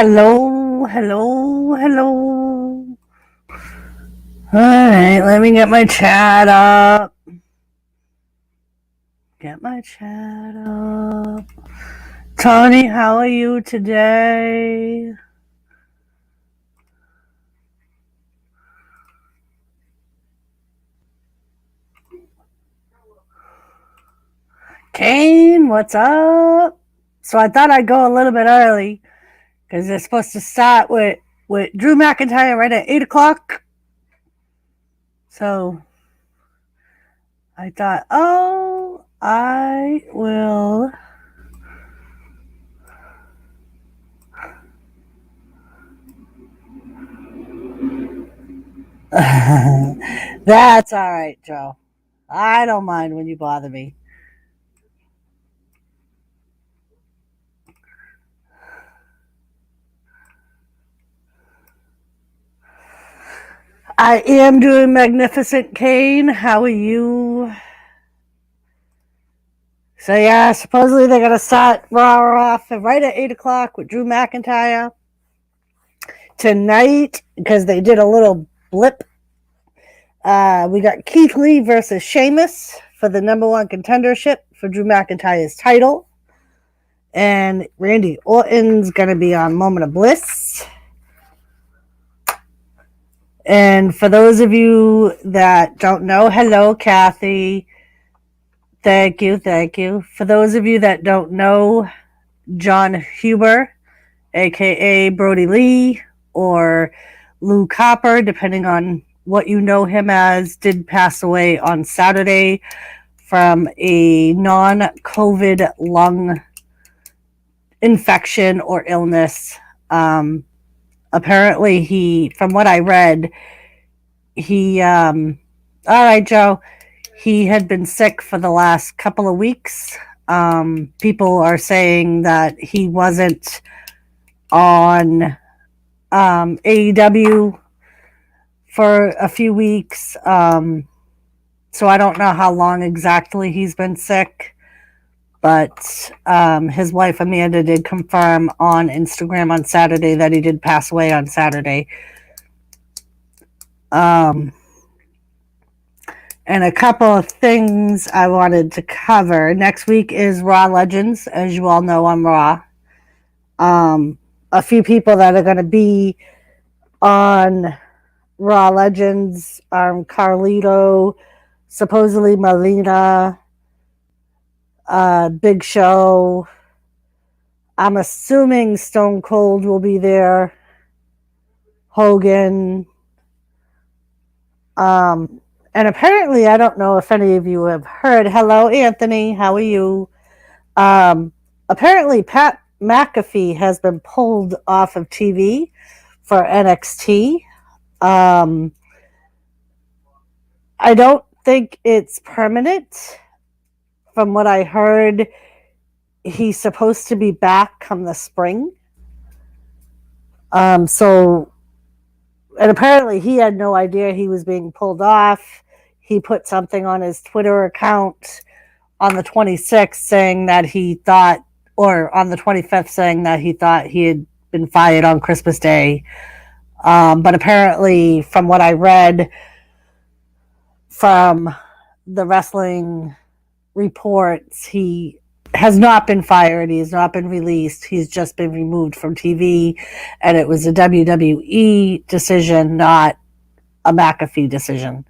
Hello, hello, hello. Alright, let me get my chat up. Tony, how are you today? Kane, what's up? So I thought I'd go a little bit early because they're supposed to start with Drew McIntyre right at 8 o'clock. So I thought, I will. That's all right, Joe. I don't mind when you bother me. I am doing magnificent, Kane. How are you? So yeah, supposedly they're gonna start Raw off right at 8 o'clock with Drew McIntyre tonight because they did a little blip. We got Keith Lee versus Sheamus for the number one contendership for Drew McIntyre's title, and Randy Orton's gonna be on Moment of Bliss. And for those of you that don't know, hello, Kathy. Thank you. For those of you that don't know, John Huber, aka Brody Lee, or Lou Copper, depending on what you know him as, did pass away on Saturday from a non-COVID lung infection or illness. Apparently, from what I read, all right, Joe, he had been sick for the last couple of weeks. People are saying that he wasn't on AEW for a few weeks. So I don't know how long exactly he's been sick. But his wife, Amanda, did confirm on Instagram on Saturday that he did pass away on Saturday. And a couple of things I wanted to cover. Next week is Raw Legends, as you all know on Raw. A few people that are going to be on Raw Legends are Carlito, supposedly Melina, Big Show. I'm assuming Stone Cold will be there. Hogan. And apparently, I don't know if any of you have heard. Hello, Anthony. How are you? Apparently, Pat McAfee has been pulled off of TV for NXT. I don't think it's permanent. From what I heard, he's supposed to be back come the spring. And apparently he had no idea he was being pulled off. He put something on his Twitter account on the 26th saying that he thought, or on the 25th saying that he thought he had been fired on Christmas Day. But apparently, from what I read from the wrestling reports, he has not been fired. He has not been released. He's just been removed from TV. And it was a WWE decision, not a McAfee decision.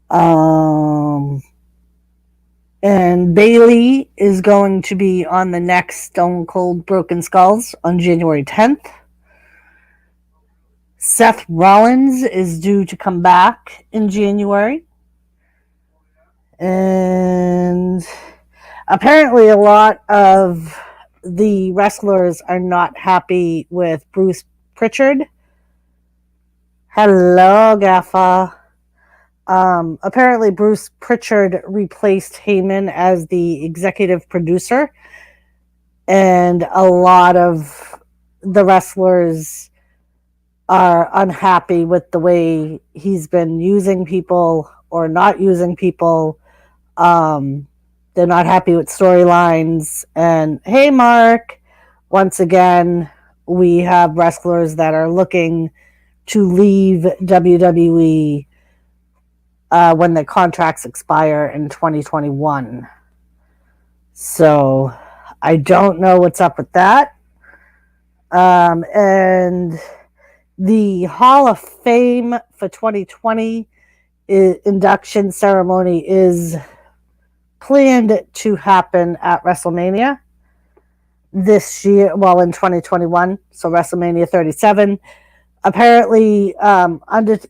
And Bayley is going to be on the next Stone Cold Broken Skulls on January 10th. Seth Rollins is due to come back in January. And apparently a lot of the wrestlers are not happy with Bruce Pritchard. Hello, Gaffa. Apparently Bruce Pritchard replaced Heyman as the executive producer. And a lot of the wrestlers are unhappy with the way he's been using people or not using people. They're not happy with storylines. And hey, Mark, once again, we have wrestlers that are looking to leave WWE when their contracts expire in 2021. So I don't know what's up with that. And the Hall of Fame for 2020 induction ceremony is planned to happen at WrestleMania this year, well, in 2021, so WrestleMania 37. Apparently,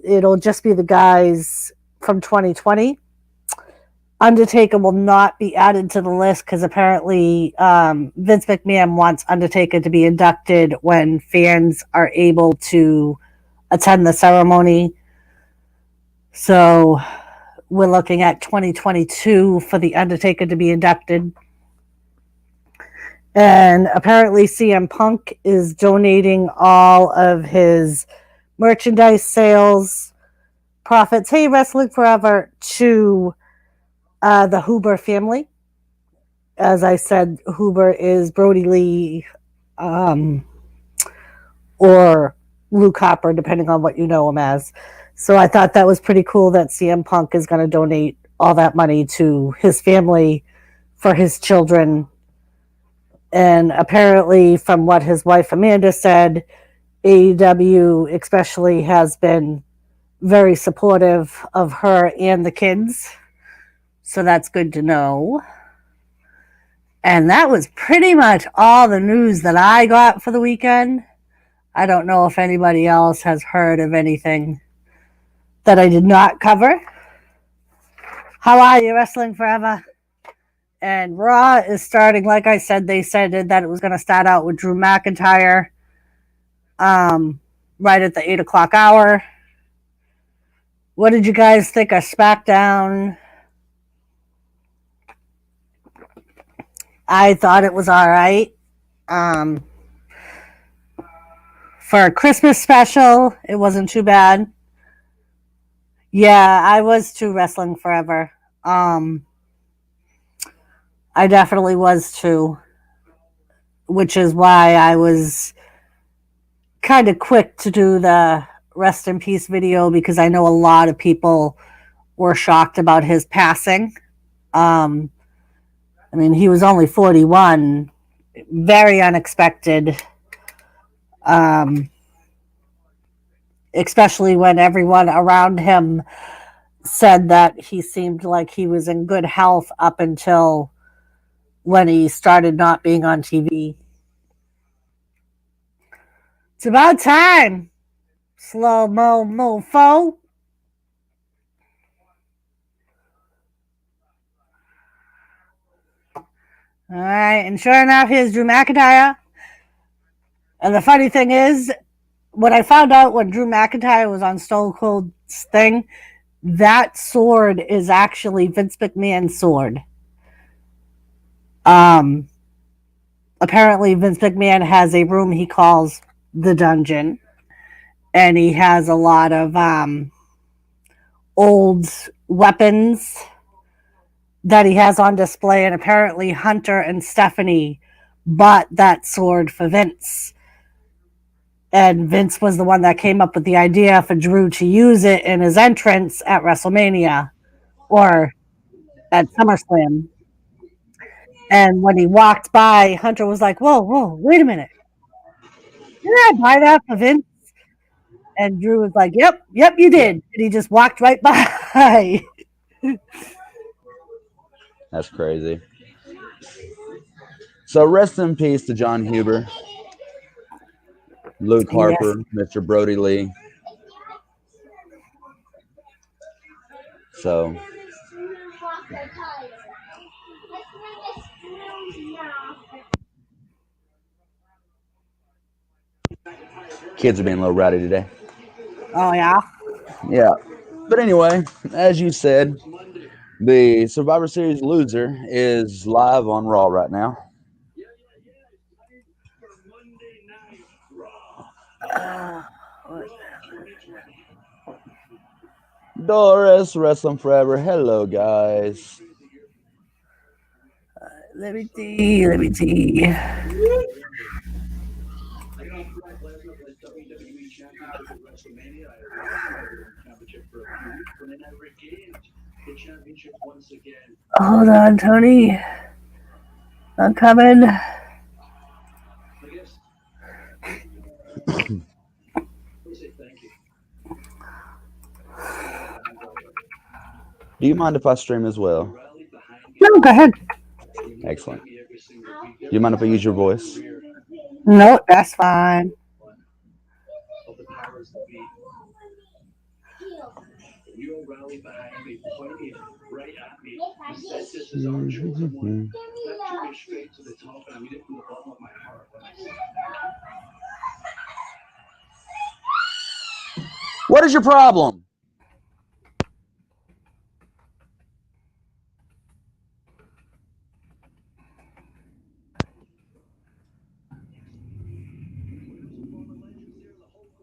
it'll just be the guys from 2020. Undertaker will not be added to the list because apparently Vince McMahon wants Undertaker to be inducted when fans are able to attend the ceremony. So we're looking at 2022 for the Undertaker to be inducted. And apparently CM Punk is donating all of his merchandise sales profits, hey, Wrestling Forever, to the Huber family. As I said, Huber is Brody Lee or Luke Harper, depending on what you know him as. So I thought that was pretty cool that CM Punk is going to donate all that money to his family for his children. And apparently, from what his wife Amanda said, AEW especially has been very supportive of her and the kids. So that's good to know. And that was pretty much all the news that I got for the weekend. I don't know if anybody else has heard of anything that I did not cover. How are you, Wrestling Forever? And Raw is starting, like I said, they said that it was going to start out with Drew McIntyre right at the 8 o'clock hour. What did you guys think of SmackDown? I thought it was all right. For a Christmas special, it wasn't too bad. Yeah, I was too, Wrestling Forever. I definitely was too, which is why I was kind of quick to do the rest in peace video, because I know a lot of people were shocked about his passing. I mean, he was only 41, very unexpected, especially when everyone around him said that he seemed like he was in good health up until when he started not being on TV. It's about time, slow-mo mofo. All right, and sure enough, here's Drew McIntyre. And the funny thing is, when I found out when Drew McIntyre was on Stone Cold's thing, that sword is actually Vince McMahon's sword. Apparently, Vince McMahon has a room he calls the dungeon, and he has a lot of old weapons that he has on display, and apparently Hunter and Stephanie bought that sword for Vince. And Vince was the one that came up with the idea for Drew to use it in his entrance at WrestleMania or at SummerSlam. And when he walked by, Hunter was like, whoa, wait a minute. Did I buy that for Vince? And Drew was like, yep, you did. And he just walked right by. That's crazy. So rest in peace to John Huber, Luke Harper, yes. Mr. Brody Lee. So kids are being a little rowdy today. Oh, yeah? Yeah. But anyway, as you said, the Survivor Series loser is live on Raw right now. Doris, Wrestling Forever. Hello, guys. Let me see. Hold on, Tony. I'm coming. Do you mind if I stream as well? No, go ahead. Excellent. Do you mind if I use your voice? No, that's fine. What is your problem?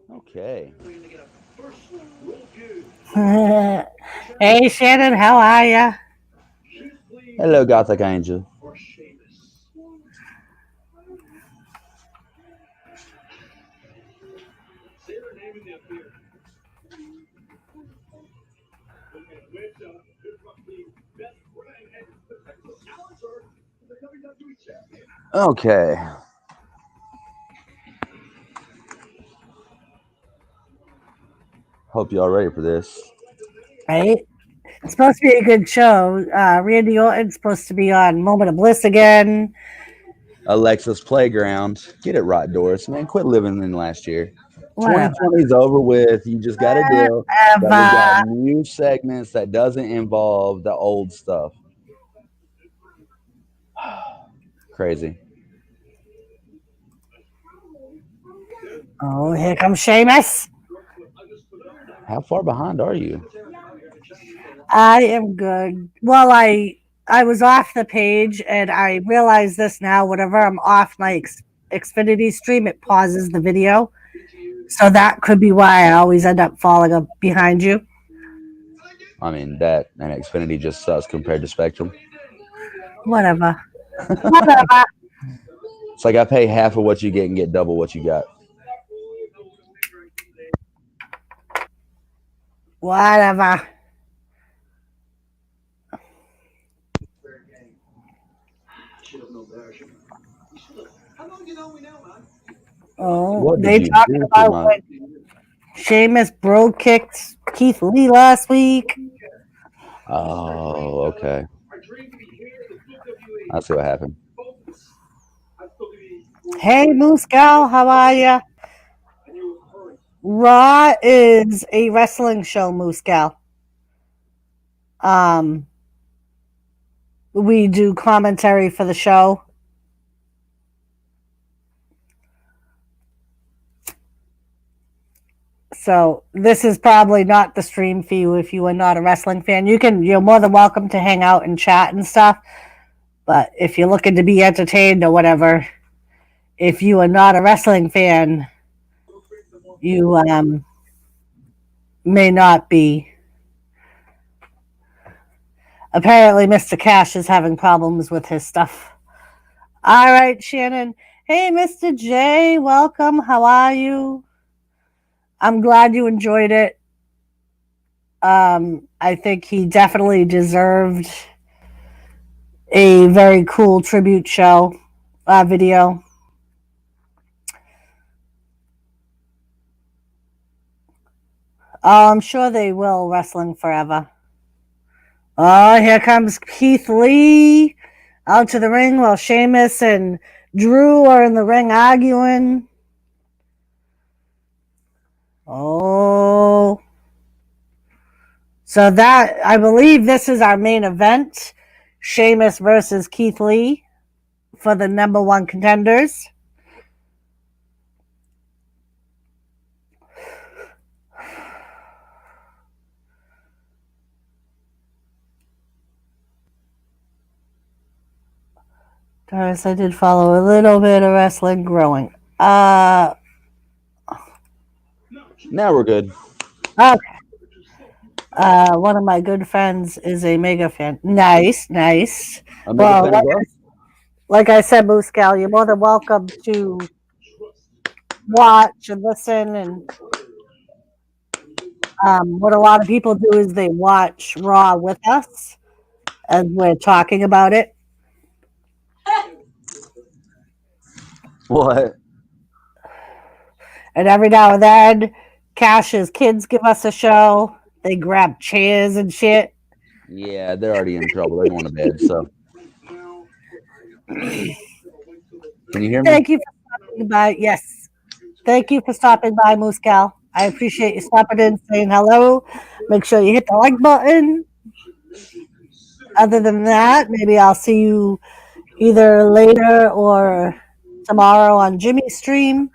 Okay. Hey, Shannon, how are ya? Hello, Gothic Angel. Okay. Hope y'all ready for this. Right? It's supposed to be a good show. Randy Orton's supposed to be on Moment of Bliss again. Alexa's Playground. Get it right, Doris. Man, quit living in last year. Whatever. 2020 is over with. You just got to deal that we got Whatever. new segments that doesn't involve the old stuff. Crazy. Oh, here comes Sheamus. How far behind are you? I am good. Well, I was off the page, and I realize this now. Whenever I'm off my Xfinity stream, it pauses the video. So that could be why I always end up falling up behind you. I mean, that and Xfinity just sucks compared to Spectrum. Whatever. Whatever. It's like I pay half of what you get and get double what you got. Whatever. Oh, What did they you talking do to about my? when Sheamus bro kicked Keith Lee last week. Oh, okay. I see what happened. Hey, Moose Gal, how are ya? Raw is a wrestling show, Moose Gal. We do commentary for the show. So this is probably not the stream for you if you are not a wrestling fan. You're more than welcome to hang out and chat and stuff. But if you're looking to be entertained or whatever, if you are not a wrestling fan, you may not be. Apparently, Mr. Cash is having problems with his stuff. All right, Shannon. Hey, Mr. J, welcome. How are you? I'm glad you enjoyed it. I think he definitely deserved a very cool tribute show video. I'm sure they will wrestling forever. Oh, here comes Keith Lee out to the ring while Sheamus and Drew are in the ring arguing. Oh. So that, I believe this is our main event. Sheamus versus Keith Lee for the number one contenders. Doris, I did follow a little bit of wrestling growing. Now we're good. Okay. One of my good friends is a mega fan. Nice, nice. A mega fan as well. Like I said, Moose Gal, you're more than welcome to watch and listen and What a lot of people do is they watch Raw with us as we're talking about it. What? And every now and then, Cash's kids give us a show. They grab chairs and shit. Yeah, they're already in trouble. They're going to bed. So, can you hear me? Thank you for stopping by. Yes. Thank you for stopping by, Moose Gal. I appreciate you stopping in, saying hello. Make sure you hit the like button. Other than that, maybe I'll see you either later or tomorrow on Jimmy's stream.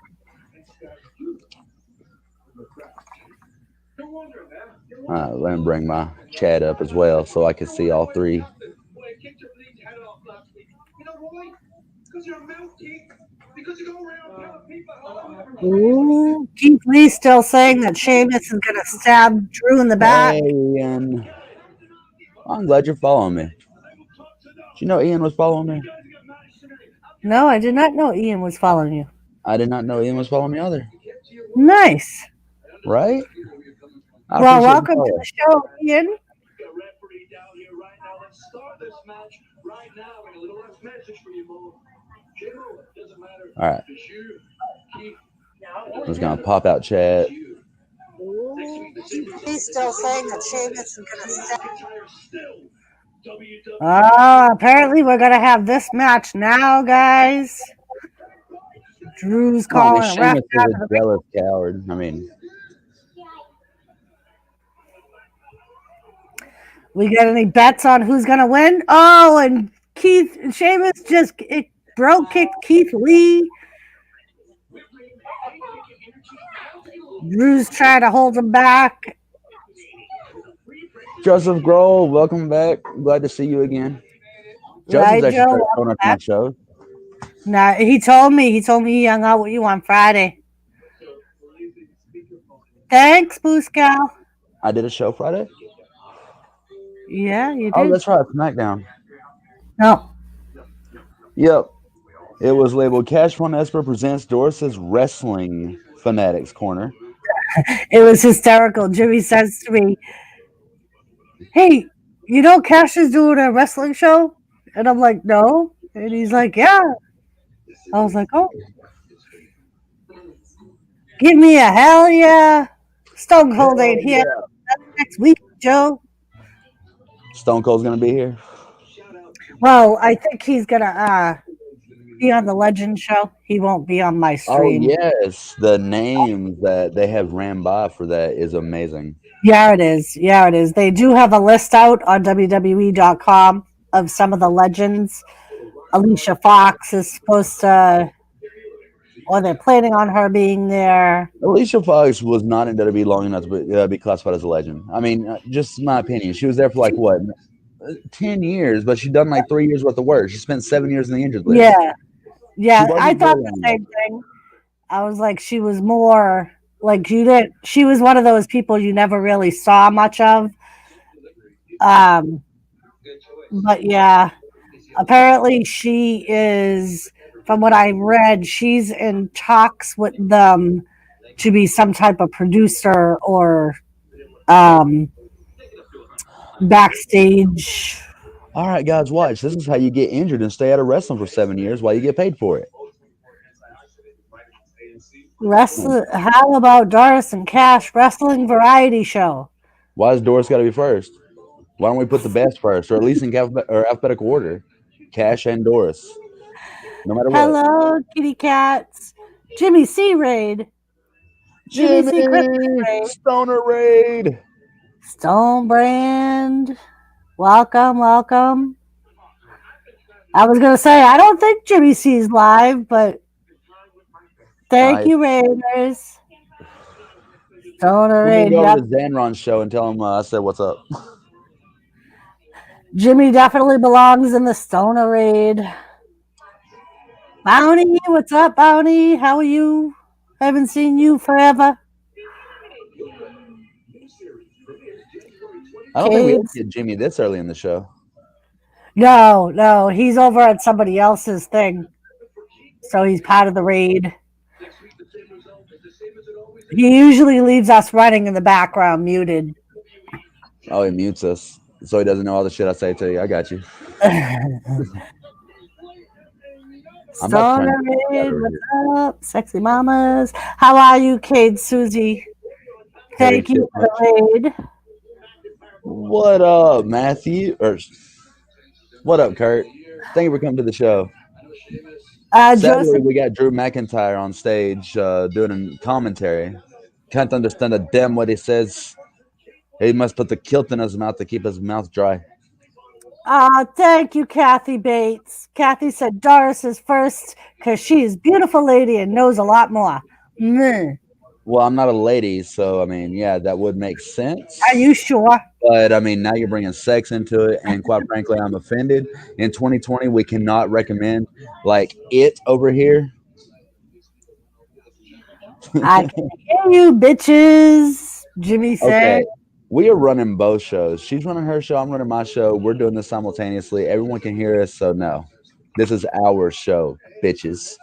Let me bring my chat up as well so I can see all three. Ooh, Keith Lee still saying that Sheamus is going to stab Drew in the back. Hey, Ian. I'm glad you're following me. Did you know Ian was following me? No, I did not know Ian was following you. I did not know Ian was following me either. Nice. Right? I Well, appreciate the welcome to follow. the show, Ian. All right. I'm just going to pop out chat. He's still saying that Sheamus is going to stab. Apparently we're going to have this match now, guys. Drew's Well, I mean, calling a ref Sheamus is out a of the ring. jealous coward. I mean, We got any bets on who's going to win? Oh, and Sheamus just broke kicked Keith Lee. Drew's trying to hold him back. Joseph Grohl, welcome back. Glad to see you again. Joseph's Right, actually Joe? started showing up to my show. Nah, he told me he hung out with you on Friday. Thanks, Booscal. I did a show Friday. Yeah, you Oh, did. that's right, SmackDown. No. Yep. It was labeled Cash Von Esper presents Doris's Wrestling Fanatics Corner. It was hysterical. Jimmy says to me, "Hey, you know Cash is doing a wrestling show?" And I'm like, "No." And he's like, "Yeah." I was like, "Oh, give me a hell yeah." Stone Cold Hell ain't here. yeah. That's next week, Joe. Stone Cold's gonna be here. Well, I think he's gonna be on the Legend show. He won't be on my Oh stream. yes, the names that they have ran by for that is amazing. Yeah, it is. Yeah, it is. They do have a list out on WWE.com of some of the legends. Alicia Fox is supposed to, or they're planning on her being there. Alicia Fox was not in WWE long enough to be classified as a legend. I mean, just my opinion. She was there for like what, 10 years, but she done like 3 years worth of work. She spent 7 years in the injured list. Yeah, She yeah. I wasn't there thought the long same thing. I was like, she was more like you didn't. She was one of those people you never really saw much of. Um, but yeah, apparently she is. From what I read, she's in talks with them to be some type of producer or um, backstage. All right, guys, watch. This is how you get injured and stay out of wrestling for 7 years while you get paid for it. How about Doris and Cash wrestling variety show? Why has Doris got to be first? Why don't we put the best first, or at least in alphabetical order? Cash and Doris, no matter what. Hello, kitty cats. Jimmy C. Raid. Jimmy C. Christmas Jimmy Raid. Stoner Raid. Stone Brand. Welcome, welcome. I was going to say, I don't think Jimmy C's live, but thank you, Raiders. Stoner We're gonna Raid. go Yep. over to Zanron's show and tell him I said what's up. Jimmy definitely belongs in the Stoner Raid. Bounty, what's up, Bounty? How are you? Haven't seen you forever. I don't think we ever get Jimmy this early in the show. No, he's over at somebody else's thing. So he's part of the raid. He usually leaves us running in the background muted. Oh, he mutes us so he doesn't know all the shit I say to you. I got you. I'm about to turn Stoner this shit Raid, over what's here. up? Sexy mamas. How are you, Cade Susie? Harry Thank you for Chipmunk. the raid. What up, Matthew? Or what up, Kurt? Thank you for coming to the show. Sadly, Joseph, we got Drew McIntyre on stage doing a commentary. Can't understand a damn what he says. He must put the kilt in his mouth to keep his mouth dry. thank you, Kathy Bates. Kathy said Doris is first because she is a beautiful lady and knows a lot more. Mm. Well, I'm not a lady, so I mean, yeah, that would make Are sense. you sure? But I mean, now you're bringing sex into it, and quite frankly, I'm offended. In 2020, we cannot recommend like it over here. I can hear you, bitches. Jimmy said. Okay, we are running both shows. She's running her show. I'm running my show. We're doing this simultaneously. Everyone can hear us, so no, this is our show, bitches.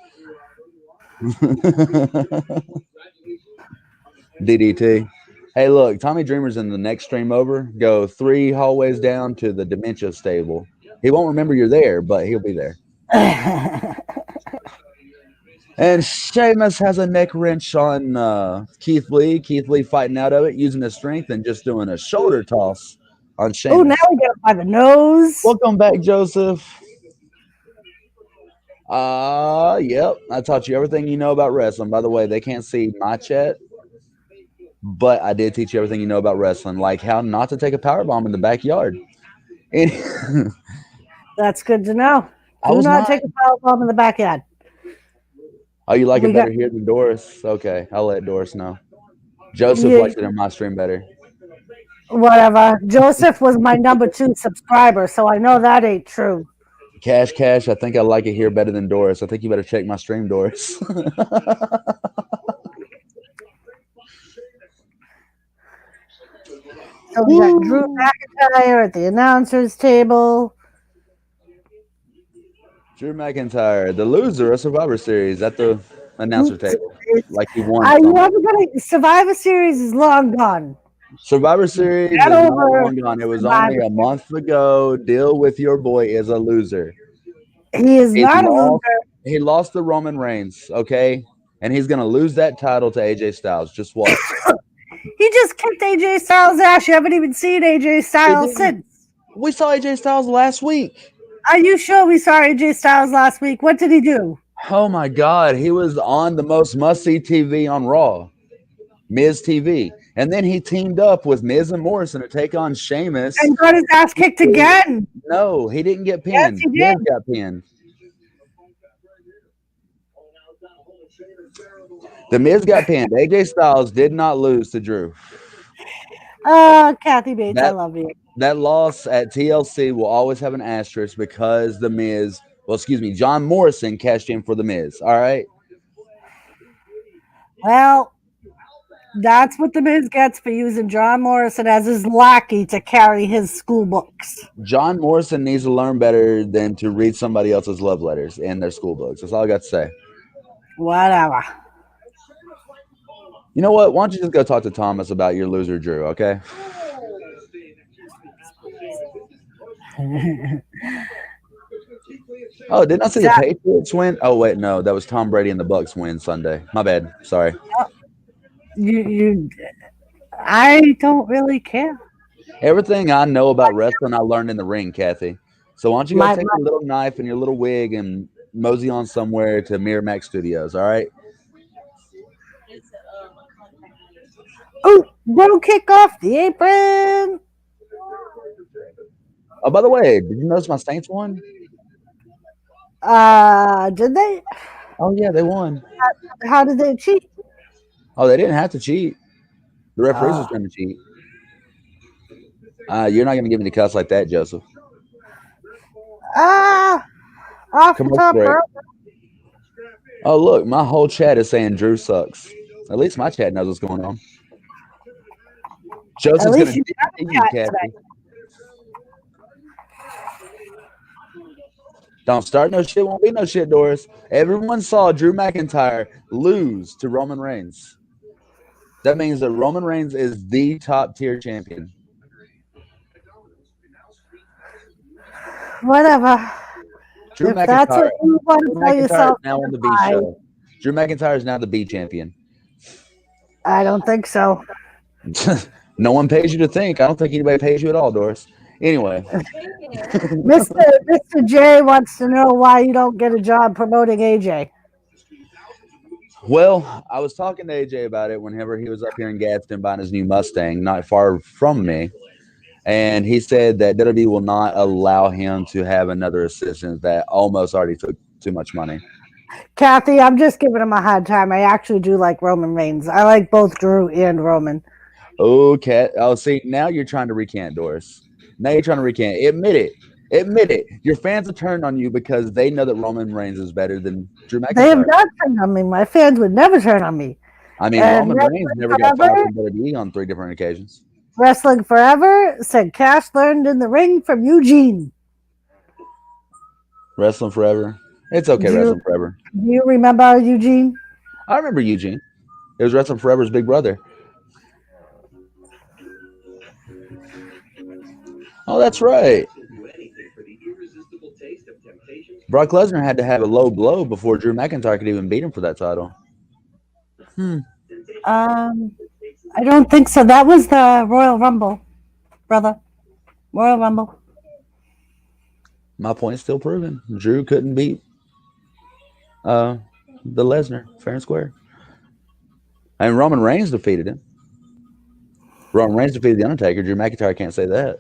DDT. Hey, look, Tommy Dreamer's in the next stream over. Go 3 hallways down to the dementia stable. He won't remember you're there, but he'll be there. And Sheamus has a neck wrench on Keith Lee. Keith Lee fighting out of it, using his strength and just doing a shoulder toss on Oh, now Sheamus. we got it by the nose. Welcome back, Joseph. Yep. I taught you everything you know about wrestling. By the way, they can't see my chat, but I did teach you everything you know about wrestling, like how not to take a power bomb in the backyard. And That's good to know. I Do was not not. take a power bomb in the backyard. Oh, you like it We got better here than Doris? Okay, I'll let Doris know. Joseph yeah, likes it in my stream better. whatever. Joseph was my number 2 subscriber, so I know that ain't true. Cash, cash. I think I like it here better than Doris. I think you better check my stream, Doris. So we got Drew Woo! McIntyre at the announcers table. Drew McIntyre, the loser of Survivor Series, at the announcer table, like he won Are you something. ever gonna Survivor Series is long gone. Survivor Series Get is not over long gone. It was only Survivor a Series. month ago. Deal with your boy is a loser. He is He not a lost. loser. He lost the Roman Reigns. Okay, and he's gonna lose that title to AJ Styles. Just watch. He just kicked AJ Styles' ass. You haven't even seen AJ He Styles didn't. since. We saw AJ Styles last week. Are you sure we saw AJ Styles last week? What did he do? Oh my God, he was on the most must-see TV on Raw, Miz TV, and then he teamed up with Miz and Morrison to take on Sheamus. And got his ass kicked again. No, he didn't get Yes, pinned. he Miz did. got pinned. The Miz got pinned. AJ Styles did not lose to Drew. Kathy Bates, I That love you. that loss at TLC will always have an asterisk because the Miz, well, excuse me, John Morrison cashed in for the Miz. All right. Well, that's what the Miz gets for using John Morrison as his lackey to carry his school books. John Morrison needs to learn better than to read somebody else's love letters in their school books. That's all I got to say. Whatever. You know what? Why don't you just go talk to Thomas about your loser Drew, okay? Oh, didn't I see the Patriots win? Oh wait, no, that was Tom Brady and the Bucks win Sunday. My bad. Sorry. you, I don't really care. Everything I know about wrestling, I learned in the ring, Kathy. So why don't you go My, take my your little knife and your little wig and mosey on somewhere to Miramax Studios, all right? oh, don't kick off the apron. Oh, by the way, did you notice my Saints won? Did they? Oh yeah, they won. How did they cheat? Oh, they didn't have to cheat. The referees was Uh, trying to cheat. You're not gonna give me the cuss like that, Joseph. ah, off the Commercial top break. rope. Oh look, my whole chat is saying Drew sucks. At least my chat knows what's going on. At Joseph's gonna least you dig got into the you, chat Kathy. today. Don't start no shit, won't be no shit, Doris. Everyone saw Drew McIntyre lose to Roman Reigns. That means that Roman Reigns is the top tier champion. Whatever. Drew If that's McIntyre. what you want Drew to tell McIntyre is yourself, now on then the B fine. show. Drew McIntyre is now the B champion. I don't think so. No one pays you to think. I don't think anybody pays you at all, Doris. Anyway, Mr. J wants to know why you don't get a job promoting AJ. well, I was talking to AJ about it whenever he was up here in Gadsden buying his new Mustang, not far from me. And he said that WWE will not allow him to have another assistant that almost already took too much money. Kathy, I'm just giving him a hard time. I actually do like Roman Reigns. I like both Drew and Roman. Okay. Oh, see, now you're trying to recant, Doris. Now you're trying to recant. Admit it. Admit it. Your fans have turned on you because they know that Roman Reigns is better than Drew They have McIntyre. not turned on me. My fans would never turn on me. I mean, And Roman Reigns Wrestling never got fired Forever, from WWE on 3 different occasions. Wrestling Forever said Cash learned in the ring from Eugene. Wrestling Forever. It's okay, Do you, Wrestling Forever. do you remember Eugene? I remember Eugene. It was Wrestling Forever's big brother. Oh, that's right. Brock Lesnar had to have a low blow before Drew McIntyre could even beat him for that title. Um, I don't think so. That was the Royal Rumble, brother. Royal Rumble. My point's still proven. Drew couldn't beat the Lesnar fair and square. And Roman Reigns defeated him. Roman Reigns defeated the Undertaker. Drew McIntyre can't say that.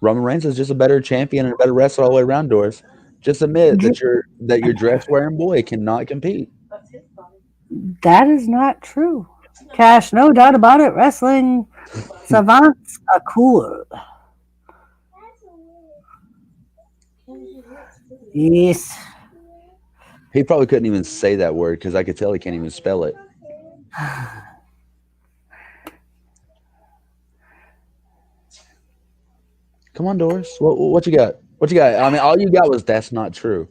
Roman Reigns is just a better champion and a better wrestler all the way around, Doris. Just admit Drew, that your dress wearing boy cannot compete. that is not true. Cash, no doubt about it. Wrestling savants are cool. Yes. He probably couldn't even say that word because I could tell he can't even spell it. Come on, Doris. What you got? What you got? I mean, all you got was that's not true.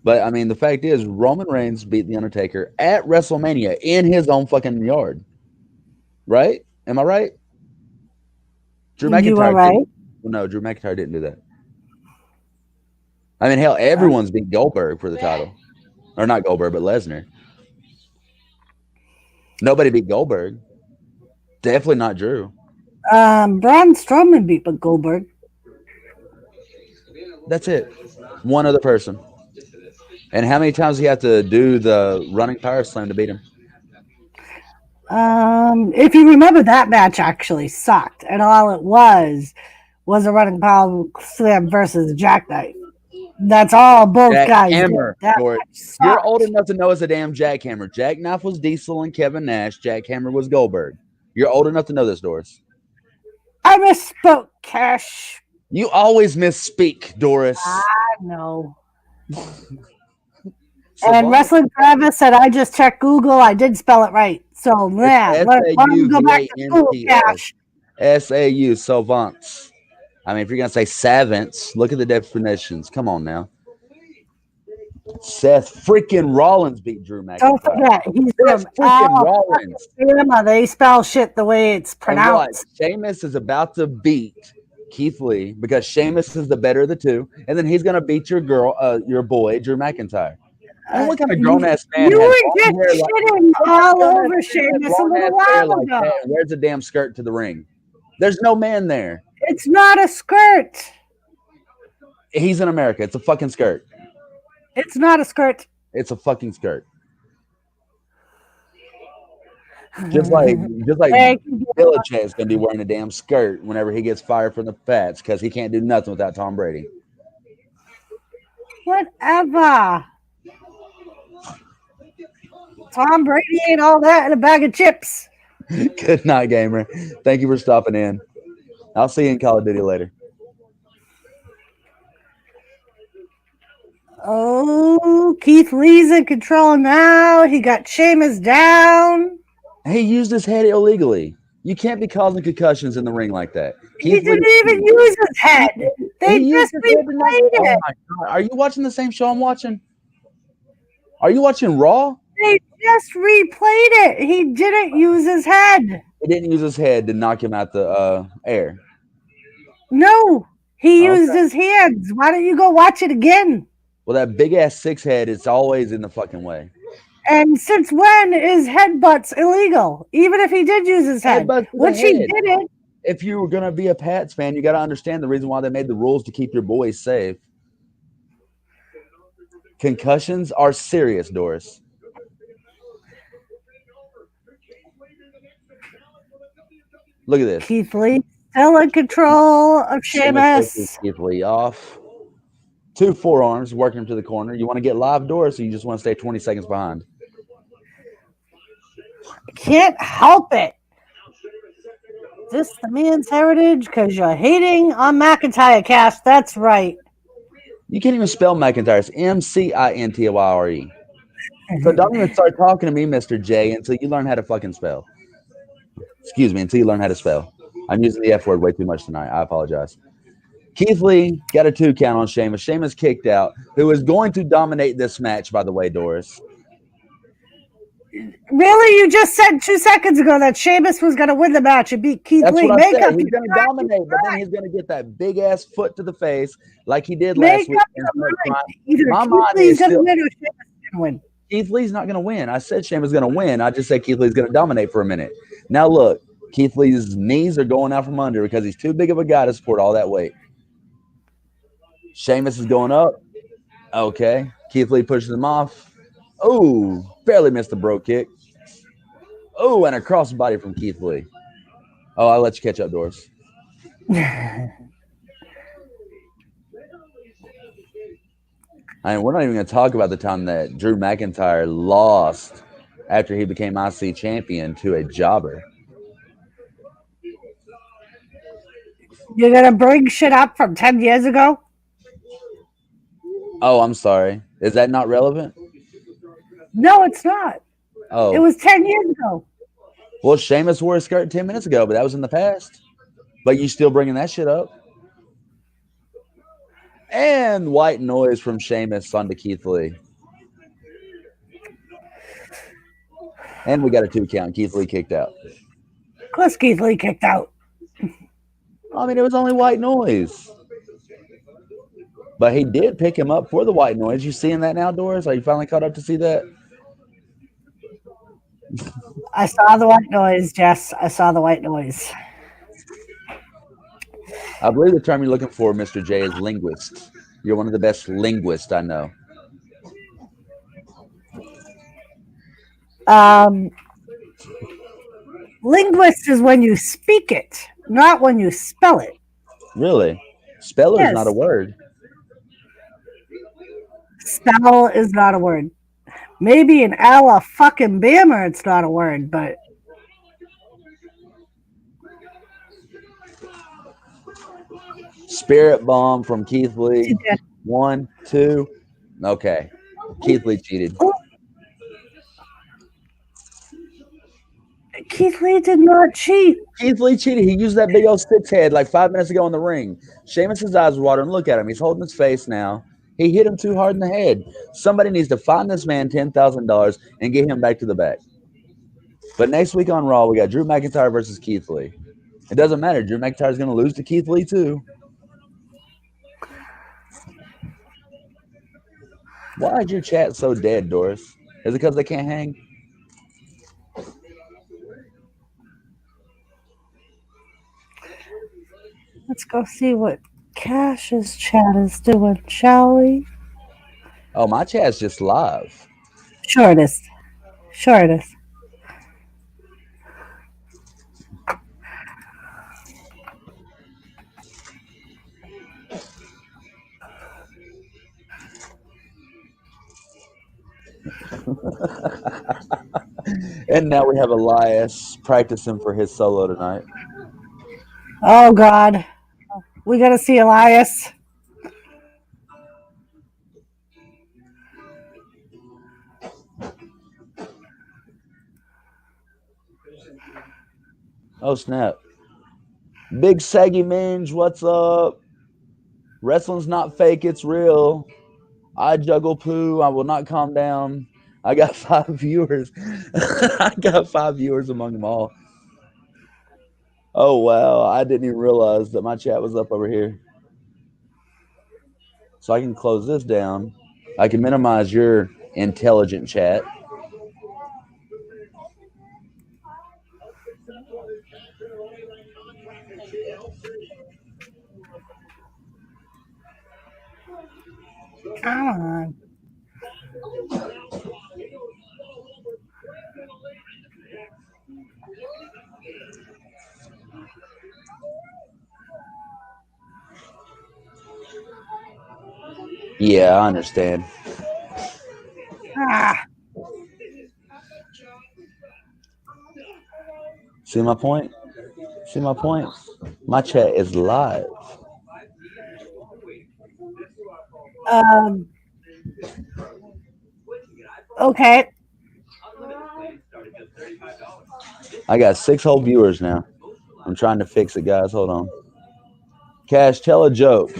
But I mean, the fact is, Roman Reigns beat the Undertaker at WrestleMania in his own fucking yard. Right? Am I right? Drew You are McIntyre right. didn't. Well, no, Drew McIntyre didn't do that. I mean, hell, everyone's beat Goldberg for the title, or not Goldberg, but Lesnar. Nobody beat Goldberg. Definitely not Drew. Braun Strowman beat Goldberg. That's it. One other person. And how many times do you have to do the running power slam to beat him? If you remember, that match actually sucked, and all it was a running power slam versus jackknife. That's all both guys did. Jackhammer, That George. match You're old sucked. enough to know it's a damn jackhammer. Jackknife was Diesel and Kevin Nash. Jackhammer was Goldberg. You're old enough to know this, Doris. I misspoke, Cash. You always misspeak, Doris. I know. And Wrestling Forever said, I just checked Google. I did spell it right. So, yeah, let him go back to school, Cash. SAU, savants. I mean, if you're going to say savants, look at the definitions. Come on now. Seth freaking Rollins beat Drew McIntyre. Don't forget, he's Seth from freaking Rollins. Alabama. They spell shit the way it's And what? pronounced. Sheamus is about to beat Keith Lee because Sheamus is the better of the two, and then he's going to beat your boy, Drew McIntyre. And what kind of grown ass man You has were just long hair like shitting all over has Sheamus a long little ass hair while like ago. that and wears a damn skirt to the ring? There's no man there. It's not a skirt. He's in America. It's a fucking skirt. It's not a skirt. It's a fucking skirt. Just like Thank you. Belichick's gonna be wearing a damn skirt whenever he gets fired from the Pats because he can't do nothing without Tom Brady. Whatever. Tom Brady ain't all that in a bag of chips. Good night, gamer. Thank you for stopping in. I'll see you in Call of Duty later. Oh, Keith Lee's in control now. He got Sheamus down. He used his head illegally. You can't be causing concussions in the ring like that. He didn't even use his head. They just replayed it. Oh my God. Are you watching the same show I'm watching? Are you watching Raw? They just replayed it. He didn't use his head. He didn't use his head to knock him out the air. No, he used Okay. his hands. Why don't you go watch it again? Well, that big ass six head, it's always in the fucking way. And since when is headbutts illegal? Even if he did use his head, Headbutt to the which he head. didn't. If you were gonna be a Pats fan, you got to understand the reason why they made the rules to keep your boys safe. Concussions are serious, Doris. Look at this. Keith Lee still in control of Sheamus faces Sheamus. Keith Lee off. Two forearms, working him to the corner. You want to get live, Doris, or you just want to stay 20 seconds behind? Can't help it. This the man's heritage because you're hating on McIntyre, Cash. That's right. You can't even spell McIntyre. It's McIntyre. So don't even start talking to me, Mr. J, until you learn how to fucking spell. Excuse me, until you learn how to spell. I'm using the F word way too much tonight. I apologize. Keith Lee got a 2 count on Sheamus. Sheamus kicked out, who is going to dominate this match, by the way, Doris. Really? You just said 2 seconds ago that Sheamus was going to win the match and beat Keith That's Lee. what I Make said. up He's your going to dominate, but then he's going to get that big ass foot to the face like he did Make last week. up your mind. Either My Keith mind Lee's is going to still win or Sheamus is going to win. Keith Lee's not going to win. I said Sheamus is going to win. I just said Keith Lee's going to dominate for a minute. Now look, Keith Lee's knees are going out from under because he's too big of a guy to support all that weight. Sheamus is going up. Okay. Keith Lee pushes him off. Oh, barely missed the bro kick. Oh, and a crossbody from Keith Lee. Oh, I'll let you catch up, Doris. We're not even going to talk about the time that Drew McIntyre lost after he became IC champion to a jobber. You're going to bring shit up from 10 years ago? Oh, I'm sorry. Is that not relevant? No, it's not. Oh. It was 10 years ago. Well, Sheamus wore a skirt 10 minutes ago, but that was in the past. But you still bringing that shit up? And white noise from Sheamus onto Keith Lee. And we got a 2 count. Keith Lee kicked out. Of course Keith Lee kicked out. I mean, it was only white noise. But he did pick him up for the white noise. You seeing that now, Doris? Are you finally caught up to see that? I saw the white noise, Jess. I saw the white noise. I believe the term you're looking for, Mr. J, is linguist. You're one of the best linguists I know. Linguist is when you speak it, not when you spell it. Really? Speller is Yes. not a word. Spell is not a word. Maybe an fucking bammer, it's not a word, but Spirit bomb from Keith Lee. she did. 1, 2. Okay. Keith Lee cheated. Keith Lee did not cheat. Keith Lee cheated. He used that big old six head like 5 minutes ago in the ring. Sheamus' eyes were watering. Look at him. He's holding his face now. He hit him too hard in the head. Somebody needs to find this man $10,000 and get him back to the back. But next week on Raw, we got Drew McIntyre versus Keith Lee. It doesn't matter. Drew McIntyre's going to lose to Keith Lee too. Why is your chat so dead, Doris? Is it because they can't hang? Let's go see what Cash's chat is doing, shall we? Oh, my chat's just live. Sure it is. Sure it is. And now we have Elias practicing for his solo tonight. Oh, God. We got to see Elias. Oh, snap. Big Saggy Minge, what's up? Wrestling's not fake, it's real. I juggle poo. I will not calm down. I got 5 viewers. I got 5 viewers among them all. Oh wow! I didn't even realize that my chat was up over here. So I can close this down. I can minimize your intelligent chat. Come on. Yeah, I understand. Ah, See my point? See my point? My chat is live. um, okay. I got 6 whole viewers now. I'm trying to fix it, guys. Hold on. Cash, tell a joke.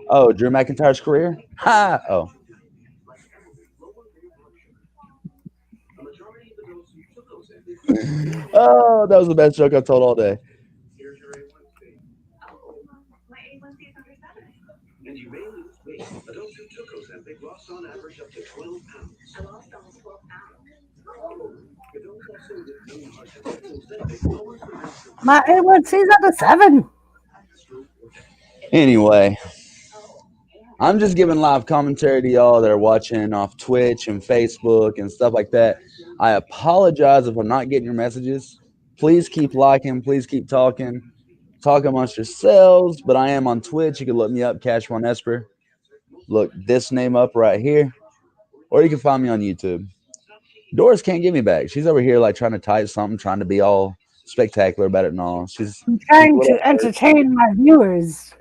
Oh, Drew McIntyre's career? Ha! Oh. Oh, that was the best joke I've told all day. My A1C's up to 7. Anyway, I'm just giving live commentary to y'all that are watching off Twitch and Facebook and stuff like that. I apologize if I'm not getting your messages. Please keep liking. Please keep talking. Talk amongst yourselves. But I am on Twitch. You can look me up, Cash One Esper. Look this name up right here. Or you can find me on YouTube. Doris can't get me back. She's over here like trying to type something, trying to be all spectacular about it and all. She's I'm a trying little to entertain my viewers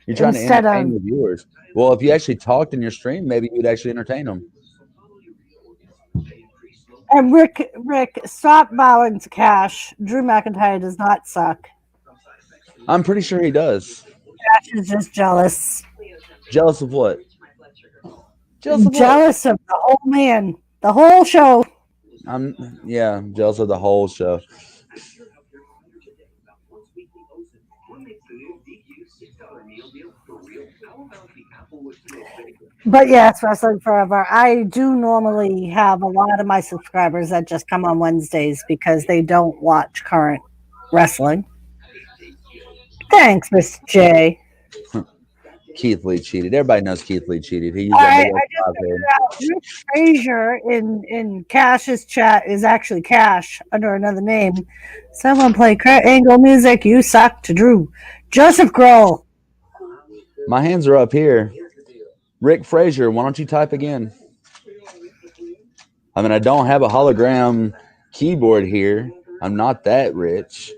You're trying to instead entertain of. the viewers. Well, if you actually talked in your stream, maybe you'd actually entertain them. And Rick, stop bowing to Cash. Drew McIntyre does not suck. I'm pretty sure he does. Cash is just jealous. Jealous of what? Jealous of what? Jealous of the whole man, the whole show. I'm jealous of the whole show. But yes, Wrestling Forever. I do normally have a lot of my subscribers that just come on Wednesdays because they don't watch current wrestling. Thanks, Miss J. Keith Lee cheated. Everybody knows Keith Lee cheated. He used that I big old just five figured head. out Rick Frazier in Cash's chat is actually Cash under another name. Someone play angle music. You suck to Drew. Joseph Grohl. My hands are up here. Rick Frazier, why don't you type again? I mean, I don't have a hologram keyboard here. I'm not that rich.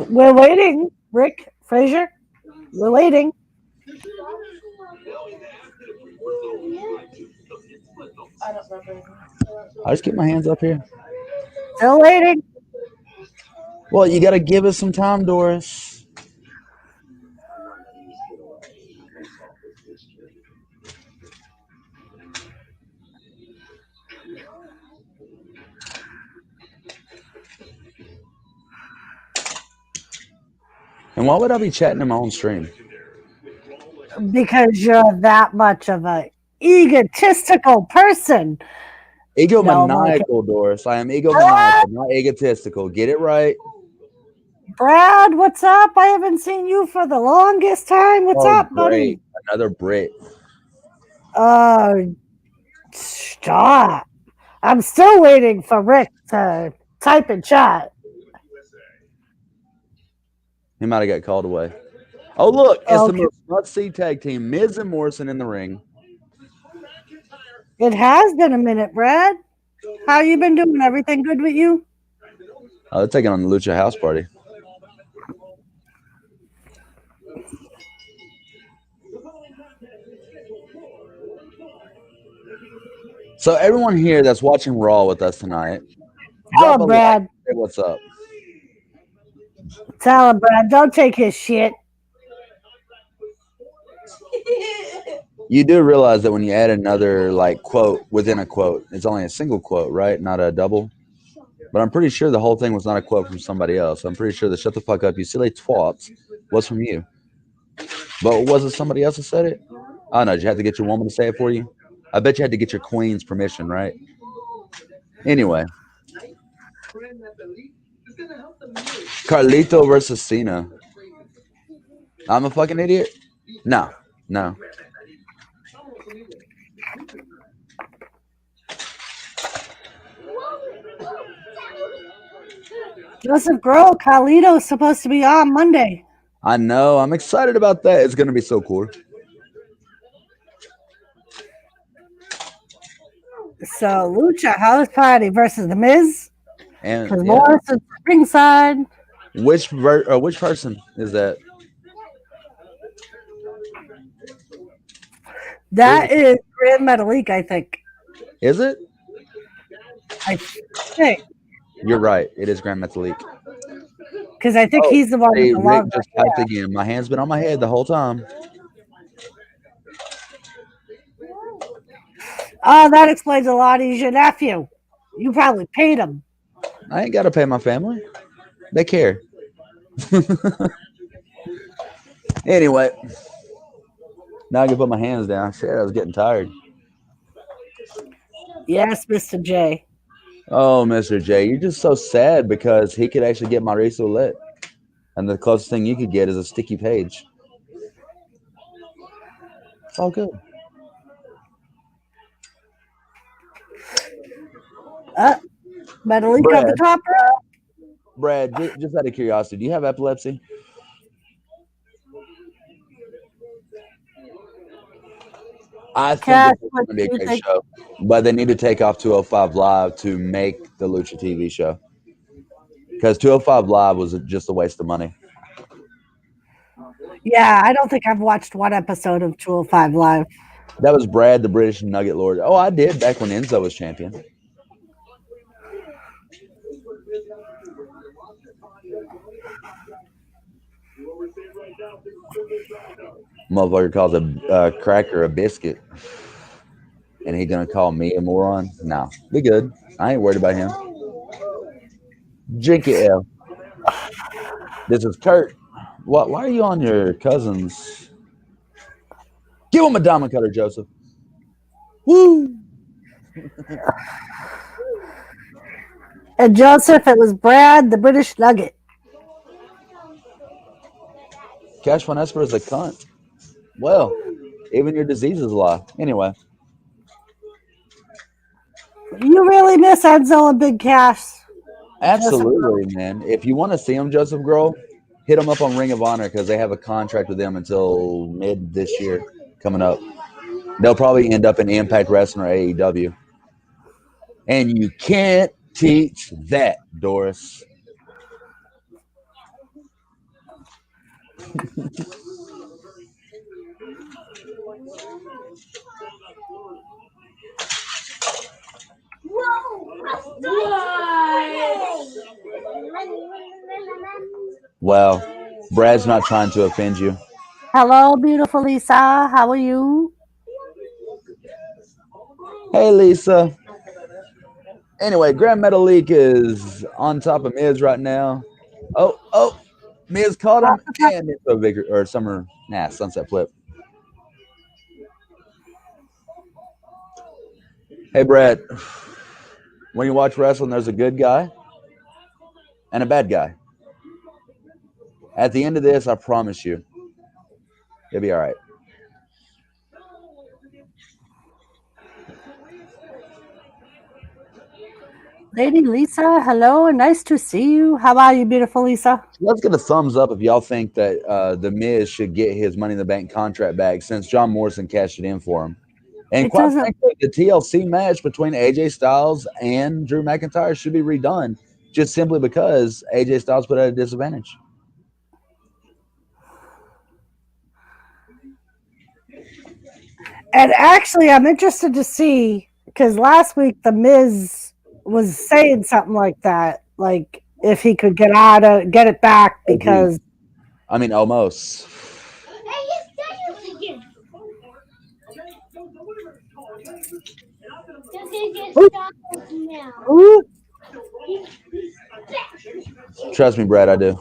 We're waiting. Rick Frazier. We're waiting. I just keep my hands up here. Still waiting. Well, you got to give us some time, Doris. And why would I be chatting in my own stream? Because you're that much of a egotistical person. Egomaniacal, Doris. I am egomaniacal, not egotistical. Get it right. Brad, what's up? I haven't seen you for the longest time. What's up, buddy? Another Brit. Stop. I'm still waiting for Rick to type in chat. He might have got called away. Oh, look. It's the most must-see tag team. Miz and Morrison in the ring. It has been a minute, Brad. How you been doing? Everything good with you? Oh, they're taking on the Lucha House Party. So everyone here that's watching Raw with us tonight, Tell him, Brad. Say what's up. Tell him, Brad. Don't take his shit. You do realize that when you add another like quote within a quote, it's only a single quote, right? Not a double. But I'm pretty sure the whole thing was not a quote from somebody else. I'm pretty sure the "shut the fuck up, you silly twats" was from you. But was it somebody else that said it? I don't know. Did you have to get your woman to say it for you? I bet you had to get your queen's permission, right? Anyway, Carlito versus Cena. I'm a fucking idiot. No, no. Joseph Grohl, Carlito is supposed to be on Monday. I know. I'm excited about that. It's gonna be so cool. So Lucha House Party versus The Miz. And Because yeah, Morris is ringside. which person is that? That is Grand Metalik, I think. Is it? I think. You're right. It is Grand Metalik. Because I think Oh, he's the one with see, the Rick longer just hair. typed again. My hand's been on my head the whole time. Oh, that explains a lot. He's your nephew. You probably paid him. I ain't got to pay my family. They care. Anyway, now I can put my hands down. Shit, I was getting tired. Yes, Mr. J. Oh, Mr. J, you're just so sad because he could actually get Mauricio lit. And the closest thing you could get is a sticky page. It's all good. Metalik on the Brad, top row. Brad, just out of curiosity, do you have epilepsy? I think Cash, that this is what going to be a do you great think? show, but they need to take off 205 Live to make the Lucha TV show because 205 Live was just a waste of money. Yeah, I don't think I've watched one episode of 205 Live. That was Brad, the British Nugget Lord. Oh, I did back when Enzo was champion. Motherfucker calls a cracker a biscuit, and he gonna call me a moron? No, be good. I ain't worried about him. Drink it, L. This is Kurt. What? Why are you on your cousins? Give him a diamond cutter, Joseph. Woo! And Joseph, it was Brad, the British Nugget. Cash Von Esper is a cunt. Well, even your diseases lie. Anyway, You really miss Enzo and Big Cash. absolutely, man. If you want to see him, Joseph Grohl, hit him up on Ring of Honor because they have a contract with them until mid this year coming up. They'll probably end up in Impact Wrestling or AEW. And you can't teach that, Doris. Well, Brad's not trying to offend you. Hello, beautiful Lisa. How are you? Hey, Lisa. Anyway, Grand Metalik is on top of Miz right now. Oh, Miz caught him and it's a Victor or Sunset Flip. Hey, Brad. When you watch wrestling, there's a good guy and a bad guy. At the end of this, I promise you, it'll be all right. Lady Lisa, hello. Nice to see you. How are you, beautiful Lisa? Let's get a thumbs up if y'all think that the Miz should get his Money in the Bank contract back since John Morrison cashed it in for him. And It quite doesn't. frankly, the TLC match between AJ Styles and Drew McIntyre should be redone just simply because AJ Styles put at a disadvantage. And actually, I'm interested to see because last week the Miz was saying something like that, like if he could get it back because I mean, almost. Ooh, Trust me, Brad, I do.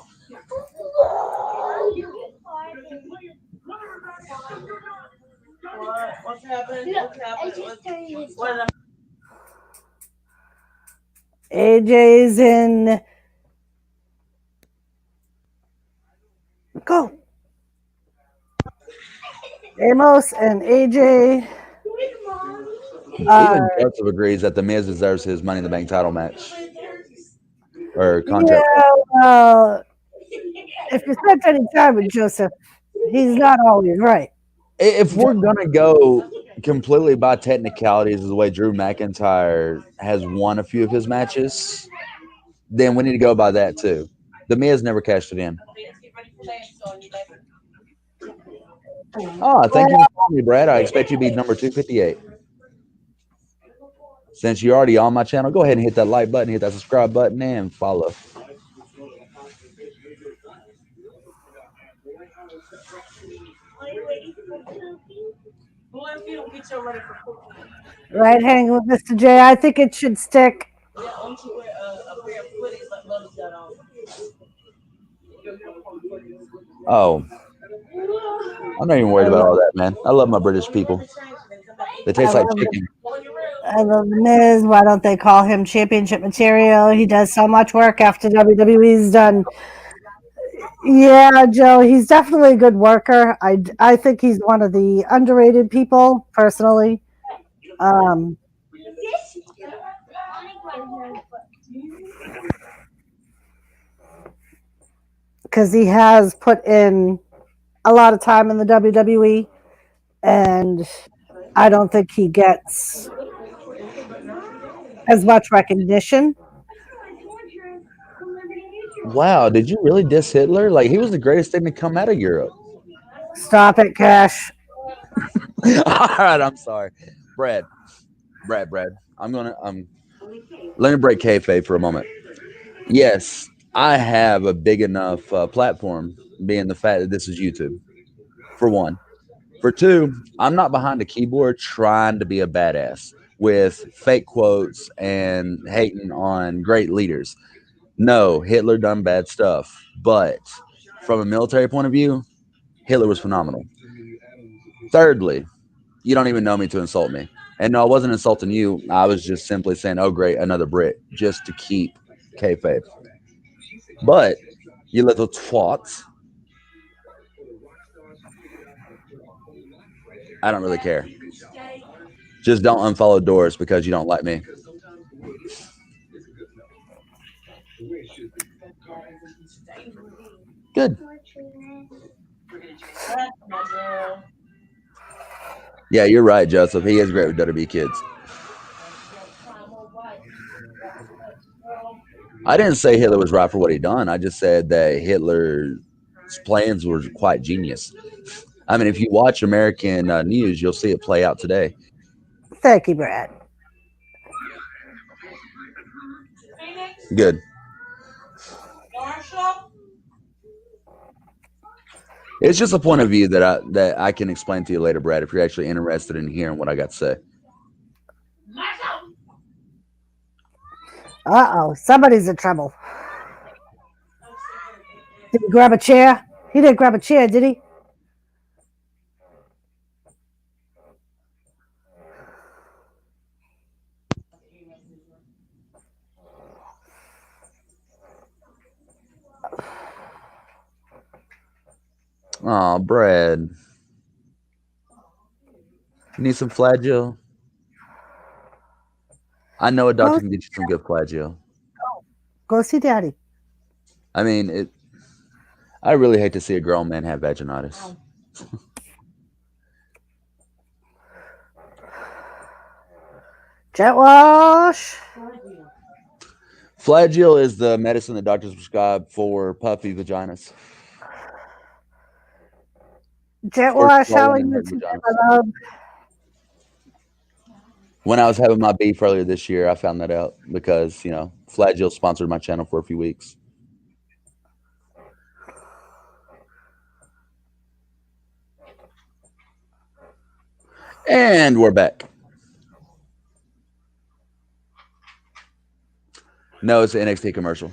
AJ's in. Go. Amos and AJ. Even Joseph agrees that the Miz deserves his Money in the Bank title match or contract. Yeah, well, if you spent any time with Joseph, he's not always right. If we're gonna go completely by technicalities, is the way Drew McIntyre has won a few of his matches, then we need to go by that too. The Miz never cashed it in. Oh, thank you for calling me, Brad. I expect you to be number 258. Since you're already on my channel, go ahead and hit that like button, hit that subscribe button, and follow. Right, hang with Mr. J. I think it should stick. Oh, I'm not even worried I about love, all that, man. I love my British people. They I taste like love, chicken. I love the Miz. Why don't they call him championship material? He does so much work after WWE's done. Yeah, Joe, he's definitely a good worker. I think he's one of the underrated people, personally. Um, because he has put in a lot of time in the WWE, and I don't think he gets as much recognition. Wow, did you really diss Hitler? Like he was the greatest thing to come out of Europe. Stop it, Cash. All right, I'm sorry, Brad. Brad. Let me break kayfabe for a moment. Yes, I have a big enough platform, being the fact that this is YouTube. For one, for two, I'm not behind a keyboard trying to be a badass with fake quotes and hating on great leaders. No, Hitler done bad stuff, but from a military point of view, Hitler was phenomenal. Thirdly, you don't even know me to insult me. And no, I wasn't insulting you. I was just simply saying, "Oh, great, another Brit," just to keep kayfabe. But you little twats, I don't really care. Just don't unfollow Doris because you don't like me. Good. Yeah, you're right, Joseph. He is great with WWE kids. I didn't say Hitler was right for what he done. I just said that Hitler's plans were quite genius. I mean, if you watch American news, you'll see it play out today. Thank you, Brad. Good. It's just a point of view that I can explain to you later, Brad, if you're actually interested in hearing what I got to say. Somebody's in trouble. Did he grab a chair? He didn't grab a chair, did he? Oh, Brad, you need some Flagyl? I know a Go, doctor can get you some good Flagyl. go see Daddy. I mean, it. I really hate to see a grown man have vaginitis. Jet wash. Flagyl is the medicine that doctors prescribe for puffy vaginas, Jet for wash. How are swollen and you hurt today, vaginas. my love? When I was having my beef earlier this year, I found that out because Flagyl sponsored my channel for a few weeks. And we're back. No, it's an NXT commercial.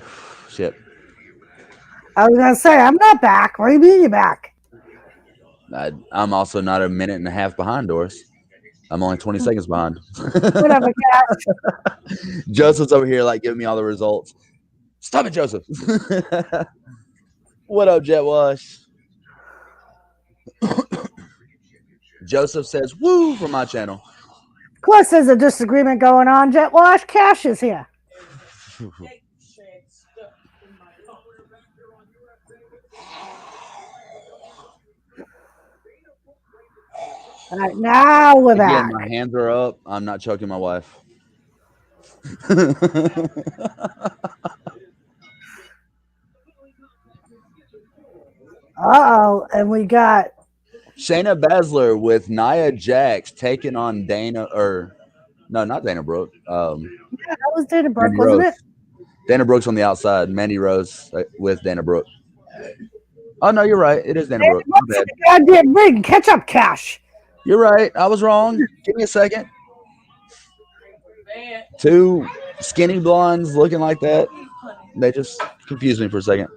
Shit. I was gonna say I'm not back. What do you mean you're back? I'm also not a minute and a half behind, Doris. I'm only 20 seconds behind. Whatever, Cash. Joseph's over here, like, giving me all the results. Stop it, Joseph. What up, Jet Wash? Joseph says, woo, from my channel. Of course, there's a disagreement going on. Jet Wash, Cash is here. All right, now we're Again, back. my hands are up. I'm not choking my wife. And we got Shayna Baszler with Nia Jax taking on Dana, or no, not Dana Brooke. that was Dana Brooke, Mandy wasn't Rose. it? Dana Brooke's on the outside. Mandy Rose with Dana Brooke. Oh no, you're right. It is Dana Brooke. My bad. Goddamn ring. Catch up, Cash. You're right. I was wrong. Give me a second. Two skinny blondes looking like that. They just confused me for a second.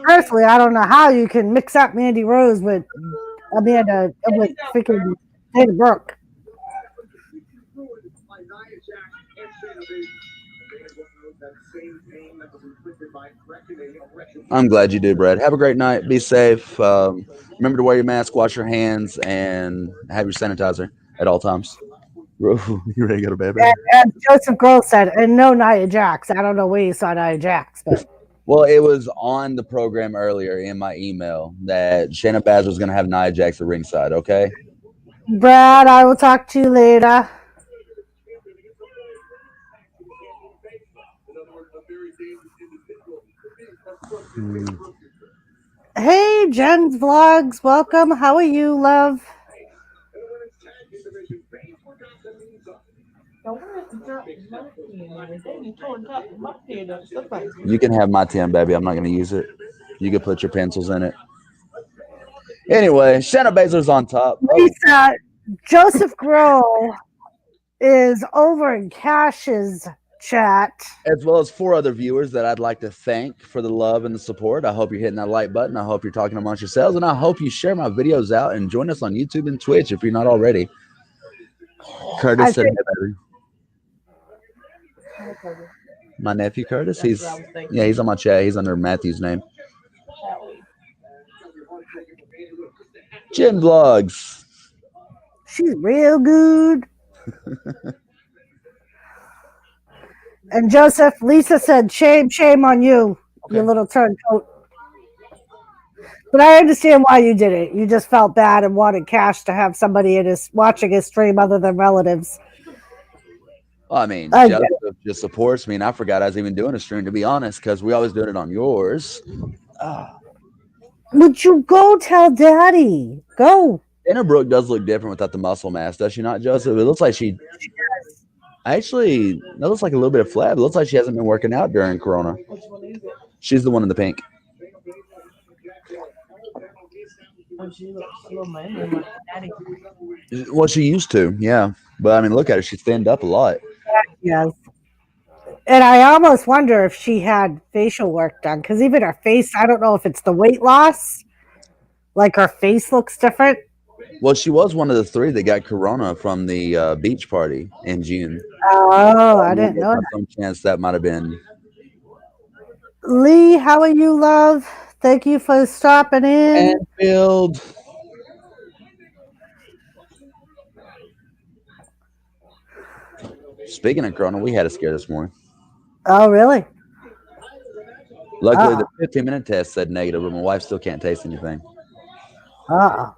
Personally, I don't know how you can mix up Mandy Rose with Amanda with freaking Dana Brooke. I'm glad you do, Brad. Have a great night. Be safe. Remember to wear your mask, wash your hands, and have your sanitizer at all times. You ready to go to bed, baby? And Joseph Grohl said, and no Nia Jax. I don't know where you saw Nia Jax, but Well, it was on the program earlier in my email that Shayna Baszler was going to have Nia Jax at ringside. Okay. Brad, I will talk to you later. Hey, Jen's Vlogs, welcome. How are you, love? You can have my 10, baby. I'm not going to use it. You can put your pencils in it. Anyway, Shayna Baszler's on top. Lisa, Joseph Grohl is over in Cash's chat. As well as 4 other viewers that I'd like to thank for the love and the support. I hope you're hitting that like button. I hope you're talking amongst yourselves. And I hope you share my videos out and join us on YouTube and Twitch if you're not already. Curtis said, hey, baby. My nephew Curtis, he's on my chat. He's under Matthew's name. Jen Vlogs. She's real good. And Joseph, Lisa said, shame on you, you little turncoat. But I understand why you did it. You just felt bad and wanted Cash to have somebody watching his stream other than relatives. Well, I mean, Joseph just supports me, and I forgot I was even doing a stream, to be honest, because we always doing it on yours. Would you go tell Daddy? Go. Dana Brooke does look different without the muscle mass, does she not, Joseph? It looks like she actually, that looks like a little bit of flab. It looks like she hasn't been working out during Corona. She's the one in the pink. Well, she used to, yeah. But I mean, look at her; she's thinned up a lot. Yes. And I almost wonder if she had facial work done, because even her face, I don't know if it's the weight loss. Like her face looks different. Well, she was one of the 3 that got Corona from the beach party in June. Oh, I didn't know that. Some chance that might have been. Lee, how are you, love? Thank you for stopping in. Anfield. Speaking of Corona, we had a scare this morning. Oh, really? Luckily, the 15-minute test said negative, but my wife still can't taste anything. Well,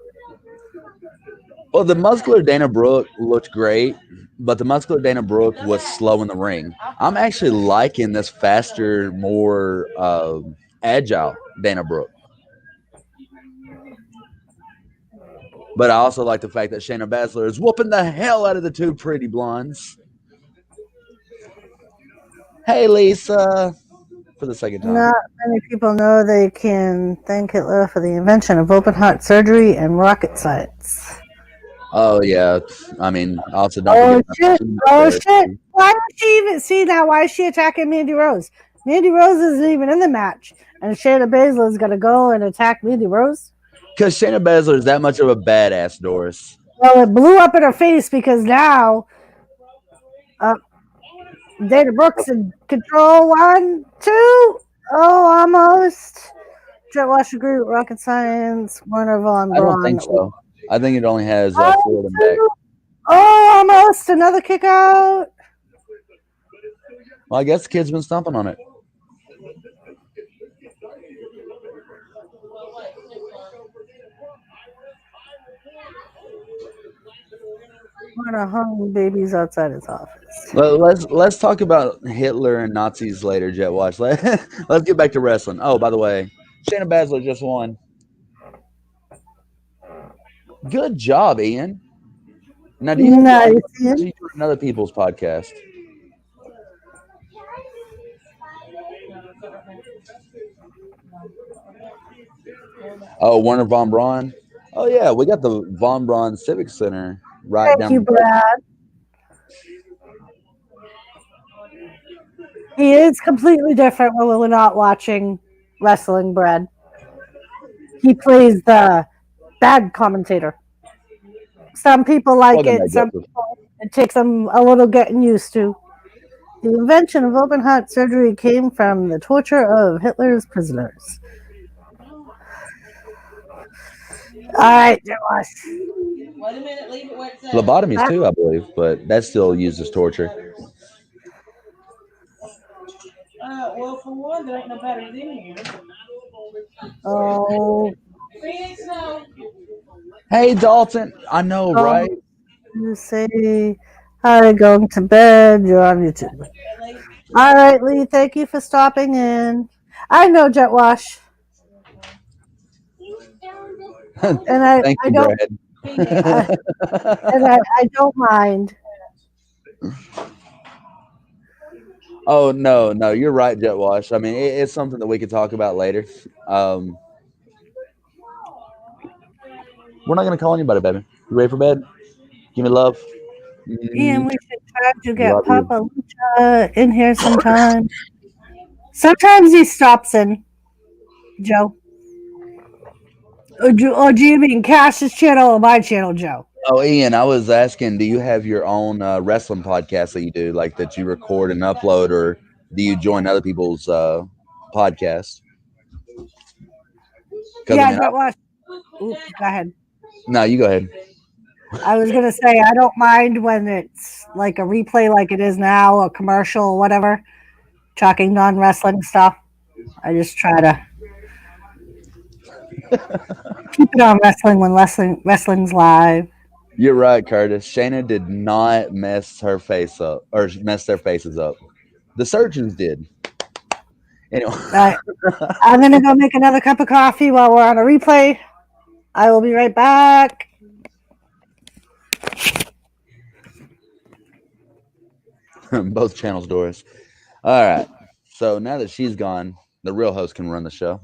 the muscular Dana Brooke looked great, but the muscular Dana Brooke was slow in the ring. I'm actually liking this faster, more agile Dana Brooke. But I also like the fact that Shayna Baszler is whooping the hell out of the 2 pretty blondes. Hey, Lisa. For the second time. Not many people know they can thank Hitler for the invention of open heart surgery and rocket science. Oh, yeah. I mean, also don't forget. Oh, shit. Why is she even see now? Why is she attacking Mandy Rose? Mandy Rose isn't even in the match, and Shayna Baszler is gonna go and attack Mandy Rose. Because Shayna Baszler is that much of a badass, Doris. Well, it blew up in her face because now uh, Dana Brooks in control. 1, 2. Oh, almost. Jet Wash agree with Rocket Science. Warner Von I don't Braun. think so. I think it only has forward and back. Oh, almost another kick out. Well, I guess the kid's been stomping on it. Warner hung babies outside his office. Let's talk about Hitler and Nazis later, Jet Watch. Let's get back to wrestling. Oh, by the way, Shayna Baszler just won. Good job, Ian. Now, do you have Nice. you doing another people's podcast? Oh, Warner Von Braun. Oh yeah, we got the Von Braun Civic Center right Thank down. you, Brad. He is completely different when we're not watching wrestling, Brad. He plays the bad commentator. Some people like Welcome it, back, some Joseph. people, it takes them a little getting used to. The invention of open heart surgery came from the torture of Hitler's prisoners. All right, Josh. Wait a minute, leave it where it's at. Lobotomies too, I believe, but that's still used as torture. Well, for one, there ain't no batteries in here. Oh, Phoenix, no. Hey, Dalton. I know, right? you say hi, going to bed. You're on YouTube. All right, Lee. Thank you for stopping in. I know Jet Wash, and Thank I you, don't Brad. and I don't mind. Oh no, you're right, Jet Wash. I mean, it's something that we could talk about later. We're not gonna call anybody, baby. You ready for bed? Give me love. Ian, we should try to get Love you. Papa Lucha in here sometime. Sometimes he stops in, Joe. Or do you mean Cash's channel or my channel, Joe? Oh, Ian, I was asking, do you have your own wrestling podcast that you do, like that you record and upload, or do you join other people's podcasts? Yeah, I mean, Jet Wash. Oops, go ahead. no, you go ahead. I was gonna say I don't mind when it's like a replay, like it is now, a commercial, whatever, talking non-wrestling stuff. I just try to keep it on wrestling when wrestling's live. You're right, Curtis. Shayna did not mess her face up or mess their faces up. The surgeons did. Anyway, I'm gonna go make another cup of coffee while we're on a replay. I will be right back. both channels, Doris. All right. So now that she's gone, the real host can run the show.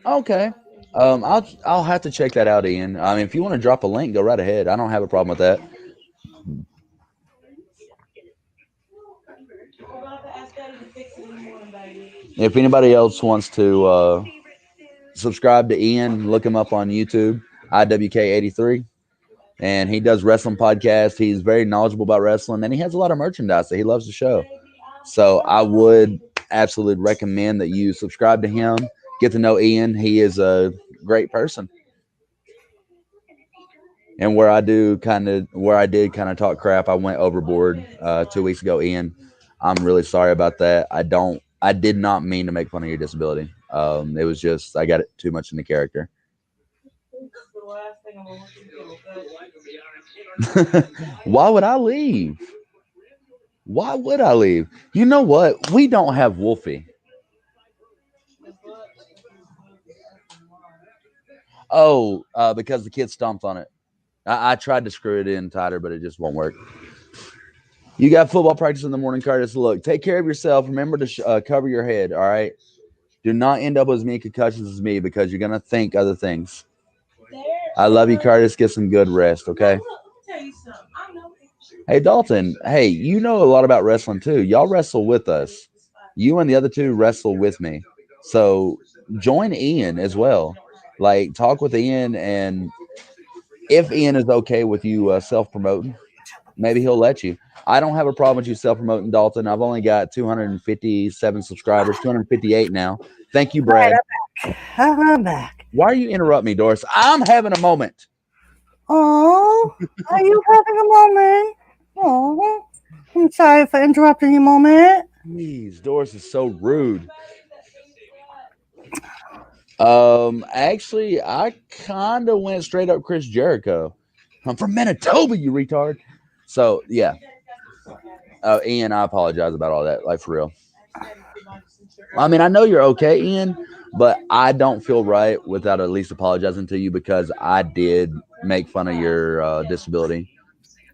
Okay. I'll have to check that out, Ian. I mean, if you want to drop a link, go right ahead. I don't have a problem with that. If anybody else wants to subscribe to Ian, look him up on YouTube, IWK83, and he does wrestling podcasts. He's very knowledgeable about wrestling, and he has a lot of merchandise that he loves to show. So I would absolutely recommend that you subscribe to him, get to know Ian. He is a great person. And where I did kind of talk crap, I went overboard 2 weeks ago, Ian. I'm really sorry about that. I did not mean to make fun of your disability. It was just I got it too much in the character. Why would I leave? Why would I leave? You know what? We don't have Wolfie. Oh, because the kid stomped on it. I tried to screw it in tighter, but it just won't work. You got football practice in the morning, Curtis. Look, take care of yourself. Remember to cover your head, all right? Do not end up with as many concussions as me because you're going to think other things. I love you, Curtis. Get some good rest, okay? Look, let me tell you something. I know. Hey, Dalton. Hey, you know a lot about wrestling too. Y'all wrestle with us. You and the other two wrestle with me. So join Ian as well. Like, talk with Ian, and if Ian is okay with you self promoting, maybe he'll let you. I don't have a problem with you self promoting, Dalton. I've only got 257 subscribers, 258 now. Thank you, All right, Brad. I'm back. Why are you interrupting me, Doris? I'm having a moment. Oh, are you having a moment? Oh, I'm sorry for interrupting your moment. Jeez, Doris is so rude. Actually, I kind of went straight up Chris Jericho. I'm from Manitoba, you retard. So yeah, Ian, I apologize about all that. Like for real. I mean, I know you're okay, Ian, but I don't feel right without at least apologizing to you because I did make fun of your disability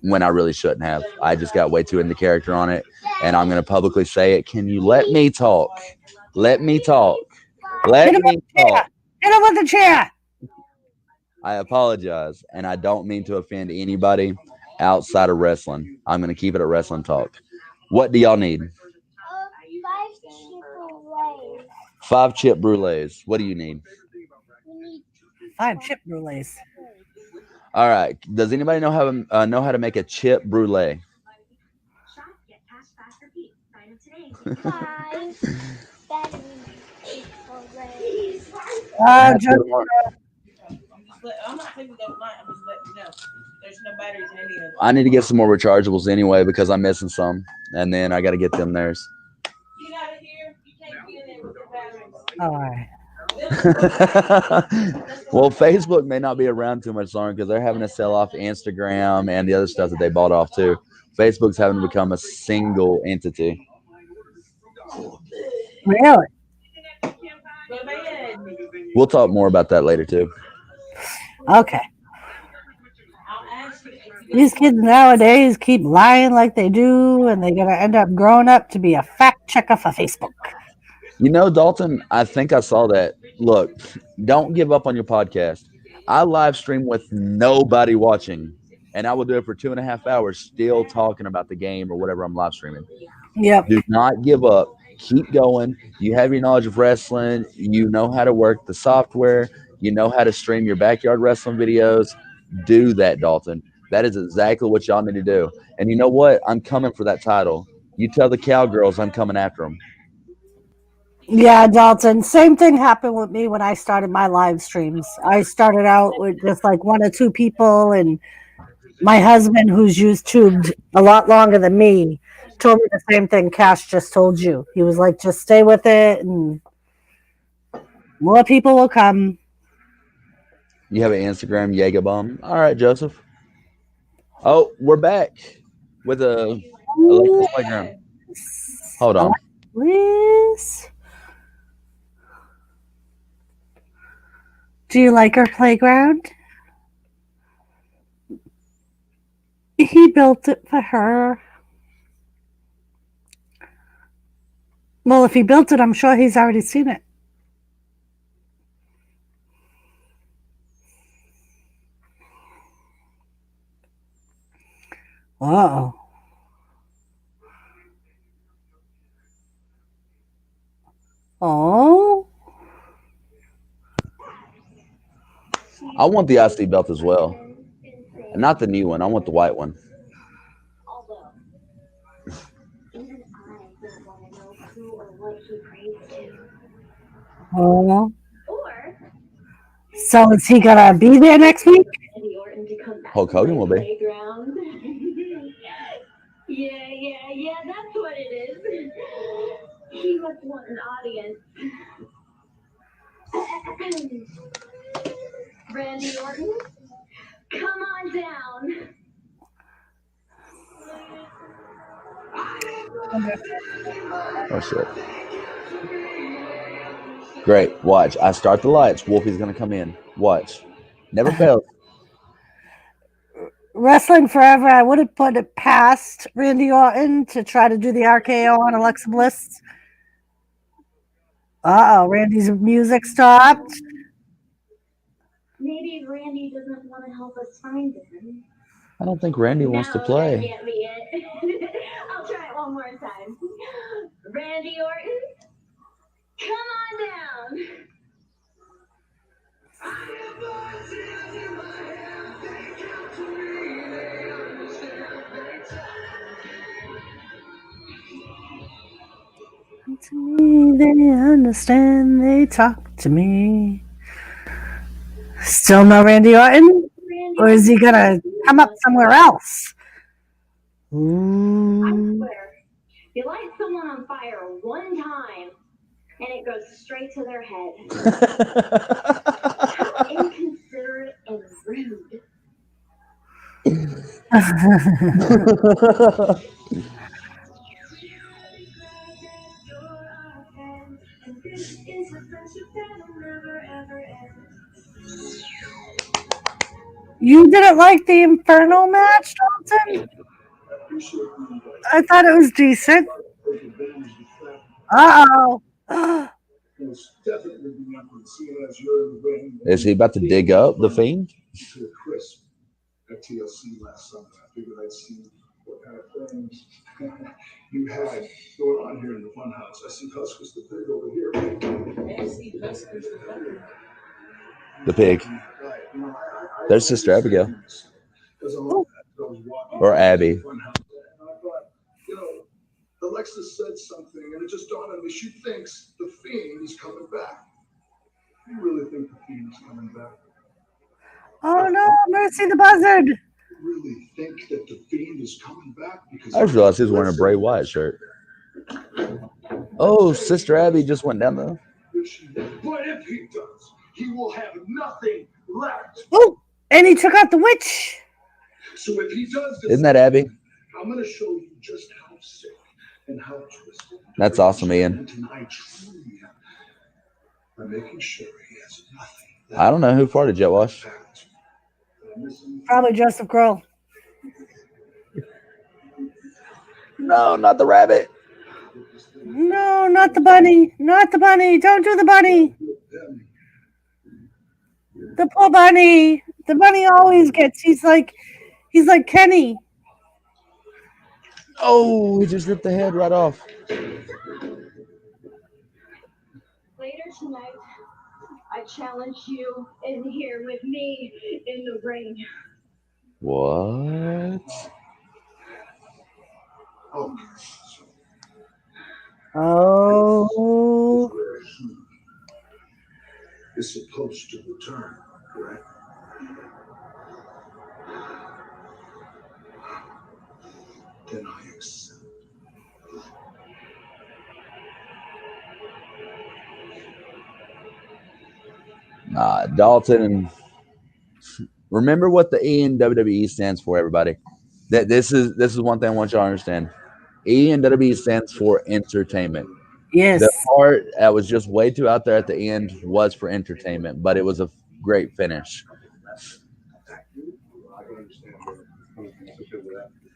when I really shouldn't have. I just got way too into character on it, and I'm going to publicly say it. Can you let me talk? Let me talk. Hit Let him with me the chair. talk. Hit him with the chair. I apologize, and I don't mean to offend anybody outside of wrestling. I'm going to keep it at wrestling talk. What do y'all need? 5 chip brulees. What do you need? 5 chip brulees. All right. Does anybody know how to make a chip brulee? That's Just what I want. I'm not taking that tonight. I'm just letting you know. There's no batteries in any of them. I need to get some more rechargeables anyway because I'm missing some, and then I got to get them theirs. Get out of here. You can't be in there with the batteries. all right. Well, Facebook may not be around too much longer because they're having to sell off Instagram and the other stuff that they bought off too. Facebook's having to become a single entity. Really? Go to bed. We'll talk more about that later too. Okay. I'll ask you. These kids nowadays keep lying like they do, and they're going to end up growing up to be a fact checker for Facebook. You know, Dalton, I think I saw that. Look, don't give up on your podcast. I live stream with nobody watching, and I will do it for 2.5 hours still talking about the game or whatever I'm live streaming. Yep. Do not give up. Keep going. You have your knowledge of wrestling. You know how to work the software. You know how to stream your backyard wrestling videos. Do that, Dalton. That is exactly what y'all need to do. And you know what? I'm coming for that title. You tell the Cowgirls I'm coming after them. Yeah, Dalton. Same thing happened with me when I started my live streams. I started out with just like 1 or 2 people, and my husband, who's YouTubed a lot longer than me, told me the same thing Cash just told you. He was like, just stay with it, and more people will come. You have an Instagram, Jägerbomb. All right, Joseph. Oh, we're back with a Alexa's Playground. Hold on. Please. Do you like our playground? He built it for her. Well, if he built it, I'm sure he's already seen it. Uh-oh. Oh. I want the IC belt as well. And not the new one. I want the white one. Oh. So is he gonna be there next week? Hulk Hogan will be. Yeah, that's what it is. He must want an audience. Randy Orton, come on down. Oh, shit. Great. Watch. I start the lights. Wolfie's going to come in. Watch. Never fails. Wrestling Forever, I would have put it past Randy Orton to try to do the RKO on Alexa Bliss. Uh-oh, Randy's music stopped. Maybe Randy doesn't want to help us find him. I don't think Randy wants to No, play. that can't be it. I'll try it one more time. Randy Orton, come on down. To me, they understand. They talk to me. Still no Randy Orton? Randy Or is he gonna come up somewhere else? I Ooh. swear, you light someone on fire one time, and it goes straight to their head. How inconsiderate and rude. You didn't like the Inferno match, Dalton? I thought it was decent. Uh-oh. Is he about to dig up the Fiend? At TLC last summer, I figured I'd see what kind of things you had going on here in the funhouse. I see Huskers the pig over here. The pig. There's Sister Abigail. Or Abby. And I thought, Alexis said something, and it just dawned on me. She thinks the Fiend is coming back. You really think the Fiend is coming back? Oh no, Mercy the Buzzard. Really think that the Fiend is coming back? Because I just realized he was wearing a Bray Wyatt shirt. Oh, Sister Abby just went down though. But if he does, he will have nothing left. Oh, and he took out the witch. So if he does this, Isn't that Abby? I'm going to show you just how sick and how twisted. That's awesome, Ian. Tonight, truly, by making sure he has nothing. I don't know who farted, Jet Wash. Probably Joseph Grohl. No, not the rabbit. No, not the bunny. Not the bunny. Don't do the bunny. The poor bunny. The bunny always gets. He's like Kenny. Oh, he just ripped the head right off. Later tonight, I challenge you in here with me in the ring. What? Oh. Is supposed to return, correct? Then I accept. Dalton. Remember what the E in WWE stands for, everybody. That this is one thing I want you to understand. E in WWE stands for entertainment. Yes. The part that was just way too out there at the end was for entertainment, but it was a great finish.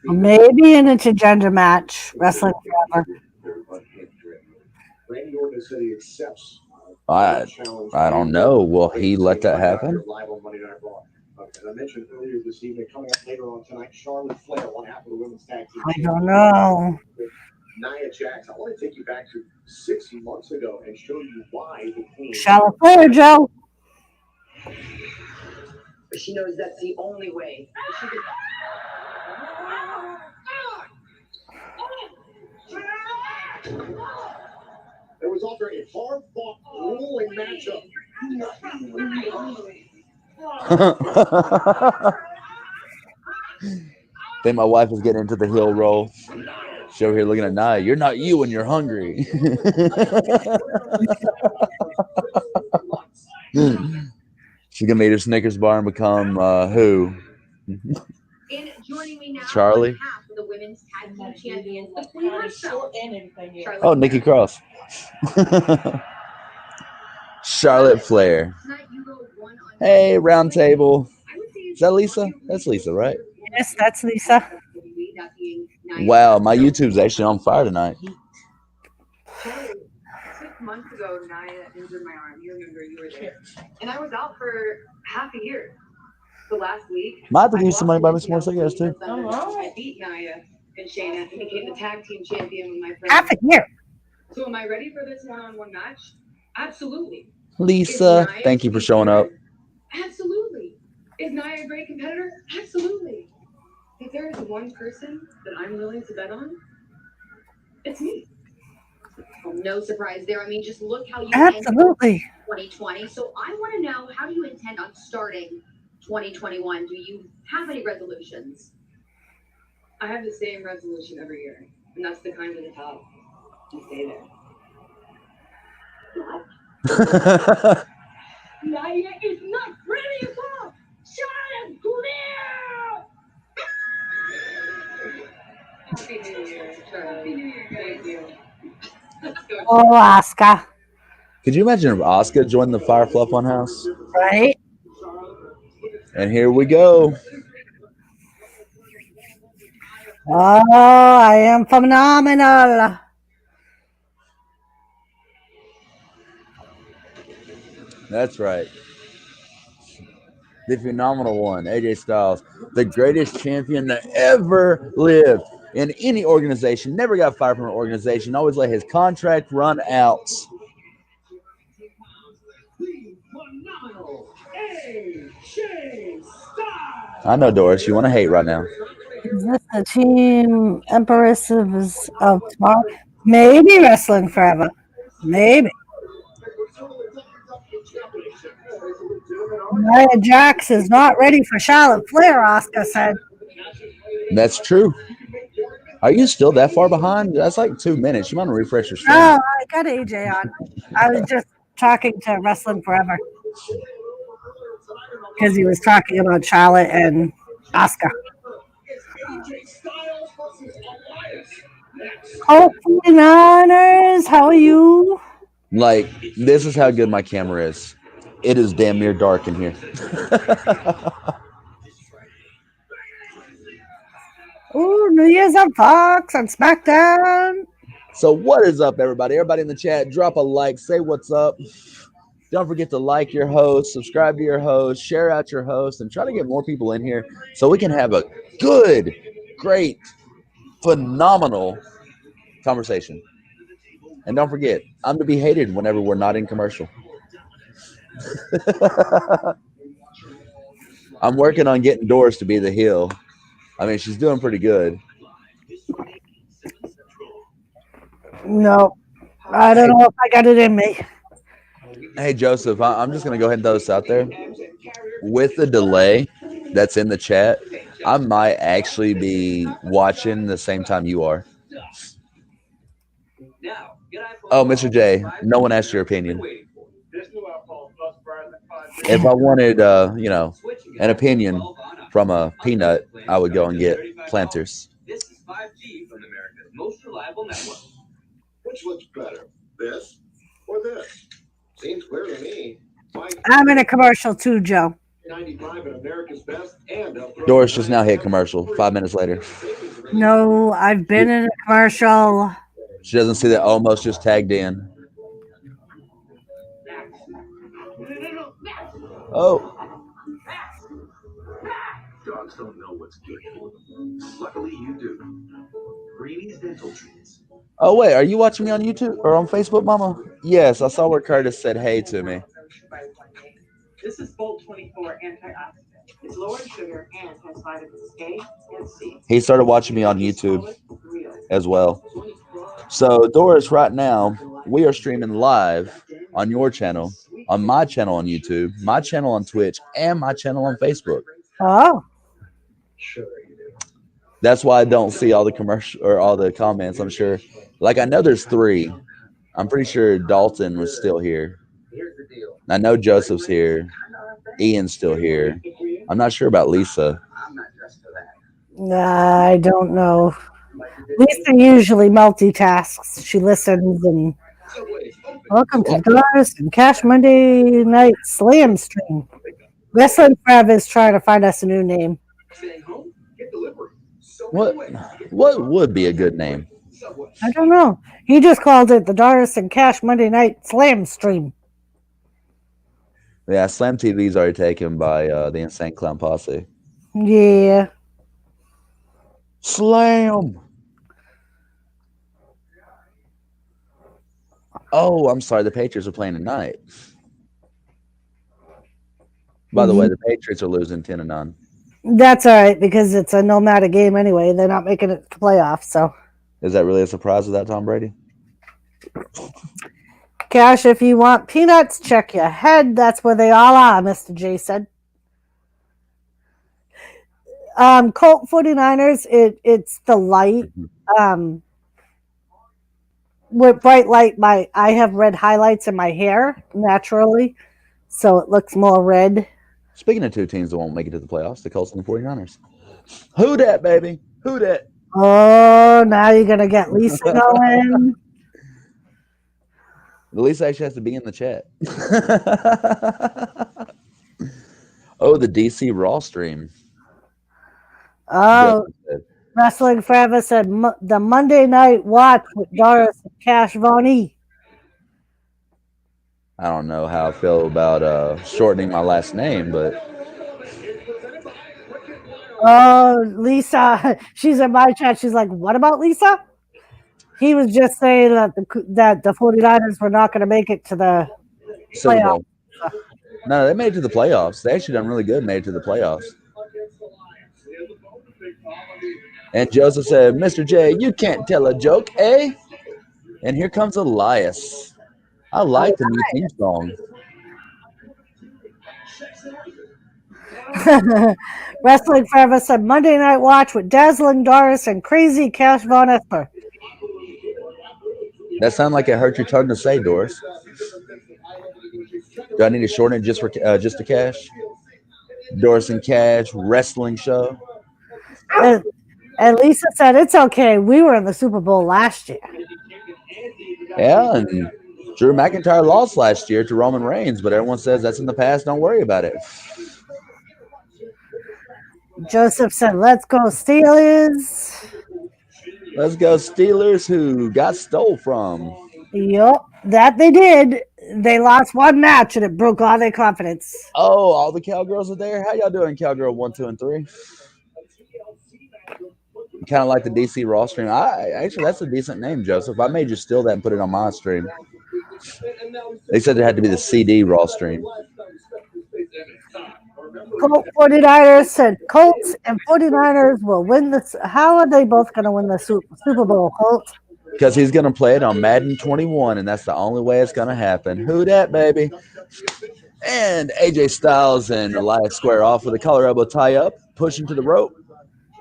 Maybe an intergender match. Wrestling forever. I don't know. Will he let that happen? As I mentioned earlier this evening, coming up later on tonight, Charlotte Flair, one half of the women's tag team. I don't know. Nia Jax, I want to take you back to 6 months ago and show you why the Queen. Charlotte Flair, Joe. She knows that's the only way. She could... There was also a hard-fought, grueling matchup. Think my wife is getting into the heel roll. She's over here looking at Nia. You're not you when you're hungry. She's gonna eat her Snickers bar and become who? And joining me now, Charlie. Half of the women's tag team champions, the Queen herself. Oh, Nikki Cross. Charlotte Flair. Hey, round table. Is that Lisa? That's Lisa, right? Yes, that's Lisa. Wow, my YouTube's actually on fire tonight. 6 months ago, ago, Naya injured my arm. You remember you were there. And I was out for half a year. So last week, Might have to I give somebody walked buy me into some more TLC cigarettes too. for Thunder. I beat Naya and Shayna and became the tag team champion with my Half friend. a year. So am I ready for this one-on-one match? Absolutely. Lisa, thank you for showing up. Absolutely. Is Naya a great competitor? Absolutely. If there is one person that I'm willing to bet on, it's me. Well, no surprise there. I mean, just look how you Absolutely. 2020. So I want to know, how do you intend on starting 2021? Do you have any resolutions? I have the same resolution every year, and that's to climb to the top and stay there. Naya is not pretty enough. Charlotte Clear. Happy New Year, Charlotte. Happy New Year, thank you. Let's go. Oh, Oscar. Could you imagine if Asuka joined the Firefly Funhouse? Right? And here we go. Oh, I am phenomenal. That's right. The phenomenal one, AJ Styles, the greatest champion that ever lived in any organization. Never got fired from an organization. Always let his contract run out. I know, Doris, you want to hate right now. Is this the team Empresses of Tomorrow? Maybe Wrestling Forever. Maybe. Nia Jax is not ready for Charlotte Flair, Oscar said. That's true. Are you still that far behind? That's like 2 minutes. You want to refresh your stream. Oh, I got AJ on. I was just talking to Wrestling Forever because he was talking about Charlotte and Oscar. Hopefully, Niners, how are you? Like, this is how good my camera is. It is damn near dark in here. Ooh, New Year's on Fox on SmackDown. So what is up, everybody? Everybody in the chat, drop a like, say what's up. Don't forget to like your host, subscribe to your host, share out your host, and try to get more people in here so we can have a good, great, phenomenal conversation. And don't forget, I'm to be hated whenever we're not in commercial. I'm working on getting Doris to be the heel. I mean, she's doing pretty good. No, I don't know if I got it in me. Hey, Joseph, I'm just going to go ahead and throw this out there. With the delay that's in the chat, I might actually be watching the same time you are. Oh, Mr. J, no one asked your opinion. If I wanted, an opinion from a peanut, I would go and get Planters. This is 5G from America's most reliable network. Which looks better, this or this? Seems clear to me. I'm in a commercial too, Joe. 95 at America's Best and Doris just now hit commercial 5 minutes later. No, I've been in a commercial. She doesn't see that almost just tagged in. Oh. Dogs don't know what's good for them. Luckily, you do. Greenie's Dental Treats. Oh, wait, are you watching me on YouTube or on Facebook, Mama? Yes, I saw where Curtis said hey to me. This is Bolt 24 antioxidant. It's low in sugar and has vitamins A and C. He started watching me on YouTube as well. So, Doris, right now, we are streaming live on your channel, on my channel on YouTube, my channel on Twitch, and my channel on Facebook. Oh. That's why I don't see all the commercial or all the comments, I'm sure. Like, I know there's 3. I'm pretty sure Dalton was still here. I know Joseph's here. Ian's still here. I'm not sure about Lisa. I don't know. Lisa usually multitasks. She listens and welcome to Doris and Cash Monday Night Slam stream. Wrestling Forever is trying to find us a new name. What would be a good name? I don't know. He just called it the Doris and Cash Monday Night Slam Stream. Yeah, Slam TV's already taken by the Insane Clown Posse. Yeah. Slam. Oh, I'm sorry. The Patriots are playing tonight. By the way, the Patriots are losing 10-9. That's all right because it's a no matter game anyway. They're not making it to playoffs, so. Is that really a surprise with that, Tom Brady? Cash, if you want peanuts, check your head. That's where they all are, Mr. J said. Colt 49ers, it's the light. With bright light, I have red highlights in my hair naturally, so it looks more red. Speaking of two teams that won't make it to the playoffs, the Colts and the 49ers. Who dat, baby? Who dat? Oh, now you're going to get Lisa going. Lisa actually has to be in the chat. Oh, the DC Raw stream. Oh, Wrestling Forever said the Monday Night Watch with Doris and Cash Von E. I don't know how I feel about shortening my last name, but oh, Lisa, she's in my chat. She's like, what about Lisa? He was just saying that the 49ers were not going to make it to the playoffs. No, they made it to the playoffs. They actually done really good, made it to the playoffs. And Joseph said, Mr. J, you can't tell a joke, eh? And here comes Elias. I like the new theme song. Wrestling Forever said Monday Night Watch with Dazzling Doris and Crazy Cash Von Esper. That sounded like it hurt your tongue to say, Doris. Do I need to shorten it just to Cash? Doris and Cash wrestling show. And Lisa said it's okay. We were in the Super Bowl last year. Yeah, and Drew McIntyre lost last year to Roman Reigns, but everyone says that's in the past. Don't worry about it. Joseph said, let's go Steelers. Let's go Steelers, who got stole from. Yup, that they did. They lost one match and it broke all their confidence. Oh, all the Cowgirls are there? How y'all doing, Cowgirl 1, 2, and 3? Kind of like the DC Raw stream. Actually, that's a decent name, Joseph. I may just steal that and put it on my stream. They said it had to be the CD Raw stream. Colt 49ers said Colts and 49ers will win this. How are they both going to win the Super Bowl, Colt? Because he's going to play it on Madden 21, and that's the only way it's going to happen. Who dat, baby? And AJ Styles and Elias square off with a collar elbow tie up, pushing to the rope.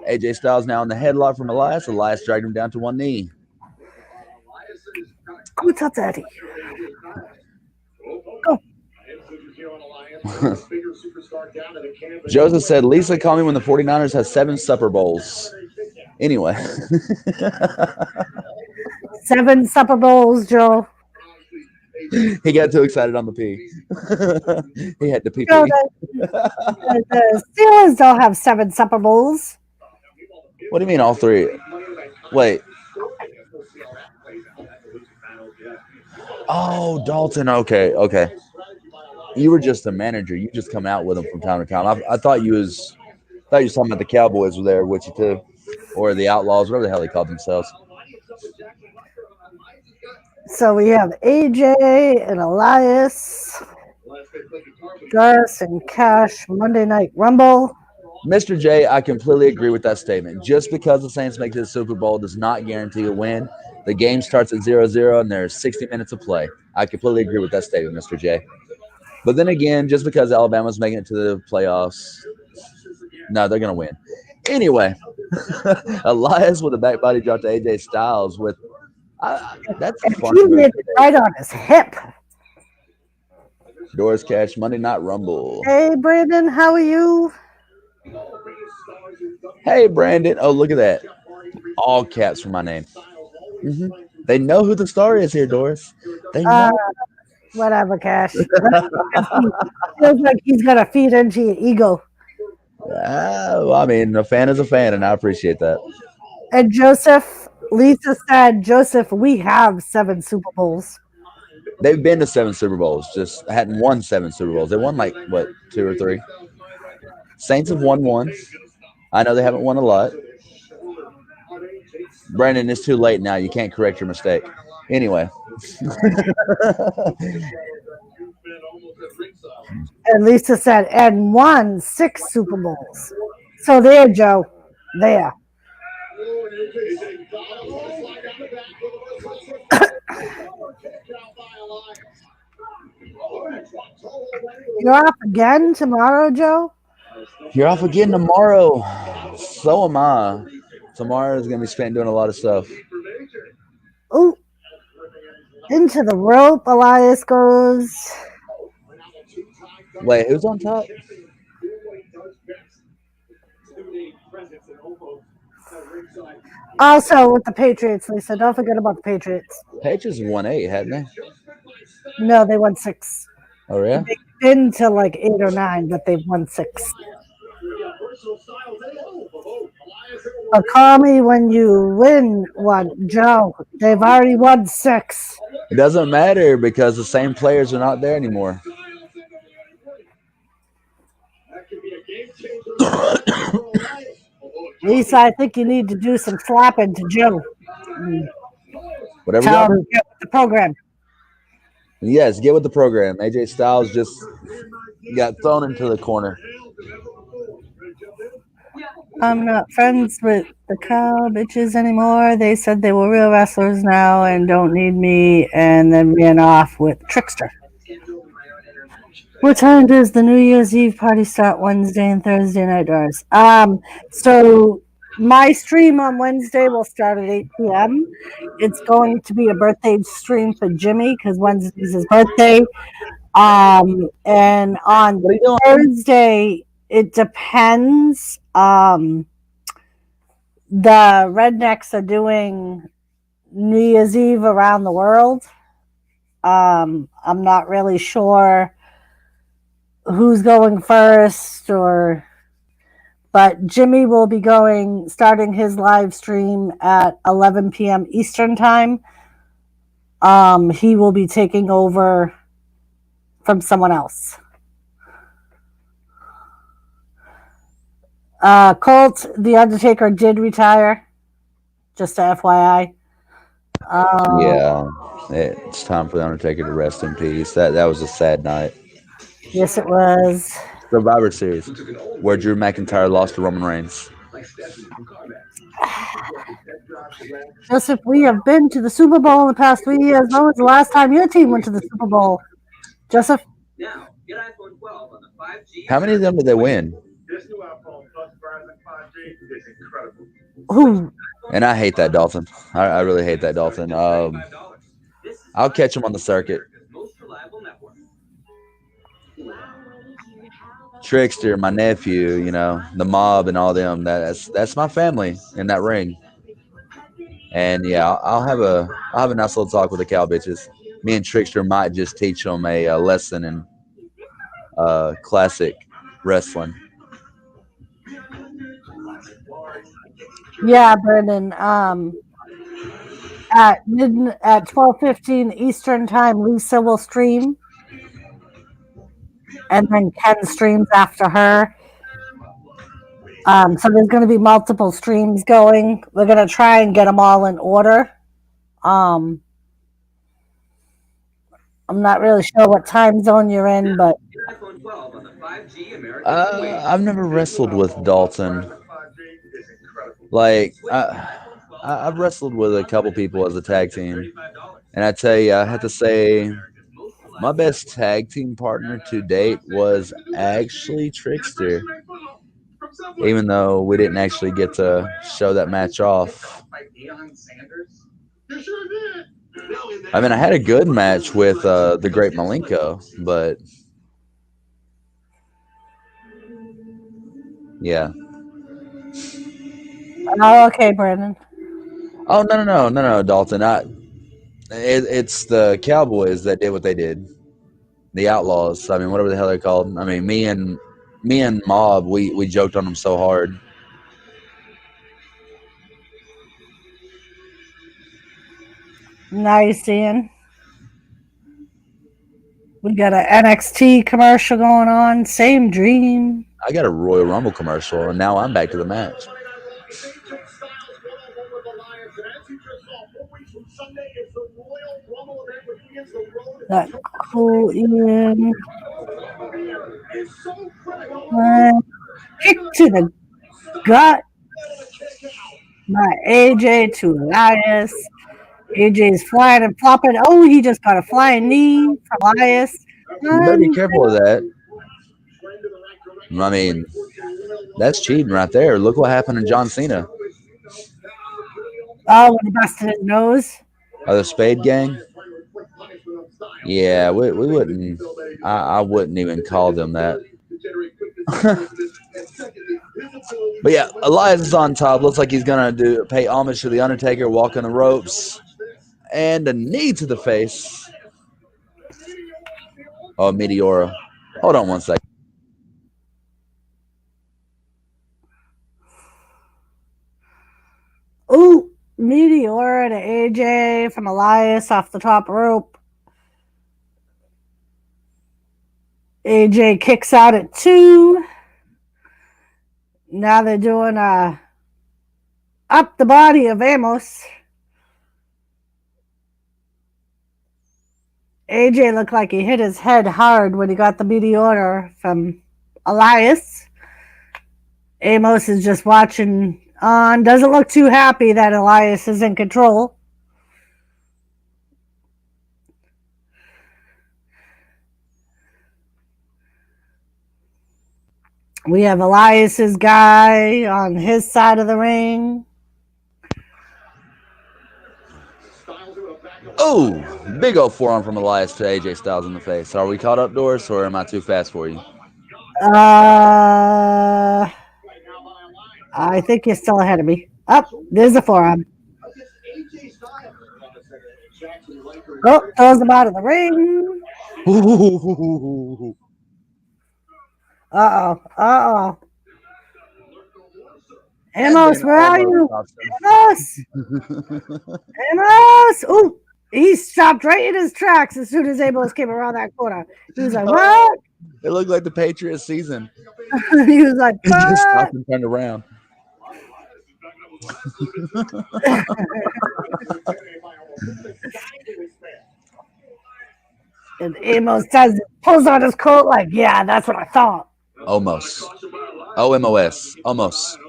AJ Styles now in the headlock from Elias. Elias dragged him down to one knee. What's up, Daddy? Go. Joseph said, Lisa, call me when the 49ers has 7 Supper Bowls. Anyway. 7 Supper Bowls, Joe. He got too excited on the pee. He had to pee. You know, the Steelers don't have 7 Supper Bowls. What do you mean all 3? Wait. Oh, Dalton. Okay. You were just a manager. You just come out with them from time to time. I thought you was talking about the Cowboys were there with you too, or the Outlaws, whatever the hell they called themselves. So we have AJ and Elias, Doris and Cash, Monday Night Rumble. Mr. J, I completely agree with that statement. Just because the Saints make it to the Super Bowl does not guarantee a win. The game starts at 0-0 and there's 60 minutes of play. I completely agree with that statement, Mr. J. But then again, just because Alabama's making it to the playoffs, no, they're going to win. Anyway, Elias with a back body drop to AJ Styles with that's a fun. He hit it right on his hip. Doris Cash, Monday Night Rumble. Hey, Brandon, how are you? Hey, Brandon. Oh, look at that. All caps for my name. Mm-hmm. They know who the star is here, Doris. They know. Whatever, Cash. Feels like he's going to feed into your ego. Well, I mean, a fan is a fan, and I appreciate that. And Joseph, Lisa said, Joseph, we have 7 Super Bowls. They've been to 7 Super Bowls, just hadn't won 7 Super Bowls. They won like what 2 or 3. Saints have won one. I know they haven't won a lot. Brandon, it's too late now. You can't correct your mistake. Anyway. And Lisa said, and won 6 Super Bowls. So there, Joe. There. You're off again tomorrow, Joe? You're off again tomorrow. So am I. Tomorrow is going to be spent doing a lot of stuff. Ooh. Into the rope, Elias goes. Wait, who's on top? Also with the Patriots, Lisa. Don't forget about the Patriots. Patriots won 8, hadn't they? No, they won 6. Oh, yeah? They've been to like 8 or 9, but they've won 6. But call me when you win one, Joe. They've already won 6. It doesn't matter because the same players are not there anymore. Lisa, I think you need to do some slapping to Joe. Whatever. Tell him to get with the program. Yes, get with the program. AJ Styles just got thrown into the corner. I'm not friends with the cow bitches anymore. They said they were real wrestlers now and don't need me, and then ran off with Trickster. What time does the New Year's Eve party start? Wednesday and Thursday night doors. So my stream on Wednesday will start at 8 p.m. It's going to be a birthday stream for Jimmy because Wednesday's his birthday. And on Thursday, it depends. The rednecks are doing New Year's Eve around the world. I'm not really sure who's going first but Jimmy will be starting his live stream at 11 p.m. Eastern time. He will be taking over from someone else. Colt, the Undertaker did retire, just a FYI. Yeah, it's time for the Undertaker to rest in peace. That was a sad night. Yes, it was. Survivor Series, where Drew McIntyre lost to Roman Reigns. Joseph, we have been to the Super Bowl in the past 3 years. When was the last time your team went to the Super Bowl? Joseph? How many of them did they win? Who? And I hate that Dalton. I really hate that Dalton. I'll catch him on the circuit. Trickster, my nephew, the mob and all them. That's my family in that ring. And yeah, I'll have a nice little talk with the cow bitches. Me and Trickster might just teach them a lesson in classic wrestling. Yeah, Brendan. At 12:15 Eastern time, Lisa will stream, and then Ken streams after her. So there's going to be multiple streams going. We're going to try and get them all in order. I'm not really sure what time zone you're in, but I've never wrestled with Dalton. Like I've wrestled with a couple people as a tag team, and I tell you, I have to say, my best tag team partner to date was actually Trickster. Even though we didn't actually get to show that match off. I mean, I had a good match with the Great Malenko, but yeah. Oh, okay, Brandon. Oh no, Dalton. It's the Cowboys that did what they did. The Outlaws. I mean, whatever the hell they're called. I mean, me and Mob, we joked on them so hard. Nice, Ian. We got an NXT commercial going on. Same dream. I got a Royal Rumble commercial, and now I'm back to the match. That cool Ian. Kick to the gut by AJ to Elias. AJ's flying and flopping. Oh, he just got a flying knee from Elias. You better be careful of that. I mean, that's cheating right there. Look what happened to John Cena. Oh, when he busted his nose. Oh, the Spade Gang? Yeah, we wouldn't. I wouldn't even call them that. But yeah, Elias is on top. Looks like he's gonna pay homage to the Undertaker, walking the ropes, and a knee to the face. Oh, Meteora. Hold on one second. Ooh, Meteora to AJ from Elias off the top rope. AJ kicks out at 2. Now they're doing up the body of Amos. AJ looked like he hit his head hard when he got the Meteora from Elias. Amos is just watching on. Doesn't look too happy that Elias is in control. We have Elias's guy on his side of the ring. Oh, big old forearm from Elias to AJ Styles in the face. Are we caught up, Doris, or am I too fast for you? I think you're still ahead of me. Up, there's the forearm. Oh, throws him out of the ring. Uh-oh. Amos, where are you? Amos! Ooh, he stopped right in his tracks as soon as Amos came around that corner. He was like, what? It looked like the Patriots season. He was like, He just stopped and turned around. And Amos pulls on his coat like, yeah, that's what I thought. Almost. O-M-O-S. Almost.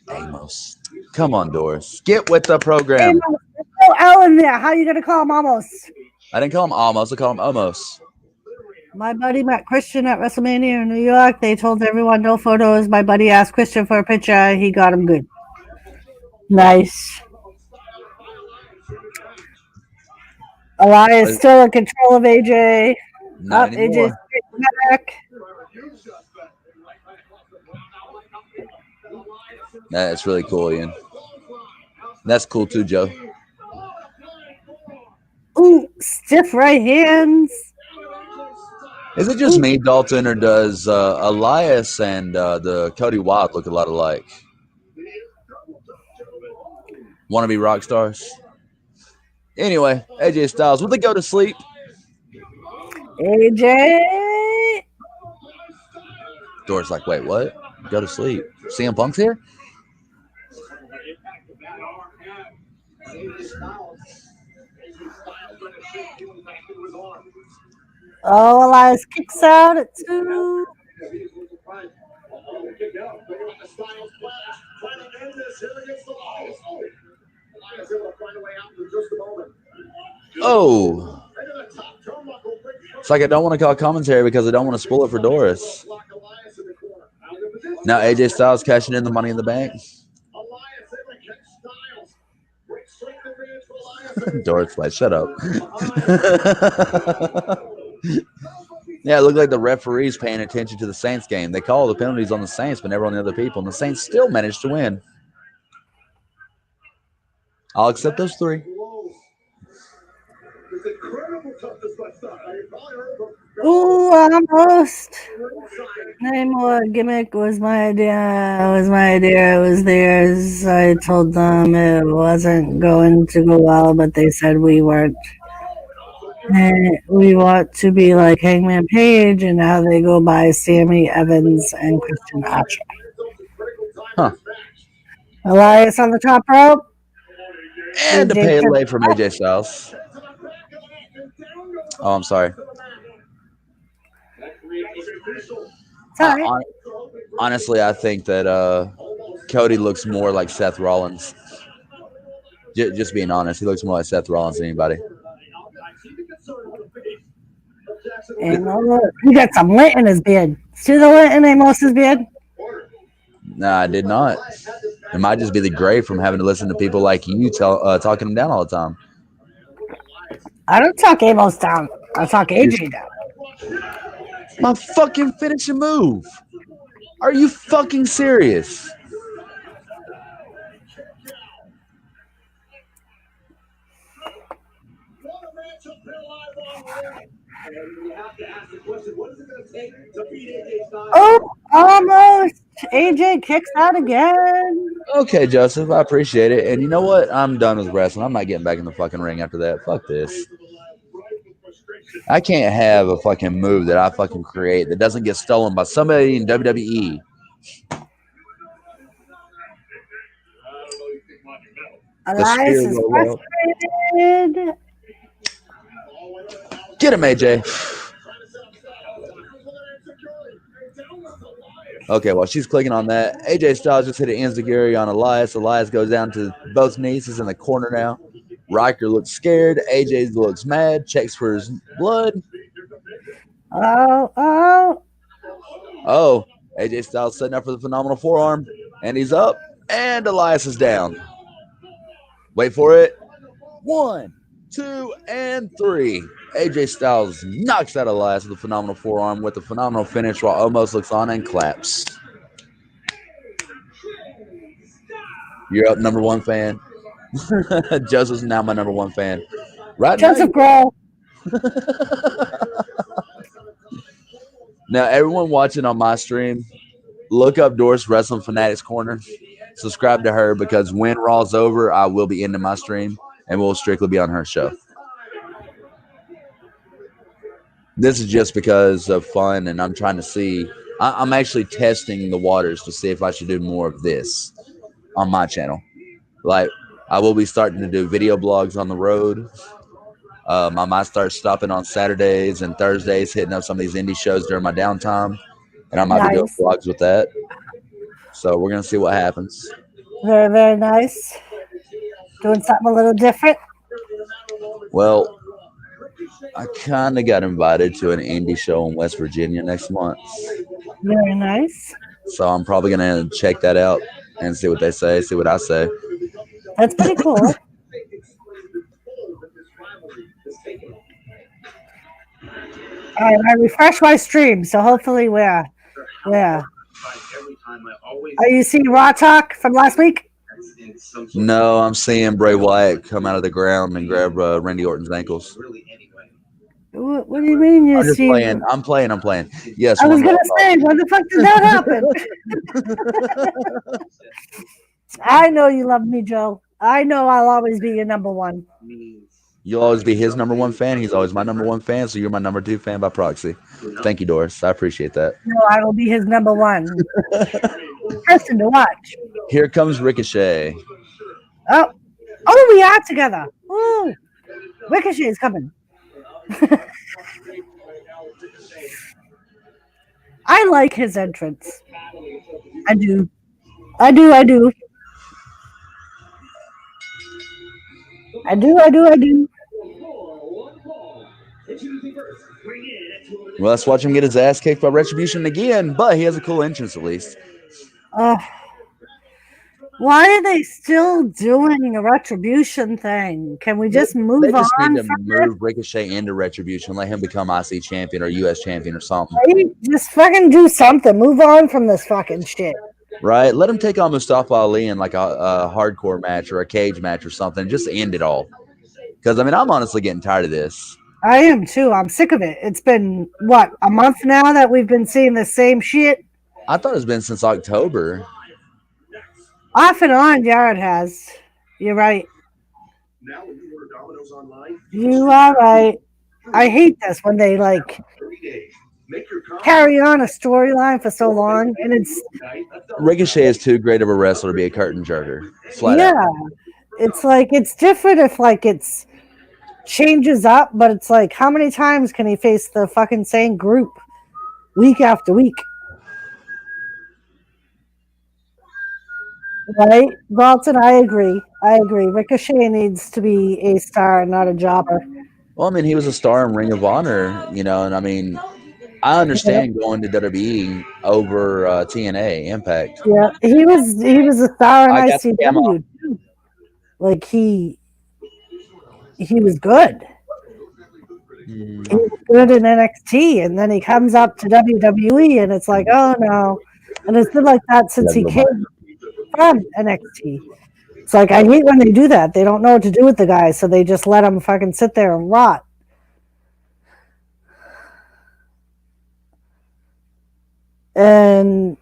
Amos. Come on, Doris. Get with the program. Amos, there's no L in there. How are you going to call him almost? I didn't call him almost. I called him almost. My buddy met Christian at WrestleMania in New York. They told everyone no photos. My buddy asked Christian for a picture. He got him good. Nice. Elias still in control of AJ. Not anymore. AJ's back. That's really cool, Ian. That's cool too, Joe. Ooh, stiff right hands. Is it just me, Dalton, or does Elias and the Cody Watt look a lot alike? Want to be rock stars? Anyway, AJ Styles, will they go to sleep? AJ. Doris like, wait, what? Go to sleep. CM Punk's here? Oh, Elias kicks out at 2. Oh. It's like I don't want to call commentary because I don't want to spoil it for Doris. Now AJ Styles cashing in the Money in the Bank. Doris like, shut up. Yeah, it looked like the referee's paying attention to the Saints game. They call the penalties on the Saints, but never on the other people. And the Saints still managed to win. I'll accept those 3. Ooh, almost. Name what gimmick was my idea. It was my idea. It was theirs. I told them it wasn't going to go well, but they said we weren't. And we want to be like Hangman Page, and now they go by Sammy Evans and Christian Archer. Huh. Elias on the top rope. And a AJ Pele from AJ Styles. Oh, I'm sorry. Sorry. Honestly, I think that Cody looks more like Seth Rollins. Just being honest, he looks more like Seth Rollins than anybody. And he got some lint in his beard. See the lint in Amos's beard? Nah, I did not. It might just be the gray from having to listen to people like you talking him down all the time. I don't talk Amos down. I talk AJ down. My fucking finishing move. Are you fucking serious? Oh, almost. AJ kicks out again. Okay, Joseph, I appreciate it. And you know what? I'm done with wrestling. I'm not getting back in the fucking ring after that. Fuck this. I can't have a fucking move that I fucking create that doesn't get stolen by somebody in WWE. Elias is frustrated. Get him, AJ. Okay, while she's clicking on that, AJ Styles just hit an enziguri on Elias. Elias goes down to both knees. He's in the corner now. Riker looks scared. AJ looks mad. Checks for his blood. Oh. AJ Styles setting up for the phenomenal forearm. And he's up. And Elias is down. Wait for it. 1, 2, and 3. AJ Styles knocks out Elias with a phenomenal forearm with a phenomenal finish while Omos looks on and claps. You're up, number one fan. Joseph's now my number one fan. Right Joseph Grohl. Now, everyone watching on my stream, look up Doris Wrestling Fanatics Corner. Subscribe to her because when Raw's over, I will be into my stream and we'll strictly be on her show. This is just because of fun, and I'm trying to see. I'm actually testing the waters to see if I should do more of this on my channel. Like, I will be starting to do video blogs on the road. I might start stopping on Saturdays and Thursdays, hitting up some of these indie shows during my downtime, and I might be doing vlogs with that. So we're going to see what happens. Very, very nice. Doing something a little different. Well, I kind of got invited to an indie show in West Virginia next month. Very nice. So I'm probably going to check that out and see what they say, see what I say. That's pretty cool. All right, I refresh my stream, so hopefully we're. Are you seeing Raw Talk from last week? No, I'm seeing Bray Wyatt come out of the ground and grab Randy Orton's ankles. What do you mean you're seeing? I'm playing. Yes. I was going to say, when the fuck did that happen? I know you love me, Joe. I know I'll always be your number one. You'll always be his number one fan. He's always my number one fan, so you're my number two fan by proxy. Thank you, Doris. I appreciate that. No, I will be his number one person to watch. Here comes Ricochet. Oh, we are together. Ooh, Ricochet's coming. I like his entrance. I do. I do. Well, let's watch him get his ass kicked by Retribution again, but he has a cool entrance at least. Why are they still doing a Retribution thing? Can we just move on? They just need to move Ricochet into Retribution, let him become IC champion or US champion or something. Right? Just fucking do something. Move on from this fucking shit. Right? Let him take on Mustafa Ali in like a hardcore match or a cage match or something. Just end it all. Because, I mean, I'm honestly getting tired of this. I am too. I'm sick of it. It's been what, a month now that we've been seeing the same shit. I thought it's been since October. Off and on, Jared has. You're right. Now, when you order Domino's online, You are right. I hate this when they like 30 days. Make your carry on a storyline for so long, and it's Ricochet is too great of a wrestler to be a curtain jerker. Flat yeah, out. it's like it's different if like it's changes up, but it's like how many times can he face the fucking same group week after week? Right, Dalton, I agree. I agree. Ricochet needs to be a star, not a jobber. Well, I mean, he was a star in Ring of Honor, you know, and I mean, I understand going to WWE over TNA Impact. Yeah, he was a star in I got the camo. ICW too. Like he was good. He was good in NXT, and then he comes up to WWE, and it's like, oh no. And it's been like that since he came from NXT. It's like I hate when they do that. They don't know what to do with the guy, so they just let him fucking sit there and rot. And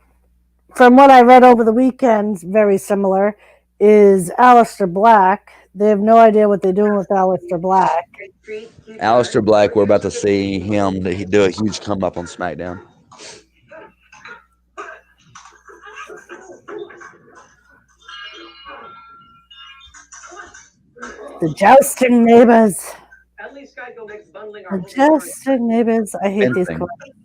from what I read over the weekend, very similar, is Aleister Black. They have no idea what they're doing with Aleister Black. Aleister Black, we're about to see him do a huge come up on SmackDown. The jousting neighbors. At least Geico makes bundling The jousting neighbors. I hate these Fencing. questions.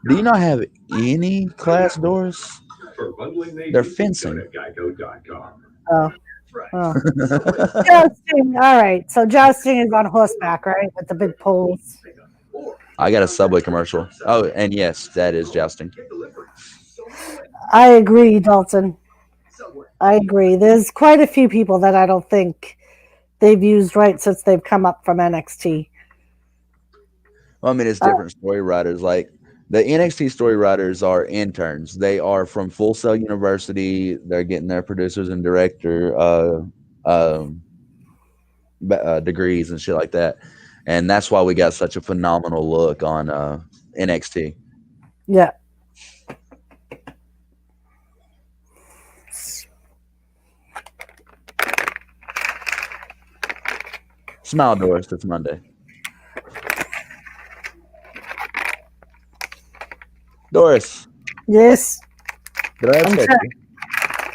Do you not have any class doors? They're fencing. Oh. Jousting. All right. So jousting is on horseback, right? With the big poles. I got a Subway commercial. Oh, and yes, that is jousting. I agree, Dalton. I agree. There's quite a few people that I don't think they've used right since they've come up from NXT. Well, I mean, it's different story writers. Like the NXT story writers are interns. They are from Full Sail University. They're getting their producers and director degrees and shit like that. And that's why we got such a phenomenal look on NXT. Yeah. Smile, Doris. It's Monday. Doris. Yes. Did I have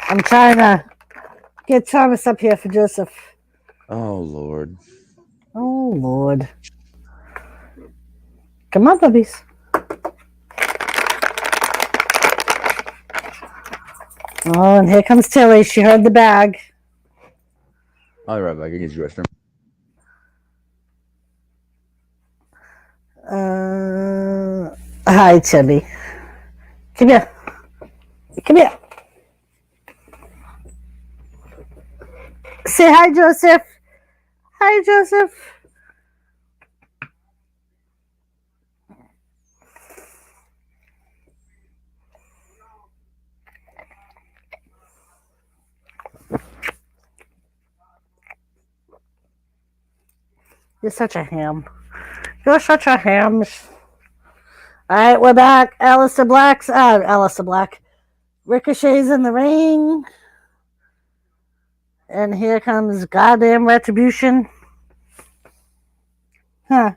I'm trying to get Thomas up here for Joseph. Oh, Lord. Oh, Lord. Come on, puppies. Oh, and here comes Tilly. She heard the bag. I'll be right back. I can use your restroom. Hi, Tilly. Come here. Come here. Say hi, Joseph. Hi, Joseph. You're such a ham. You're such a ham. All right, we're back. Aleister Black. Ricochet's in the ring. And here comes goddamn Retribution. Huh.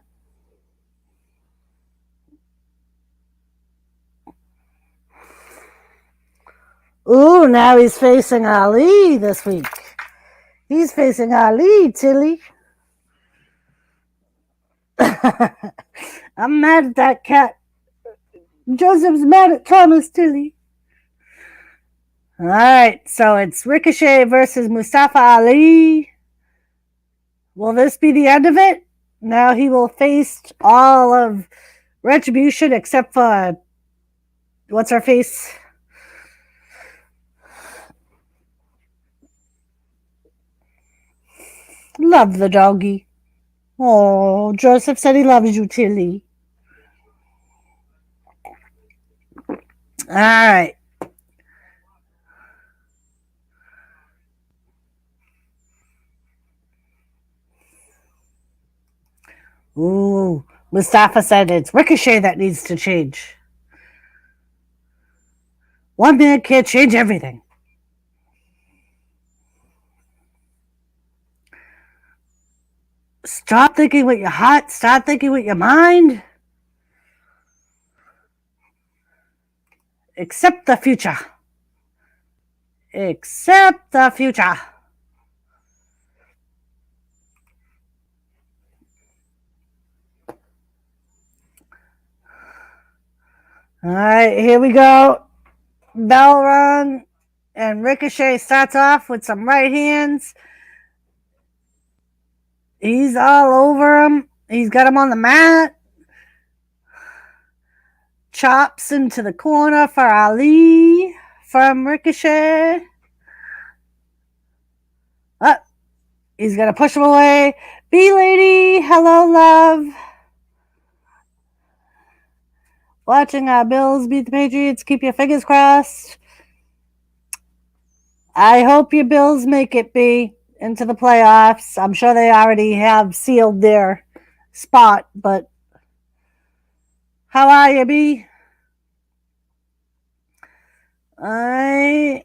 Ooh, now he's facing Ali this week. He's facing Ali, Tilly. I'm mad at that cat. Joseph's mad at Thomas, Tilly. All right, so it's Ricochet versus Mustafa Ali. Will this be the end of it? Now he will face all of Retribution except for what's her face? Love the doggy. Oh, Joseph said he loves you, Tilly. All right. Ooh, Mustafa said it's Ricochet that needs to change. One man can't change everything. Stop thinking with your heart. Start thinking with your mind. Accept the future. Accept the future. All right, here we go. Bell rung, and Ricochet starts off with some right hands. He's all over him. He's got him on the mat. Chops into the corner for Ali from Ricochet. He's going to push him away. B-Lady, hello, love. Watching our Bills beat the Patriots. Keep your fingers crossed. I hope your Bills make it, B, into the playoffs. I'm sure they already have sealed their spot, but how are you, B? Ali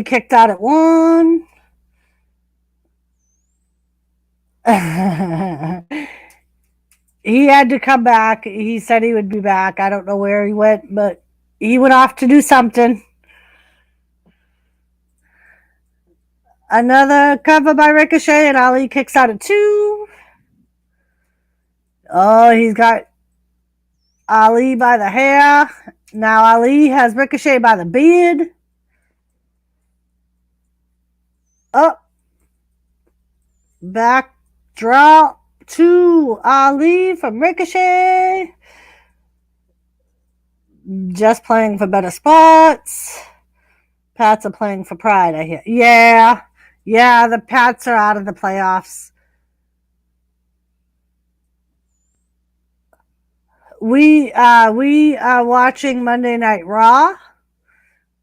kicked out at 1. He had to come back. He said he would be back. I don't know where he went, but he went off to do something. Another cover by Ricochet, and Ali kicks out at 2. Oh, he's got Ali by the hair. Now Ali has Ricochet by the beard. Up. Back draw to Ali from Ricochet. Just playing for better spots. Pats are playing for pride, I hear. Yeah, the Pats are out of the playoffs. We are watching Monday Night Raw,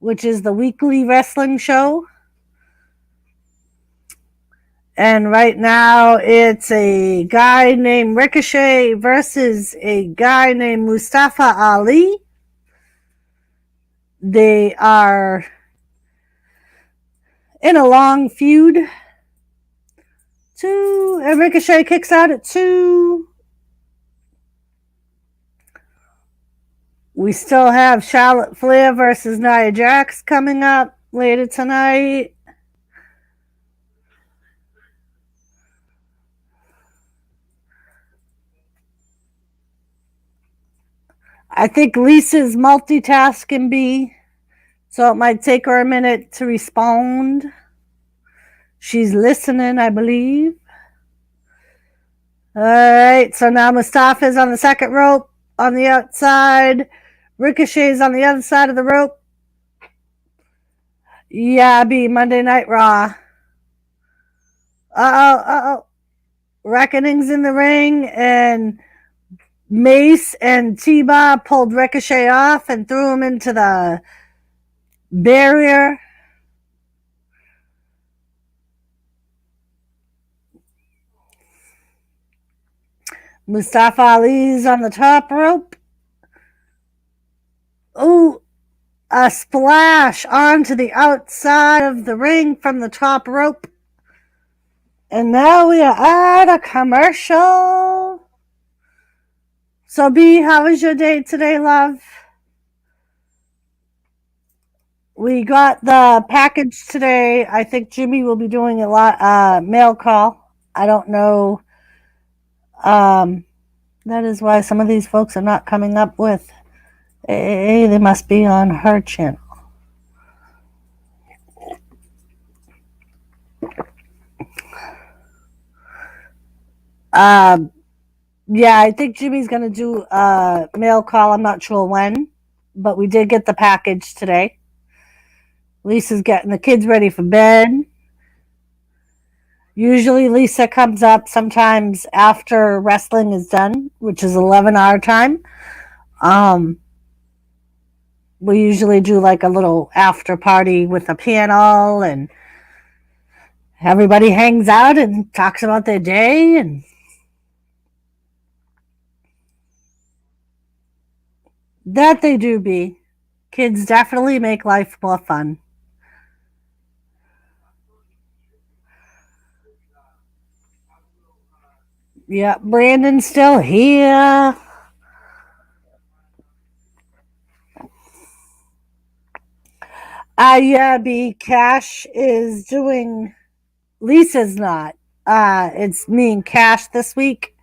which is the weekly wrestling show. And right now it's a guy named Ricochet versus a guy named Mustafa Ali. They are in a long feud. 2, and Ricochet kicks out at 2. We still have Charlotte Flair versus Nia Jax coming up later tonight. I think Lisa's multitasking, B, so it might take her a minute to respond. She's listening, I believe. All right, so now Mustafa's on the second rope on the outside. Ricochet's on the other side of the rope. Yeah, B, Monday Night Raw. Uh-oh. Reckoning's in the ring, and Mace and T-Bar pulled Ricochet off and threw him into the barrier. Mustafa Ali's on the top rope. Ooh, a splash onto the outside of the ring from the top rope. And now we are at a commercial. So, B, how was your day today, love? We got the package today. I think Jimmy will be doing a lot mail call. I don't know. That is why some of these folks are not coming up with. They must be on her channel. Yeah, I think Jimmy's going to do a mail call. I'm not sure when, but we did get the package today. Lisa's getting the kids ready for bed. Usually Lisa comes up sometimes after wrestling is done, which is 11 our time. We usually do like a little after party with a panel, and everybody hangs out and talks about their day. And That they do be. Kids definitely make life more fun. Yeah, Brandon's still here. Yeah, B. Cash is doing. Lisa's not. It's me and Cash this week.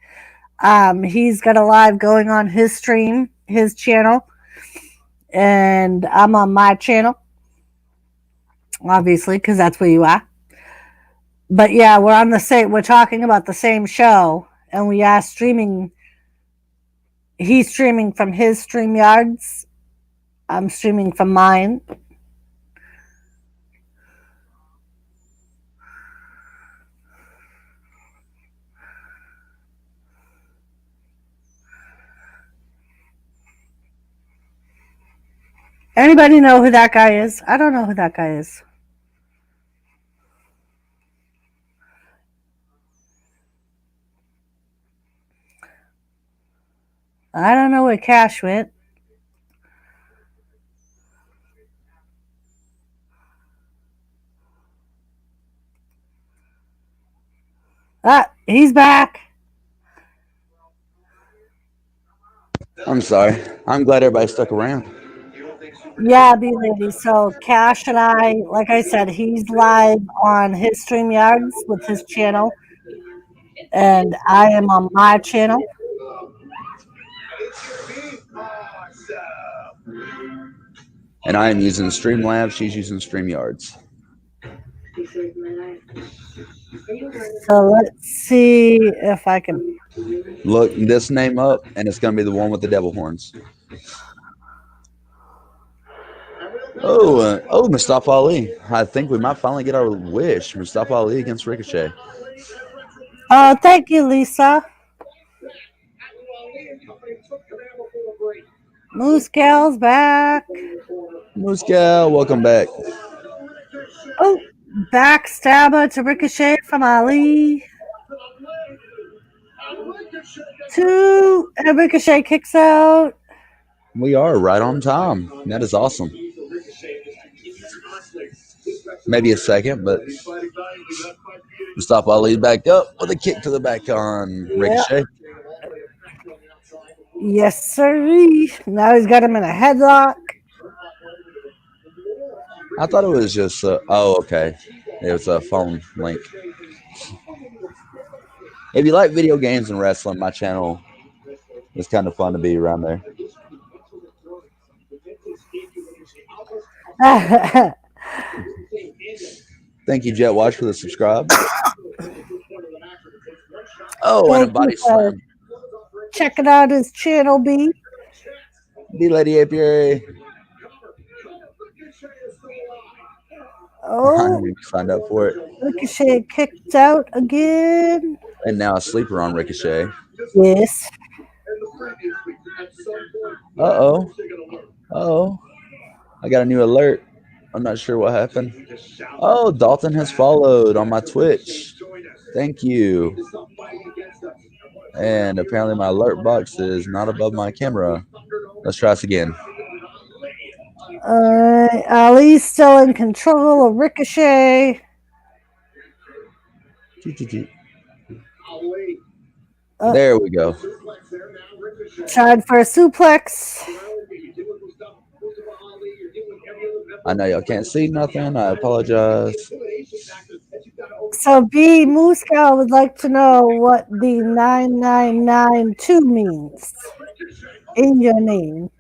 He's got a live going on his stream, his channel, and I'm on my channel, obviously, because that's where you are. But yeah, we're on the same. We're talking about the same show, and we are streaming. He's streaming from his stream yards. I'm streaming from mine. Anybody know who that guy is? I don't know who that guy is. I don't know where Cash went. Ah, he's back. I'm sorry. I'm glad everybody stuck around. Yeah, B lady. So Cash and I, like I said, he's live on his stream yards with his channel, and I am on my channel. And I am using Streamlabs. She's using StreamYards. So let's see if I can. Look this name up, and it's going to be the one with the devil horns. Oh, Mustafa Ali. I think we might finally get our wish. Mustafa Ali against Ricochet. Oh, thank you, Lisa. Moose Gal's back. Moose Gal, welcome back. Oh, backstabber to Ricochet from Ali. 2, and Ricochet kicks out. We are right on time. That is awesome. Maybe a second, but Mustafa Ali back up with a kick to the back on Ricochet. Yes, sir. Now he's got him in a headlock. I thought it was just, oh, okay. It was a phone link. If you like video games and wrestling, my channel is kind of fun to be around there. Thank you, Jet Watch, for the subscribe. Oh, and a body slam. Checking out his channel, B. B Lady Apiary. Oh, I signed up for it. Ricochet kicked out again. And now a sleeper on Ricochet. Yes. Uh-oh. Uh-oh. I got a new alert. I'm not sure what happened. Oh, Dalton has followed on my Twitch. Thank you. And apparently my alert box is not above my camera. Let's try this again. Ali's still in control of Ricochet. There we go. Tried for a suplex. I know y'all can't see nothing. I apologize. So B Muscow would like to know what the 9992 means in your name.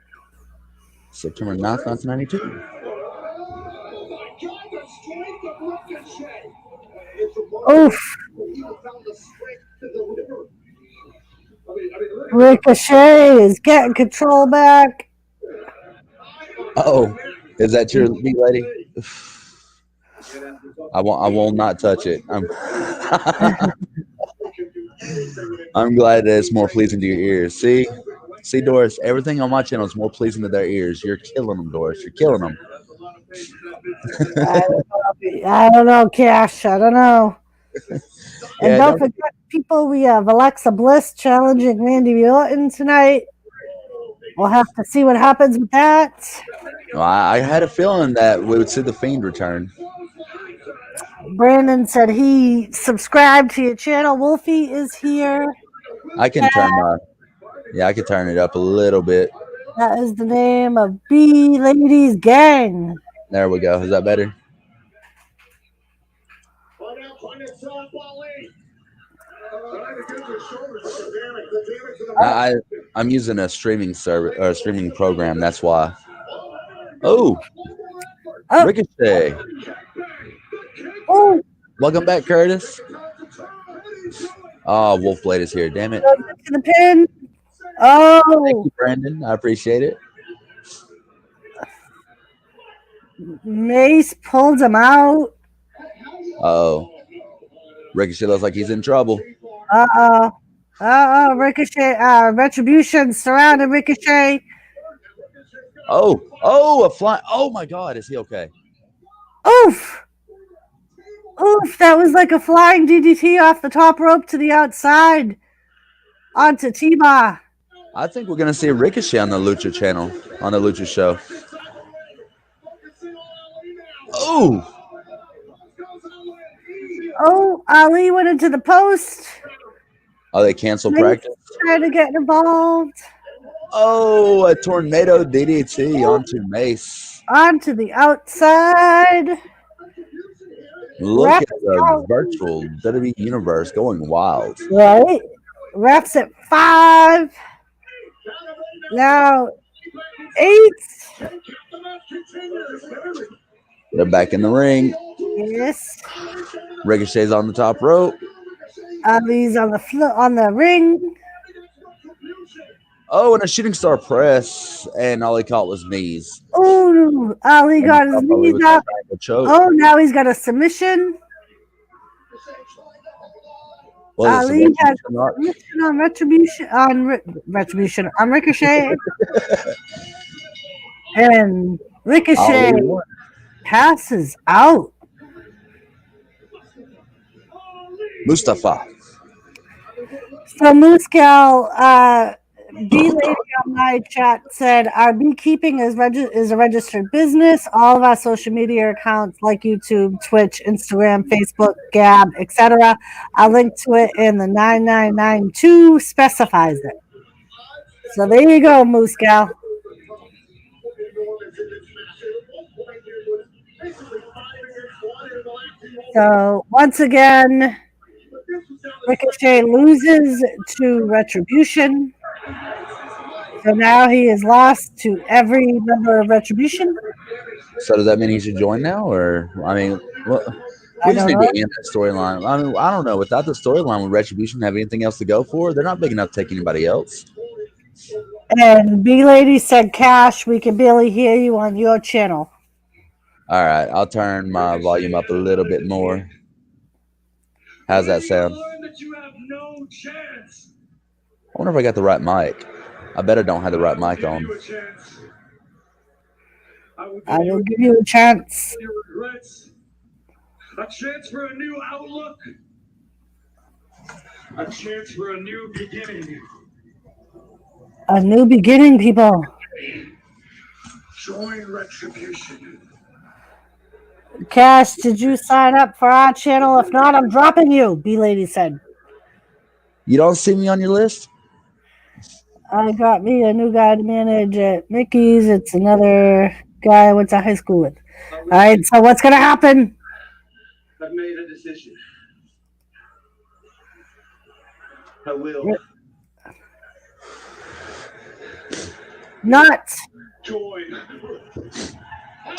September 9th, 1992. Oof. Ricochet is getting control back. Oh, is that your big lady? I will not touch it. I'm glad that it's more pleasing to your ears. See, Doris, everything on my channel is more pleasing to their ears. You're killing them, Doris. You're killing them. I don't know, Cash. I don't know. And Yeah, don't forget, people, we have Alexa Bliss challenging Randy Orton tonight. We'll have to see what happens with that. Well, I had a feeling that we would see the Fiend return. Brandon said he subscribed to your channel. Wolfie is here. I can turn I can turn it up a little bit. That is the name of B Ladies Gang. There we go. Is that better? I'm using a streaming service or a streaming program. That's why. Oh, Ricochet. Oh, Welcome back, Curtis. Oh, Wolfblade is here. Damn it. to the pin. Oh, Thank you, Brandon. I appreciate it. Mace pulled him out. Oh, Ricochet looks like he's in trouble. Ricochet, Retribution surrounded Ricochet. A fly. Oh my God, is he okay? Oof. That was like a flying DDT off the top rope to the outside onto T-Bar. I think we're gonna see Ricochet on the Lucha channel, on the Lucha show. Oh, Ali went into the post. Oh, they canceled practice? Trying to get involved. Oh, a tornado DDT onto Mace. Onto the outside. Look at the virtual WWE universe going wild. Right. Refs at 5. Now 8. They're back in the ring. Yes. Ricochet's on the top rope. Ali's on the ring. Oh, and a shooting star press, and all he caught was knees. Oh, Ali got his knees up. Oh, now he's got a submission. Ali has a submission on Retribution on Ricochet. And Ricochet passes out. Mustafa. So Muscal, B Lady on my chat said, our beekeeping is a registered business. All of our social media accounts like YouTube, Twitch, Instagram, Facebook, Gab, etc. I'll link to it in the 9992 specifies it. So there you go, Muscal. So once again, Ricochet loses to Retribution. So now he is lost to every member of Retribution. So does that mean he should join now? Or, I mean, we just need to end that storyline. I mean, I don't know. Without the storyline, would Retribution have anything else to go for? They're not big enough to take anybody else. And B-Lady said, Cash, we can barely hear you on your channel. All right. I'll turn my volume up a little bit more. How's that sound? I wonder if I got the right mic. I bet I don't have the right mic on. I will give you a chance. A chance for a new outlook. A chance for a new beginning. A new beginning, people. Join Retribution. Cash, did you sign up for our channel? If not, I'm dropping you, B-Lady said. You don't see me on your list? I got me a new guy to manage at Mickey's. It's another guy I went to high school with. All right, so what's going to happen? I've made a decision. I will not join.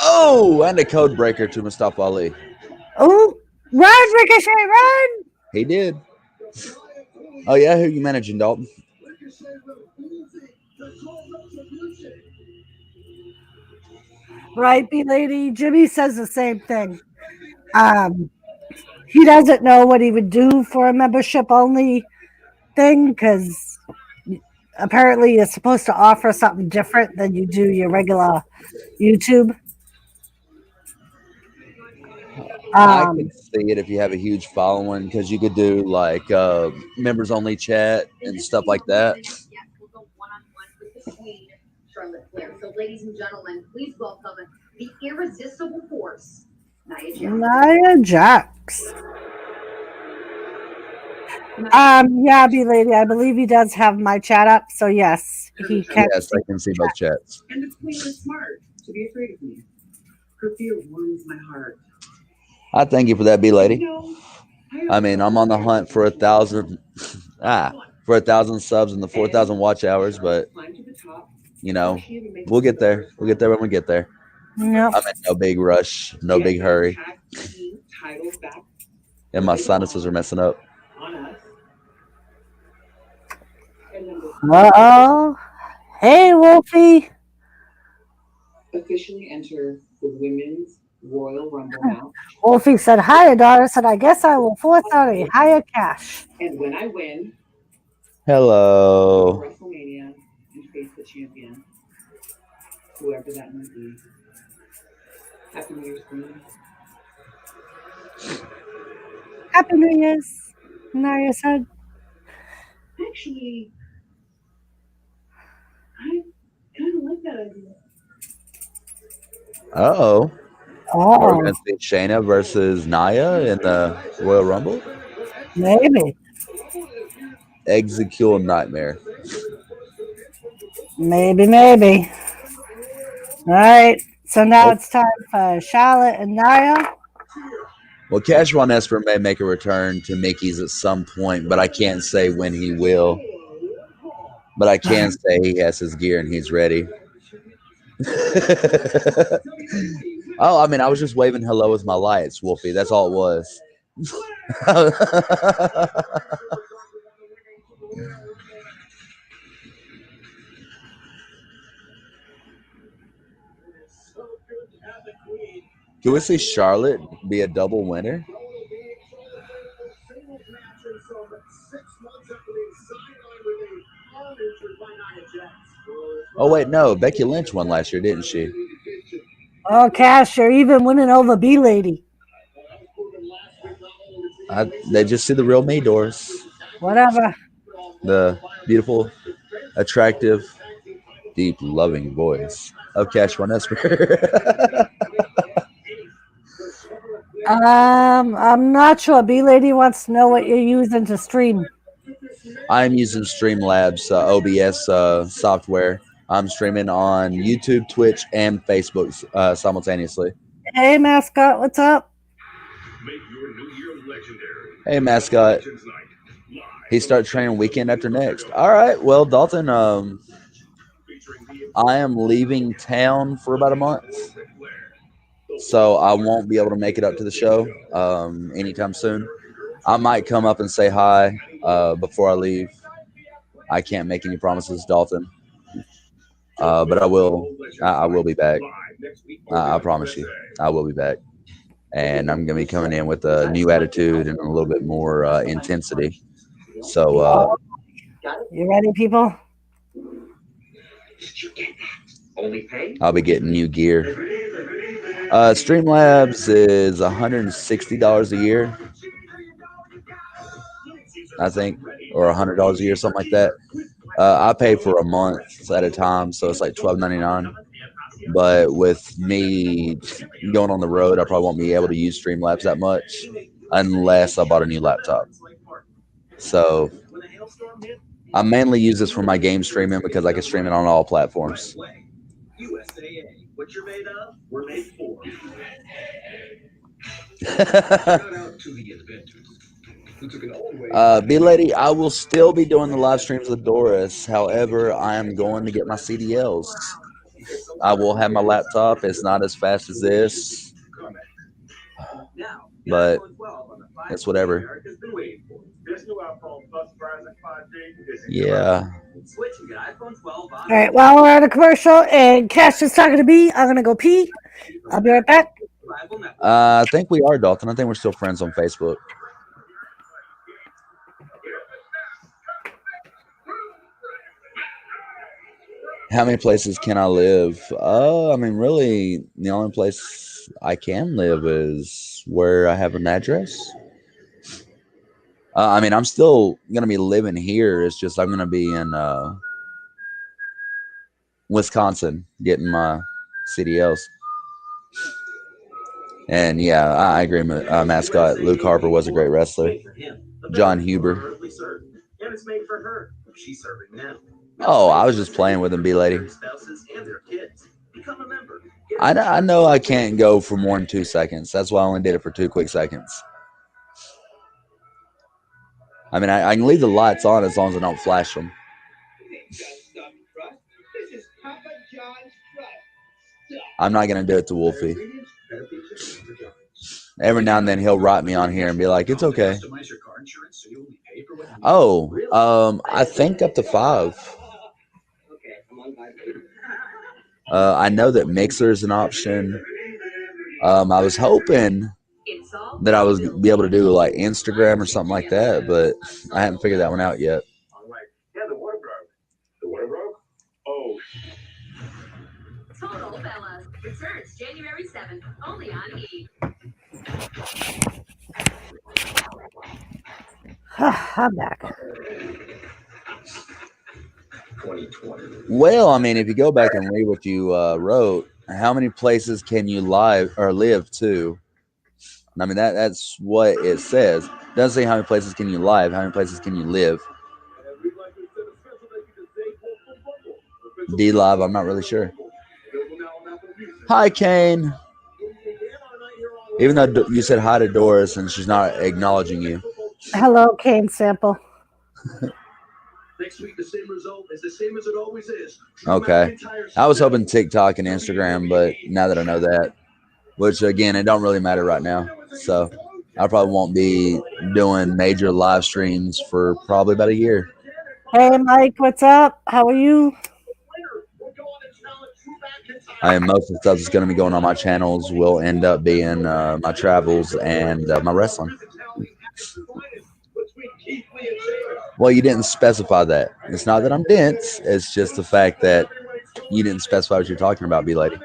Oh, and a code breaker to Mustafa Ali. Oh, run, Ricochet, run! He did. Oh, yeah? Who you managing, Dalton? Right, B-Lady. Jimmy says the same thing. He doesn't know what he would do for a membership-only thing because apparently you're supposed to offer something different than you do your regular YouTube. I can see it if you have a huge following because you could do like members only chat and stuff like that. Charlotte Flair. So, ladies and gentlemen, please welcome the irresistible force, Nia Jax. Nia Jax. Yeah, B Lady, I believe he does have my chat up, so yes, he can. Yes, I can see both chats. And the queen is smart to be afraid of me. Her fear warms my heart. I thank you for that, B Lady. You know, I mean, I'm on the hunt for 1,000, for 1,000 subs and the 4,000 watch hours, but you know, we'll get there. We'll get there when we get there. Nope. I'm in no big rush, no big hurry, and my sinuses are messing up. Uh-oh. Hey, Wolfie. Officially enter the women's Royal Rumble match. Wolfie said, hi, Adara. Said, I guess I will force out a higher cash. And when I win, Hello. WrestleMania and face the champion, whoever that might be. Happy New Year's, Queen. Happy New Year's. Nia said. Actually, I kind of like that idea. Uh-oh. Are we Oh, going to see Shayna versus Nia in the Royal Rumble? maybe. Execute nightmare. Maybe. All right. So now it's time for Charlotte and Nia. Well, Cash Von Esper may make a return to Mickey's at some point, but I can't say when he will. But I can say he has his gear and he's ready. Oh, I mean, I was just waving hello with my lights, Wolfie. That's all it was. Can we see Charlotte be a double winner? Oh, wait, no. Becky Lynch won last year, didn't she? Oh, Cash, you're even winning over B Lady. They just see the real me, Doris. Whatever. The beautiful, attractive, deep, loving voice of Cash Von Esper. I'm not sure. B Lady wants to know what you're using to stream. I'm using Streamlabs OBS software. I'm streaming on YouTube, Twitch, and Facebook simultaneously. Hey, Mascot, what's up? Hey, Mascot. He starts training weekend after next. All right. Well, Dalton, I am leaving town for about a month. So I won't be able to make it up to the show anytime soon. I might come up and say hi before I leave. I can't make any promises, Dalton. But I will be back. I promise you. I will be back. And I'm going to be coming in with a new attitude and a little bit more intensity. So, you ready, people? I'll be getting new gear. Streamlabs is $160 a year, I think, or $100 a year, something like that. I pay for a month at a time, so it's like $12.99. But with me going on the road, I probably won't be able to use Streamlabs that much unless I bought a new laptop. So I mainly use this for my game streaming because I can stream it on all platforms. What you're made of, we're made for. B Lady, I will still be doing the live streams with Doris. However, I am going to get my CDLs. I will have my laptop. It's not as fast as this, but it's whatever. Yeah. All right, while we're at a commercial and Cash is talking to me, I'm going to go pee. I'll be right back. I think we are, Dalton. I think we're still friends on Facebook. How many places can I live? I mean, really, the only place I can live is where I have an address. I mean, I'm still going to be living here. It's just I'm going to be in Wisconsin, getting my CDLs. And yeah, I agree. Mascot Luke Harper was a great wrestler. John Huber. And it's made for her. She's serving now. Oh, I was just playing with him, B-Lady. I know I can't go for more than 2 seconds. That's why I only did it for 2 quick seconds. I mean, I can leave the lights on as long as I don't flash them. I'm not going to do it to Wolfie. Every now and then he'll write me on here and be like, it's okay. Oh, I think up to 5. I know that Mixer is an option. I was hoping that I was be able to do like Instagram or something like that, but I haven't figured that one out yet. Yeah, the water broke. The water broke? Oh. Total Fellas returns January 7th, only on E! I'm back. 2020. Well, I mean, if you go back and read what you wrote, how many places can you live to? I mean, that's what it says. It doesn't say how many places can you live, how many places can you live. D Live, I'm not really sure. Hi, Kane. Even though you said hi to Doris and she's not acknowledging you. Hello, Kane Sample. Next week, the same result is the same as it always is. Okay. I was hoping TikTok and Instagram, but now that I know that, which again, it don't really matter right now. So I probably won't be doing major live streams for probably about a year. Hey, Mike, what's up? How are you? Most of the stuff that's going to be going on my channels will end up being my travels and my wrestling. Well, you didn't specify that. It's not that I'm dense. It's just the fact that you didn't specify what you're talking about, B-Lady.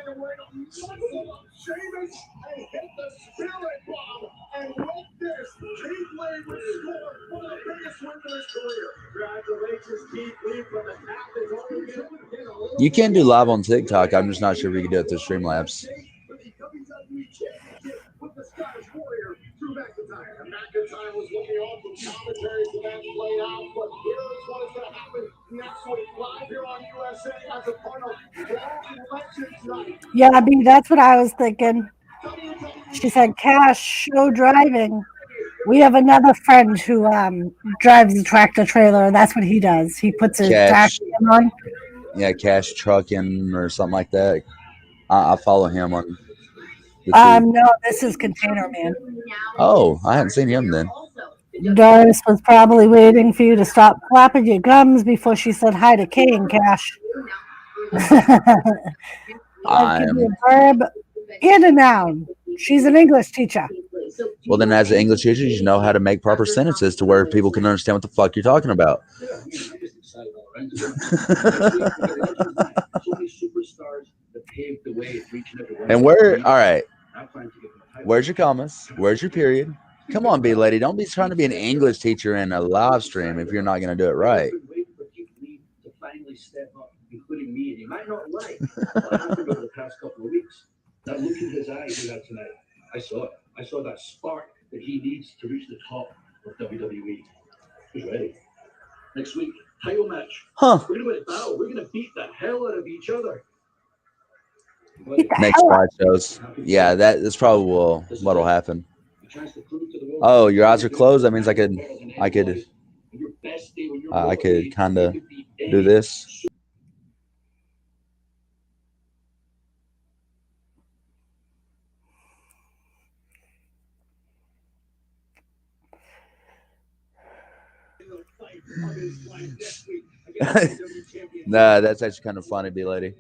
You can do live on TikTok. I'm just not sure if you can do it through Streamlabs. Yeah, I mean, that's what I was thinking. She said, Cash, show driving. We have another friend who drives a tractor trailer, and that's what he does. He puts his Cash. tax on. Yeah, Cash Trucking or something like that. I follow him on the No, this is Container Man. Oh, I hadn't seen him then. Doris was probably waiting for you to stop flapping your gums before she said hi to Kane, Cash. That could be a verb and a noun. She's an English teacher. Well, then as an English teacher, you know how to make proper sentences to where people can understand what the fuck you're talking about. And all right, where's your commas? Where's your period? Come on, B-Lady. Don't be trying to be an English teacher in a live stream if you're not going to do it right. Including me, and you might not like what happened over the past couple of weeks. That look in his eyes he had tonight, I saw it. I saw that spark that he needs to reach the top of WWE. He's ready. Next week, title match. Huh. We're gonna win a battle. We're gonna beat the hell out of each other. Next 5 shows. Yeah, that's probably what'll happen. Oh, your eyes are closed. That means I could kind of do this. Nah, that's actually kind of funny, B-Lady.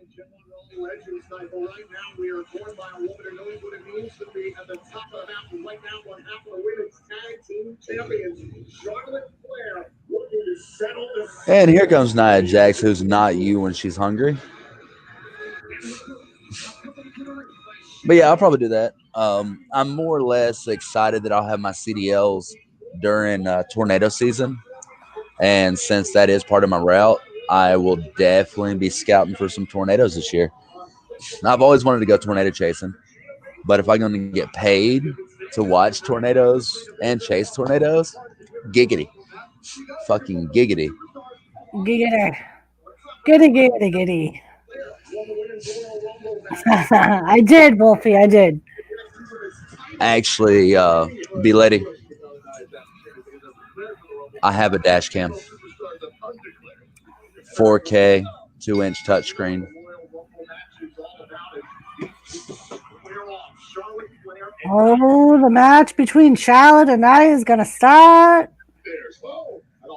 And here comes Nia Jax, who's not you when she's hungry. But yeah, I'll probably do that. I'm more or less excited that I'll have my CDLs during tornado season. And since that is part of my route, I will definitely be scouting for some tornadoes this year. I've always wanted to go tornado chasing, but if I'm going to get paid to watch tornadoes and chase tornadoes, giggity. Fucking giggity. Giggity. Giddy. I did, Wolfie. I did. Actually, B-Lady, I have a dash cam. 4K, 2-inch touchscreen. Oh, the match between Charlotte and I is gonna start.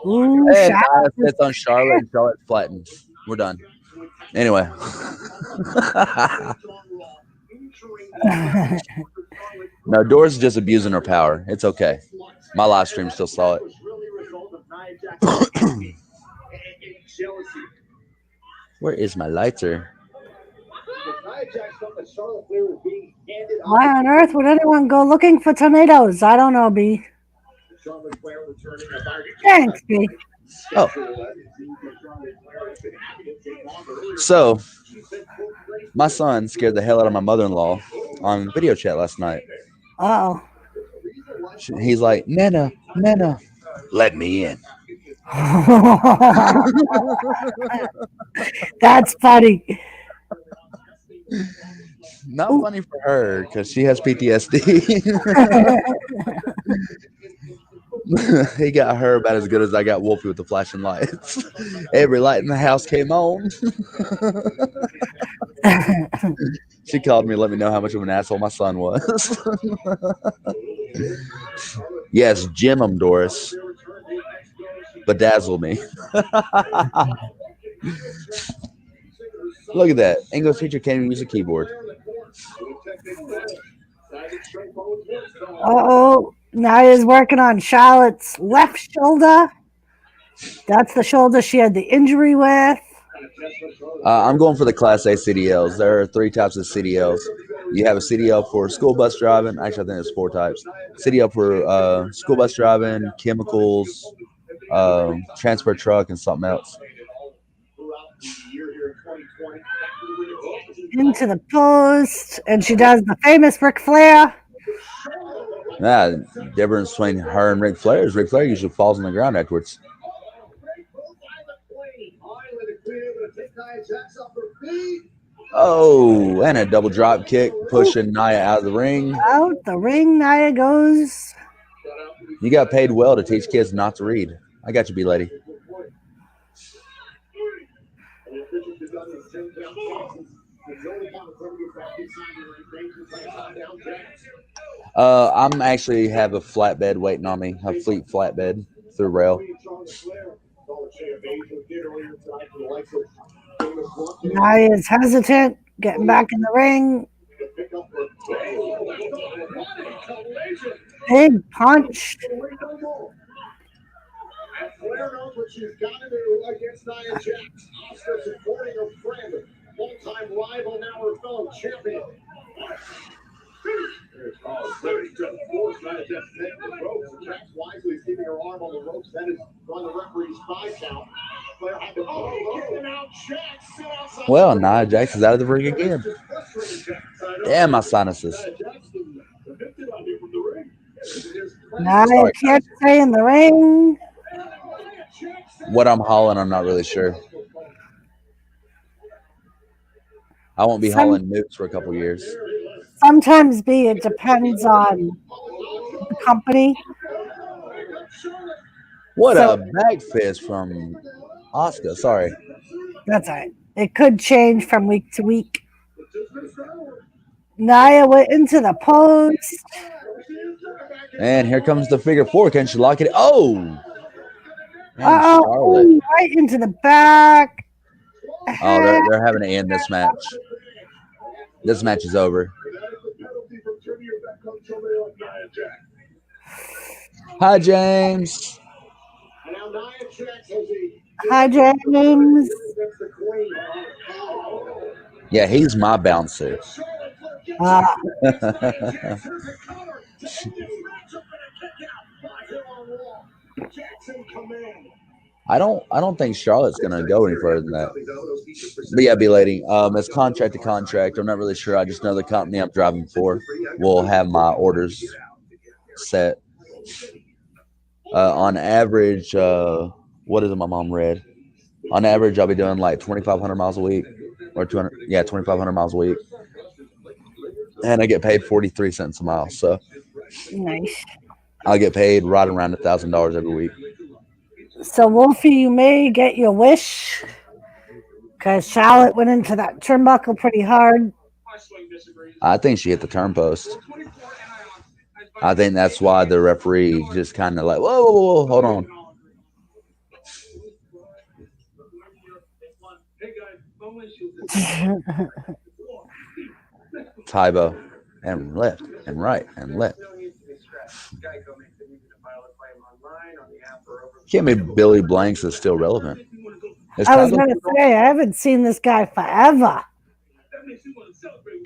Ooh, And Nia Charlotte. sits on Charlotte and Charlotte flattens. We're done. Anyway. No, Doris is just abusing her power. It's okay. My live stream still saw it. Where is my lighter? Why on earth would anyone go looking for tornadoes? I don't know, B. Thanks, B. Oh. So, my son scared the hell out of my mother-in-law on video chat last night. Uh-oh. He's like, Nana, let me in. That's funny. Not funny for her because she has PTSD. He got her about as good as I got Wolfie with the flashing lights. Every light in the house came on. She called me, let me know how much of an asshole my son was. Yes, Jim him, Doris. Bedazzle me. Look at that. English teacher can't even use a keyboard. Uh-oh. Nia's working on Charlotte's left shoulder. That's the shoulder she had the injury with. I'm going for the Class A CDLs. There are 3 types of CDLs. You have a CDL for school bus driving. Actually, I think there's 4 types. CDL for school bus driving, chemicals, transport truck, and something else. Into the post, and she does the famous Ric Flair. The difference between her and Ric Flair is Ric Flair usually falls on the ground afterwards. Oh, and a double drop kick, pushing Nia out of the ring. Out the ring, Nia goes. You got paid well to teach kids not to read. I got you, B-Lady. I'm actually have a flatbed waiting on me, a fleet flatbed through rail. Nia's hesitant, getting back in the ring. Big punch. Flair knows what she's got to do against Nia Jax. Asuka supporting her friend, longtime rival, now her fellow champion. Very good force, Nia Jax taking the ropes. Jax wisely is keeping her arm on the ropes. That is on the referee's 5 count. Flair had to kick out Jax. Well, Nia Jax is out of the ring again. Damn, my sinuses. Nia can't stay in the ring. What I'm hauling, I'm not really sure. I won't be hauling nukes for a couple years. Sometimes, B, it depends on the company. What a back fist from Asuka. Sorry. That's all right. It could change from week to week. Nia went into the post. And here comes the figure 4. Can she lock it? Oh! Oh, right into the back. Oh, they're having to end this match. This match is over. Hi, James. Hi, James. Yeah, he's my bouncer. I don't think Charlotte's gonna go any further than that. But yeah, B lady, it's contract to contract. I'm not really sure. I just know the company I'm driving for will have my orders set. On average, what is it my mom read? On average, I'll be doing like 2,500 miles a week, or 200. Yeah, 2,500 miles a week, and I get paid 43 cents a mile. So Nice. I'll get paid right around $1,000 every week. So, Wolfie, you may get your wish because Charlotte went into that turnbuckle pretty hard. I think she hit the turn post. I think that's why the referee just kind of like, whoa, whoa, whoa, hold on. Tybo, and left, and right, and left. Can't be Billy Blanks is still relevant. Is I was Tybo going to say, I haven't seen this guy forever.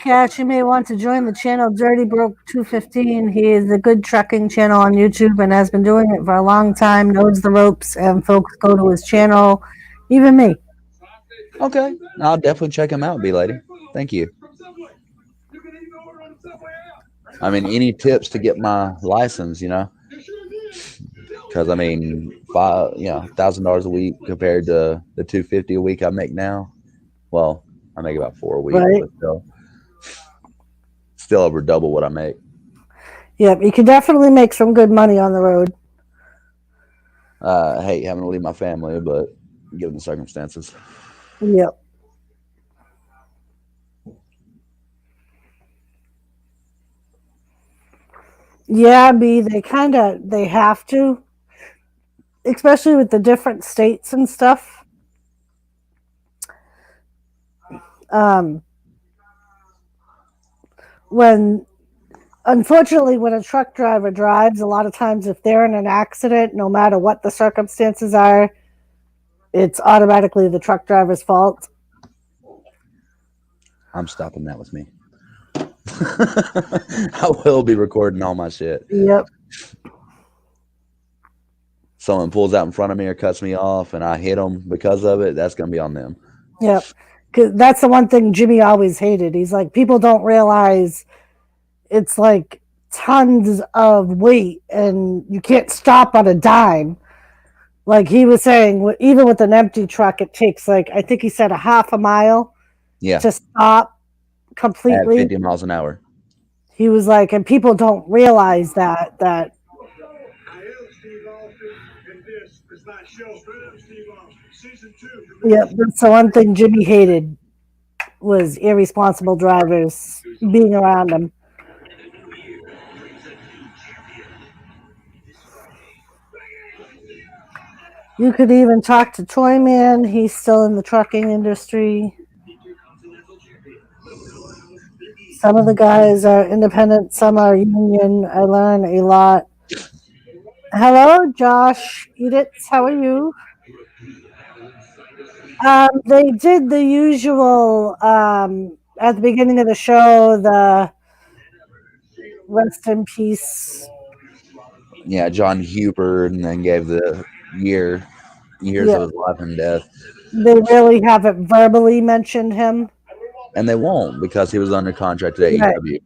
Cash, you may want to join the channel Dirty Broke 215. He is a good trucking channel on YouTube and has been doing it for a long time, knows the ropes, and folks go to his channel, even me. Okay, I'll definitely check him out, B lady. Thank you. I mean, any tips to get my license, you know? Because I mean, $1,000 a week compared to the $250 a week I make now. Well, I make about $4 a week, Right. but still over double what I make. Yep, you can definitely make some good money on the road. I hate having to leave my family, but given the circumstances. Yep. Yeah, they have to, especially with the different states and stuff. Unfortunately, when a truck driver drives, a lot of times if they're in an accident, no matter what the circumstances are, it's automatically the truck driver's fault. I'm stopping that with me. I will be recording all my shit. Yep. Someone pulls out in front of me or cuts me off and I hit them because of it, that's going to be on them. Yep. 'Cause that's the one thing Jimmy always hated. He's like, people don't realize it's like tons of weight and you can't stop on a dime. Like he was saying, even with an empty truck, it takes like, I think he said a half a mile to stop completely. At 50 miles an hour. He was like, and people don't realize that. I am Steve Austin, and this is my show. Steve Austin, season 2. Yep, that's the one thing Jimmy hated was irresponsible drivers being around him. You could even talk to Toyman. He's still in the trucking industry. Some of the guys are independent, some are union. I learn a lot. Hello, Josh Edits. How are you? They did the usual at the beginning of the show, the rest in peace. Yeah, John Huber, and then gave the years of his life and death. They really haven't verbally mentioned him. And they won't because he was under contract at AEW.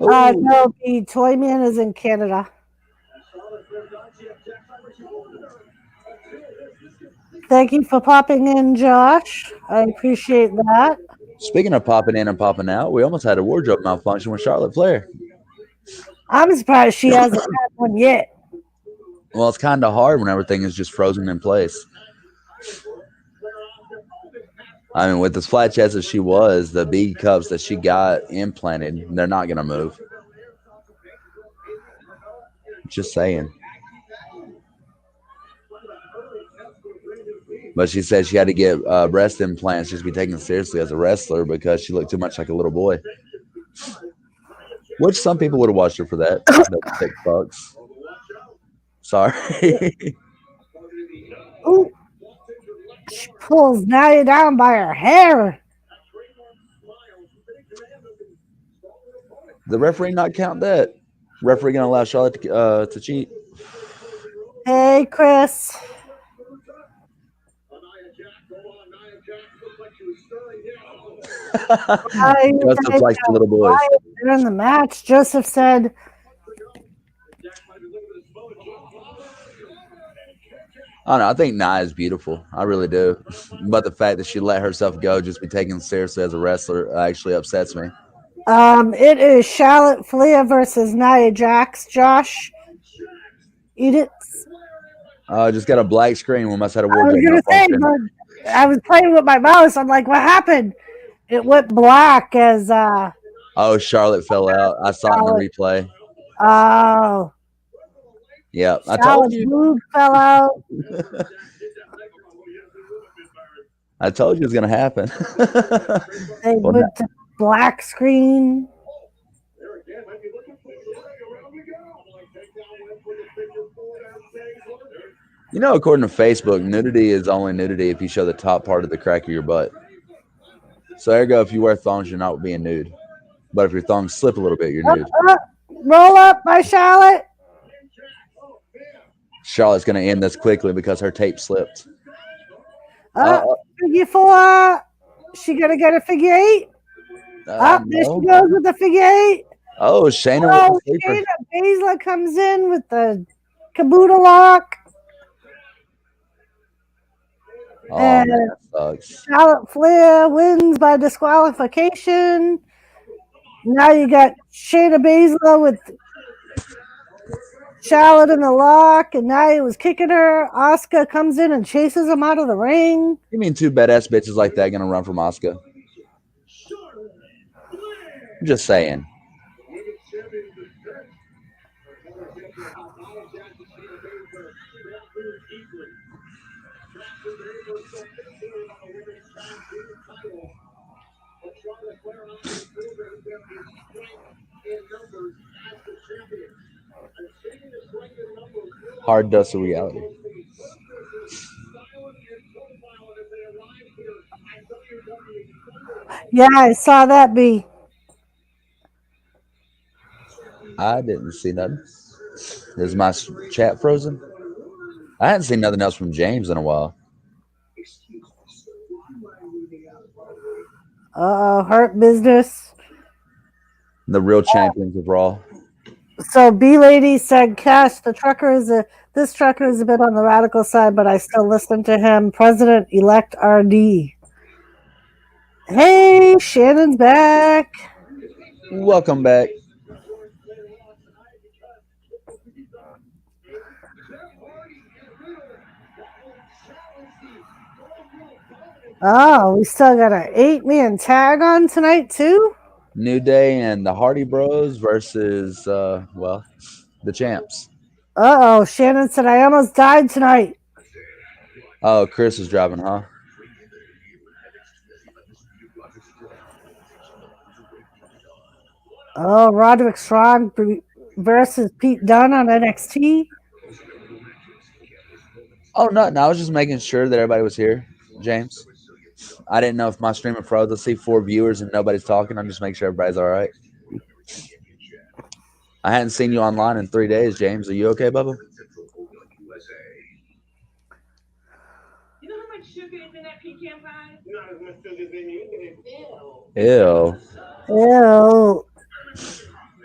Right. No, the Toyman is in Canada. Thank you for popping in, Josh. I appreciate that. Speaking of popping in and popping out, we almost had a wardrobe malfunction with Charlotte Flair. I'm surprised she hasn't had one yet. Well, it's kind of hard when everything is just frozen in place. I mean, with as flat chest as she was, the B cups that she got implanted, they're not going to move. Just saying. But she said she had to get breast implants just to be taken seriously as a wrestler because she looked too much like a little boy. Which some people would have watched her for that. Thick fucks. Sorry. Ooh. She pulls Nia down by her hair. The referee not count that. Referee gonna allow Charlotte to cheat. Hey, Chris. Joseph likes the little boys. During the match, Joseph said, I don't know. I think Nia is beautiful. I really do. But the fact that she let herself go, just be taken seriously as a wrestler, actually upsets me. it is Charlotte Flair versus Nia Jax. Josh, eat it. Just got a black screen. We must have a I was wardrobe gonna say, malfunction. but I was playing with my mouse. I'm like, what happened? It went black as Oh, Charlotte fell out. I saw it in the replay. oh, Yeah, I told Charlotte's you. boob fell out. I told you it was gonna happen. They Well, went to black screen. you know, according to Facebook, nudity is only nudity if you show the top part of the crack of your butt. So ergo, if you wear thongs, you're not being nude. But if your thongs slip a little bit, you're nude. Roll up by Charlotte. Charlotte's gonna end this quickly because her tape slipped. Figure 4. She gonna get a figure 8. There No. she goes with the figure 8. Oh, Shayna with the sleeper. Shayna Baszler comes in with the caboodle lock. Oh, And man, that sucks. Charlotte Flair wins by disqualification. Now you got Shayna Baszler with Charlotte in the lock, and Nia was kicking her. Asuka comes in and chases him out of the ring. You mean two badass bitches like that gonna run from Asuka? I'm just saying. Hard dust of reality. Yeah, I saw that, B. I didn't see nothing. Is my chat frozen? I hadn't seen nothing else from James in a while. Hurt business. The real champions of Raw. So B Lady said, Cash, this trucker is a bit on the radical side, but I still listen to him. President-elect RD. Hey, Shannon's back. Welcome back. Oh, we still got an 8-man tag on tonight, too? New Day and the Hardy Bros versus, the champs. Uh-oh, Shannon said, I almost died tonight. Oh, Chris is driving, huh? Oh, Roderick Strong versus Pete Dunne on NXT. Oh, no, I was just making sure that everybody was here, James. I didn't know if my stream froze. I see 4 viewers and nobody's talking. I'm just making sure everybody's all right. I hadn't seen you online in 3 days, James. Are you okay, Bubba? You know how much sugar is in that pecan pie? Not as much sugar as in you. Ew. Ew.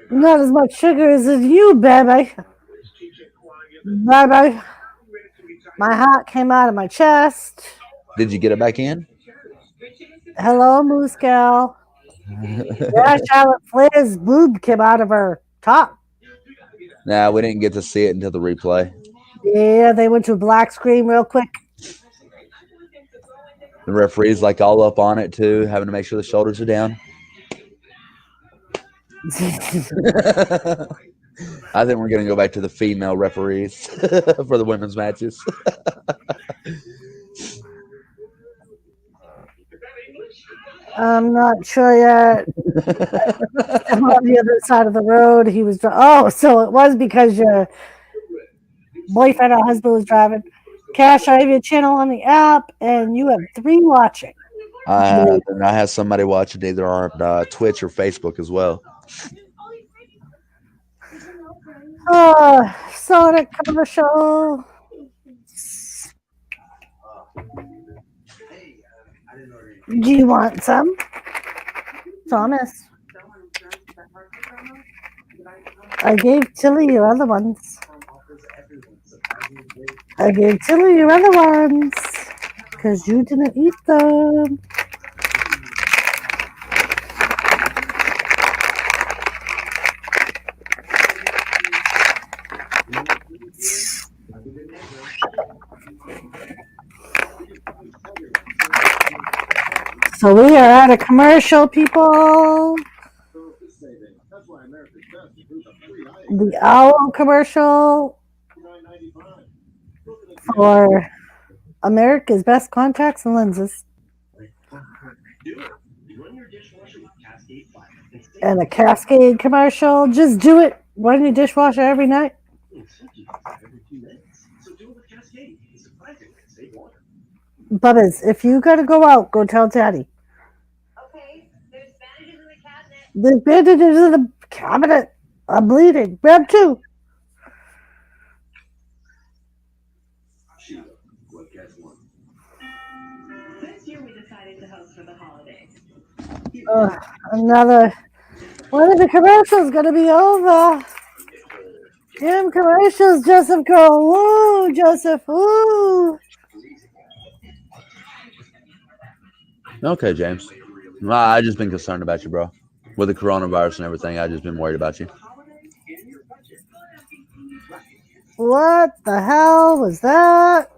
Not as much sugar as in you, baby. Baby. My heart came out of my chest. Did you get it back in? Hello, Moose Gal. Yeah, Charlotte Flair's boob came out of her top. Nah, we didn't get to see it until the replay. Yeah, they went to a black screen real quick. The referee's like all up on it too, having to make sure the shoulders are down. I think we're going to go back to the female referees for the women's matches. I'm not sure yet. I'm on the other side of the road. He was. So it was because your boyfriend or husband was driving. Cash, I have your channel on the app, and you have 3 watching. I have somebody watching either on Twitch or Facebook as well. Sonic commercial. Do you want some? Thomas. I gave Tilly your other ones. I gave Tilly your other ones. Because you didn't eat them. So we are at a commercial, people. The Owl commercial for America's Best Contacts and Lenses. And a Cascade commercial. Just do it. Run your dishwasher every night. Bubba's, if you gotta go out, go tell Daddy. Okay, there's bandages in the cabinet. There's bandages in the cabinet. I'm bleeding. Grab two. This year we decided to host for the holidays. Another one of the commercials gonna be over. Damn commercials, Joseph Cole. Woo, Joseph. Woo. Okay, James. Well, I just been concerned about you, bro. With the coronavirus and everything, I just been worried about you. What the hell was that?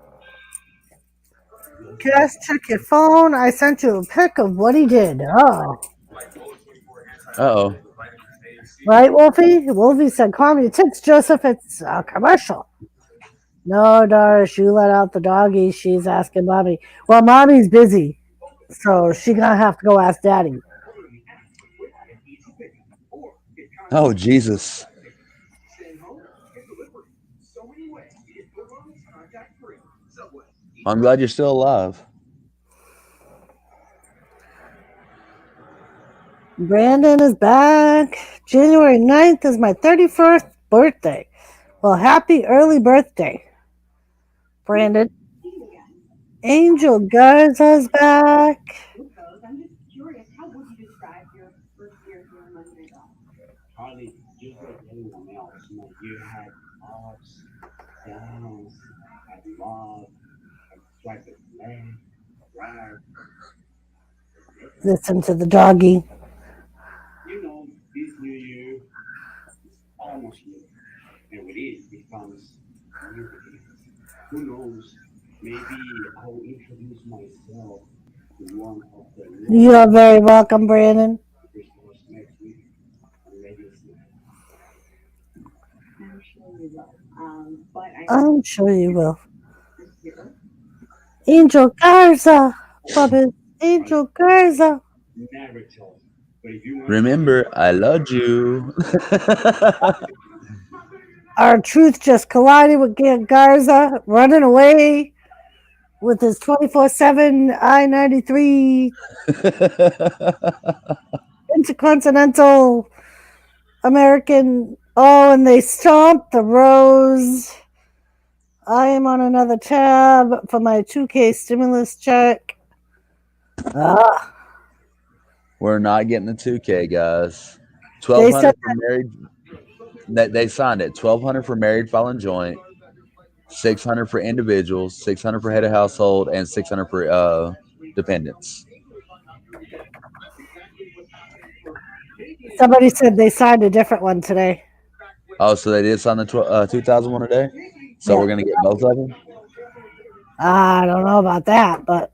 Just check your phone. I sent you a pic of what he did. Oh. Uh-oh. Right, Wolfie? Wolfie said, calm your tits, Joseph. It's a commercial. No, Doris, you let out the doggy. She's asking Mommy. Well, Mommy's busy, so she's going to have to go ask Daddy. Oh, Jesus. I'm glad you're still alive. Brandon is back. January 9th is my 31st birthday. Well, happy early birthday, Brandon. Angel Garza's back. I'm just curious, how would you describe your first year here in Montreal? Harley, just like anyone else, you had ups, downs, had love, had swipe it left, right. Listen to the doggy. This new year is almost new. And with it, it comes new beginnings. Who knows? Maybe I'll introduce myself to one of the You are very welcome, Brandon. Christmas next week on Radio Snap. I'm sure you will. But I'm sure you will. Angel Garza. Bubba, Angel Garza. Never tell. But if you want Remember, I loved you. Our truth just collided with Garza, running away with his 24/7 I-93 intercontinental American. Oh, and they stomped the rose. I am on another tab for my 2K stimulus check. We're not getting the 2K, guys. They 1,200 said for married. They signed it. 1,200 for married, filing joint. 600 for individuals. 600 for head of household, and 600 for dependents. somebody said they signed a different one today. Oh, so they did sign the 2,000 one a day. So Yeah. we're gonna get both of them. I don't know about that, but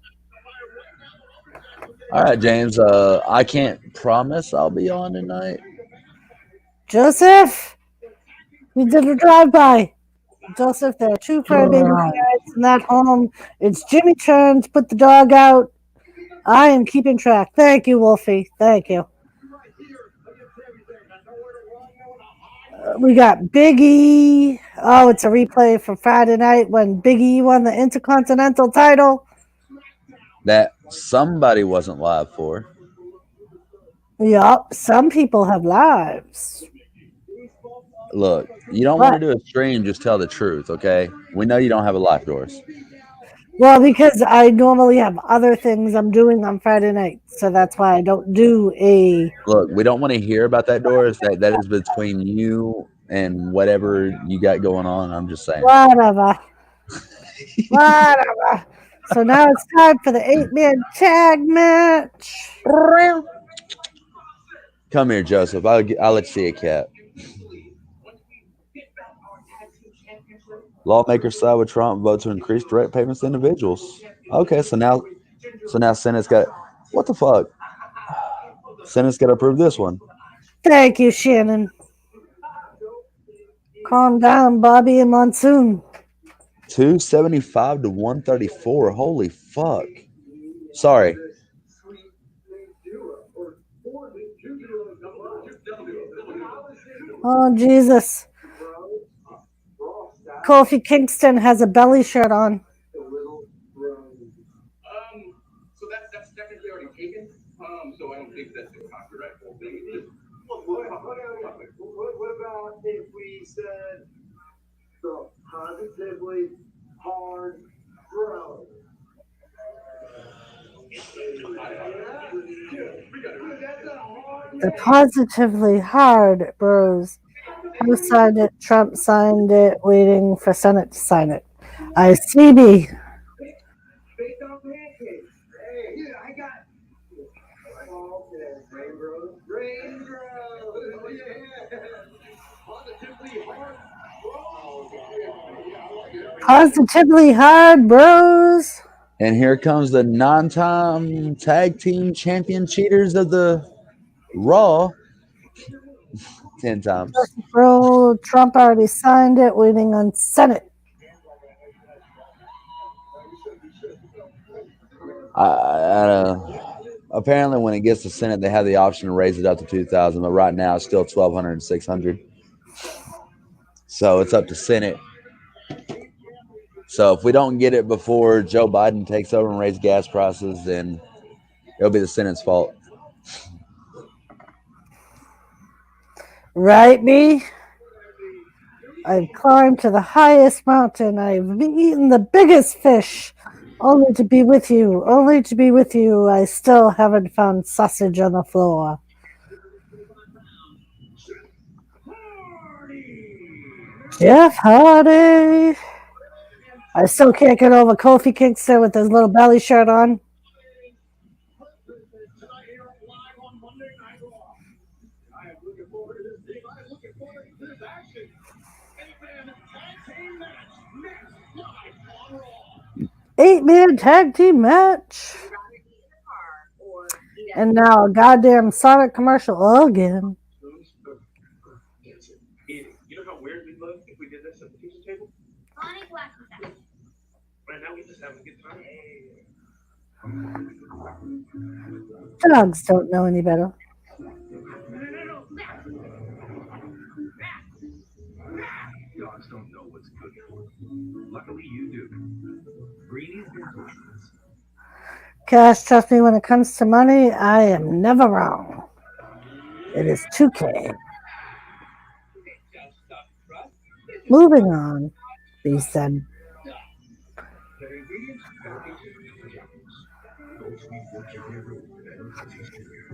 All right, James. I can't promise I'll be on tonight. Joseph, we did a drive-by. Joseph, there are two fur baby guys in that home. It's Jimmy turn to put the dog out. I am keeping track. Thank you, Wolfie. Thank you. We got Big E. Oh, it's a replay from Friday night when Big E won the Intercontinental title. That somebody wasn't live for. Yup, some people have lives. Look, you don't want to do a stream, just tell the truth, okay? We know you don't have a life, Doris. Well, because I normally have other things I'm doing on Friday night, so that's why I don't do a. Look, we don't want to hear about that, Doris. That is between you and whatever you got going on. I'm just saying. Whatever. Whatever. So now it's time for the 8-man tag match. Come here, Joseph. I'll let you see a cat. Lawmakers side with Trump vote to increase direct payments to individuals. Okay, so now Senate's got what the fuck? Senate's got to approve this one. Thank you, Shannon. Calm down, Bobby and Monsoon. 275 to 134. Holy fuck. Sorry. Oh, Jesus. Kofi Kingston has a belly shirt on. So that's technically already taken. So I don't think that's a copyrightful thing. What about if we said the positively hard bro? The positively hard bros. Who signed it? Trump signed it, waiting for Senate to sign it. I see me. Baked on pancakes. Hey, yeah, I got. Oh, okay, Rain Bros. Rain Bros. Oh, yeah. Positively hard. Positively hard bros. And here comes the 9-time tag team champion cheaters of the Raw. 10 times. Bro, Trump already signed it, waiting on Senate. Apparently, when it gets to Senate, they have the option to raise it up to 2,000, but right now it's still 1,200 and 600. So it's up to Senate. So if we don't get it before Joe Biden takes over and raises gas prices, then it'll be the Senate's fault. Right, me? I've climbed to the highest mountain. I've eaten the biggest fish. Only to be with you. Only to be with you. I still haven't found sausage on the floor. Jeff Hardy. I still can't get over Kofi Kingston with his little belly shirt on. Eight-man tag team match. And now a goddamn Sonic commercial again. You know how weird we'd look if we did this at the pizza table? Right now we just have a good time. Dogs don't know any better. Dogs don't know what's good for them. Luckily you do. Greenies dental treatments. Cash, trust me, when it comes to money, I am never wrong. It is 2K. Moving on, he said.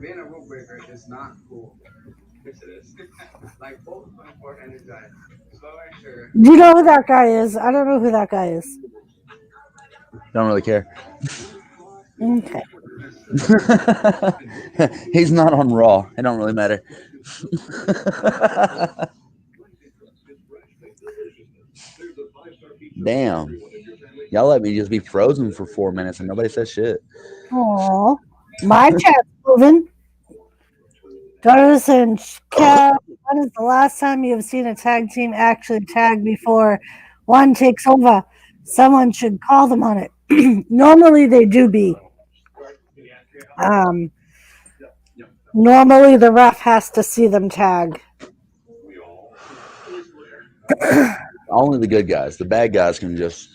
Being a rule breaker is not cool. Yes, it is. Like both 24 energized. Slow and sugar. Do you know who that guy is? I don't know who that guy is. Don't really care. Okay. He's not on Raw. It don't really matter. Damn. Y'all let me just be frozen for 4 minutes and nobody says shit. Aw. My chat's moving. Doris and Cat, when is the last time you have seen a tag team actually tag before one takes over? Someone should call them on it. Normally they do be. Normally the ref has to see them tag. Only the good guys. The bad guys can just.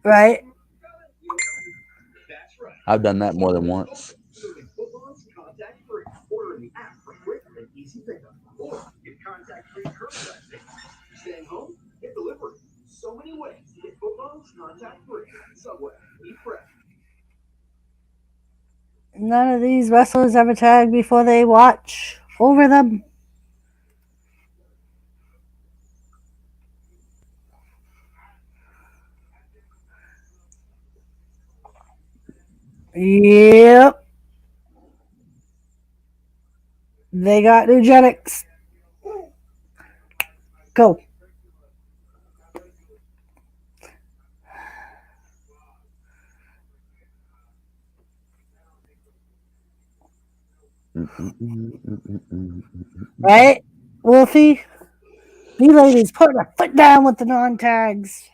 Right? I've done that more than once. Staying home? Get delivery. So many ways to get footballs contact-free. Subway. Eat fresh. None of these wrestlers ever tag before they watch over them. Yep. They got eugenics. Go. Right? Wolfie? You ladies put a foot down with the non-tags.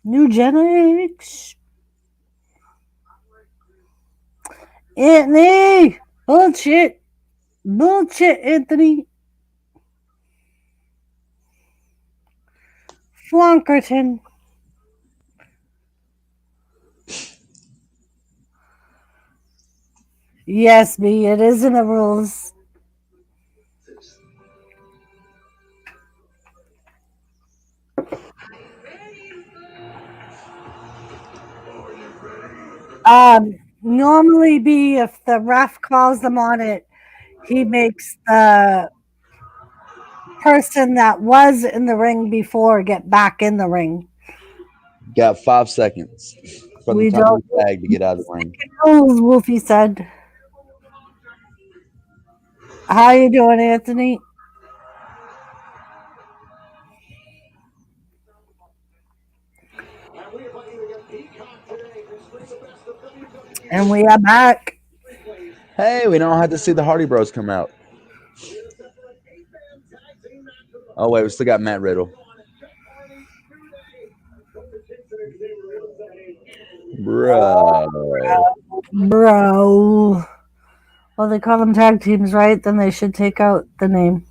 Eugenics. Anthony! Bullshit! Bullshit, Anthony! Flonkerton. Yes, B, it is in the rules. Normally, B, if the ref calls them on it, he makes the person that was in the ring before get back in the ring. Got 5 seconds from We the time don't of the tag to get out of the ring. rules, Wolfie said. How you doing, Anthony? And we are back. Hey, we don't have to see the Hardy Bros come out. Oh, wait, we still got Matt Riddle. Bro. Well, they call them tag teams, right? Then they should take out the name.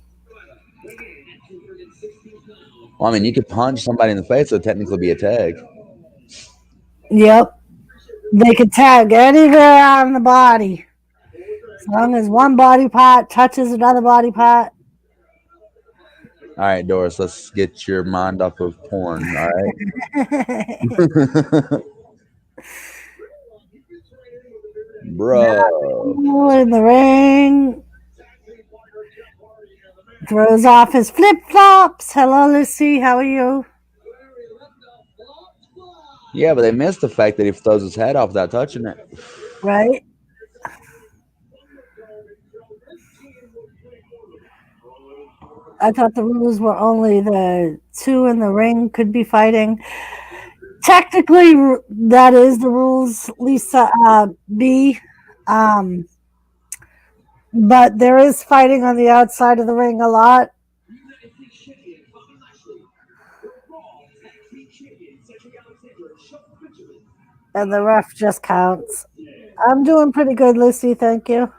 Well, I mean, you could punch somebody in the face, so it'd technically be a tag. Yep. They could tag anywhere on the body. As long as one body part touches another body part. All right, Doris, let's get your mind off of porn, all right? Bro. In the ring. Throws off his flip-flops. Hello, Lucy. How are you? Yeah, but they missed the fact that he throws his head off without touching it. Right? I thought the rules were only the two in the ring could be fighting. Technically, that is the rules, Lisa B. But there is fighting on the outside of the ring a lot. And the ref just counts. I'm doing pretty good, Lucy. Thank you.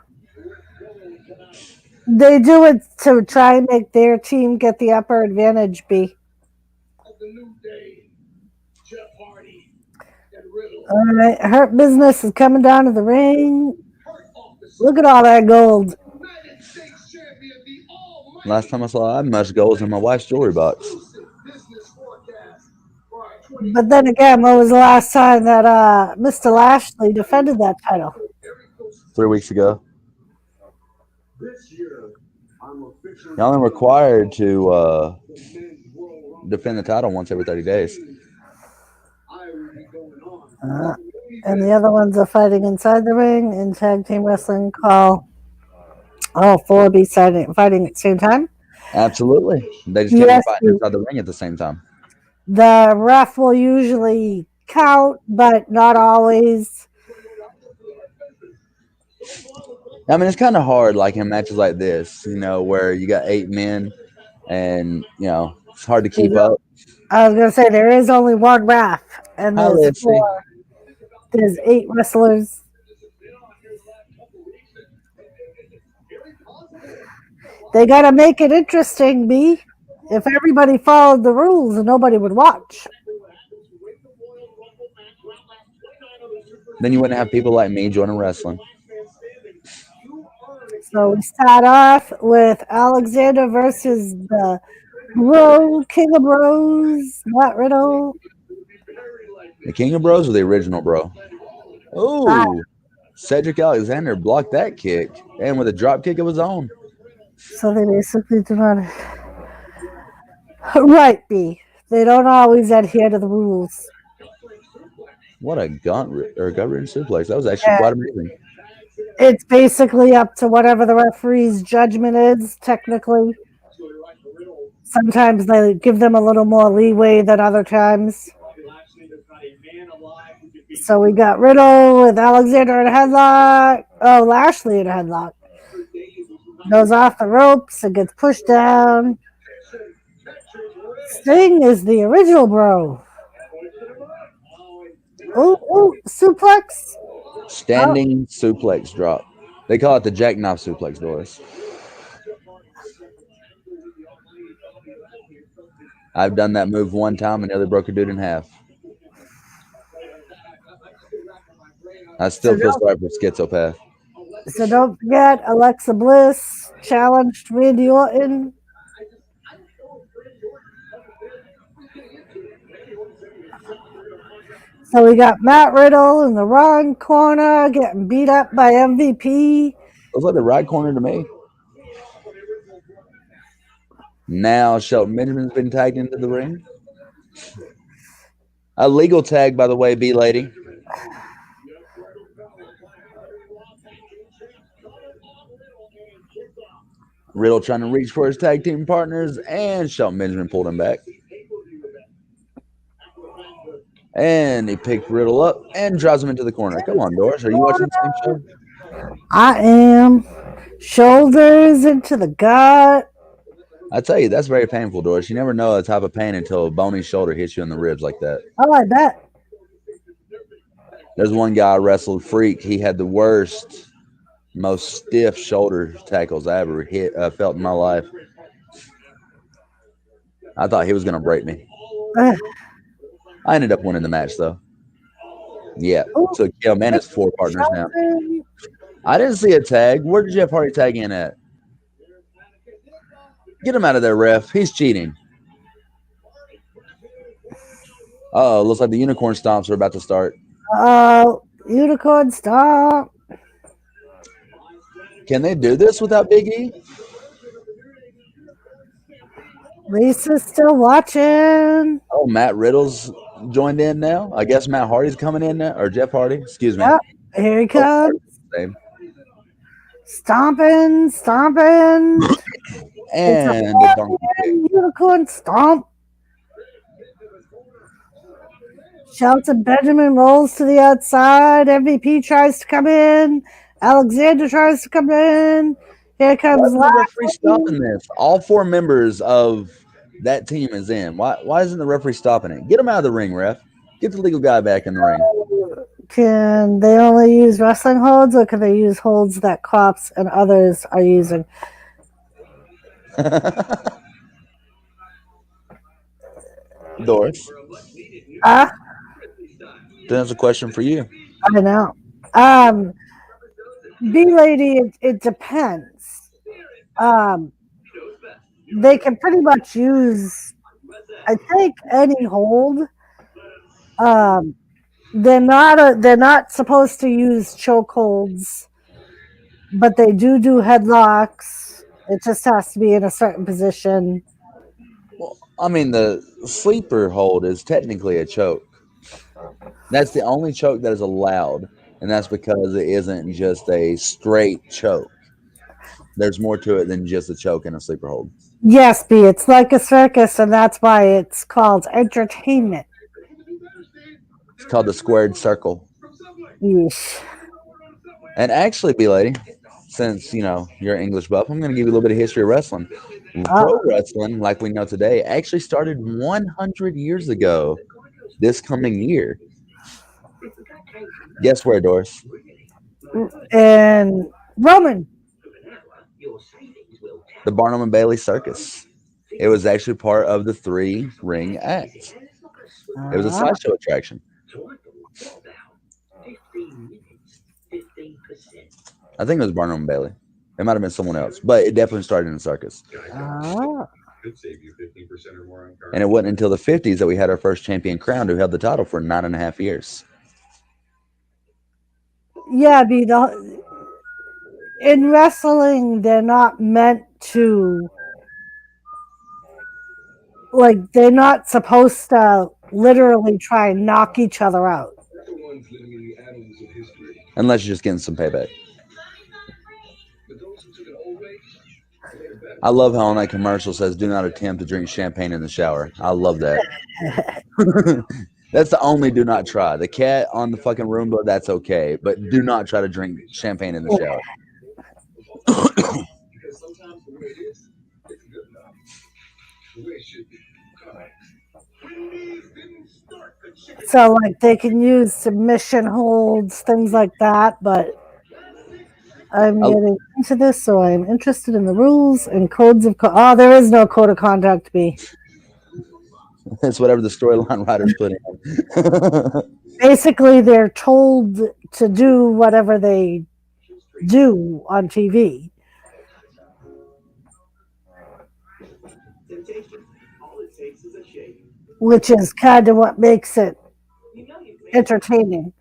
They do it to try and make their team get the upper advantage, B. All right, Hurt Business is coming down to the ring. Look at all that gold. Last time I saw that much gold was in my wife's jewelry box. But then again, when was the last time that Mr. Lashley defended that title? 3 weeks ago. You're only required to defend the title once every 30 days. And the other ones are fighting inside the ring in tag team wrestling call. Oh, 4B fighting at the same time? Absolutely. They just can't be fighting inside the ring at the same time. The ref will usually count, but not always. I mean, it's kind of hard, like in matches like this, you know, where you got 8 men and, you know, it's hard to keep up. I was going to say, there is only one ref, and there's 4. There's 8 wrestlers. They got to make it interesting, B. If everybody followed the rules, nobody would watch. Then you wouldn't have people like me joining wrestling. So we start off with Alexander versus the King of Bros, Matt Riddle. The King of Bros or the original bro? Ah, Ooh, Cedric Alexander blocked that kick, and with a drop kick of his own. so they basically do not. Right, B. They don't always adhere to the rules. What a gut-wrenching suplex! That was actually quite amazing. It's basically up to whatever the referee's judgment is, technically. Sometimes they give them a little more leeway than other times. So we got Riddle with Alexander in a headlock. Oh, Lashley in a headlock. Goes off the ropes and gets pushed down. Sting is the original bro. Oh, suplex. Standing suplex drop. They call it the jackknife suplex, Doris. I've done that move one time and nearly broke a dude in half. I still feel sorry for Schizopath. So don't forget, Alexa Bliss challenged Randy Orton. So we got Matt Riddle in the wrong corner getting beat up by MVP. Looks like the right corner to me. Now Shelton Benjamin's been tagged into the ring. A legal tag, by the way, B-Lady. Riddle trying to reach for his tag team partners, and Shelton Benjamin pulled him back. And he picked Riddle up and drives him into the corner. Come on, Doris. Are you watching the same show? I am. Shoulders into the gut. I tell you, that's very painful, Doris. You never know the type of pain until a bony shoulder hits you in the ribs like that. Oh, I bet. There's one guy I wrestled, Freak. He had the worst, most stiff shoulder tackles I ever felt in my life. I thought he was going to break me. I ended up winning the match, though. Yeah. So, yeah, man, it's 4 partners now. I didn't see a tag. Where did Jeff Hardy tag in at? Get him out of there, ref. He's cheating. Uh-oh, looks like the unicorn stomps are about to start. Unicorn stomp. Can they do this without Big E? Lisa's still watching. Oh, Matt Riddle's joined in now. I guess Matt Hardy's coming in now, or Jeff Hardy. Excuse me. Yep, here he comes. Same. Stomping. And the unicorn stomp. Shelton Benjamin rolls to the outside. MVP tries to come in. Alexander tries to come in. Here comes the referee stopping this. All 4 members of that team is in. Why isn't the referee stopping it? Get him out of the ring, ref. Get the legal guy back in the ring. Can they only use wrestling holds, or can they use holds that cops and others are using? Doris. That's a question for you. I know. B-Lady, it depends. They can pretty much use, I think, any hold. They're not supposed to use chokeholds, but they do headlocks. It just has to be in a certain position. Well, I mean, the sleeper hold is technically a choke. That's the only choke that is allowed, and that's because it isn't just a straight choke. There's more to it than just a choke and a sleeper hold. Yes, B, it's like a circus, and that's why it's called entertainment. It's called the squared circle. Yeesh. And actually, B-Lady, since, you're an English buff, I'm going to give you a little bit of history of wrestling. Pro wrestling, like we know today, actually started 100 years ago this coming year. Guess where, Doris? And Roman. The Barnum and Bailey Circus. It was actually part of the 3-ring act. It was a sideshow attraction. I think it was Barnum and Bailey. It might have been someone else, but it definitely started in the circus. Ah. And it wasn't until the 50s that we had our first champion crowned who held the title for 9.5 years. Yeah, in wrestling, they're not meant to, like, they're not supposed to literally try and knock each other out. Unless you're just getting some payback. I love how on that commercial says, "Do not attempt to drink champagne in the shower." I love that. That's the only do not try. The cat on the fucking Roomba, that's okay. But do not try to drink champagne in the shower. Because sometimes the way it is, it's good enough. The way it should be. So, like, they can use submission holds, things like that, but I'm getting into this, so I'm interested in the rules and codes of there is no code of conduct, B. It's whatever the storyline writers put in. Basically, they're told to do whatever they do on TV. Which is kind of what makes it entertaining.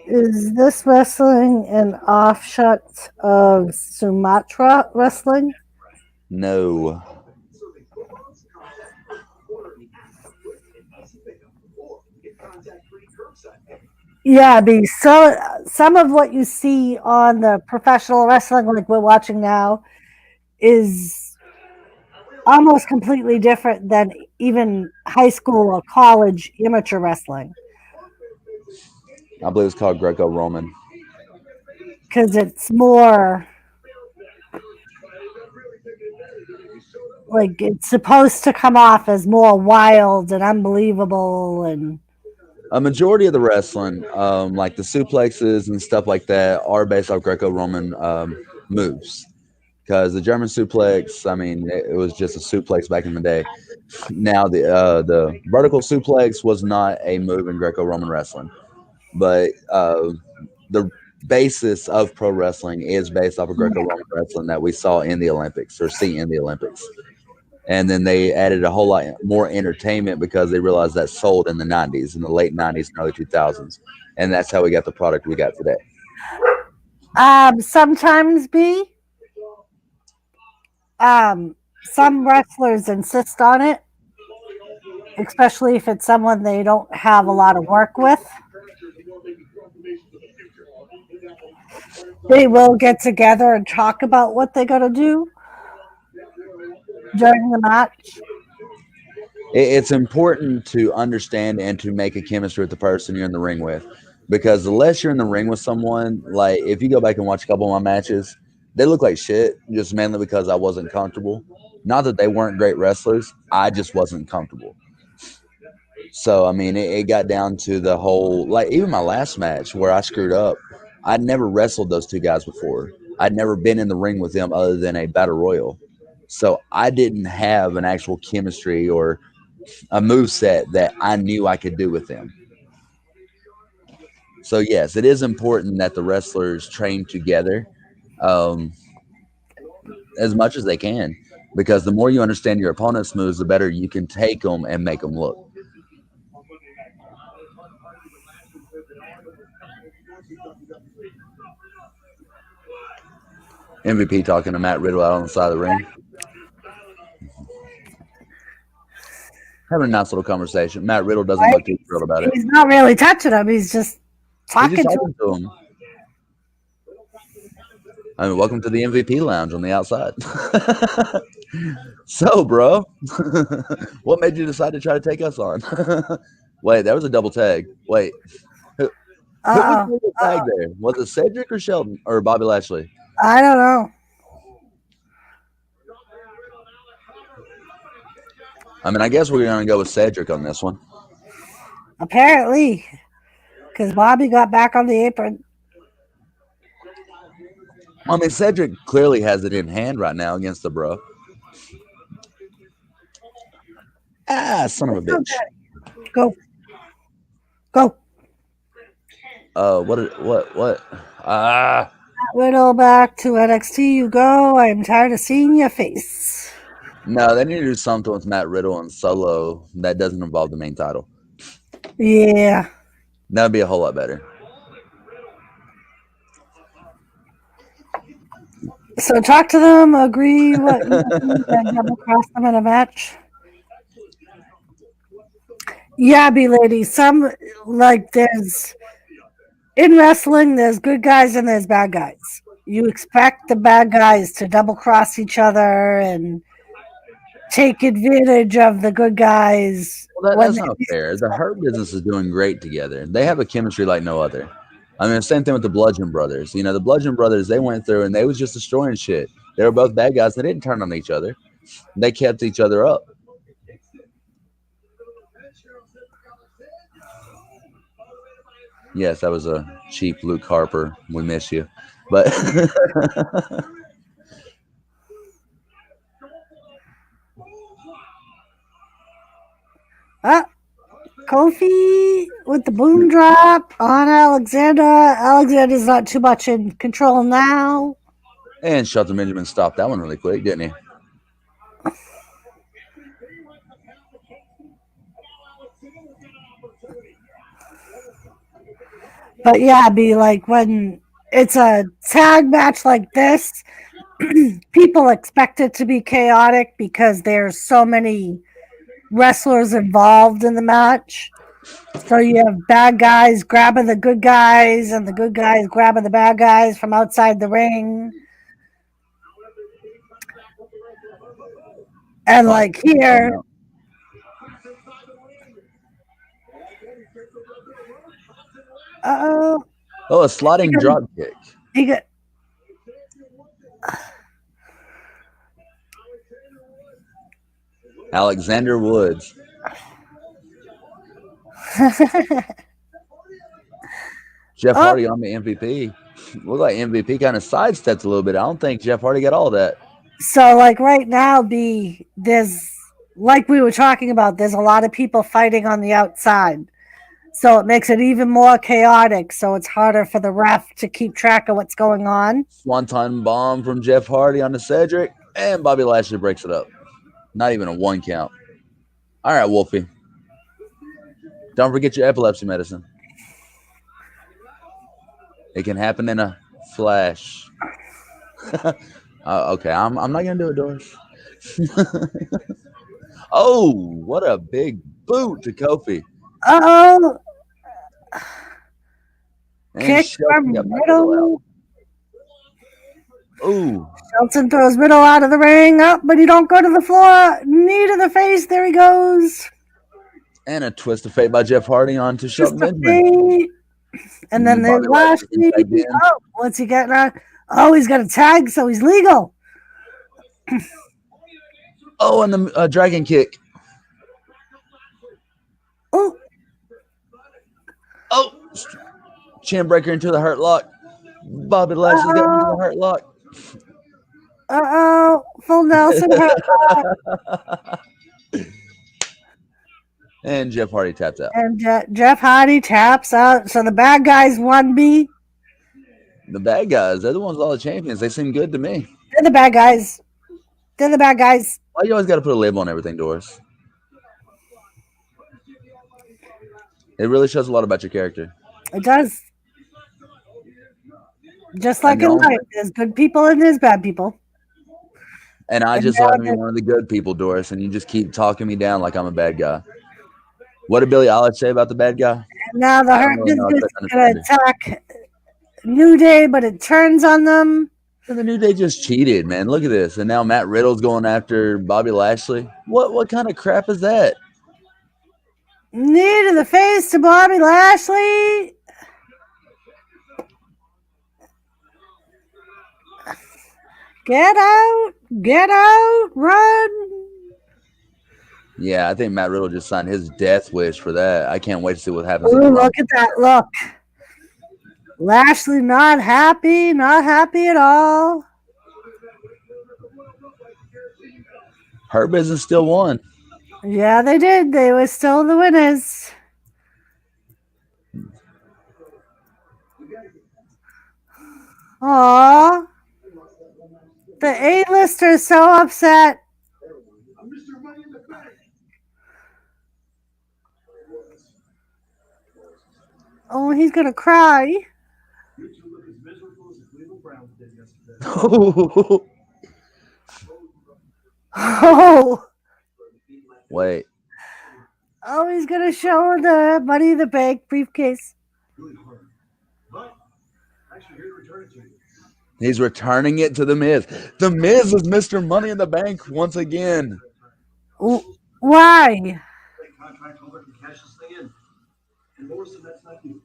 Is this wrestling an offshoot of Sumatra wrestling? No. Yeah, so some of what you see on the professional wrestling, like we're watching now, is almost completely different than even high school or college amateur wrestling. I believe it's called Greco-Roman. Because it's more like it's supposed to come off as more wild and unbelievable, and a majority of the wrestling, like the suplexes and stuff like that, are based off Greco-Roman moves. Because the German suplex, I mean, it was just a suplex back in the day. Now the vertical suplex was not a move in Greco-Roman wrestling, but the basis of pro wrestling is based off of Greco-Roman wrestling that we saw in the Olympics or see in the Olympics. And then they added a whole lot more entertainment because they realized that sold in the 90s, in the late 90s and early 2000s. And that's how we got the product we got today. Sometimes, some wrestlers insist on it, especially if it's someone they don't have a lot of work with. They will get together and talk about what they're going to do during the match. It's important to understand and to make a chemistry with the person you're in the ring with, because the less you're in the ring with someone, like if you go back and watch a couple of my matches, they look like shit just mainly because I wasn't comfortable. Not that they weren't great wrestlers, I just wasn't comfortable. So I mean, it got down to the whole, like even my last match where I screwed up, I'd never wrestled those two guys before. I'd never been in the ring with them other than a battle royal. So I didn't have an actual chemistry or a move set that I knew I could do with them. So yes, it is important that the wrestlers train together as much as they can, because the more you understand your opponent's moves, the better you can take them and make them look. MVP talking to Matt Riddle out on the side of the ring. Having a nice little conversation. Matt Riddle doesn't look too thrilled about it. He's not really touching him. He's just talking to him. I mean, welcome to the MVP lounge on the outside. So, bro, what made you decide to try to take us on? Wait, that was a double tag. Wait, who was the tag there? Was it Cedric or Shelton or Bobby Lashley? I don't know. I mean, I guess we're going to go with Cedric on this one. Apparently, because Bobby got back on the apron. I mean, Cedric clearly has it in hand right now against the bro. Ah, son of a bitch. Go. Go. What? Ah, Riddle back to NXT you go. I'm tired of seeing your face. no, they need to do something with Matt Riddle and Solo that doesn't involve the main title. Yeah. That'd be a whole lot better. So talk to them, agree what you think, and double cross them in a match. Yeah, be lady. Some like there's in wrestling there's good guys and there's bad guys. You expect the bad guys to double cross each other and take advantage of the good guys Well, when that's they not fair. The Hurt Business is doing great together. They have a chemistry like no other. I mean, same thing with the Bludgeon Brothers. You know, the Bludgeon Brothers, they went through and they was just destroying shit. They were both bad guys. They didn't turn on each other. They kept each other up. Yes, that was a cheap Luke Harper. We miss you. But ah, Kofi with the boom drop on Alexander. Alexander's not too much in control now. and Shelton Benjamin stopped that one really quick, didn't he? But yeah, be like when it's a tag match like this, people expect it to be chaotic because there's so many wrestlers involved in the match. So you have bad guys grabbing the good guys and the good guys grabbing the bad guys from outside the ring. And Fine. like here, oh, Oh, a sliding drop kick. he got Alexander Woods. Jeff Oh. Hardy on the MVP. Looked like MVP kind of sidestepped a little bit. I don't think Jeff Hardy got all that. So like right now, there's like we were talking about, there's a lot of people fighting on the outside. So it makes it even more chaotic. So it's harder for the ref to keep track of what's going on. Swanton bomb from Jeff Hardy onto Cedric, and Bobby Lashley breaks it up. Not even a 1 count. All right, Wolfie. Don't forget your epilepsy medicine. It can happen in a flash. Okay, I'm not gonna do it, Doris. Oh, what a big boot to Kofi. Oh, And kick Shelton from got back to Riddle. Ooh, Shelton throws Riddle out of the ring, up, but he don't go to the floor. Knee to the face. There he goes. and a twist of fate by Jeff Hardy onto Just Shelton a Benjamin. feet. And then Bobby there's Lashley Lashley. tagged in. Oh, what's he getting on? Oh, he's got a tag, so he's legal. Oh, and the dragon kick. Oh, Oh, chin breaker into the hurt lock. Bobby Lashley's got into the hurt lock. full Nelson. And Jeff Hardy tapped out. And Jeff Hardy taps out. So the bad guys won me. The bad guys, they're the ones with all the champions. They seem good to me. They're the bad guys. They're the bad guys. Why you always got to put a label on everything, Doris? It really shows a lot about your character. It does. Just like And in y'all- life, there's good people and there's bad people. And I And just now happen to be that- one of the good people, Doris, and you just keep talking me down like I'm a bad guy. What did Billie Eilish say about the bad guy? And now the I don't Hurt really know if Business that's is going to attack New Day, but it turns on them. And the New Day just cheated, man. Look at this. And now Matt Riddle's going after Bobby Lashley. What kind of crap is that? Knee to the face to Bobby Lashley. Get out, run. Yeah, I think Matt Riddle just signed his death wish for that. I can't wait to see what happens. Ooh, look at that look. Lashley not happy at all. Hurt Business still won. Yeah, they did. They were still the winners. Aww. The A-lister's so upset. Mr. Money in the Bank. Oh, he's gonna cry. You two look as miserable as the Cleveland Browns did yesterday. Oh, Wait. oh, he's gonna show the Money in the Bank briefcase. Really hard. But actually, here to return it to you. He's returning it to The Miz. The Miz is Mr. Money in the Bank once again. Why? Big contract holder can cash this thing in. And Morrison, that's not you.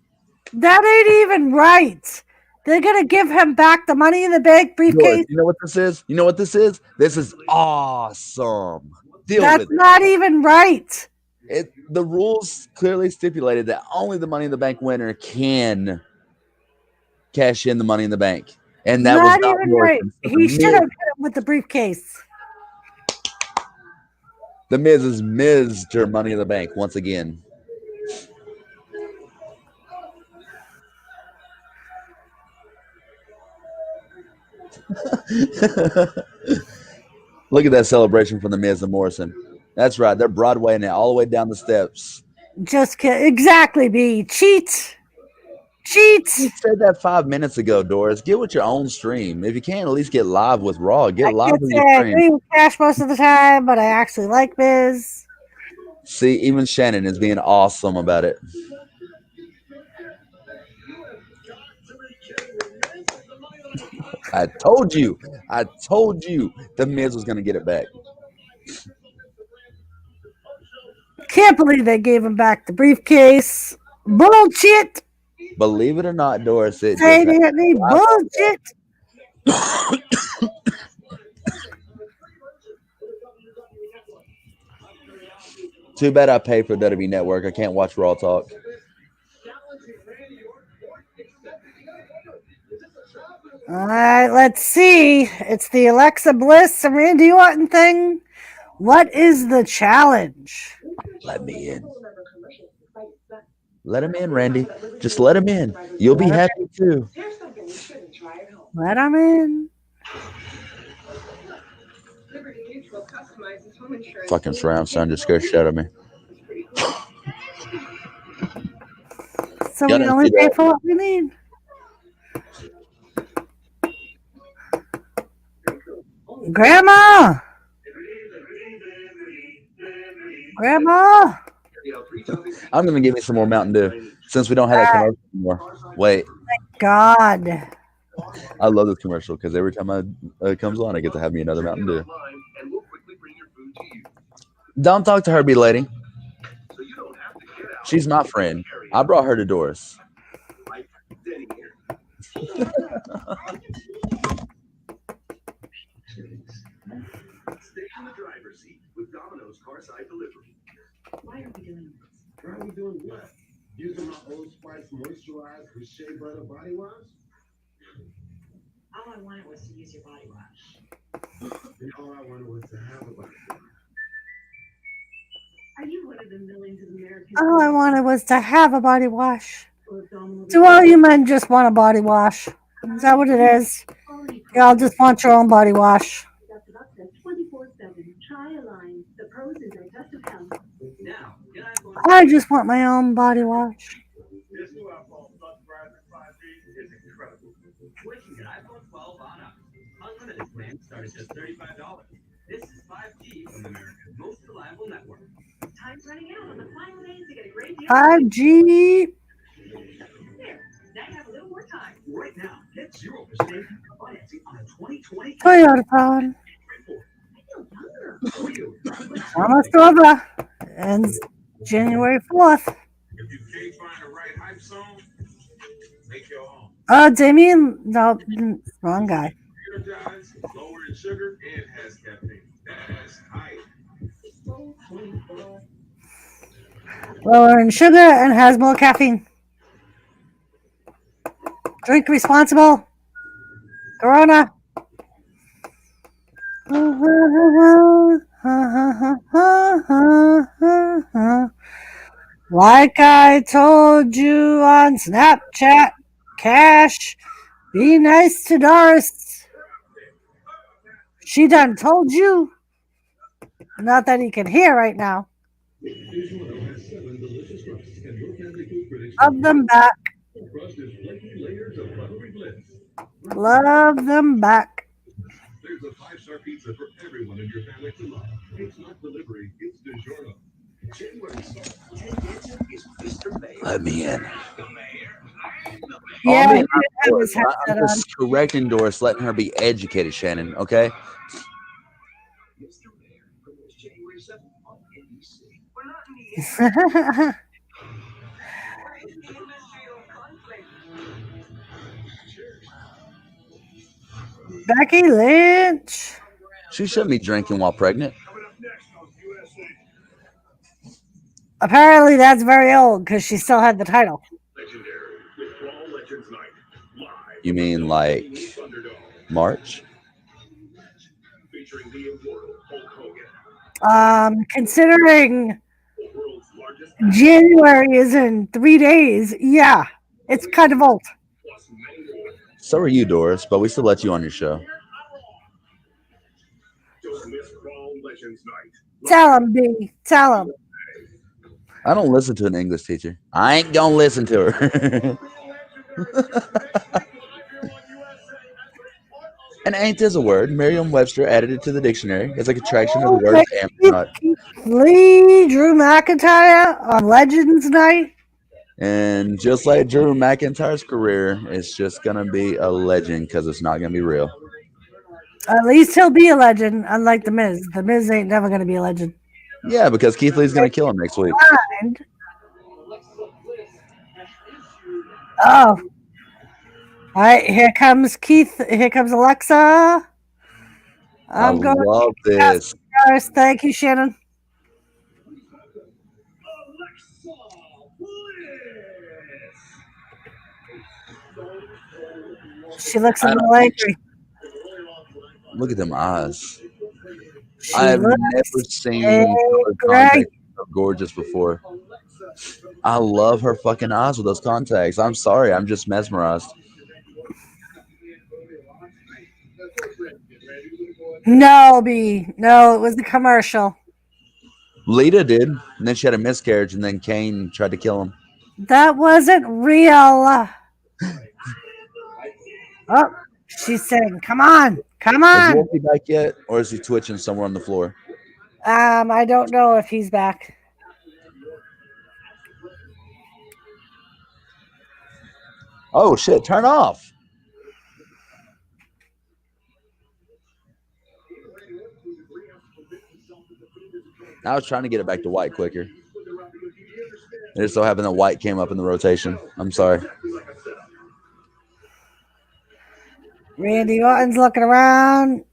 That ain't even right. They're gonna give him back the Money in the Bank briefcase. You know what this is? You know what this is? This is awesome. Deal That's with it. not even right. The rules clearly stipulated that only the Money in the Bank winner can cash in the Money in the Bank. And that was Not not even right. Morrison. So He should have hit him with the briefcase. The Miz is Mr. Money in the Bank once again. Look at that celebration from the Miz and Morrison. That's right. They're Broadwaying it all the way down the steps. Just exactly, B. Cheat. You said that 5 minutes ago, Doris. Get with your own stream. If you can't at least get live with Raw, get live with your I stream. agree with Cash most of the time, but I actually like Miz. See, even Shannon is being awesome about it. I told you. The Miz was going to get it back. Can't believe they gave him back the briefcase. Bullshit. Believe it or not, Doris, it Say just Anthony, bullshit. Too bad I pay for WWE Network. I can't watch Raw Talk. All right, let's see. It's the Alexa Bliss and Randy Orton thing. What is the challenge? Let me in. Let him in, Randy. Just let him in. You'll be happy too. Let him in. Fucking surround sound just scared shit out of me. So we only pay for what we need. Grandma! I'm gonna give me some more Mountain Dew since we don't have that commercial anymore. Wait. Thank God. I love this commercial because every time it comes on, I get to have me another Mountain Dew. Don't talk to Herbie, lady. She's my friend. I brought her to Doris. Stay in the driver's seat with Domino's Carside Delivery. Why are we doing this? Why are we doing what? Using my Old Spice moisturizer with shea butter body wash? All I wanted was to use your body wash. And all I wanted was to have a body wash. Are you one of the millions of Americans? All I wanted was to have a body wash. Do all you men just want a body wash? Is that what it is? Y'all just want your own body wash. 24/7. Try a line. The pros and the test of health. Now, I just want my own body wash. This new iPhone Plus Rising 5G is incredible. switching to iPhone 12 on up. Unlimited plans start at just $35. This is 5G from America's most reliable network. Time's running out on the final days to get a great deal. 5G. There. Now you have a little more time. Right now, get 0% financing on a 2020 Toyota phone. I feel younger. for you. Almost over. Ends January 4th. If you can't find the right hype song, make your own. Oh, Damien. No, wrong guy. Energized, lower in sugar, and has caffeine. That's hype. Lower in sugar and has more caffeine. Drink responsible. Corona. Like I told you on Snapchat, Cash, be nice to Doris. She done told you. Not that he can hear right now. Love them back. Love them back. There's a five-star pizza for everyone in your family to love. It's not delivery, it's DiGiorno. Let me in. Yeah, Oh, he man, did have his I'm headset on. just correcting Doris, letting her be educated, Shannon, okay? Becky Lynch. She shouldn't be drinking while pregnant. Apparently, that's very old because she still had the title. You mean like March? Considering January is in 3 days, yeah, it's kind of old. So are you, Doris, but we still let you on your show. Tell him, B. Tell him. I don't listen to an English teacher. I ain't gonna listen to her. And ain't is a word. Merriam-Webster added it to the dictionary as a contraction of the word astronaut. Lee, Drew McIntyre on Legends Night. And just like Drew McIntyre's career, it's just gonna be a legend because it's not gonna be real. At least he'll be a legend, unlike The Miz. The Miz ain't never going to be a legend. Yeah, because Keith Lee's gonna kill him next week. And, oh. All right, here comes Keith. Here comes Alexa. I love this. First. Thank you, Shannon. She looks a little angry. Look at them eyes. She I've looks never seen contacts so gorgeous before. I love her fucking eyes with those contacts. I'm sorry, I'm just mesmerized. No, B. No, it was the commercial. Lita did, and then she had a miscarriage, and then Kane tried to kill him. That wasn't real. Oh, she's saying, "Come on, come Is on." Wolfie back yet, or is he twitching somewhere on the floor? I don't know if he's back. Oh shit! Turn off. I was trying to get it back to White quicker. It just so happened that White came up in the rotation. I'm sorry. Randy Orton's looking around.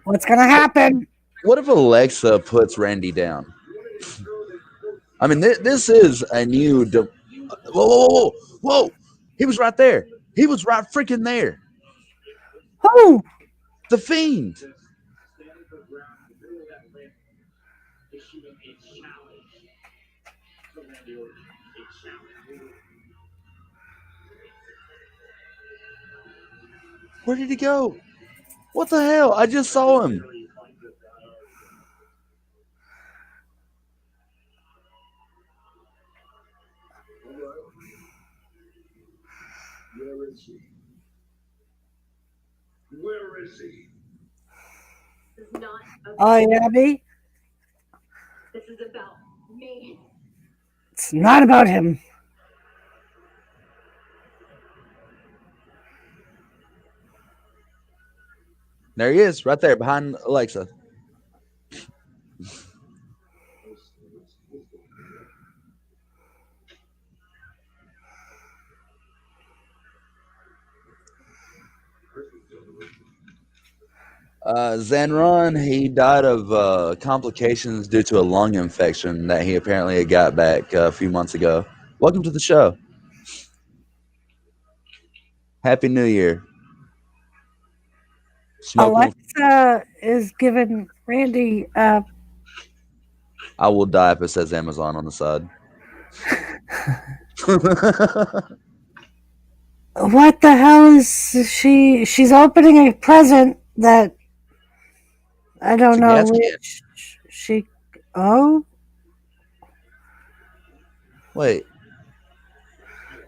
What's gonna happen? What if Alexa puts Randy down? I mean, this is a new. Whoa, whoa, whoa, whoa, whoa! He was right there. He was right freaking there. Who? The Fiend. Where did he go? What the hell? I just saw him. Where is he? Where is he? This is not about Oh, yeah, B. This is about me. It's not about him. There he is, right there behind Alexa. Zenron, he died of complications due to a lung infection that he apparently had got back a few months ago. Welcome to the show. Happy New Year. Smoke one. Alexa is giving Randy I will die if it says Amazon on the side. what the hell is she? She's opening a present that I It's don't a know gas can. which she. Oh, Wait.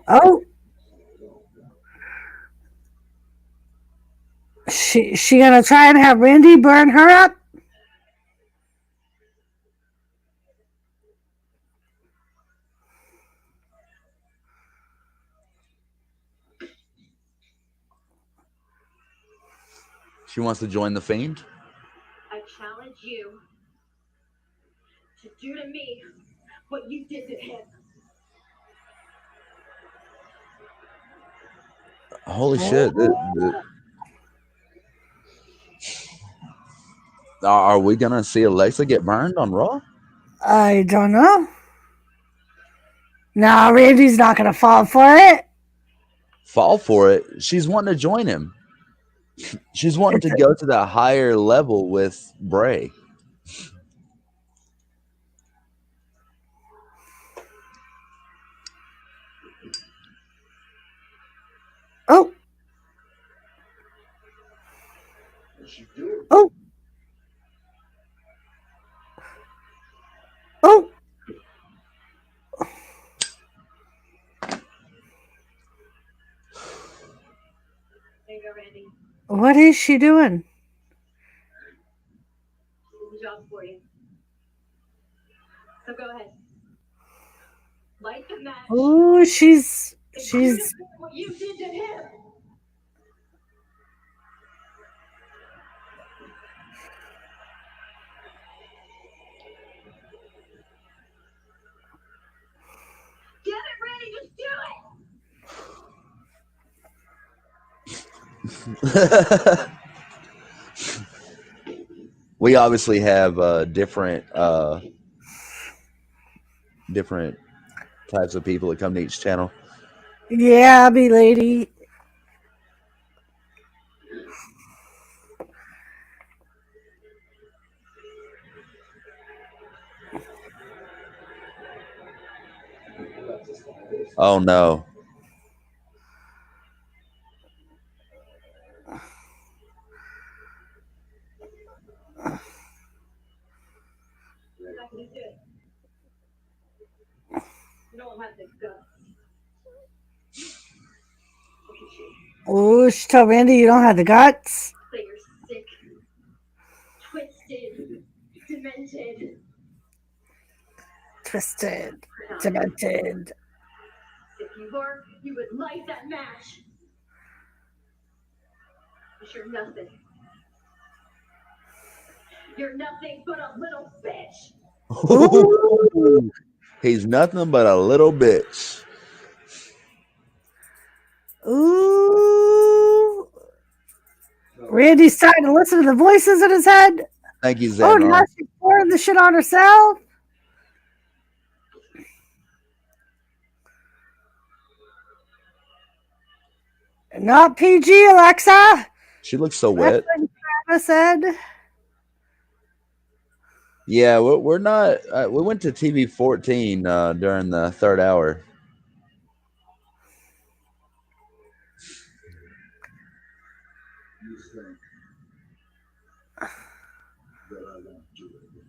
oh. She gonna try and have Randy burn her up? She wants to join the Fiend? I challenge you to do to me what you did to him. Holy shit. Are we going to see Alexa get burned on Raw? I don't know. No, Randy's not gonna fall for it. Fall for it? She's wanting to join him. She's wanting to go to that higher level with Bray. Oh, oh, oh. There you go, Randy. What is she doing? This is a job for you. So go ahead. Light the match. Oh, she's And do to him what you did to him. Get it, Randy. Just do it. We obviously have different types of people that come to each channel. yeah, me lady. Oh no. I can do it. You don't have the guts. Look at you. Oh, she told Randy you don't have the guts. That you're sick, twisted, demented. Twisted, Not demented. If you were, you would light that match. But you're nothing. You're nothing but a little bitch. He's nothing but a little bitch. Ooh. Randy's starting to listen to the voices in his head. Thank you, Oh, now Xandron. she's pouring the shit on herself. Not PG, Alexa. She looks so That's wet. what Travis said. Yeah, we're not. We went to TV 14 during the third hour. You think that I won't do it.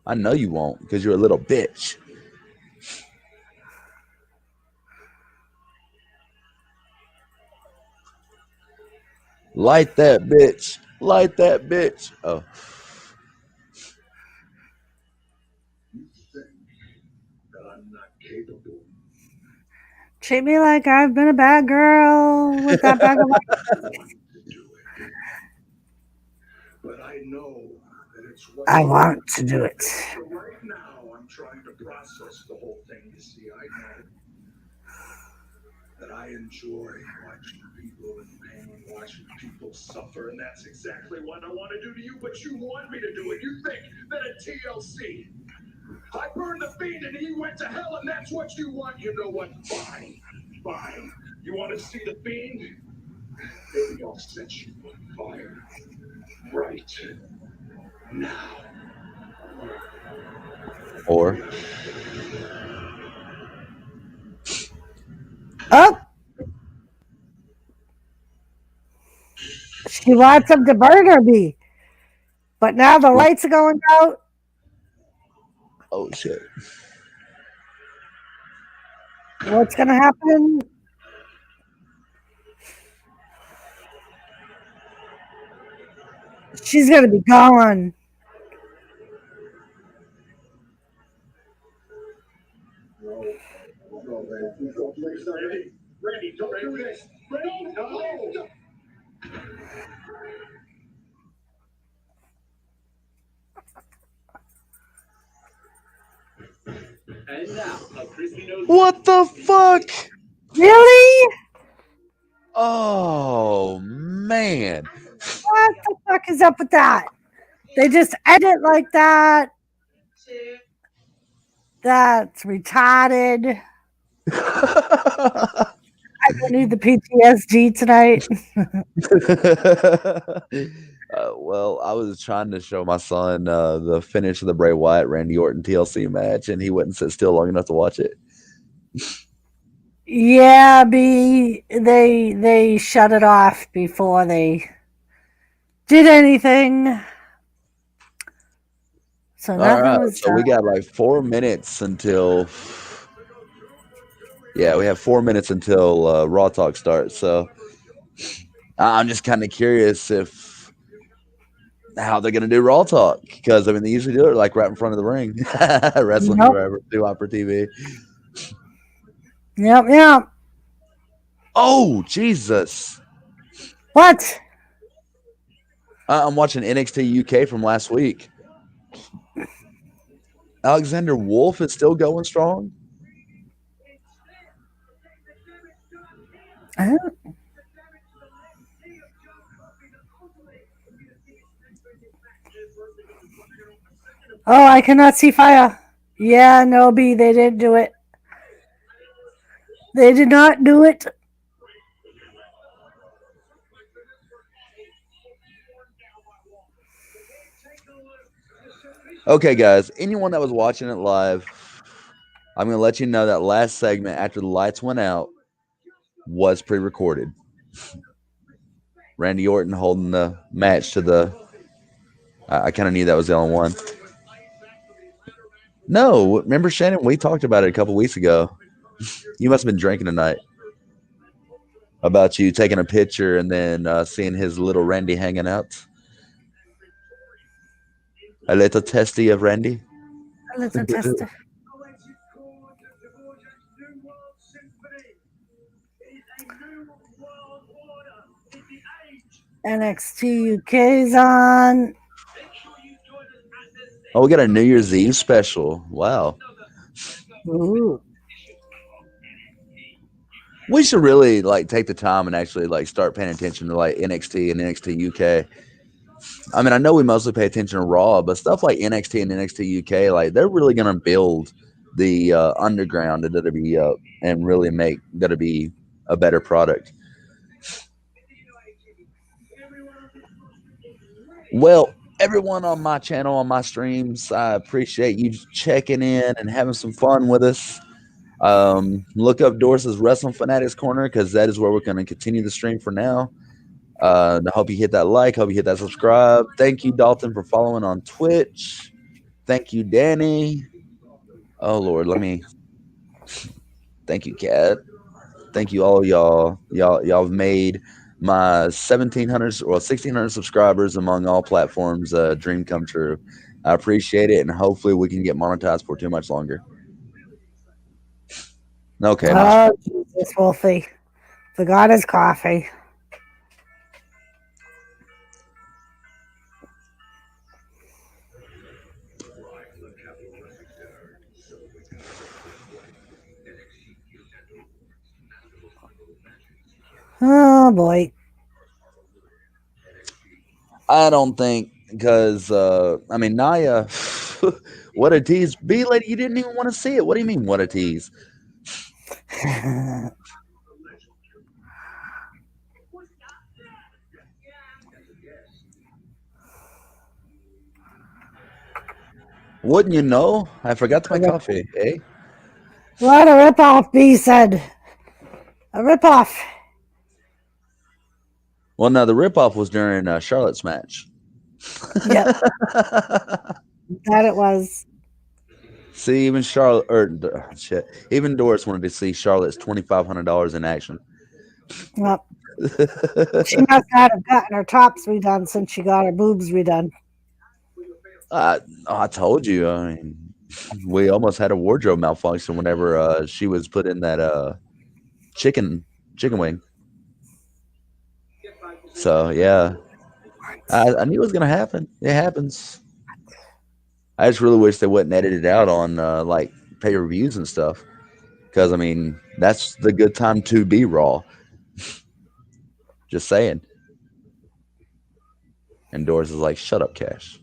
I know you won't because you're a little bitch. Light that bitch. Light that bitch. Oh. You think that I'm not capable. Treat me like I've been a bad girl with that bag of. To do it. But I know that it's what I want to do it. So right now, I'm trying to process the whole thing. You see, I know that I enjoy watching people in pain, watching people suffer, and that's exactly what I want to do to you, but you want me to do it. You think that at TLC, I burned the Fiend and he went to hell, and that's what you want. You know what? Fine. Fine. You want to see the Fiend? Maybe I'll set you on fire. right now. Or Oh, she wants him to burn me. But now the lights are going out. oh shit. What's going to happen? She's going to be gone. Randy, don't do this. Randy, no. And now, a crispy nose. What the fuck? Really? Oh man. What the fuck is up with that? They just end it like that. That's retarded. I don't need the PTSD tonight. Well, I was trying to show my son the finish of the Bray Wyatt Randy Orton TLC match, and he wouldn't sit still long enough to watch it. Yeah, they shut it off before they did anything. So All nothing right, was so we done. got like 4 minutes until. Yeah, we have 4 minutes until Raw Talk starts. So I'm just kind of curious if how they're gonna do Raw Talk, because I mean they usually do it like right in front of the ring, wrestling Nope. wherever do on for TV. Yep. Oh Jesus! What? I'm watching NXT UK from last week. Alexander Wolf is still going strong. Oh, I cannot see fire. Yeah, no, B, they didn't do it. They did not do it. Okay, guys, anyone that was watching it live, I'm going to let you know that last segment after the lights went out was pre-recorded. Randy Orton holding the match to the. I kind of knew that was the only one. No, remember Shannon? We talked about it a couple weeks ago. You must have been drinking tonight. About you taking a picture and then seeing his little Randy hanging out. A little testy of Randy. A little tester. NXT UK's on. Oh, we got a New Year's Eve special. Wow. Ooh. We should really like take the time and actually like start paying attention to like NXT and NXT UK. I mean, I know we mostly pay attention to Raw, but stuff like NXT and NXT UK, like they're really gonna build the underground at WWE and really make WWE a better product. Well, everyone on my channel, on my streams, I appreciate you checking in and having some fun with us. Look up Doris's Wrestling Fanatics Corner, because that is where we're going to continue the stream for now. I hope you hit that like, hope you hit that subscribe. Thank you, Dalton, for following on Twitch. Thank you, Danny. Oh Lord, thank you, Kat. Thank you all y'all. Y'all have made my 1,700 or 1,600 subscribers among all platforms dream come true. I appreciate it, and hopefully we can get monetized for too much longer. Okay, Oh, Jesus, Wolfie. Forgot his coffee. Oh, boy. I don't think, because I mean Naya, what a tease. B lady, you didn't even want to see it. What do you mean, what a tease? Wouldn't you know? I forgot to make coffee. Eh? What a ripoff, B said. A ripoff. Well, no, the ripoff was during Charlotte's match. Yep, that it was. See, even Charlotte, shit, even Doris wanted to see Charlotte's $2,500 in action. Yep. She must not have gotten her tops redone since she got her boobs redone. I told you. I mean, we almost had a wardrobe malfunction whenever she was put in that chicken wing. So yeah, I knew it was gonna happen. It happens. I just really wish they wouldn't edit it out on like pay reviews and stuff. Because I mean, that's the good time to be raw. Just saying. And Doris is like, "Shut up, Cash.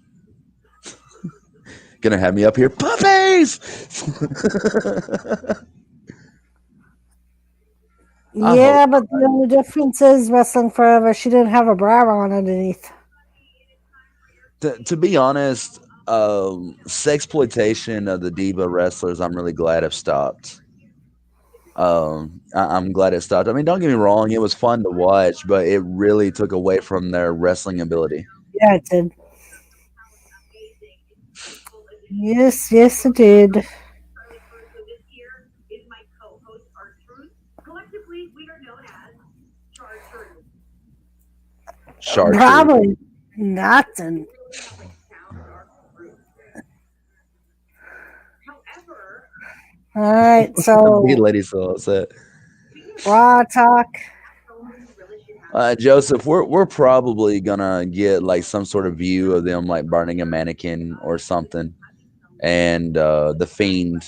Gonna have me up here, puppies." Yeah, but the only difference is Wrestling Forever, she didn't have a bra on underneath. To be honest, sexploitation of the diva wrestlers, I'm really glad have stopped. I'm glad it stopped. I mean, don't get me wrong, it was fun to watch, but it really took away from their wrestling ability. Yeah, it did. Yes, yes, it did. Chartreuse. Probably nothing. All right, so Be lady so upset. Raw talk. Joseph, we're probably gonna get like some sort of view of them like burning a mannequin or something, and the Fiend,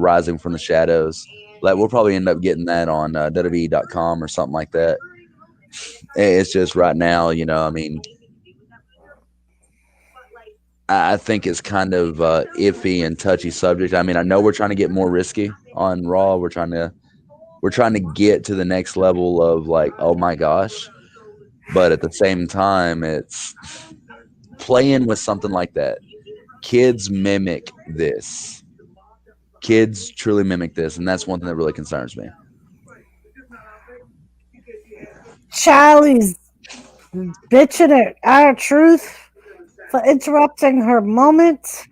rising from the shadows. Like we'll probably end up getting that on WWE.com or something like that. It's just right now, I mean, I think it's kind of iffy and touchy subject. I mean, I know we're trying to get more risky on Raw. We're trying to get to the next level of like, oh my gosh, but at the same time, it's playing with something like that. Kids mimic this. Kids truly mimic this, and that's one thing that really concerns me. Charlie's bitching at our truth for interrupting her moment.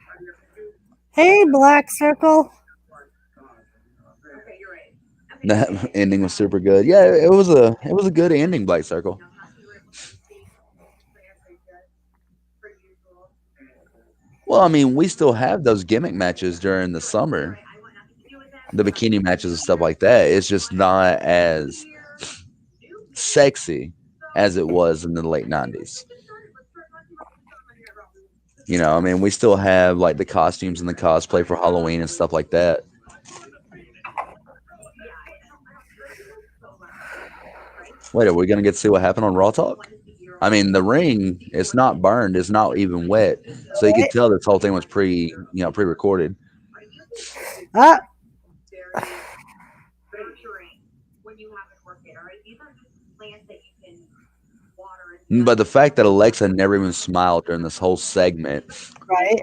Hey, Black Circle. That ending was super good. Yeah, it was a good ending, Black Circle. Well, I mean, we still have those gimmick matches during the summer, the bikini matches and stuff like that. It's just not as sexy as it was in the late 90s. I mean, we still have like the costumes and the cosplay for Halloween and stuff like that. Wait, are we gonna get to see what happened on Raw Talk? I mean, the ring, it's not burned, it's not even wet, so you could tell this whole thing was pre-recorded. Ah, But the fact that Alexa never even smiled during this whole segment, right.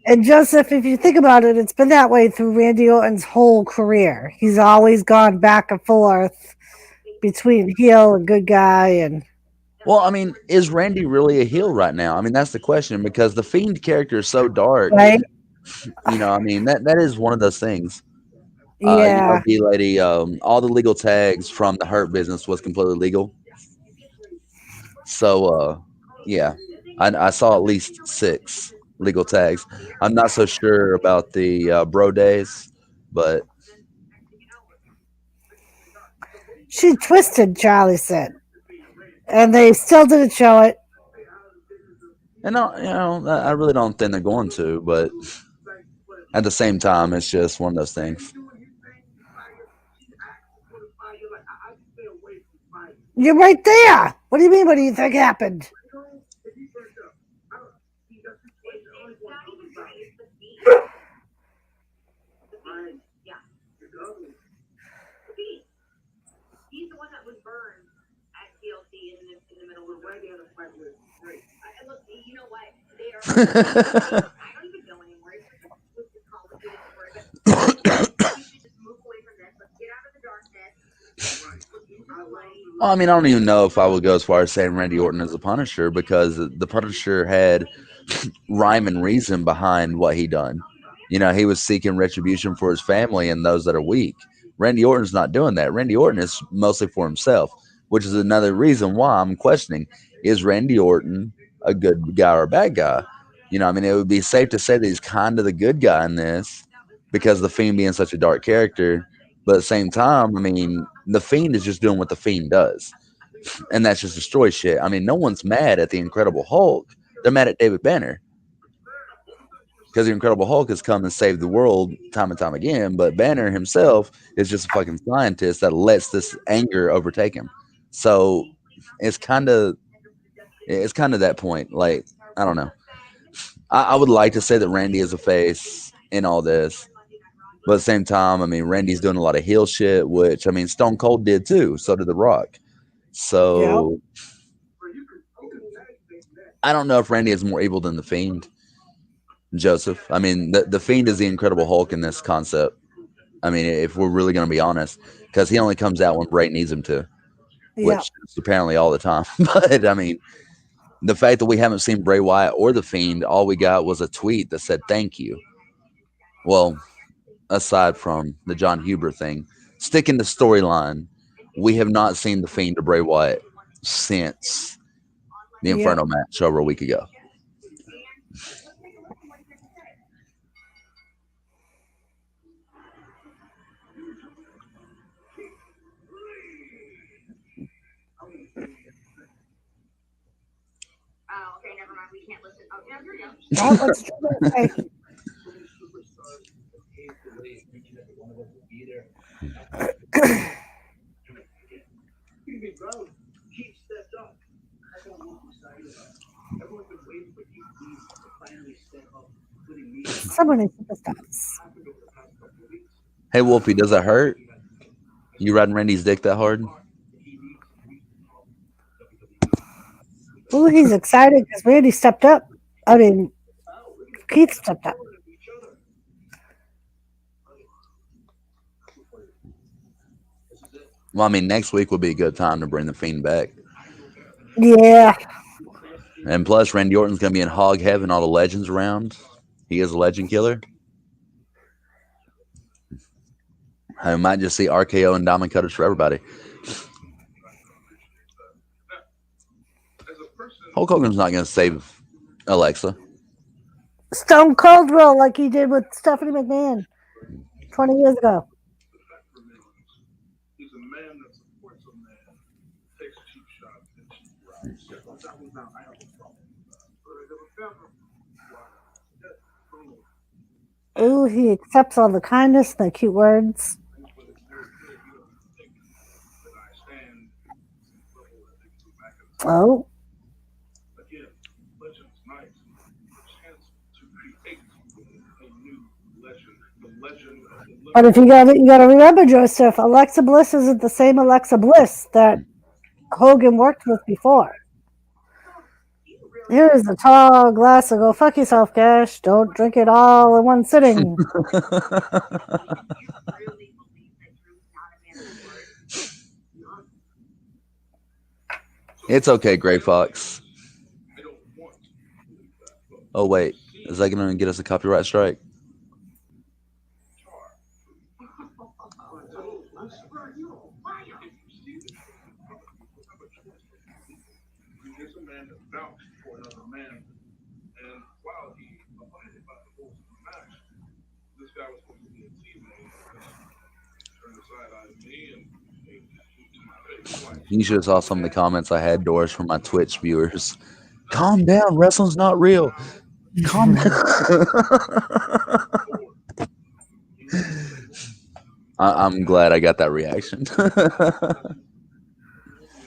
And Joseph, if you think about it, it's been that way through Randy Orton's whole career. He's always gone back and forth between heel and good guy. And well, I mean, is Randy really a heel right now? I mean, that's the question because the Fiend character is so dark. right, I mean, that is one of those things. yeah, B lady, all the legal tags from the Hurt Business was completely legal. So, yeah, I saw at least 6 legal tags. I'm not so sure about the Bro Days, but she twisted. Charlie said, and they still didn't show it. and I really don't think they're going to. But at the same time, it's just one of those things. You're right there. What do you mean? What do you think happened? He's the one that was burned at TLC in the middle of the look, you know what? They are Well, I mean, I don't even know if I would go as far as saying Randy Orton is a Punisher because the Punisher had rhyme and reason behind what he done. You know, he was seeking retribution for his family and those that are weak. Randy Orton's not doing that. Randy Orton is mostly for himself, which is another reason why I'm questioning: is Randy Orton a good guy or a bad guy? You know, I mean, it would be safe to say that he's kind of the good guy in this because the Fiend being such a dark character. But at the same time, I mean, the Fiend is just doing what the Fiend does, and that's just destroy shit. I mean, no one's mad at the Incredible Hulk. They're mad at David Banner because the Incredible Hulk has come and saved the world time and time again. But Banner himself is just a fucking scientist that lets this anger overtake him. So it's kind of that point. Like, I don't know. I would like to say that Randy is a face in all this, but at the same time, I mean, Randy's doing a lot of heel shit, which I mean, Stone Cold did too. So did The Rock. Yep. So I don't know if Randy is more evil than the Fiend, Joseph. I mean, the Fiend is the Incredible Hulk in this concept. I mean, if we're really going to be honest, because he only comes out when Bray needs him to, which Yep. is apparently all the time. But I mean, the fact that we haven't seen Bray Wyatt or the Fiend, all we got was a tweet that said thank you. Well, aside from the John Huber thing, sticking to storyline, we have not seen the Fiend or Bray Wyatt since the Yep. Inferno match over a week ago. Oh, okay, never mind. We can't listen. Oh, yeah, here you go. Oh, let's do it. Hey, Keith stepped up. That's what I'm excited about. Everyone's been waiting for Keith to finally step up, including me. someone needs to stop this. Hey, Wolfie, does that hurt? You riding Randy's dick that hard? Ooh, he's excited because Randy stepped up. I mean, Keith stepped up. Well, I mean, next week would be a good time to bring the Fiend back. Yeah. And plus, Randy Orton's going to be in hog heaven, all the legends around. He is a legend killer. I might just see RKO and Diamond Cutters for everybody. Hulk Hogan's not going to save Alexa. Stone Cold will, like he did with Stephanie McMahon 20 years ago. He's a man that supports a man, takes cheap shots and cheap routes. That was not I have a problem with that. Ooh, he accepts all the kindness and the cute words. Oh, Again, Legend's nice. A chance to create a new legend. The legend of the but if you gotta remember, Joseph, Alexa Bliss isn't the same Alexa Bliss that Hogan worked with before. Here is a tall glass of go fuck yourself, Cash. Don't drink it all in one sitting. It's okay, Gray Fox. Oh, wait. Is that going to get us a copyright strike? Here's a man that vouched for another man, and while he abided by the rules of the match, this guy was supposed to be a teammate. Turned aside eyed me and to my face twice. You should have saw some of the comments I had, Doris, from my Twitch viewers. Calm down. Wrestling's not real. Calm down. I'm glad I got that reaction.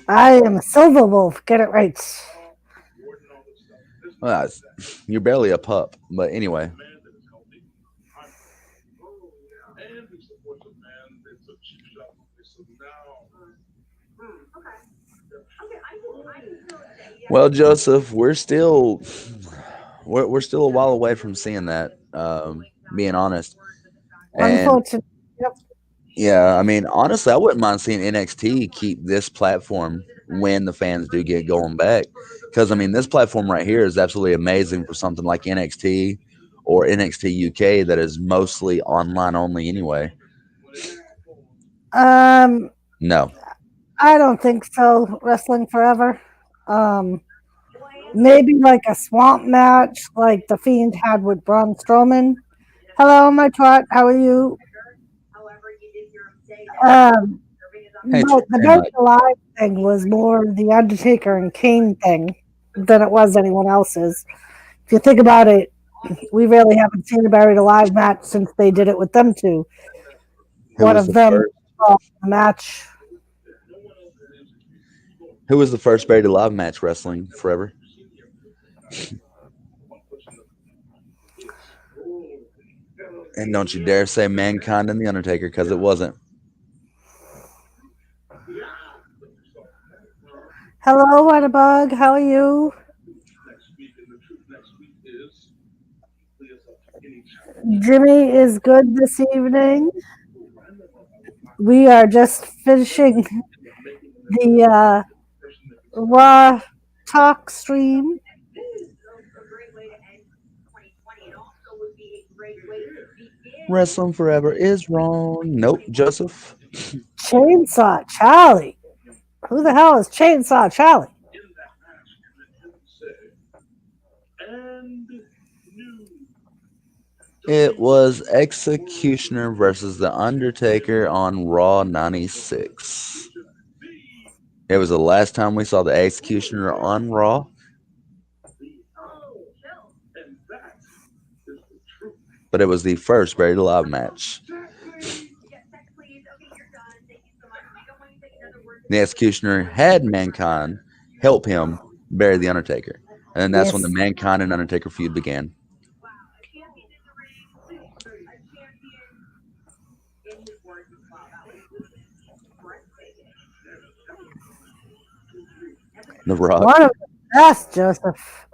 I am a silver wolf. Get it right. Well, you're barely a pup. But anyway. Man that is healthy. And he supports a man that took cheap shots. So now. Well, Joseph, we're still a while away from seeing that. Being honest, and Unfortunately. Yep. Yeah, I mean, honestly, I wouldn't mind seeing NXT keep this platform when the fans do get going back. Because, I mean, this platform right here is absolutely amazing for something like NXT or NXT UK that is mostly online only anyway. Um, No. I don't think so. Wrestling Forever. Um, maybe like a swamp match, like the Fiend had with Braun Strowman. Hello, my twat. How are you? Um, Hey, but the hey, Best Mike. Alive thing was more the Undertaker and Kane thing than it was anyone else's. If you think about it, we really haven't seen a Buried Alive match since they did it with them two. Who One was of the them first? the match. Who was the first Buried Alive match wrestling forever? And don't you dare say Mankind and the Undertaker, because it wasn't. Hello, Bug. How are you? Jimmy is good this evening. We are just finishing the Raw talk stream. Wrestling forever is wrong. Nope, Joseph. Chainsaw Charlie. Who the hell is Chainsaw Charlie? It was Executioner versus The Undertaker on Raw 96. It was the last time we saw the Executioner on Raw, but it was the first Buried Alive match. The Executioner had Mankind help him bury The Undertaker. And that's when the Yes. Mankind and Undertaker feud began. The Rock. One of the best, Joseph.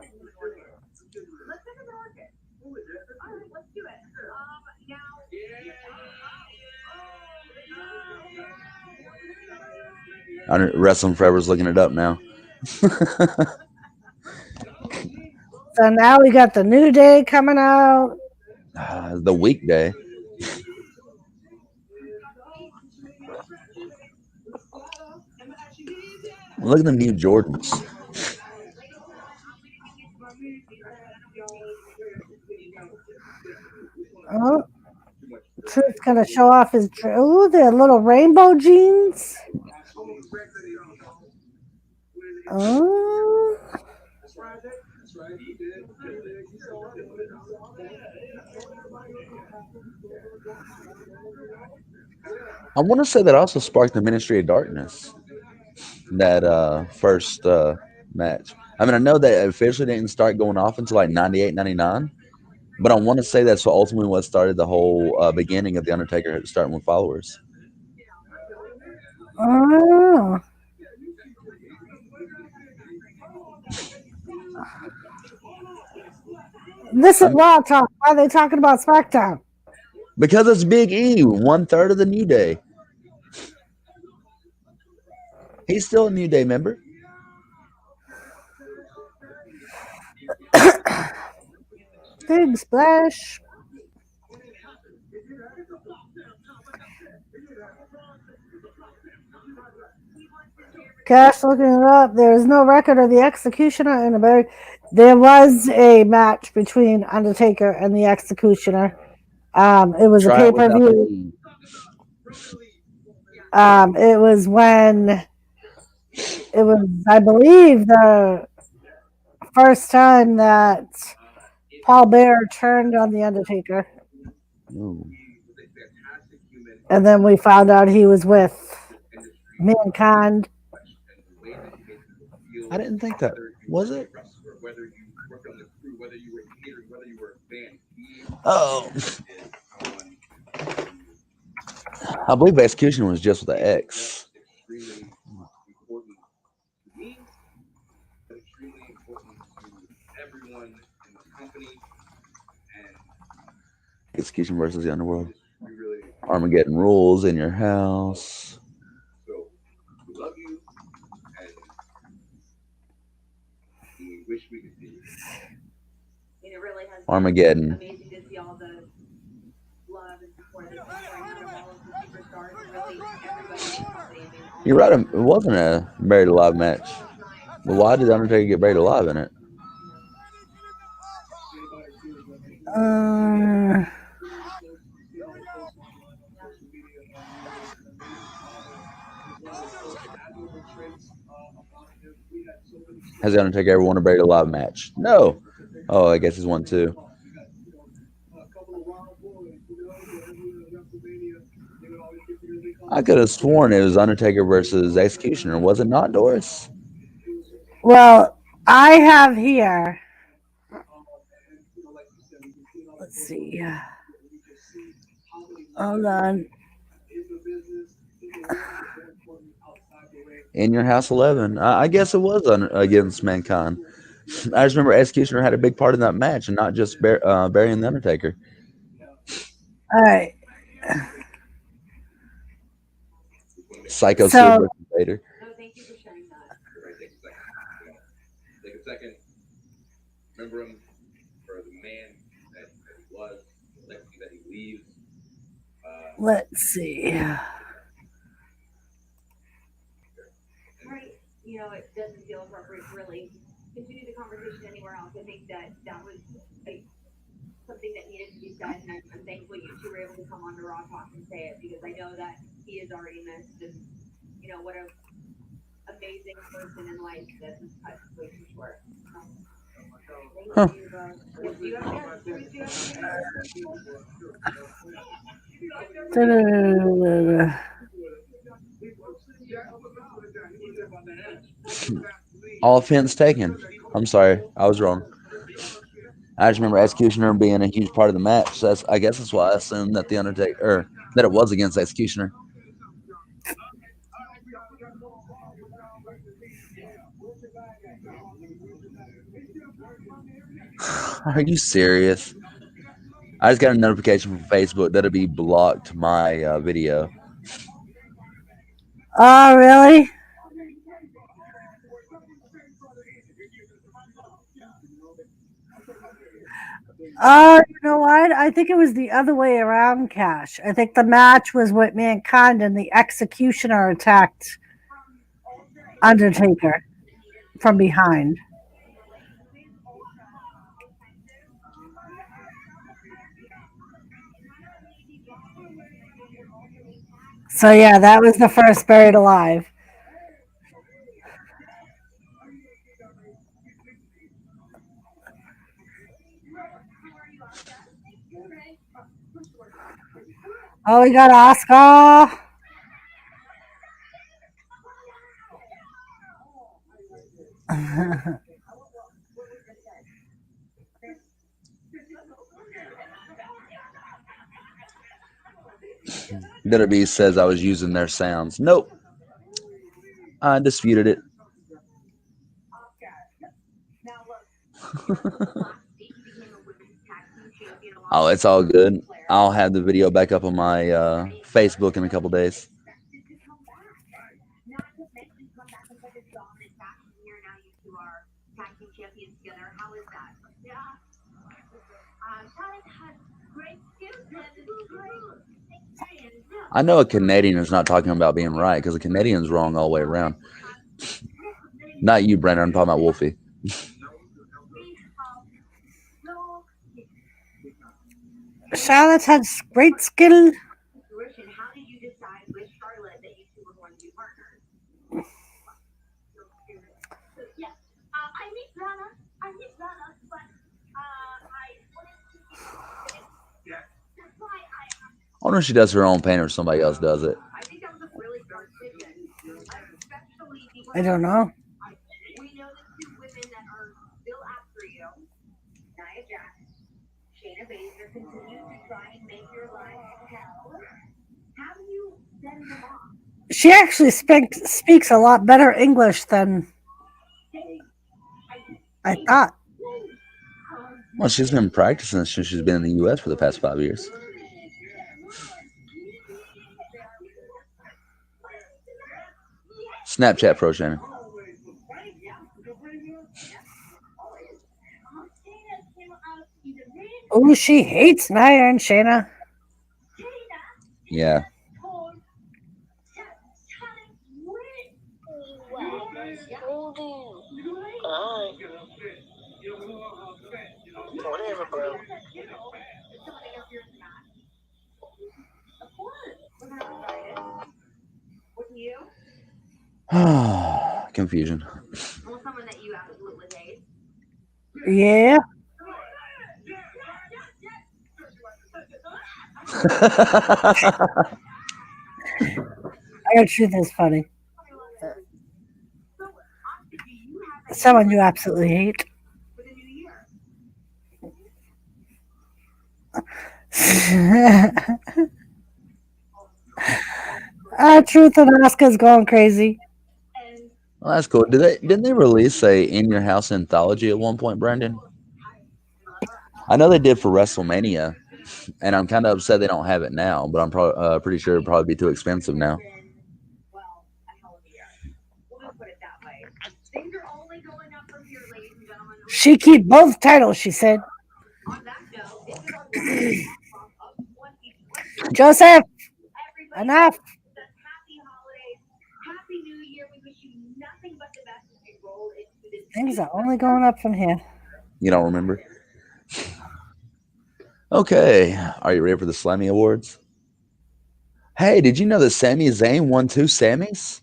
Wrestling Forever's looking it up now. So now we got the New Day coming out. The weekday. Look at the new Jordans. Oh, Truth's gonna show off his. Ooh, their little rainbow jeans. Oh. I want to say that also sparked the Ministry of Darkness. That first match. I mean, I know that it officially didn't start going off until like 98, 99, but I want to say that's ultimately what started the whole beginning of The Undertaker starting with followers. Oh. This is Raw Talk. Why are they talking about SmackDown? Because it's Big E, 1/3 of the New Day. He's still a New Day member. Big Splash. Cash looking it up. There is no record of the Executioner in a very. There was a match between Undertaker and the Executioner. It was a Try pay it per without the view. E. It was when it was, I believe, the first time that Paul Bearer turned on the Undertaker, Ooh. and then we found out he was with Mankind. I didn't think that. Was it? Oh. I believe Execution was just with the X. Execution versus the Underworld. Armageddon rules in your house. So we love you, and we wish we could see you. It really has Armageddon. been amazing to see all the love and support that's been pouring out of all of the superstars and really everybody in the company. I mean, all You're right. It wasn't a buried alive match. But why did Undertaker get buried alive in it? Uh, Has the Undertaker ever won a buried alive match? No. Oh, I guess he's won two. I could have sworn it was Undertaker versus Executioner. Was it not, Doris? well, I have here. Let's see. Hold on. In Your House 11. I guess it was against Mankind. I just remember Executioner had a big part in that match and not just burying the Undertaker. All right. Psycho So- Sid versus Vader. No, thank you for sharing that. Everybody take a second. Remember him for the man that he was, the legacy that he leaves. Let's see. Right, you know, it doesn't feel appropriate to really continue the conversation anywhere else. I think that was something that needed to be said, and I'm thankful you two were able to come on to Raw Talk and say it, because I know that he is already missed, and you know what a amazing person in life that is cut way too short. Huh. Thank you, both. Yes, do you have All offense taken. I'm sorry. I was wrong. I just remember Executioner being a huge part of the match. So I guess that's why I assumed that the Undertaker, or that it was against Executioner. Are you serious? I just got a notification from Facebook that it'll be blocked my video. Oh, really? You know what? I think it was the other way around, Cash. I think the match was with Mankind and the Executioner attacked Undertaker from behind. So yeah, that was the first buried alive. Oh, we got Oscar. WWE says I was using their sounds. Nope. I disputed it. Oh, it's all good. I'll have the video back up on my Facebook in a couple days. I know a Canadian is not talking about being right because a Canadian's wrong all the way around. Not you, Brandon. I'm talking about Wolfie. Charlotte had great skill. How did you decide with Charlotte that you two were going to be partners? Yes, I miss Lana, but that's why I wonder if she does her own paint or somebody else does it. I think that was a really good decision, especially because I don't know. we know the two women that are still after you, Nia Jax, Shayna Baszler, continue to try and make your life hell. How do you send them off? She actually speaks a lot better English than I thought. Well, she's been practicing since she's been in the U.S. for the past 5 years. Snapchat Pro Shannon. Oh, she hates Nia and Shayna. Yeah. Whatever, bro. What do you? Confusion. Well, someone that you absolutely hate. Yeah. Our truth is funny. Someone you absolutely hate. For the new year. Our truth and Oscar's going crazy. And Well, that's cool. Didn't they release a In Your House anthology at one point, Brandon? I know they did for WrestleMania, and I'm kind of upset they don't have it now. But I'm pretty sure it'd probably be too expensive now. well, a hell of a year. We'll just put it that way. Things are only going up from here, ladies and gentlemen. She keep both titles, she said. On that note, this is our last of 2020. Joseph, Everybody, enough. happy holidays, happy new year. We wish you nothing but the best as we roll into this. Things are only going up from here. You don't remember? Okay. Are you ready for the Slammy Awards? Hey, did you know that Sami Zayn won 2 Sammys?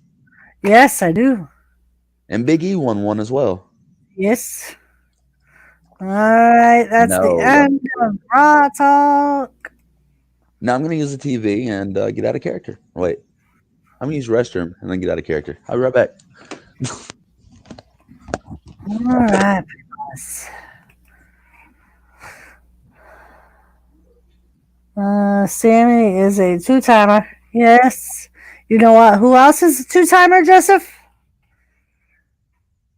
Yes, I do. And Big E won 1 as well. Yes. All right, that's the No. end of Raw Talk. Now I'm going to use the TV and get out of character. Wait. I'm going to use restroom and then get out of character. I'll be right back. All right. Sammy is a 2-timer. Yes. You know what? Who else is a 2-timer, Joseph?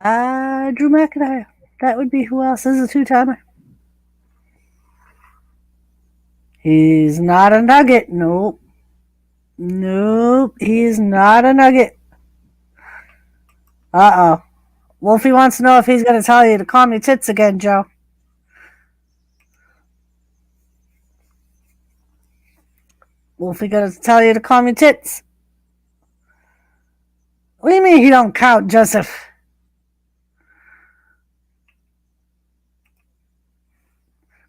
Drew McIntyre. That would be who else is a 2-timer. He's not a Nugget. Nope. Nope. He's not a Nugget. Uh-oh. Wolfie wants to know if he's going to tell you to calm your tits again, Joe. Wolfie going to tell you to calm your tits. What do you mean he don't count, Joseph?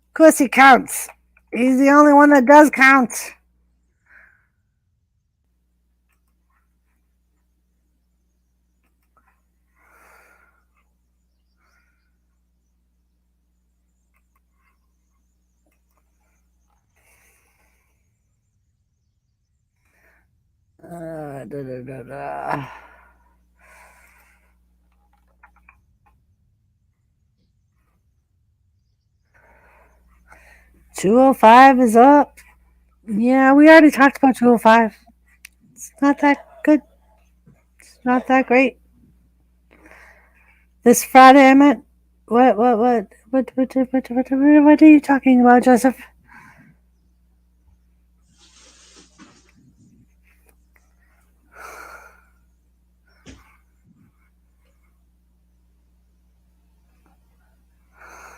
Of course he counts. He's the only one that does count. Da, da, da, da. $205 is up. Yeah, we already talked about 205. It's not that good. It's not that great. This Friday, I meant. What are you talking about, Joseph?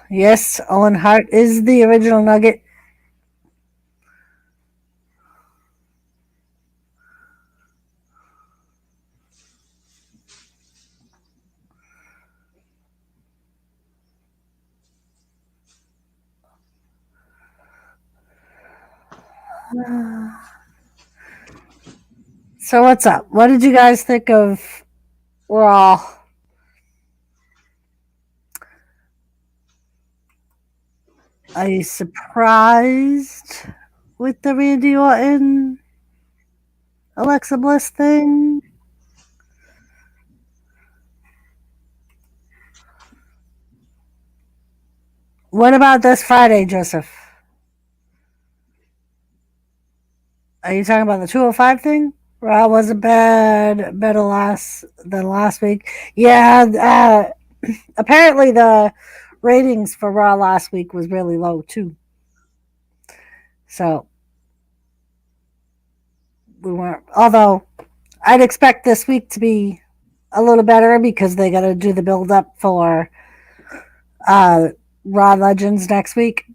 Yes, Owen Hart is the original Nugget. So what's up? What did you guys think of Raw? Are you surprised with the Randy Orton, Alexa Bliss thing? What about this Friday, Joseph? Are you talking about the 205 thing? Raw wasn't better than last week. Yeah, apparently the ratings for Raw last week was really low too. So we weren't. Although I'd expect this week to be a little better because they got to do the build up for Raw Legends next week.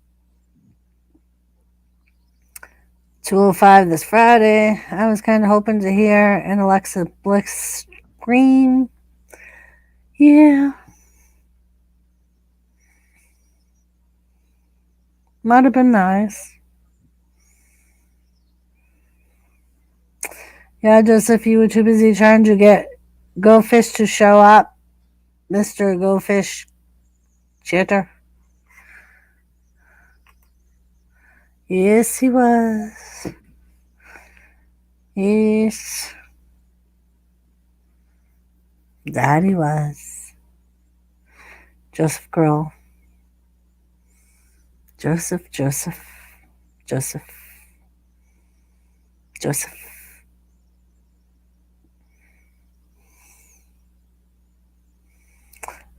2:05 this Friday. I was kind of hoping to hear an Alexa Bliss scream. Yeah. Might have been nice. Yeah, Joseph, you were too busy trying to get Go Fish to show up. Mr. Go Fish Chitter. Yes, he was. Yes. That he was. Joseph Girl. Joseph, Joseph, Joseph, Joseph.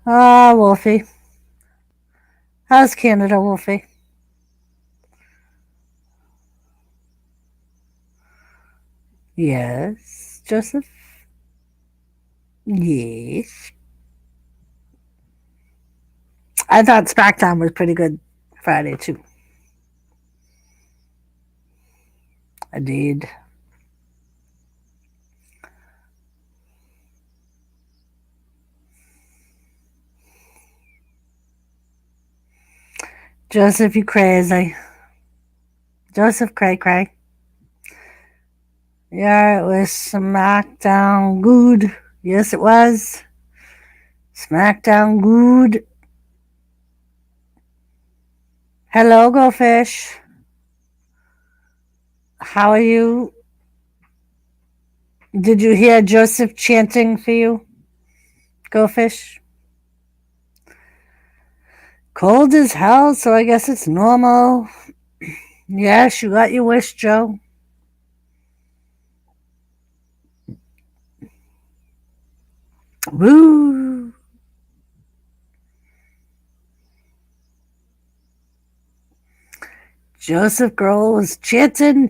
Ah, Wolfie. How's Canada, Wolfie? Yes, Joseph. Yes. I thought SmackDown was pretty good Friday, too. I did. Joseph, you crazy. Joseph, cray cray. Yeah, it was SmackDown good. Yes, it was. SmackDown good. Hello, Go Fish. How are you? Did you hear Joseph chanting for you? Go Fish. Cold as hell, so I guess it's normal. Yes, you got your wish, Joe. Woo! Joseph Girl was chanting,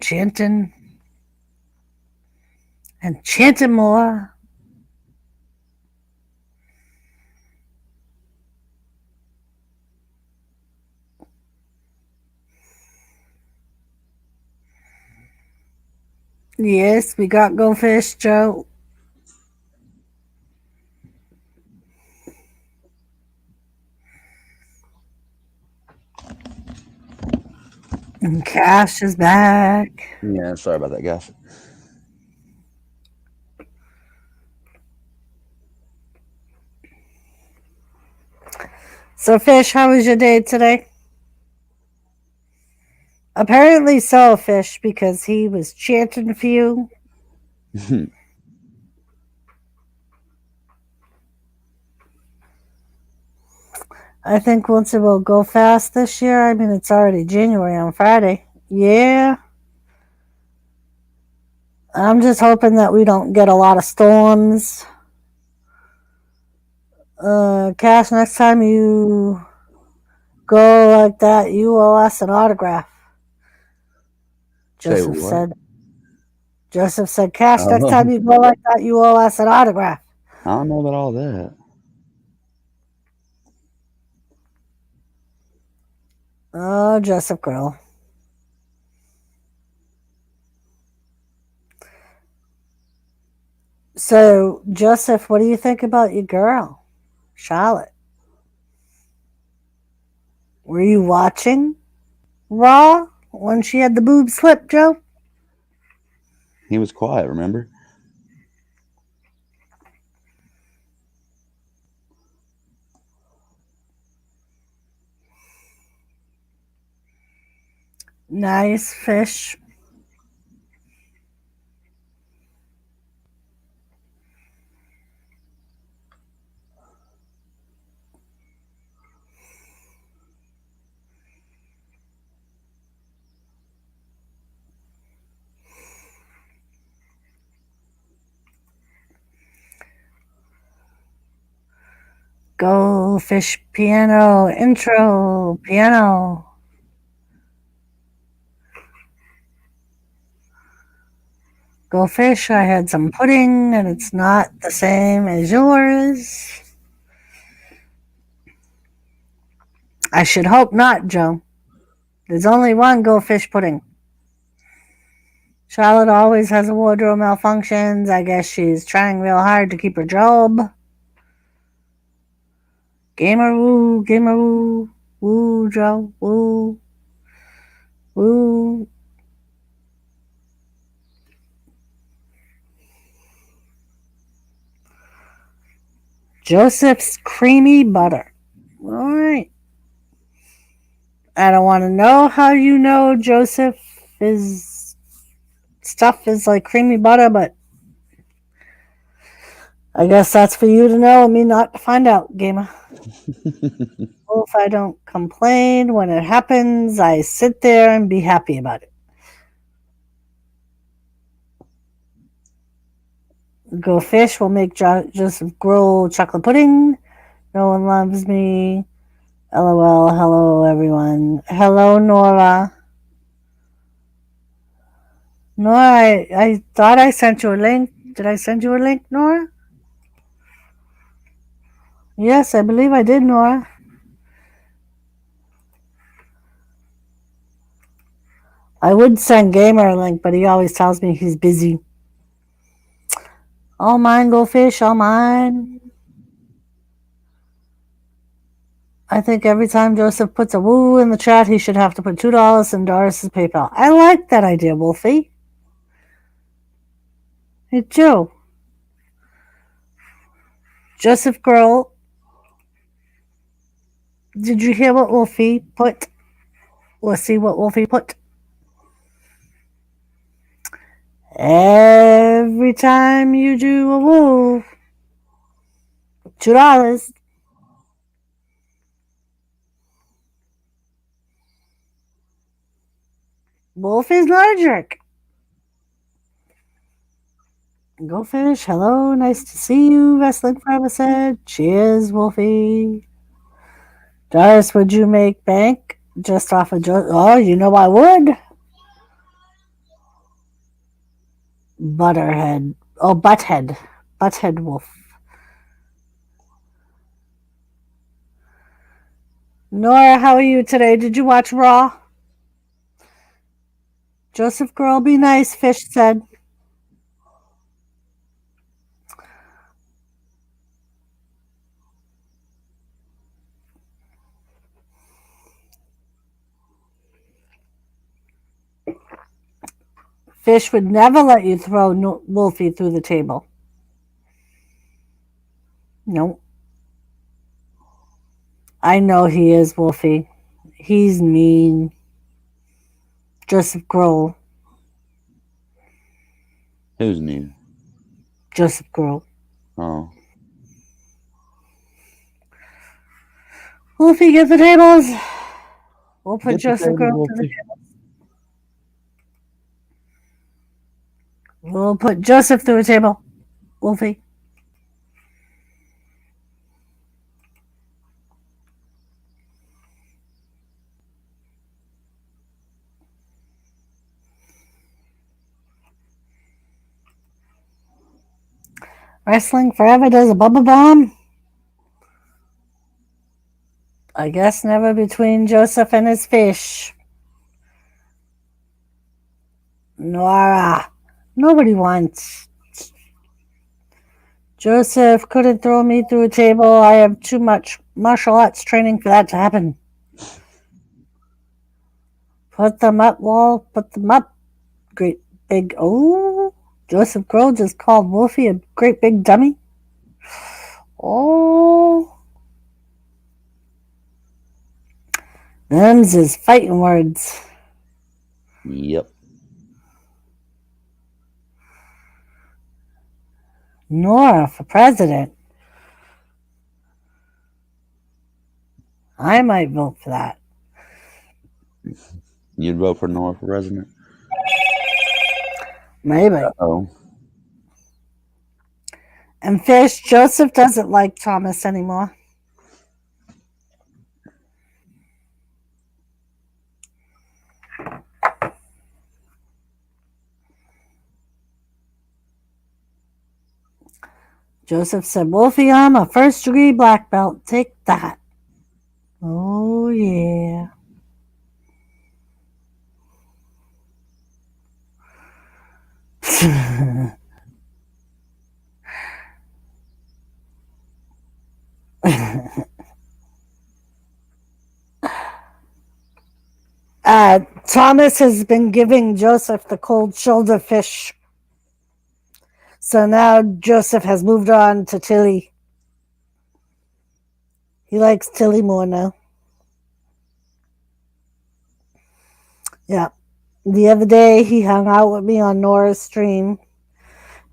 and chanting more. Yes, we got Go Fish, Joe. And Cash is back. Yeah, sorry about that, guys. So, Fish, how was your day today? Apparently so, Fish, because he was chanting for you. I think once it will go fast this year. I mean, it's already January on Friday. Yeah. I'm just hoping that we don't get a lot of storms. Cash, next time you go like that, you owe us an autograph. Joseph said. Joseph said, Cash, next time you go like that, you owe us an autograph. I don't know about all that. Oh, Joseph Girl. So, Joseph, what do you think about your girl, Charlotte? Were you watching Raw when she had the boob slip, Joe? He was quiet, remember? Nice Fish. Go Fish piano, intro, piano. Goldfish, I had some pudding, and it's not the same as yours. I should hope not, Joe. There's only one goldfish pudding. Charlotte always has a wardrobe malfunctions. I guess she's trying real hard to keep her job. Gamer woo, woo, Joe, woo, woo. Joseph's creamy butter. All right. I don't want to know how you know Joseph is stuff is like creamy butter, but I guess that's for you to know and me not to find out, gamer. Well, if I don't complain when it happens, I sit there and be happy about it. Go fish will make Joseph grow chocolate pudding. No one loves me. LOL. Hello, everyone. Hello, Nora. Nora, I thought I sent you a link. Did I send you a link, Nora? Yes, I believe I did, Nora. I would send Gamer a link, but he always tells me he's busy. All mine, Goldfish, all mine. I think every time Joseph puts a woo in the chat, he should have to put $2 in Doris's PayPal. I like that idea, Wolfie. Hey, Joe. Joseph Girl, did you hear what Wolfie put? Let's see what Wolfie put. Every time you do a woo, $2. Wolfie's not a jerk. Goldfish, hello, nice to see you. Wrestling Forever said, cheers, Wolfie. Doris, would you make bank just off of Joe? Oh, you know I would. Butterhead. Oh, Butthead. Butthead Wolf. Nora, how are you today? Did you watch Raw? Joseph Girl, be nice, Fish said. Fish would never let you throw Wolfie through the table. No. I know he is, Wolfie. He's mean. Joseph Grohl. Who's new? Joseph Grohl. Oh. Wolfie, get the tables. We'll put Get the Joseph table, Grohl to the Wolfie. table. We'll put Joseph through a table. Wolfie. Wrestling Forever does a bubble bomb. I guess never between Joseph and his fish. Nora. Nobody wants. Joseph couldn't throw me through a table. I have too much martial arts training for that to happen. Put them up, Wall. Put them up. Great big. Oh. Joseph Grohl just called Wolfie a great big dummy. Oh. Them's his fighting words. Yep. Nora for president. I might vote for that. You'd vote for Nora for president? Maybe. Oh. And Fish, Joseph doesn't like Thomas anymore. Joseph said, Wolfie, I'm a first degree black belt. Take that. Oh, yeah. Thomas has been giving Joseph the cold shoulder fish. So now Joseph has moved on to Tilly. He likes Tilly more now. Yeah. The other day he hung out with me on Nora's stream.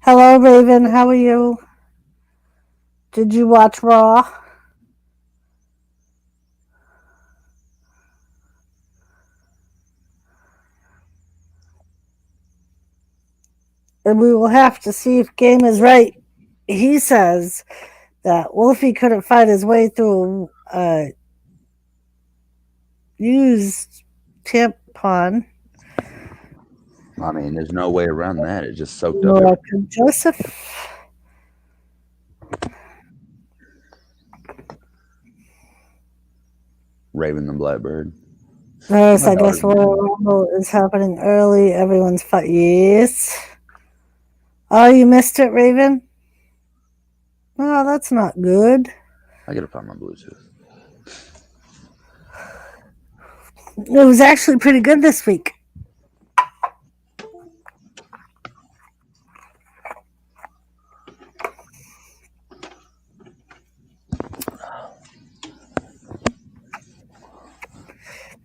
Hello, Raven. How are you? Did you watch Raw? And we will have to see if Game is right. He says that Wolfie couldn't find his way through a used tampon. I mean, there's no way around that. It just soaked up Nor everything. could Joseph. Raven the Blackbird. Yes, My I guess daughter's Royal Rumble is happening early. Everyone's fight. Yes. Oh, you missed it, Raven? Oh, that's not good. I gotta find my Bluetooth. It was actually pretty good this week.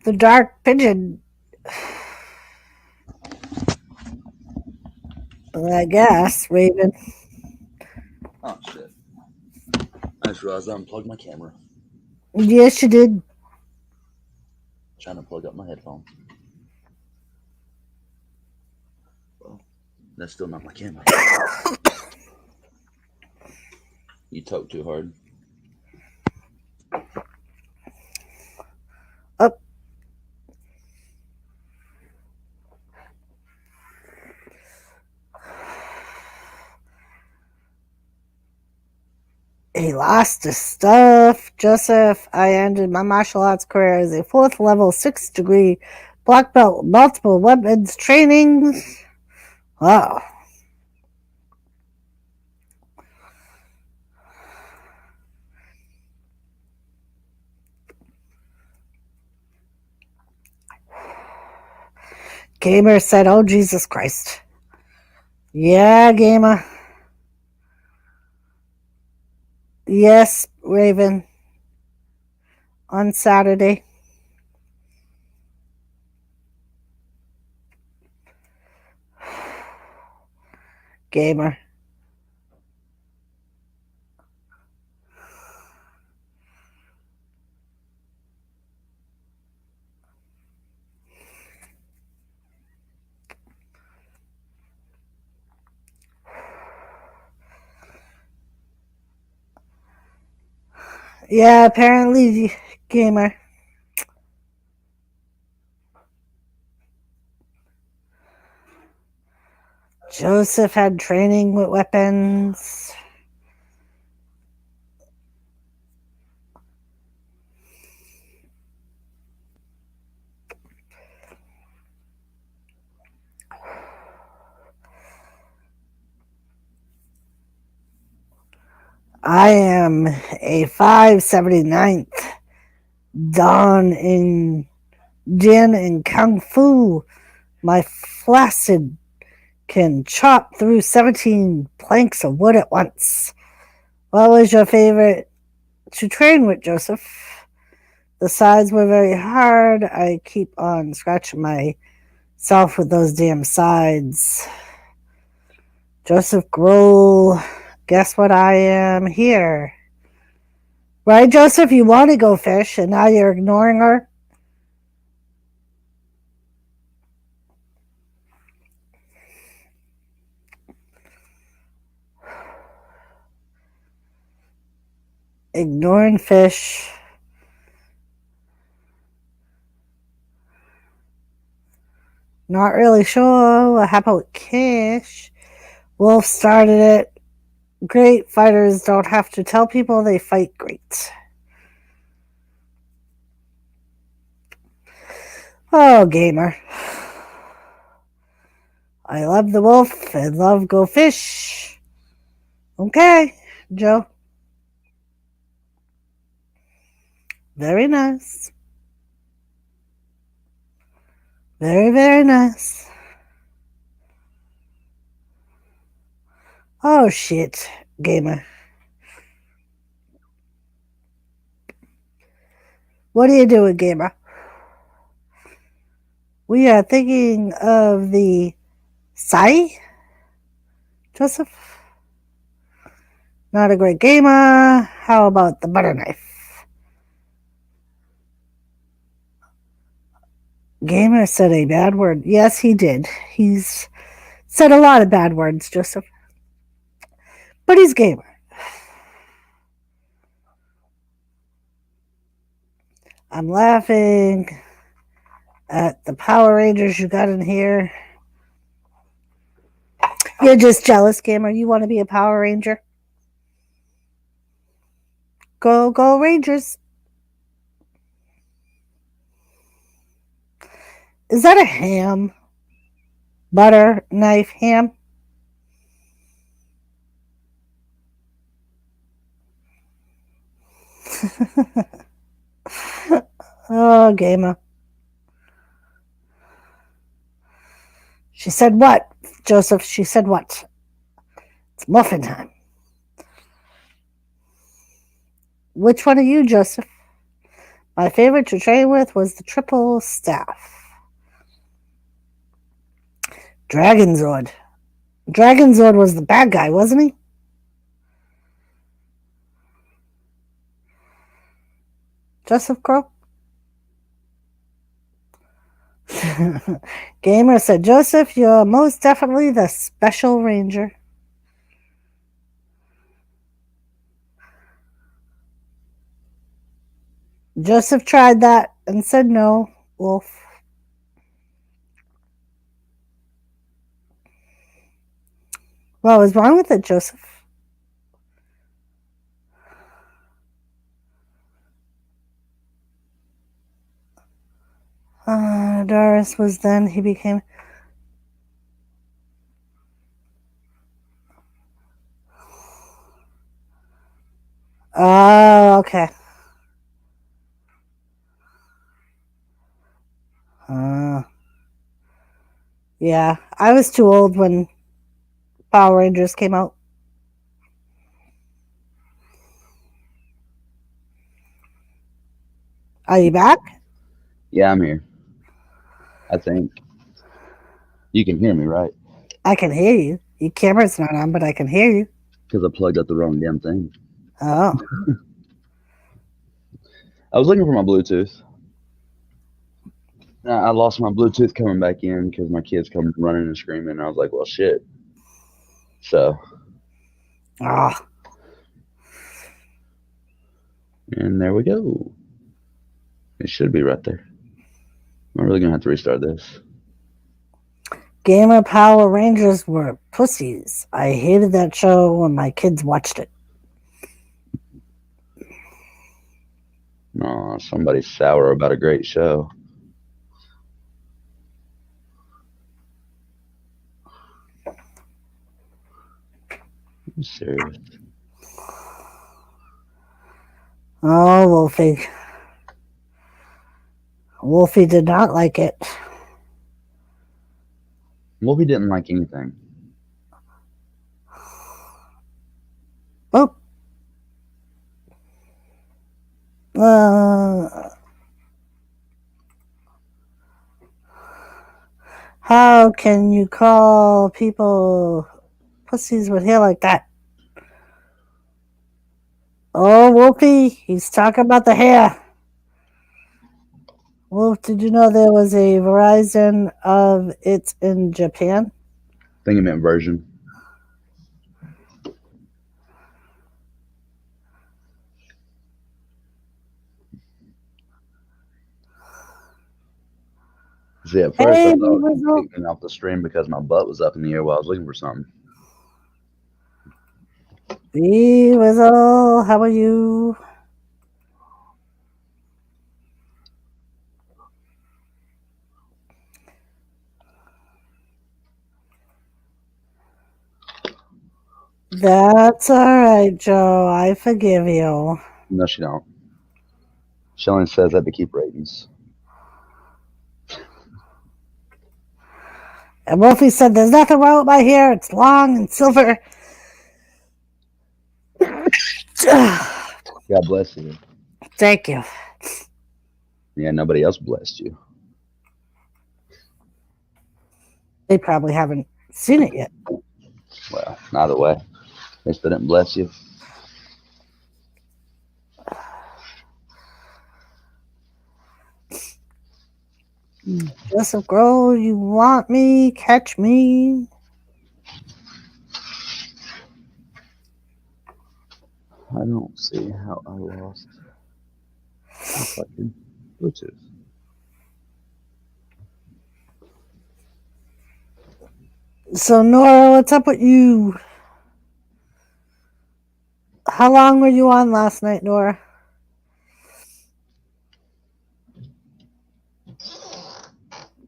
The Dark Pigeon. I guess, Raven. Oh shit! I just realized I unplugged my camera. Yes, you did. Trying to plug up my headphones. Well, that's still not my camera. You toke too hard. Up. He lost his stuff. Joseph, I ended my martial arts career as a 4th level 6th degree black belt, multiple weapons trainings. Wow. Gamer said, oh, Jesus Christ. Yeah, Gamer. Yes, Raven. On Saturday. Gamer. Yeah, apparently, Gamer. Joseph had training with weapons. I am a 579th Dan in Jin and Kung Fu. My flaccid can chop through 17 planks of wood at once. What was your favorite to train with, Joseph? The sides were very hard. I keep on scratching myself with those damn sides. Joseph Grohl, guess what I am here? Right, Joseph? You want to go fish, and now you're ignoring her? Ignoring fish. Not really sure what happened with Kish. Wolf started it. Great fighters don't have to tell people they fight great. Oh, gamer. I love the wolf and love go fish. Okay, Joe. Very nice. Very, very nice. Oh, shit, gamer. What are you doing, gamer? We are thinking of the Sai, Joseph. Not a great gamer. How about the butter knife? Gamer said a bad word. Yes, he did. He's said a lot of bad words, Joseph. But he's gamer. I'm laughing at the Power Rangers you got in here. You're just jealous, gamer. You want to be a Power Ranger? Go, go, Rangers. Is that a ham? Butter knife ham? Oh, gamer. She said what? Joseph, she said what? It's muffin time. Which one are you, Joseph? My favorite to train with was the triple staff. Dragonzord. Dragonzord was the bad guy, wasn't he? Joseph Crow? Gamer said, Joseph, you're most definitely the special ranger. Joseph tried that and said no, Wolf. What was wrong with it, Joseph? Doris was then, he became... Oh, okay. Yeah, I was too old when Power Rangers came out. Are you back? Yeah, I'm here. I think you can hear me, right? I can hear you. Your camera's not on, but I can hear you. Because I plugged up the wrong damn thing. Oh. I was looking for my Bluetooth. I lost my Bluetooth coming back in because my kids come running and screaming. And I was like, well, shit. So. Ah. And there we go. It should be right there. I'm really going to have to restart this. Gamer Power Rangers were pussies. I hated that show when my kids watched it. No, somebody's sour about a great show. I'm serious. Oh, Wolfie. Wolfie did not like it. Wolfie didn't like anything. Oh. How can you call people pussies with hair like that? Oh, Wolfie, he's talking about the hair. Wolf, did you know there was a Verizon of it in Japan? I think he meant version. See, at first I thought he kicked me off the stream because my butt was up in the air while I was looking for something. Wee Whistle, how are you? That's all right, Joe. I forgive you. No, she don't. She only says that to keep ratings. And Wolfie said, "There's nothing wrong with my hair. It's long and silver." God bless you. Thank you. Yeah, nobody else blessed you. They probably haven't seen it yet. Well, either way, they still didn't bless you. Joseph Grohl, you want me? Catch me. I don't see how I lost my fucking Bluetooth. So, Nora, what's up with you? How long were you on last night, Nora?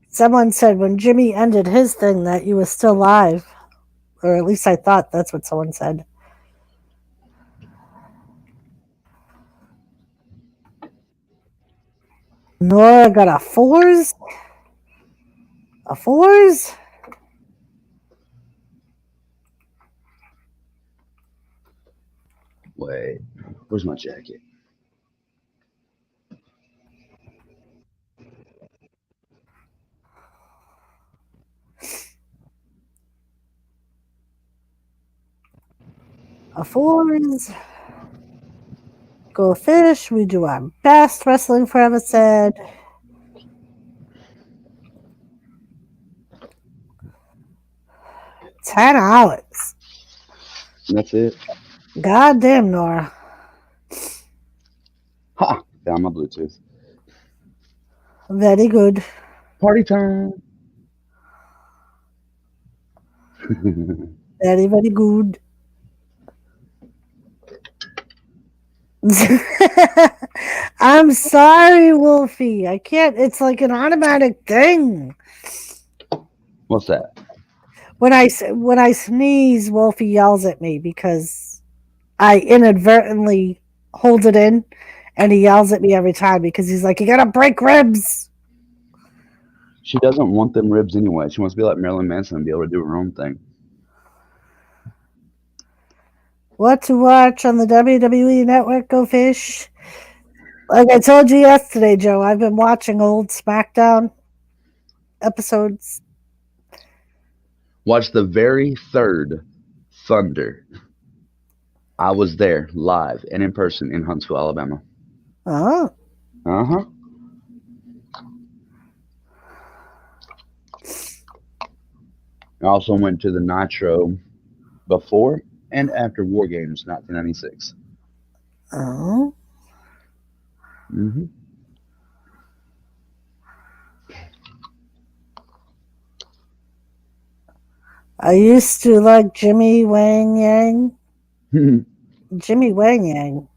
Someone said when Jimmy ended his thing that you were still live. Or at least I thought that's what someone said. Nora got a fours? A fours? Wait, where's my jacket? A fours? Go fish. We do our best, Wrestling Forever said. $10. That's it. Goddamn, Nora. Ha! Found my Bluetooth. Very good. Party time. Very, very good. I'm sorry, Wolfie. I can't. It's like an automatic thing. What's that? When I sneeze, Wolfie yells at me because I inadvertently hold it in, and he yells at me every time because he's like, "You gotta break ribs." She doesn't want them ribs anyway. She wants to be like Marilyn Manson and be able to do her own thing. What to watch on the WWE Network? Go fish. Like I told you yesterday, Joe, I've been watching old SmackDown episodes. Watch the very third Thunder. I was there live and in person in Huntsville, Alabama. Oh, Uh-huh. I also went to the Nitro before and after War Games 1996. oh. Mm-hmm. I used to like Jimmy Wang Yang. mm-hmm. Jimmy Wang Yang.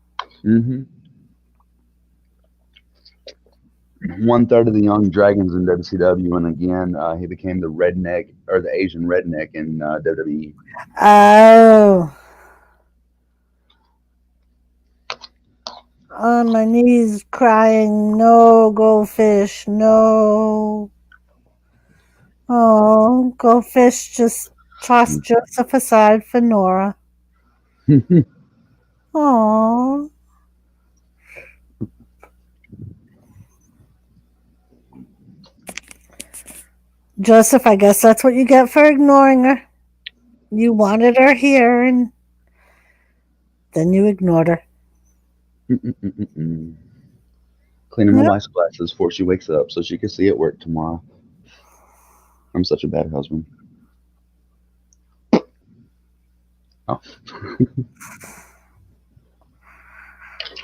1/3 of the Young Dragons in WCW, and again, he became the redneck or the Asian redneck in WWE. Oh. On my knees crying, no, goldfish, no. Oh, goldfish just tossed Joseph aside for Nora. Oh. Joseph, I guess that's what you get for ignoring her. You wanted her here, and then you ignored her. Cleaning my Yep. wife's glasses before she wakes up so she can see at work tomorrow. I'm such a bad husband. Oh.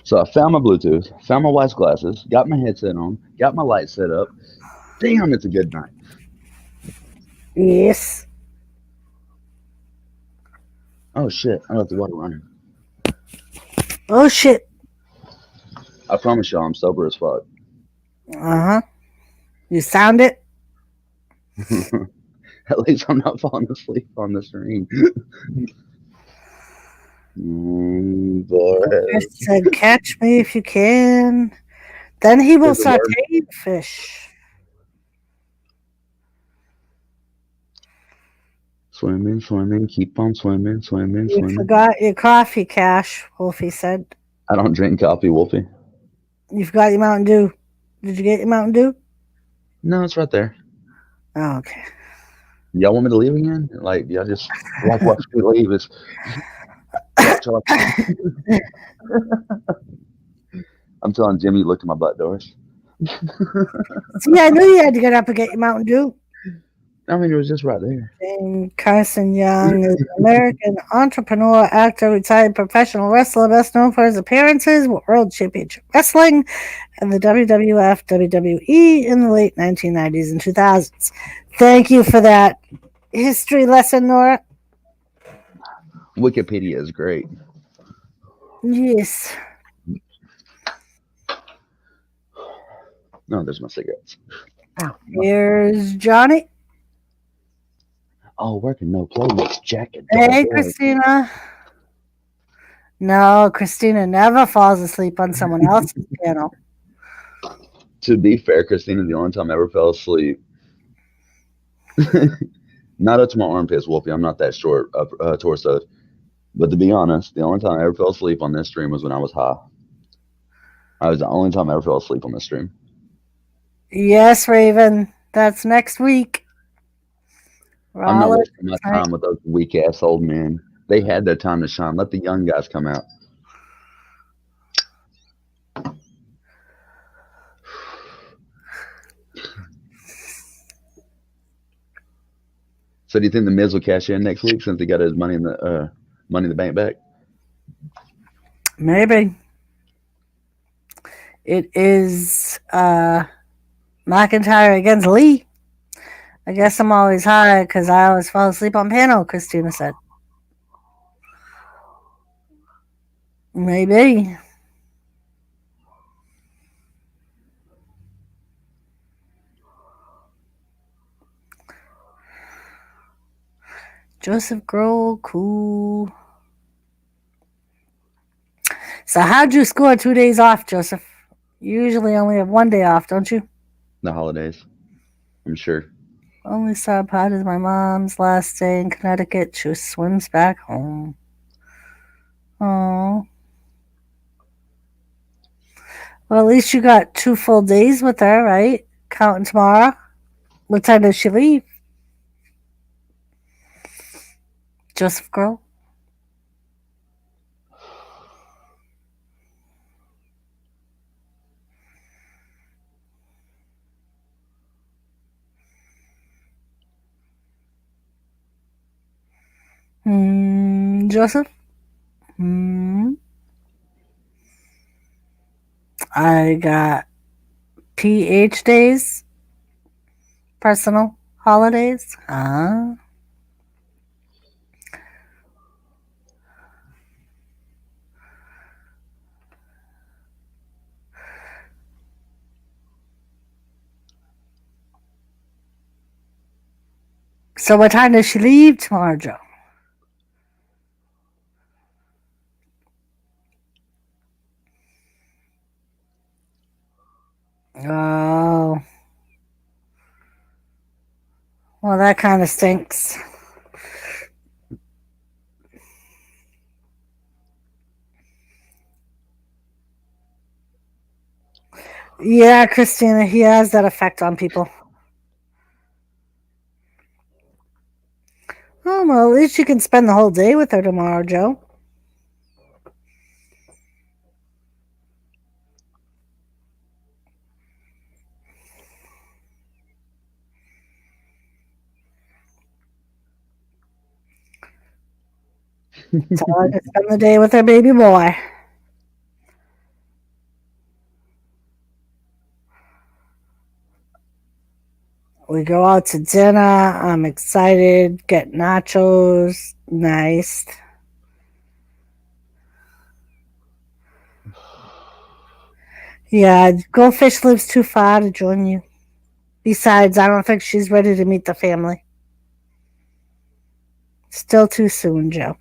So I found my Bluetooth, found my wife's glasses, got my headset on, got my light set up. Damn, it's a good night. Yes. Oh shit, I left the water running. Oh shit. I promise y'all, I'm sober as fuck. Uh huh. You sound it. At least I'm not falling asleep on the stream. Fish But said, "Catch me if you can." Then he will there's a word. saute the fish. Swimming, swimming, keep on swimming, swimming, You swimming. forgot your coffee, Cash. Wolfie said. I don't drink coffee, Wolfie. You forgot your Mountain Dew. Did you get your Mountain Dew? No, it's right there. Oh, okay. Y'all want me to leave again? Like, y'all just like watch me leave. It's till I'm telling Jimmy, look at my butt, Doris. See, I knew you had to get up and get your Mountain Dew. I mean, it was just right there. And Carson Young is an American entrepreneur, actor, retired professional wrestler, best known for his appearances with World Championship Wrestling and the WWF, WWE in the late 1990s and 2000s. Thank you for that history lesson, Nora. Wikipedia is great. Yes. No, there's my cigarettes. Here's Johnny. Oh, working no play makes Jack a dull Hey, boy. Christina. No, Christina never falls asleep on someone else's panel. To be fair, Christina, the only time I ever fell asleep, not up to my armpits, Wolfie. I'm not that short of torso. But to be honest, the only time I ever fell asleep on this stream was when I was high. I was the only time I ever fell asleep on this stream. Yes, Raven. That's next week. I'm not Rollins, wasting my time with those weak ass old men. They had their time to shine. Let the young guys come out. So do you think the Miz will cash in next week since he got his money in the bank back? maybe. It is McIntyre against Lee. I guess I'm always high because I always fall asleep on panel, Christina said. Maybe. Joseph Grohl, cool. So how'd you score 2 days off, Joseph? You usually only have 1 day off, don't you? The holidays, I'm sure. Only saw pot is my mom's last day in Connecticut. She swims back home. Oh. Well, at least you got 2 full days with her, right? Counting tomorrow. What time does she leave? Joseph Grohl? Joseph? I got PH days, personal holidays. So what time does she leave tomorrow, Joe? Oh. Well, that kind of stinks. Yeah, Christina, he has that effect on people. Oh, well, at least you can spend the whole day with her tomorrow, Joe. Tell her to spend the day with her baby boy. We go out to dinner. I'm excited. Get nachos. Nice. Yeah, Goldfish lives too far to join you. Besides, I don't think she's ready to meet the family. Still too soon, Joe.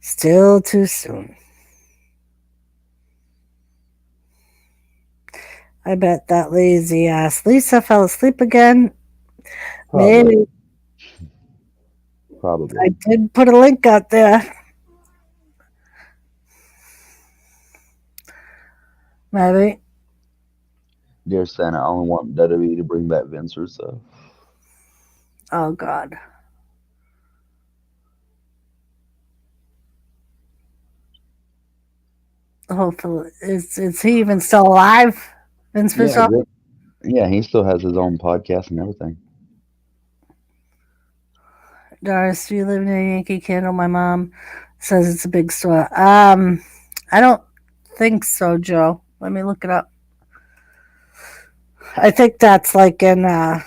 Still too soon. I bet that lazy ass Lisa fell asleep again. Probably. Maybe. Probably. I did put a link out there. Maybe. Dear Santa, I only want WWE to bring back Vince Russo. Oh, God. Hopefully. Is he even still alive? Vince Yeah, Russo? yeah, he still has his own podcast and everything. Doris, do you live near Yankee Candle? My mom says it's a big store. I don't think so, Joe. Let me look it up. I think that's like in uh,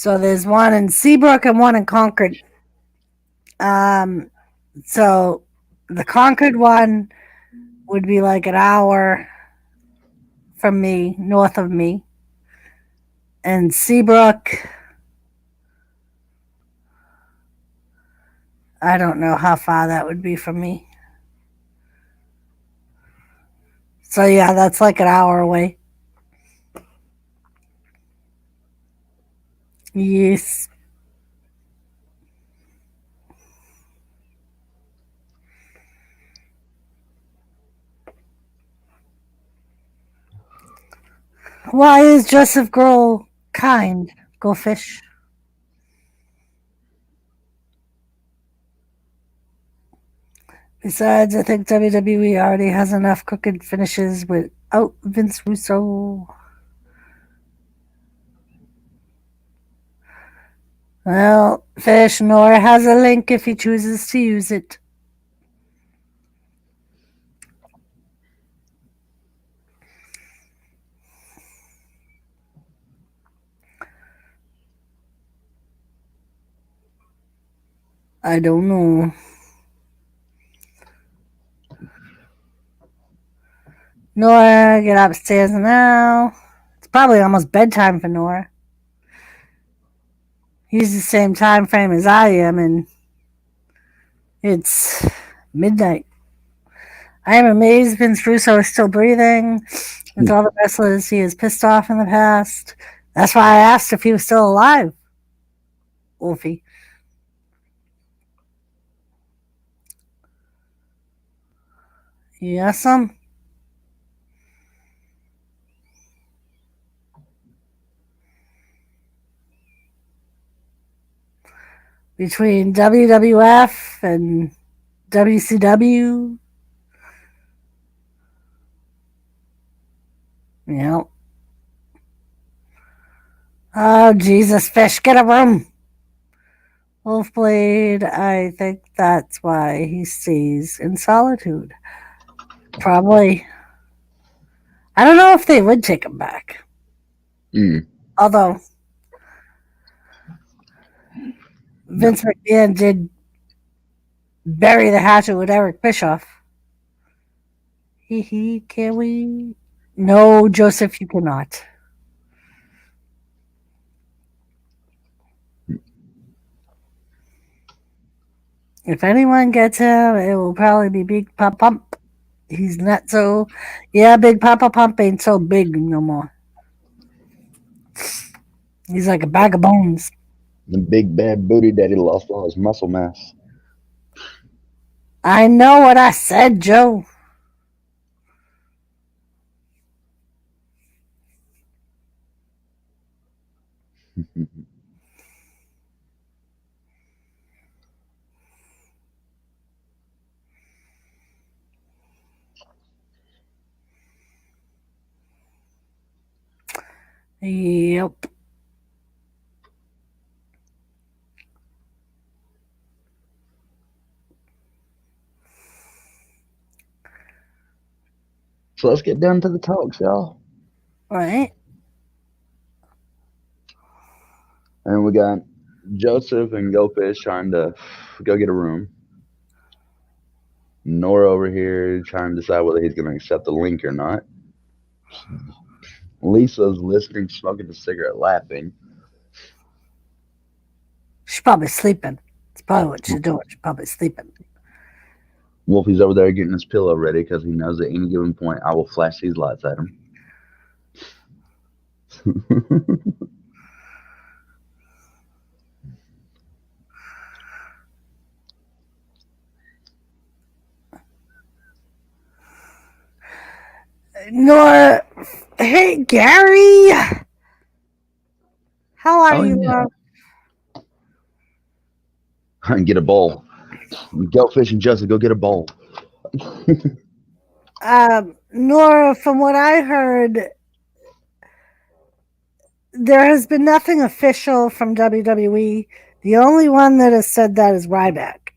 so there's one in Seabrook and one in Concord. Um, so the Concord one would be like an hour from me, north of me, and Seabrook. I don't know how far that would be from me. So yeah, that's like an hour away. Yes. Why is Joseph Grohl kind? Go fish. Besides, I think WWE already has enough crooked finishes without Vince Russo. Well, Fish Nor has a link if he chooses to use it. I don't know. Nora, get upstairs now. It's probably almost bedtime for Nora. He's the same time frame as I am, and it's midnight. I am amazed Vince Russo is still breathing. With all the wrestlers he has pissed off in the past. That's why I asked if he was still alive, Wolfie. Yes, between WWF and WCW. Yep. Oh, Jesus, Fish, get a room. Wolfblade, I think that's why he stays in solitude. Probably. I don't know if they would take him back. Mm, Although no. Vince McMahon did bury the hatchet with Eric Bischoff. Can we? No, Joseph, you cannot. If anyone gets him, it will probably be Big Pop Pump. He's not so. Yeah, Big Papa Pump ain't so big no more. He's like a bag of bones. The big bad booty daddy lost all his muscle mass. I know what I said, Joe. Yep. So let's get down to the talk, y'all. Right. And we got Joseph and Goldfish trying to go get a room. Nora over here trying to decide whether he's going to accept the link or not. Lisa's listening, smoking a cigarette, laughing. She's probably sleeping. That's probably what she's doing. She's probably sleeping. Wolfie's over there getting his pillow ready because he knows at any given point I will flash these lights at him. Nora, hey Gary, how are Oh, you? yeah. And get a bowl. Goldfish and Joseph, go get a bowl. Nora, from what I heard, there has been nothing official from WWE. The only one that has said that is Ryback.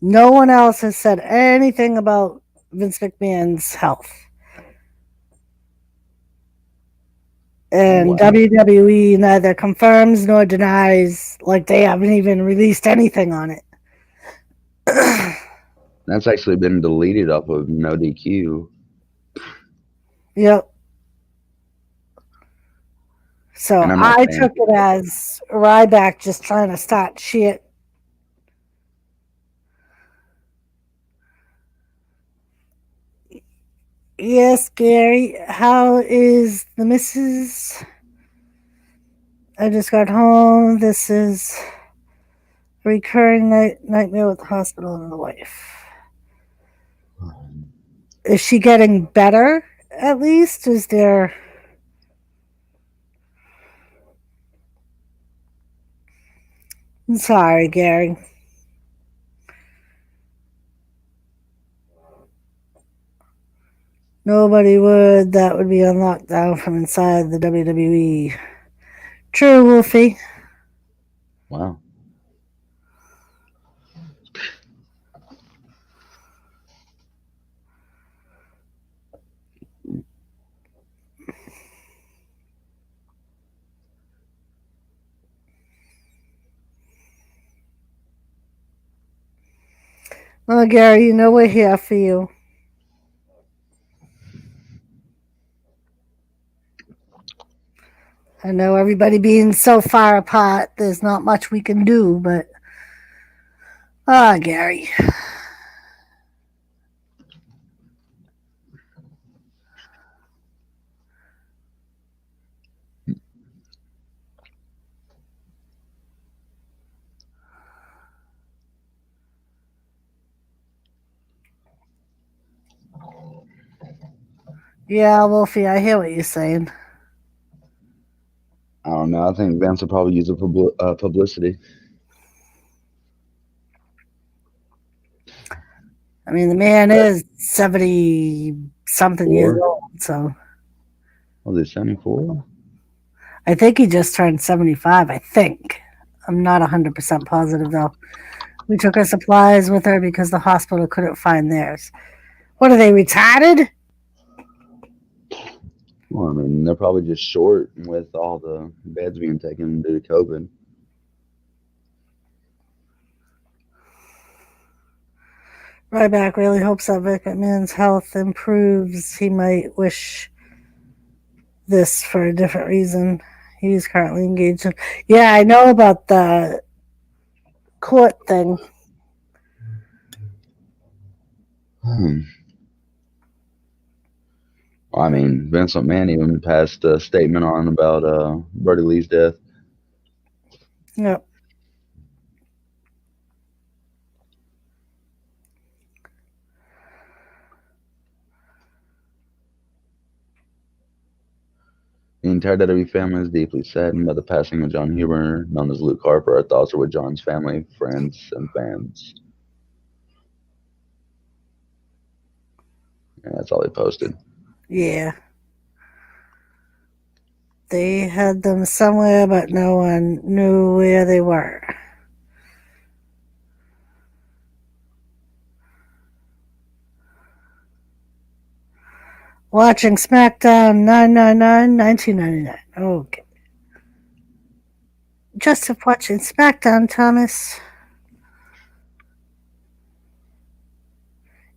No one else has said anything about Vince McMahon's health. And Wow. WWE neither confirms nor denies, like they haven't even released anything on it. That's actually been deleted off of No DQ. Yep. So And I'm not I saying took it as Ryback just trying to start shit. Yes, Gary. How is the missus? I just got home. This is a recurring nightmare with the hospital and the wife. Is she getting better at least? Is there. I'm sorry, Gary. Nobody would. That would be on lockdown from inside the WWE. True, Wolfie. wow. Well, Gary, you know we're here for you. I know everybody being so far apart, there's not much we can do, but. Gary. Yeah, Wolfie, I hear what you're saying. I don't know. I think Vince will probably use it for publicity. I mean, the man is 70 something years 4? old, so Was it 74? I think he just turned 75. I think. I'm not 100% positive, though. We took our supplies with her because the hospital couldn't find theirs. What are they, retarded? Well, I mean, they're probably just short with all the beds being taken due to COVID. Ryback really hopes that Vic McMahon's health improves. He might wish this for a different reason. He's currently engaged in. Yeah, I know about the court thing. Hmm. I mean, Vince McMahon even passed a statement on about Brody Lee's death. Yep. The entire WWE family is deeply saddened by the passing of John Huber, known as Luke Harper. Our thoughts are with John's family, friends, and fans. And that's all he posted. Yeah. They had them somewhere, but no one knew where they were. Watching SmackDown 999 1999. Okay. Joseph watching SmackDown, Thomas.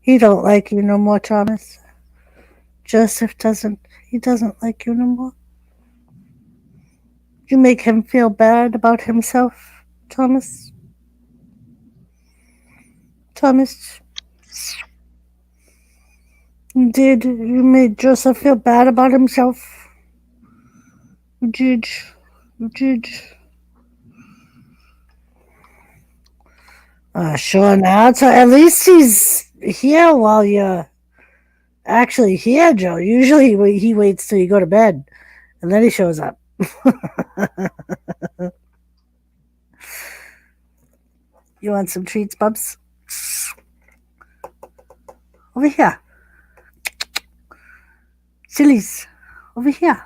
He don't like you no more, Thomas. Joseph doesn't. He doesn't like you no more. You make him feel bad about himself, Thomas. Thomas, you did. You made Joseph feel bad about himself. You did. You did. Sure now. So at least he's here while you're actually here, Joe. Usually he waits till you go to bed and then he shows up. You want some treats, Bubs? Over here. Sillies. Over here.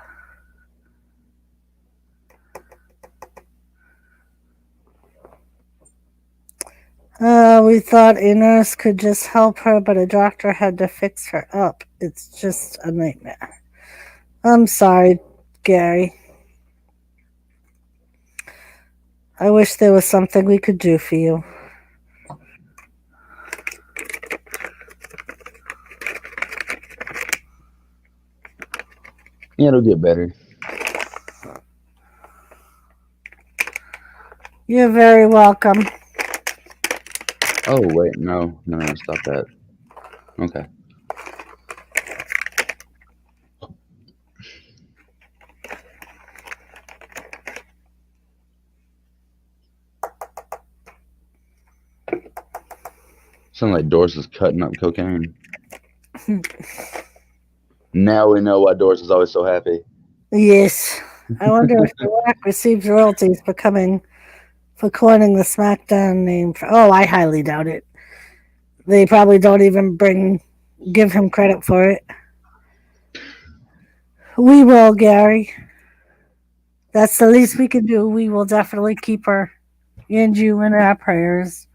We thought a nurse could just help her, but a doctor had to fix her up. It's just a nightmare. I'm sorry, Gary. I wish there was something we could do for you. Yeah, it'll get better. You're very welcome. Oh, wait, no, stop that. Okay. Sound like Doris is cutting up cocaine. Now we know why Doris is always so happy. Yes. I wonder if the WAC receives royalties for coining the SmackDown name. I highly doubt it. They probably don't even give him credit for it. We will, Gary. That's the least we can do. We will definitely keep her and you in our prayers.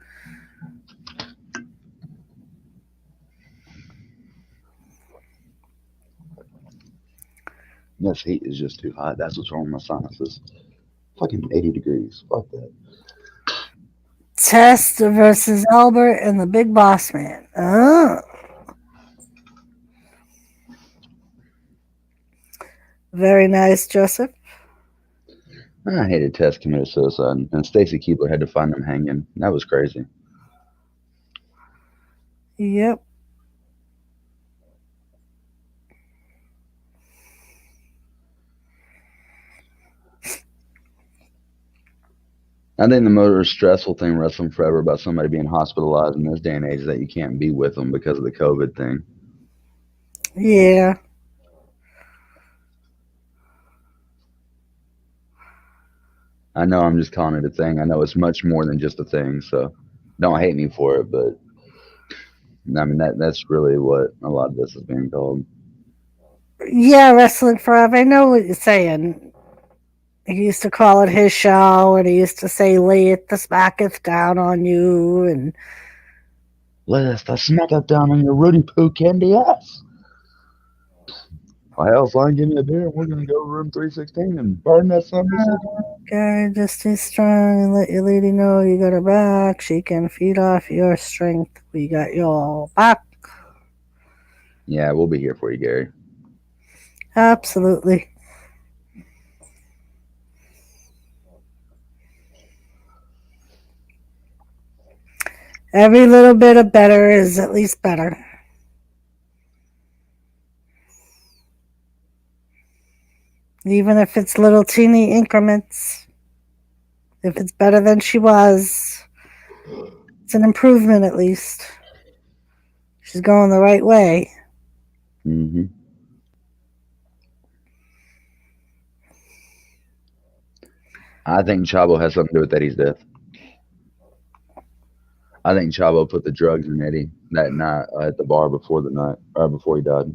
This heat is just too hot. That's what's wrong with my sinuses. Fucking 80 degrees. Fuck that. Test versus Albert and the Big Boss Man. Oh. Very nice, Joseph. I hated Tess committed suicide, and Stacy Keibler had to find him hanging. That was crazy. Yep. I think the most stressful thing wrestling forever about somebody being hospitalized in this day and age is that you can't be with them because of the COVID thing. Yeah. I know I'm just calling it a thing. I know it's much more than just a thing, so don't hate me for it, but I mean that's really what a lot of this is being called. Yeah, Wrestling Forever. I know what you're saying. He used to call it his show, and he used to say, lay it the smacketh down on you, and Let us the smack it down on your Rudy Poo candy ass. Well, hell, fine, give me a beer, and we're going to go to room 316 and burn that son of a bitch. Okay, just stay strong and let your lady know you got her back. She can feed off your strength. We got your back. Yeah, we'll be here for you, Gary. Absolutely. Every little bit of better is at least better. Even if it's little teeny increments. If it's better than she was, it's an improvement at least. She's going the right way. Mm-hmm. I think Chavo has something to do with Eddie's death. I think Chavo put the drugs in Eddie that night at the bar before he died.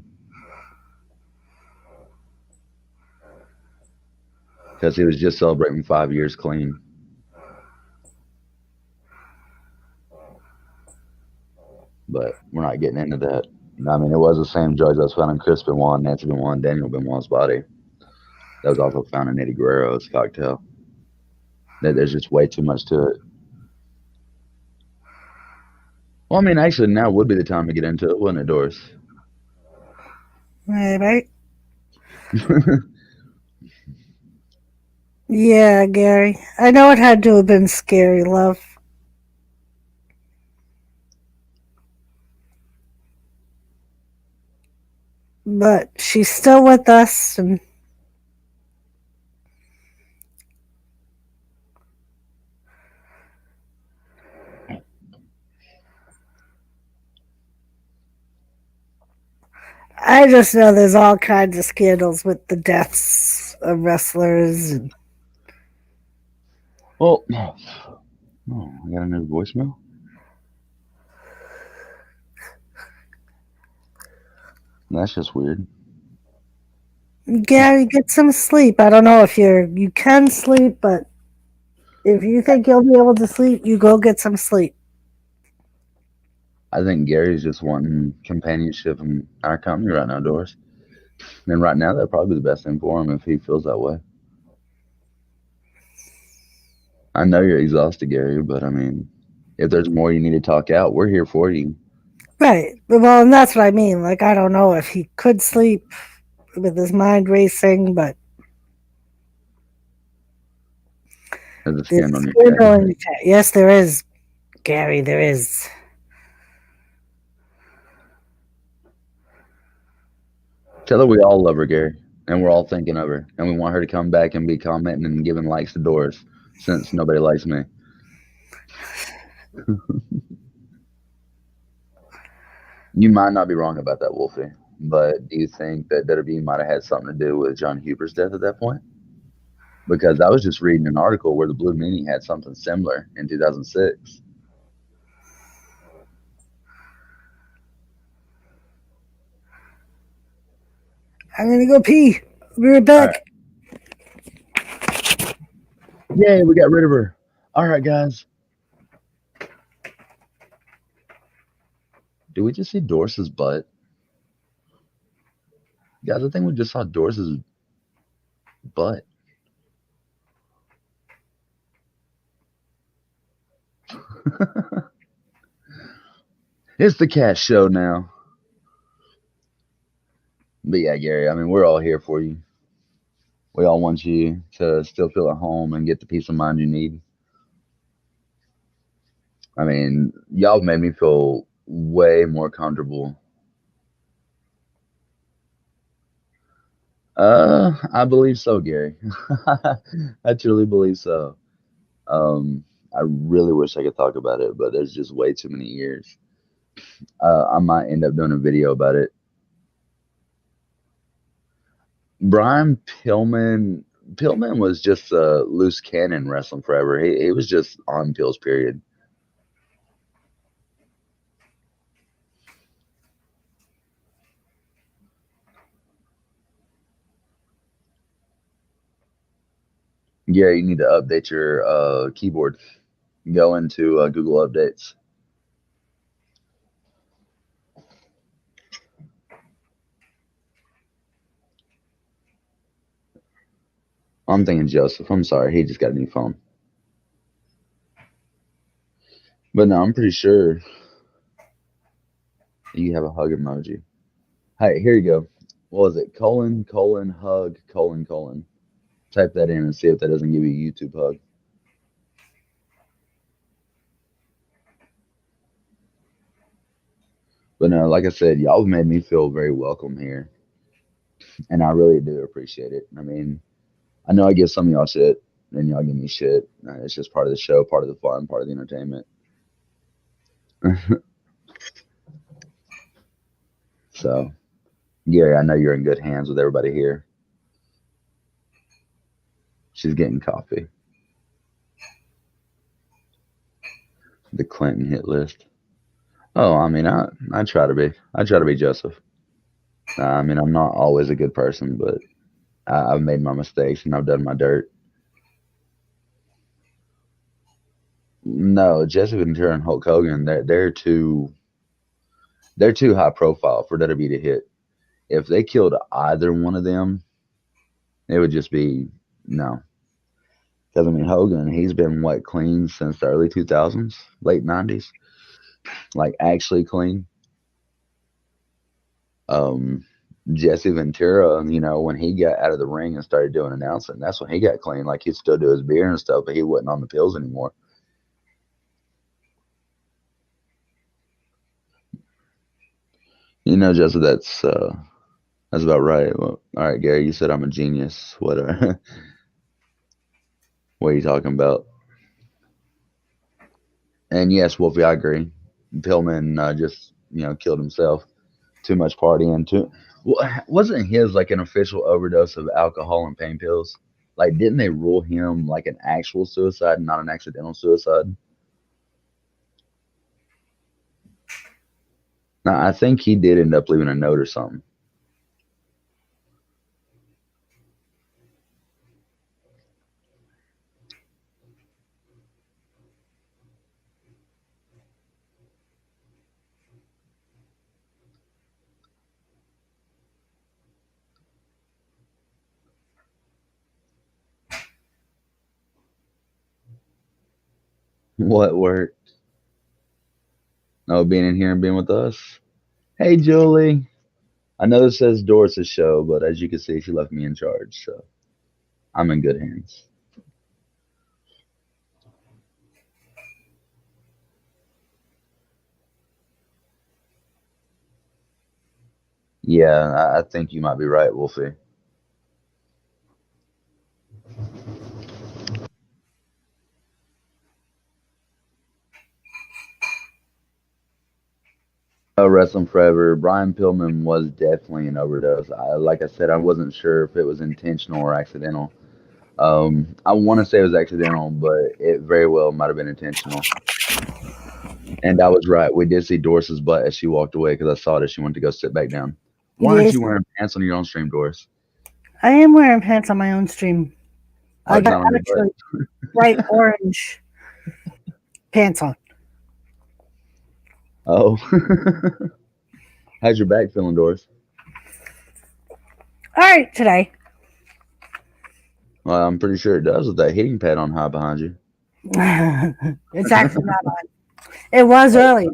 because he was just celebrating 5 years clean. But we're not getting into that. I mean, it was the same drugs that was found in Chris Benoit, Nancy Benoit, and Daniel Benoit's body. That was also found in Eddie Guerrero's cocktail. There's just way too much to it. Well, I mean, actually, now would be the time to get into it, wouldn't it, Doris? Right? Yeah, Gary. I know it had to have been scary, love. But she's still with us, and I just know there's all kinds of scandals with the deaths of wrestlers. And Well, oh, I got a new voicemail. That's just weird. Gary, get some sleep. I don't know if you can sleep, but if you think you'll be able to sleep, you go get some sleep. I think Gary's just wanting companionship in our company right now, Doris. And right now, that'd probably be the best thing for him if he feels that way. I know you're exhausted, Gary, but I mean, if there's more you need to talk out, we're here for you. Right. Well, and that's what I mean. Like, I don't know if he could sleep with his mind racing, but There's a there's skin on your scandal chin. in the chat. Yes, there is, Gary. There is. Tell her we all love her, Gary, and we're all thinking of her, and we want her to come back and be commenting and giving likes to Doris, since nobody likes me. You might not be wrong about that, Wolfie, but do you think that WWE might have had something to do with John Huber's death at that point? Because I was just reading an article where the Blue Meanie had something similar in 2006. I'm gonna go pee. Be right All back. right. Yay, we got rid of her. All right, guys. Did we just see Doris's butt? Guys, I think we just saw Doris's butt. It's the Cat Show now. But yeah, Gary, I mean, we're all here for you. We all want you to still feel at home and get the peace of mind you need. I mean, y'all have made me feel way more comfortable. I believe so, Gary. I truly believe so. I really wish I could talk about it, but there's just way too many years. I might end up doing a video about it. Brian Pillman was just a loose cannon wrestling forever. He was just on pills, period. Yeah, you need to update your keyboard. Go into Google Updates. I'm thinking Joseph. I'm sorry, he just got a new phone. But no, I'm pretty sure you have a hug emoji. Hey, here you go. What was it? Hug, colon. Type that in and see if that doesn't give you a YouTube hug. But no, like I said, y'all have made me feel very welcome here. And I really do appreciate it. I mean, I know I give some of y'all shit, and y'all give me shit. It's just part of the show, part of the fun, part of the entertainment. So, Gary, I know you're in good hands with everybody here. She's getting coffee. The Clinton hit list. Oh, I mean, I try to be. I try to be Joseph. I mean, I'm not always a good person, but I've made my mistakes and I've done my dirt. No, Jesse Ventura and Hulk Hogan, they're too high profile for WWE to hit. If they killed either one of them, it would just be no. Because I mean, Hogan, he's been what clean since the early 2000s, late 90s, like actually clean. Um, Jesse Ventura, when he got out of the ring and started doing announcing, that's when he got clean. Like he'd still do his beer and stuff, but he wasn't on the pills anymore. Jesse, that's about right. Well, all right, Gary, you said I'm a genius. What what are you talking about? And yes, Wolfie, I agree. Pillman just killed himself. Too much partying. Too wasn't his like an official overdose of alcohol and pain pills? Like, didn't they rule him like an actual suicide, not an accidental suicide? Now, I think he did end up leaving a note or something. What worked? Oh, being in here and being with us. Hey, Julie. I know this says Doris' show, but as you can see, she left me in charge, so I'm in good hands. Yeah, I think you might be right, Wolfie. Wrestling Forever. Brian Pillman was definitely an overdose. Like I said, I wasn't sure if it was intentional or accidental. I want to say it was accidental, but it very well might have been intentional. And I was right. We did see Doris's butt as she walked away because I saw that she wanted to go sit back down. Why aren't Yes, you wearing pants on your own stream, Doris? I am wearing pants on my own stream. Oh, I it's got not on your butt. actually bright orange pants on. Oh, how's your back feeling, Doris? All right, today. Well, I'm pretty sure it does with that heating pad on high behind you. It's actually not on. It was earlier.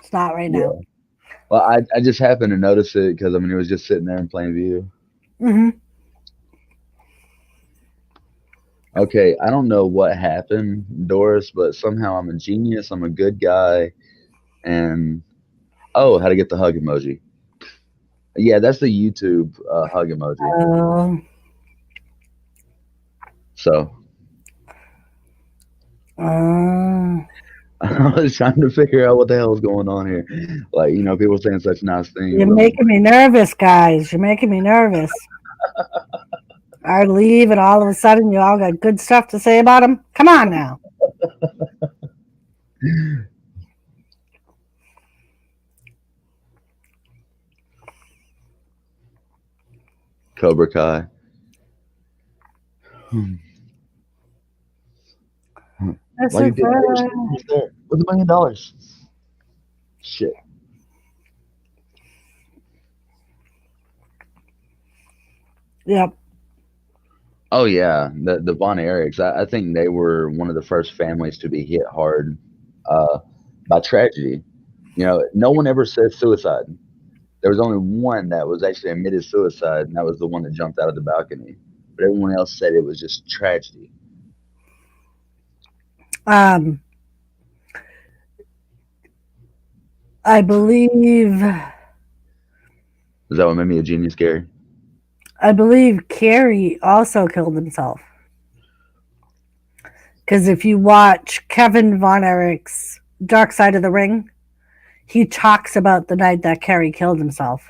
It's not right Yeah. now. Well, I just happened to notice it because I mean it was just sitting there in plain view. Hmm. Okay, I don't know what happened, Doris, but somehow I'm a genius. I'm a good guy, and oh, how to get the hug emoji? Yeah, that's the YouTube hug emoji. Uh, So uh, I was trying to figure out what the hell is going on here. Like, people saying such nice things. you're making me nervous, guys. You're making me nervous. I leave, and all of a sudden, you all got good stuff to say about him. Come on now. Cobra Kai. Hmm. That's Why you so did Doris? fun. Who's there? With $1 million. Shit. Yep. Oh yeah, the Von Erichs. I think they were one of the first families to be hit hard uh, by tragedy. No one ever said suicide. There was only one that was actually admitted suicide, and that was the one that jumped out of the balcony. But everyone else said it was just tragedy. Um, I believe. Is that what made me a genius, Gary? I believe Carrie also killed himself. Because if you watch Kevin Von Erich's Dark Side of the Ring, he talks about the night that Carrie killed himself.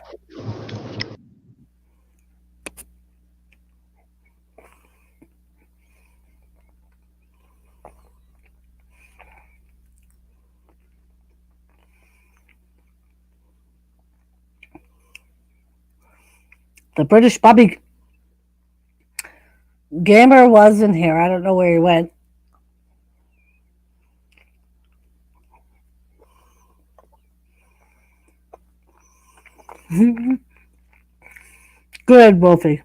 The British Bobby Gamer was in here. I don't know where he went. Good, Wolfie.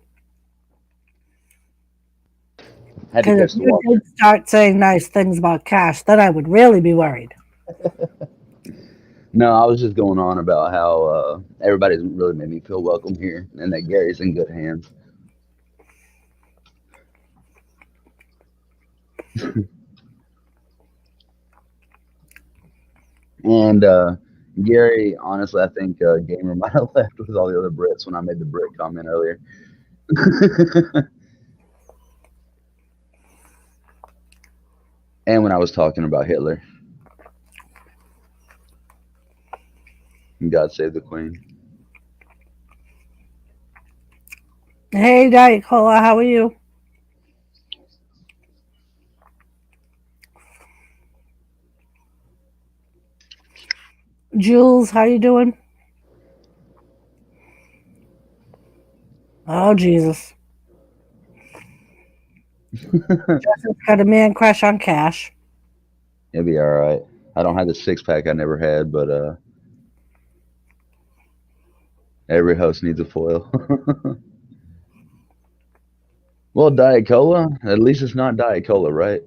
Had to Because if catch the you water. did start saying nice things about Cash, then I would really be worried. No, I was just going on about how everybody's really made me feel welcome here, and that Gary's in good hands. And Gary, honestly, I think Gamer might have left with all the other Brits when I made the Brit comment earlier. And when I was talking about Hitler, God save the Queen. Hey, Diet Cola, how are you? Jules, how you doing? Oh, Jesus. Justin's got a man crush on Cash. It'll be all right. I don't have the six pack I never had, but every host needs a foil. Well, Diet Cola, at least it's not Diet Cola, right?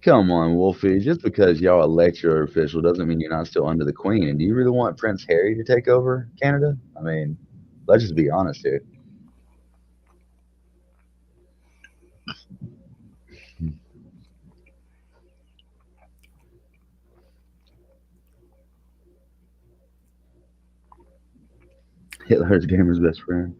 Come on, Wolfie. Just because y'all elect your official doesn't mean you're not still under the Queen. And do you really want Prince Harry to take over Canada? I mean, let's just be honest here. Hitler's gamer's best friend.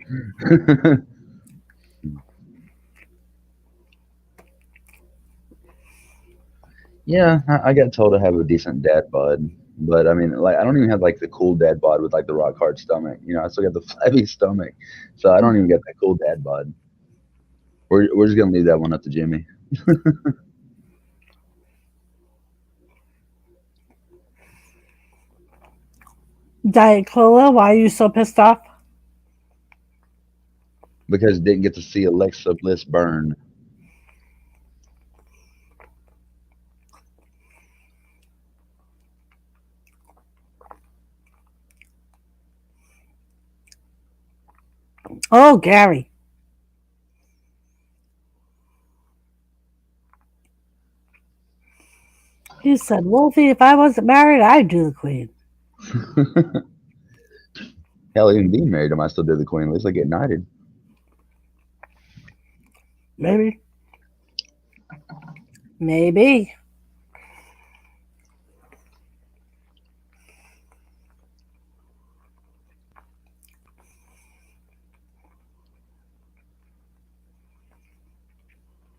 Yeah, I got told to have a decent dad bod, but I mean, like, I don't even have like the cool dad bod with like the rock hard stomach. I still got the flabby stomach, so I don't even get that cool dad bod. We're just gonna leave that one up to Jimmy Diet Cola, why are you so pissed off? because didn't get to see Alexa Bliss burn. Oh, Gary. He said, Wolfie, if I wasn't married, I'd do the Queen. Hell, even being married, I might still do the Queen. At least I get knighted. Maybe. Maybe.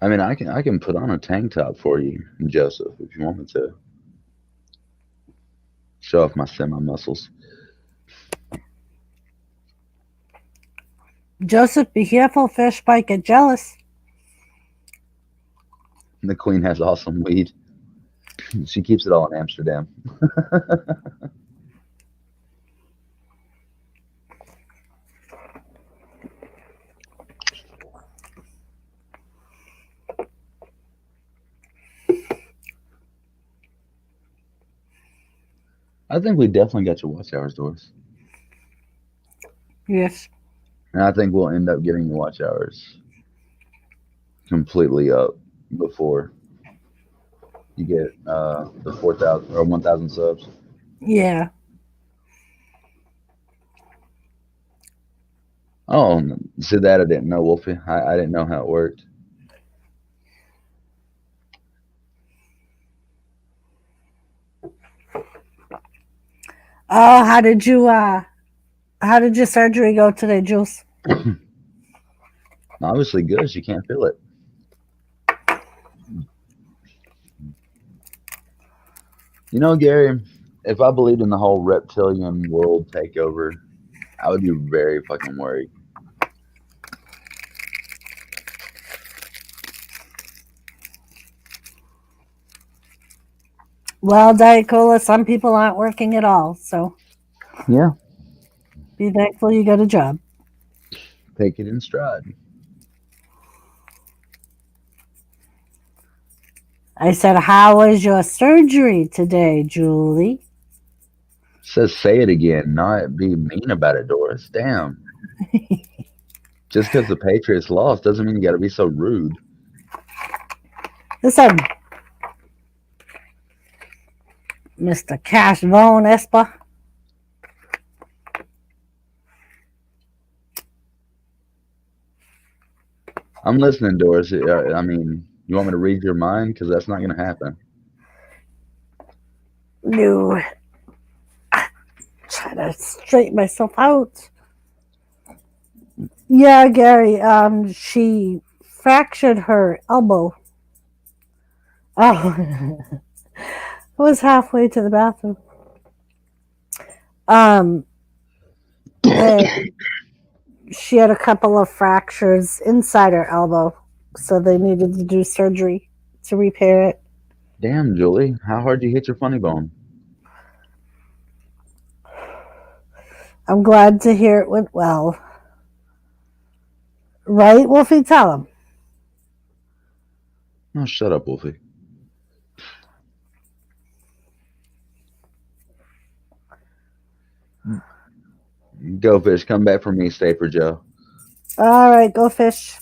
I mean, I can put on a tank top for you, Joseph, if you want me to. Show off my semi muscles. Joseph, be careful, fish might get jealous. The Queen has awesome weed. She keeps it all in Amsterdam. I think we definitely got your watch hours, Doris. Yes. And I think we'll end up getting the watch hours completely up before you get the 4,000 or 1,000 subs. Yeah. Oh, see that I didn't know, Wolfie. I didn't know how it worked. Oh, how did your surgery go today, Jules? Obviously good. She can't feel it. Gary, if I believed in the whole reptilian world takeover, I would be very fucking worried. Well, Diet Cola, some people aren't working at all, so Yeah, be thankful you got a job. take it in stride. I said, how was your surgery today, Julie? Says say it again, not be mean about it, Doris. Damn. Just because the Patriots lost doesn't mean you got to be so rude. Listen, Mr. Cash Bone Esper. I'm listening, Doris. I mean, you want me to read your mind? Because that's not going to happen. No. Try to straighten myself out. Yeah, Gary, she fractured her elbow. Oh, I was halfway to the bathroom. Um, and she had a couple of fractures inside her elbow, so they needed to do surgery to repair it. Damn, Julie. How hard you hit your funny bone? I'm glad to hear it went well. Right, Wolfie? Tell him. Oh, shut up, Wolfie. Go fish. Come back for me. Stay for Joe. All right, go fish.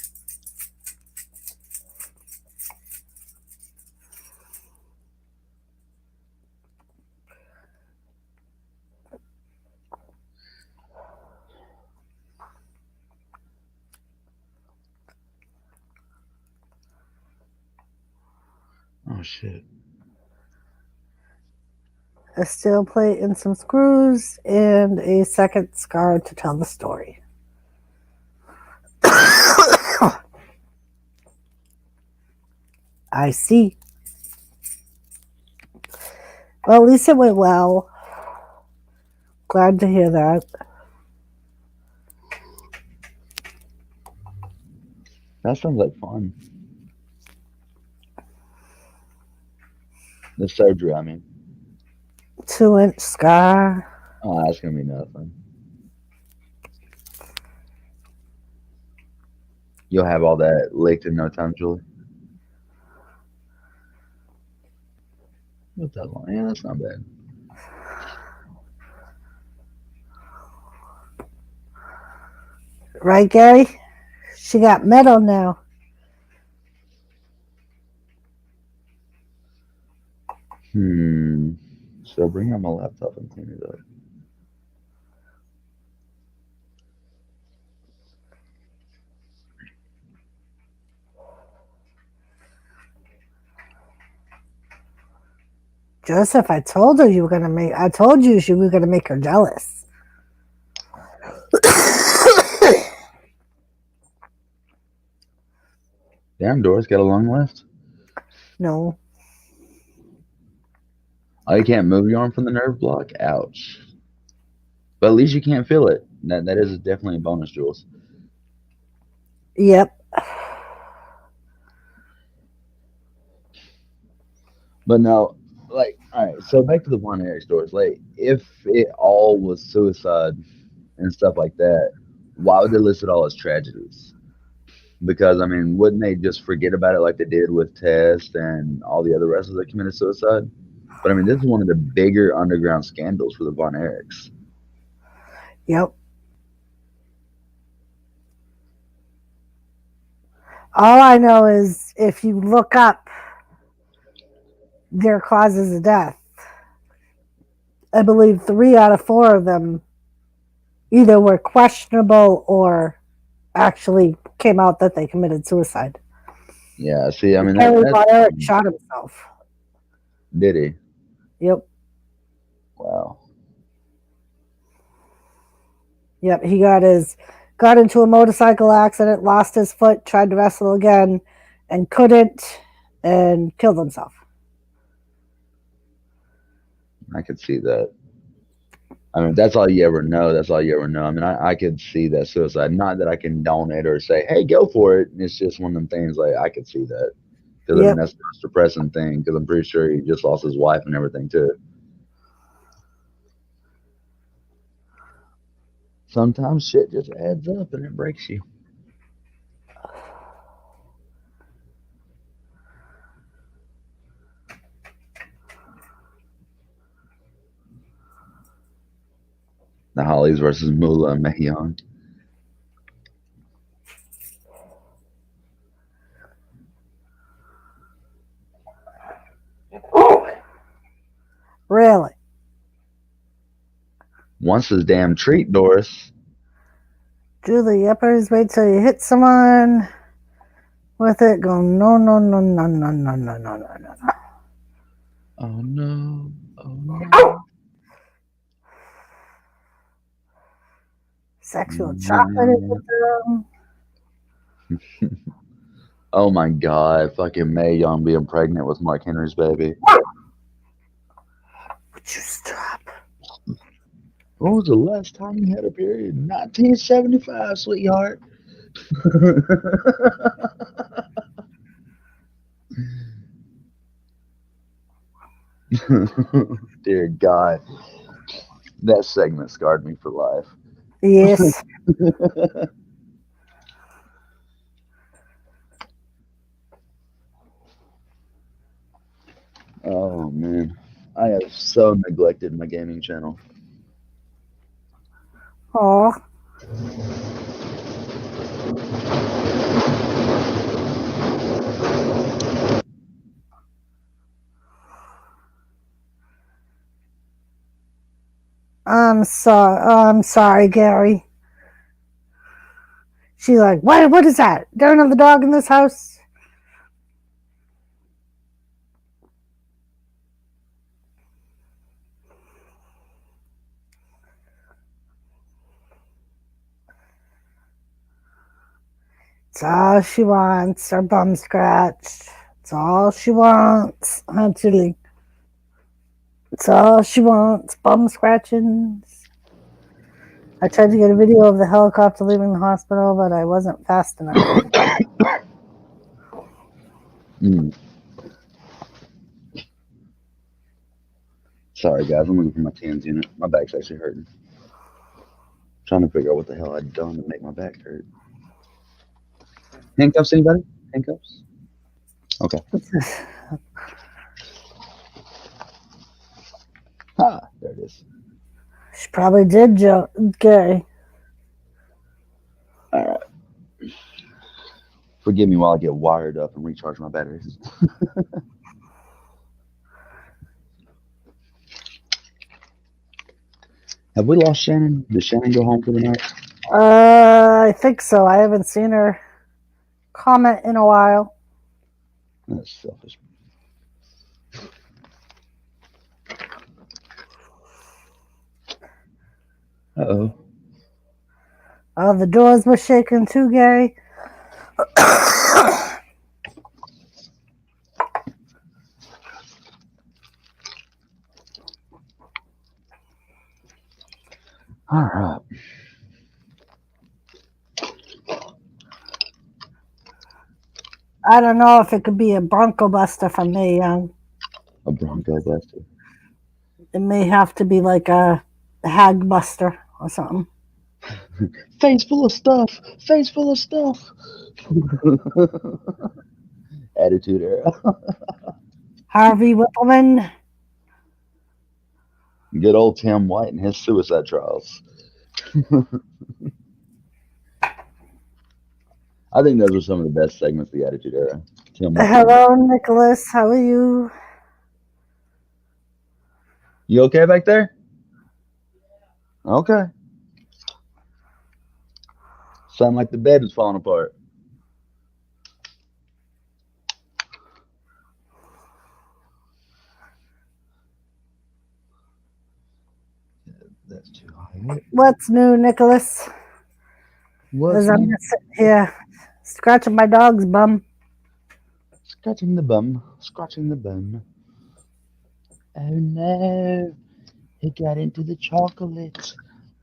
Oh, shit. A steel plate and some screws, and a second scar to tell the story. I see. Well, at least it went well. Glad to hear that. That sounds like fun. The surgery, I mean. 2-inch scar. Oh, that's going to be nothing. You'll have all that licked in no time, Julie. Not that long. Yeah, that's not bad. Right, Gary? She got metal now. So bring out my laptop and clean it up. Joseph, I told her you were gonna make. I told you she was gonna make her jealous. Damn, Doris got a lung left. No. Oh, you can't move your arm from the nerve block? Ouch. But at least you can't feel it. That is definitely a bonus, Jules. Yep. But no, like, all right. So back to the Von Erich stories. Like, if it all was suicide and stuff like that, why would they list it all as tragedies? Because I mean, wouldn't they just forget about it like they did with Test and all the other wrestlers that committed suicide? But I mean, this is one of the bigger underground scandals for the Von Erichs. Yep. All I know is if you look up their causes of death, I believe 3 out of 4 of them either were questionable or actually came out that they committed suicide. Yeah. See, I mean, Harry Von Erich shot himself. did he? Yep. Wow. Yep. He got into a motorcycle accident, lost his foot, tried to wrestle again, and couldn't, and killed himself. I could see that. I mean, that's all you ever know. That's all you ever know. I mean, I could see that suicide. Not that I condone it or say, hey, go for it. It's just one of them things like I could see that. Because, I mean, Yep. that's the most depressing thing because I'm pretty sure he just lost his wife and everything, too. Sometimes shit just adds up and it breaks you. The Hollies versus Moolah and Mahyon. Really? Once this damn treat, Doris. Do the uppers wait till you hit someone with it? Go no no no no no no no no no no. Oh no. Oh no. Sexual chocolate is with them. Oh my god, fucking Mae Young being pregnant with Mark Henry's baby. Would you stop? When was the last time you had a period? 1975, sweetheart. Dear God, that segment scarred me for life. Yes. Oh man, I have so neglected my gaming channel. Oh, I'm sorry. I'm sorry, Gary. She's like, what? What is that? There another dog in this house? It's all she wants. Her bum scratched. It's all she wants. Actually, it's all she wants. Bum scratchings. I tried to get a video of the helicopter leaving the hospital, but I wasn't fast enough. Mm. Sorry guys, I'm looking for my TNS unit. My back's actually hurting. Trying to figure out what the hell I'd done to make my back hurt. Handcuffs, anybody? Handcuffs? Okay. Ah, there it is. She probably did, Gary. All right. Forgive me while I get wired up and recharge my batteries. Have we lost Shannon? Did Shannon go home for the night? I think so. I haven't seen her comment in a while. That's selfish. Uh-oh. Oh, the doors were shaking too, Gary. All right. I don't know if it could be a Bronco Buster from Mae Young. A Bronco Buster. It may have to be like a Hag Buster or something. Face full of stuff. Face full of stuff. Attitude era. Harvey Whippleman. Good old Tim White and his suicide trials. I think those were some of the best segments of the Attitude Era. Tim White. Hello, Nicholas. How are you? You okay back there? Okay. Sound like the bed is falling apart. That's too high. What's new, Nicholas? What's As I'm new? sitting here scratching my dog's bum. Scratching the bum. Scratching the bum. Oh no. He got into the chocolate.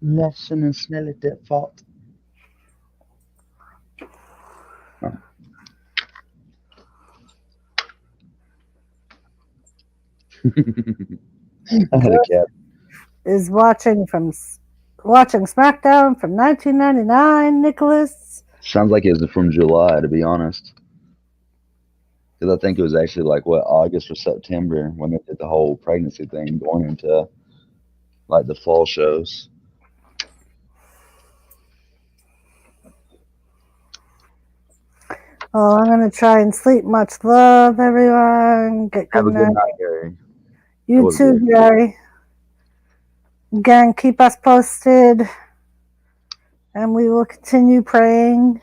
Lesson and smell it at fault. Oh. I had a cat. Is watching SmackDown from 1999, Nicholas. Sounds like it was from July, to be honest. Because I think it was actually like, what, August or September when they did the whole pregnancy thing going into like the fall shows. Oh, I'm gonna try and sleep. Much love, everyone. Get good Have a good night. night, Gary. That You was too, good. Gary. Again, keep us posted, and we will continue praying.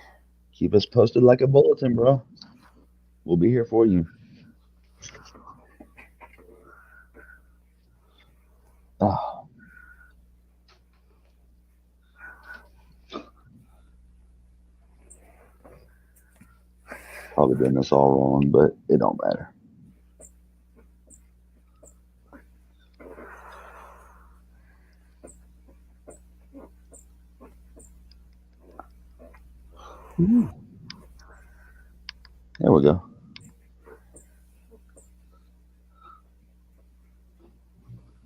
Keep us posted like a bulletin, bro. We'll be here for you. Oh, probably doing this all wrong, but it don't matter. Ooh. There we go.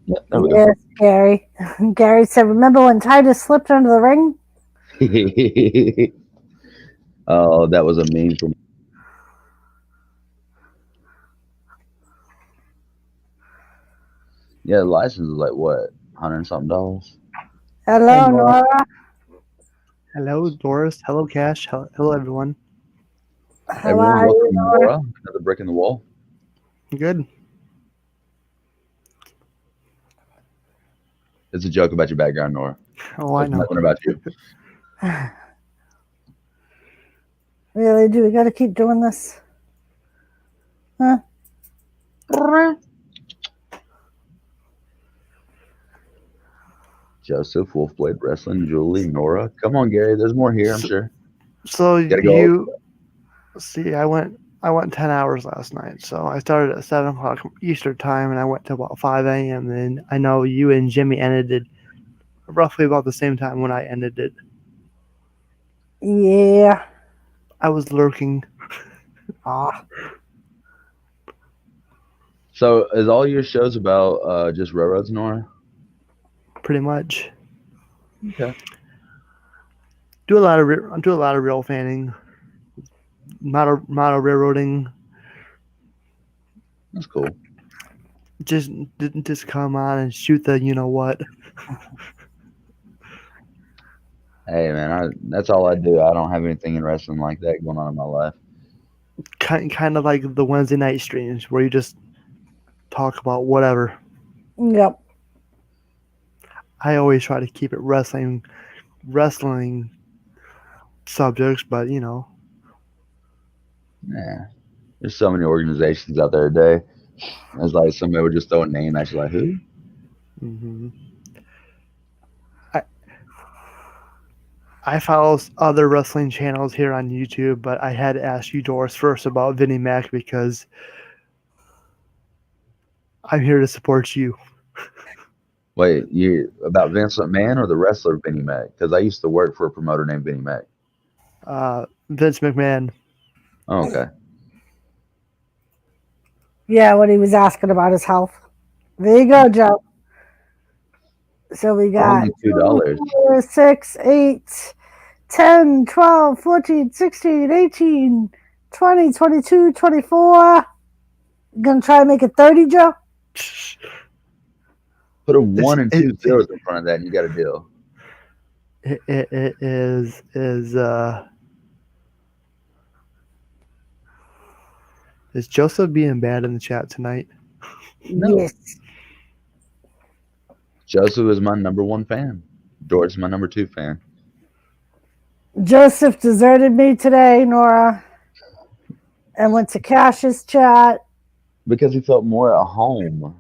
Yeah, there we Yes, Gary. Gary said, "Remember when Titus slipped under the ring?" go. Oh, that was a meme from. Yeah, the license is like what, $100 and something dollars. Hey, Hello, Nora. Nora. Hello, Doris. Hello, Cash. Hello, everyone. How Everyone, are you, welcome Nora? Nora. Another brick in the wall. Good. It's a joke about your background, Nora. Oh, I It's know. nothing about you. Really? Do we got to keep doing this? Huh? Joseph, Wolfblade Wrestling, Julie, Nora. Come on, Gary. There's more here, I'm So, sure. so Gotta go. you see, I went 10 hours last night. So I started at 7 o'clock Eastern time, and I went to about 5 a.m. Then I know you and Jimmy ended it roughly about the same time when I ended it. Yeah. I was lurking. Ah. So, is all your shows about just railroads, Nora? Pretty much. Okay. Do a lot of rail fanning, model railroading. That's cool. Just didn't just come on and shoot the you know what. Hey, man, that's all I do. I don't have anything in wrestling like that going on in my life. Kind of like the Wednesday night streams where you just talk about whatever. Yep. I always try to keep it wrestling subjects, but you know, Yeah. There's so many organizations out there today. It's like somebody would just throw a name at you, like, who? hmm I I follow other wrestling channels here on YouTube, but I had to ask you, Doris, first about Vinnie Mac because I'm here to support you. Wait, you about Vince McMahon or the wrestler Vinnie Mac? Because I used to work for a promoter named Vinnie Mac. Vince McMahon. Oh, okay. Yeah, when he was asking about his health. There you go, Joe. So we got Only 2, $2. 4, 6, 8, 10, 12, 14, 16, 18, 20, 22, 24. Gonna try to make it 30, Joe? Put a one It's, and two zeros in front of that, and you got a deal. it is Joseph being bad in the chat tonight? No. Yes. Joseph is my number one fan. George is my number two fan. Joseph deserted me today, Nora, and went to Cash's chat. Because he felt more at home.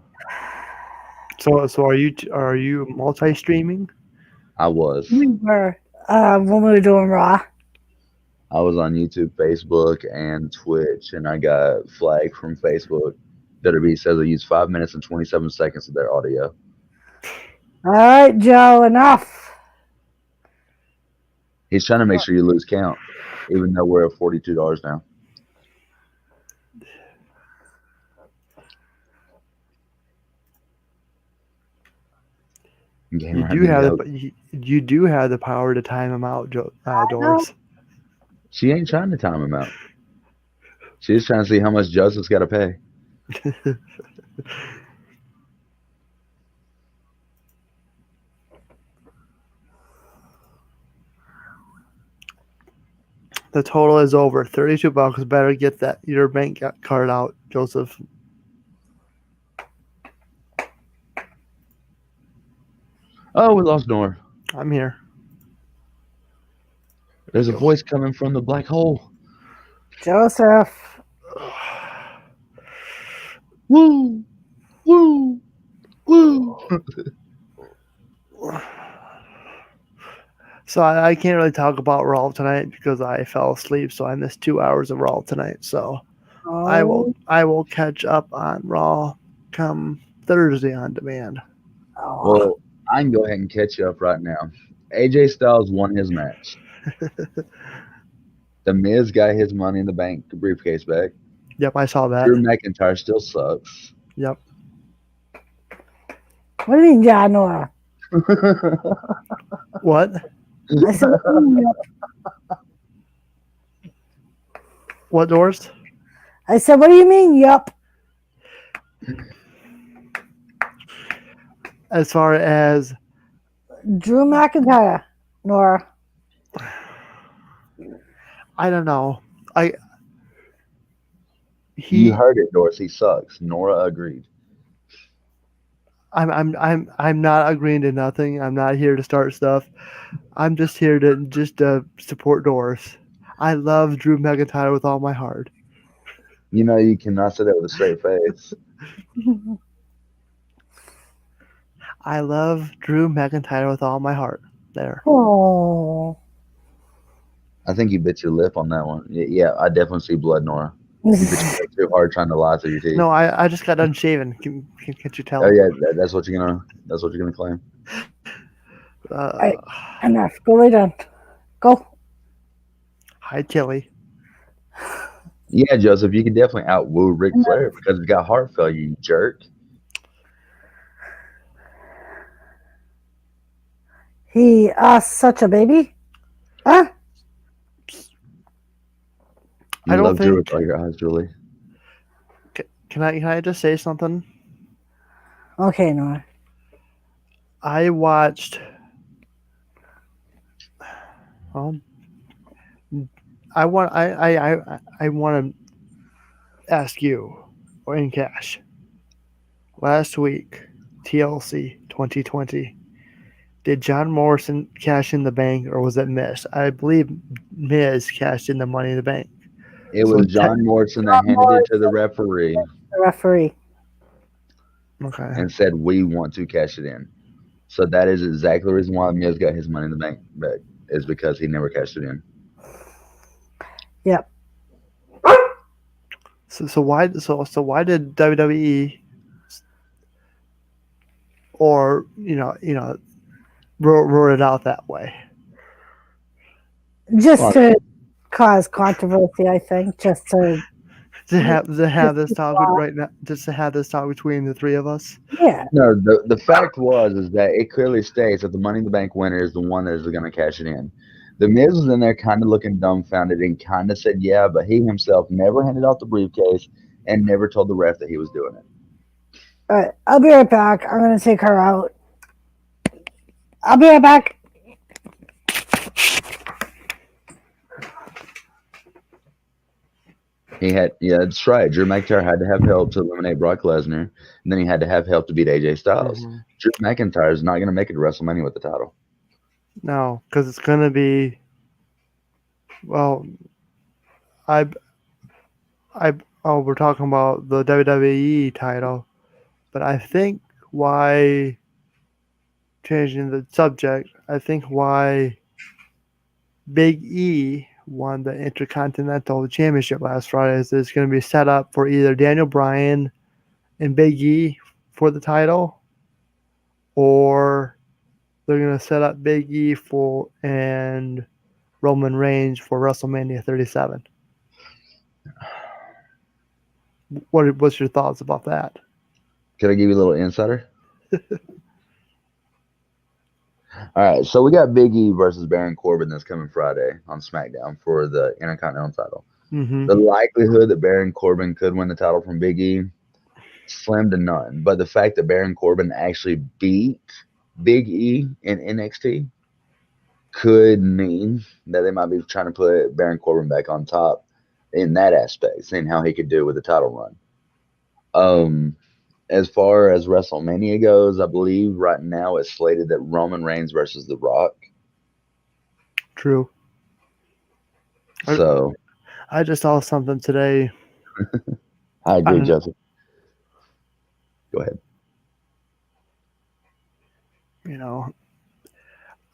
So are you multi-streaming? I was. We were when we were doing Raw. I was on YouTube, Facebook, and Twitch, and I got flagged from Facebook. WWE says I used 5 minutes and 27 seconds of their audio. All right, Joe, enough. He's trying to make sure you lose count, even though we're at $42 now. You do have the power to time him out, Doris. She ain't trying to time him out. She's trying to see how much Joseph's got to pay. The total is over $32. Better get that your bank card out, Joseph. Oh, we lost Nor. I'm here. There's a voice coming from the black hole. Joseph. Woo! Woo! Woo! So I can't really talk about Raw tonight because I fell asleep. So I missed 2 hours of Raw tonight. So I will catch up on Raw come Thursday on demand. Well, I can go ahead and catch you up right now. AJ Styles won his match. The Miz got his Money in the Bank briefcase back. Yep, I saw that. Drew McIntyre still sucks. Yep. What do you mean, yeah, Nora? What? I said, what do you mean, yup? What doors? I said, what do you mean, yup? As far as Drew McIntyre, Nora. I don't know. You heard it, Doris. He sucks. Nora agreed. I'm not agreeing to nothing. I'm not here to start stuff. I'm just here to support Doris. I love Drew McIntyre with all my heart. You know you cannot say that with a straight face. I love Drew McIntyre with all my heart. There. Oh. I think you bit your lip on that one. Yeah, I definitely see blood, Nora. You bit your lip too hard trying to lie through your teeth. No, I just got done shaving. Can't you tell? Oh yeah, that's what you're gonna claim. Enough. Go lay down. Go. Hi, Tilly. Yeah, Joseph, you can definitely outwoo Ric Flair because he's got heart failure, you jerk. He such a baby. Huh? You I don't love Drew with think- all your eyes, Julie. Can I just say something? Okay, Nora. I watched. I want to ask you, or in cash. Last week, TLC 2020. Did John Morrison cash in the bank, or was it Miz? I believe Miz cashed in the Money in the Bank. It So was John Morrison that handed it to the referee The referee. Okay. and said, "We want to cash it in." So that is exactly the reason why Miz got his Money in the Bank back, is because he never cashed it in. Yep. So why did WWE or wrote it out that way? Just Well, to cause controversy, I think. Just to To have this talk right now, just to have this talk between the three of us. yeah. No, the fact is that it clearly states that the Money in the Bank winner is the one that is going to cash it in. The Miz was in there kind of looking dumbfounded and kind of said, yeah, but he himself never handed out the briefcase and never told the ref that he was doing it. All right. I'll be right back. I'm going to take her out. I'll be right back. That's right. Drew McIntyre had to have help to eliminate Brock Lesnar, and then he had to have help to beat AJ Styles. Mhm. Drew McIntyre is not going to make it to WrestleMania with the title. No, because it's gonna be. Well, we're talking about the WWE title, but I think why changing the subject. I think why Big E won the Intercontinental Championship last Friday is it's going to be set up for either Daniel Bryan and Big E for the title, or they're going to set up Big E and Roman Reigns for WrestleMania 37. What's your thoughts about that? Can I give you a little insider? All right, so we got Big E versus Baron Corbin that's coming Friday on SmackDown for the Intercontinental title. Mm-hmm. The likelihood that Baron Corbin could win the title from Big E, slim to none. But the fact that Baron Corbin actually beat Big E in NXT could mean that they might be trying to put Baron Corbin back on top in that aspect, seeing how he could do with the title run. Um, as far as WrestleMania goes, I believe right now it's slated that Roman Reigns versus The Rock. True. I, So I just saw something today. I I agree, don't, Joseph. Go ahead. you know,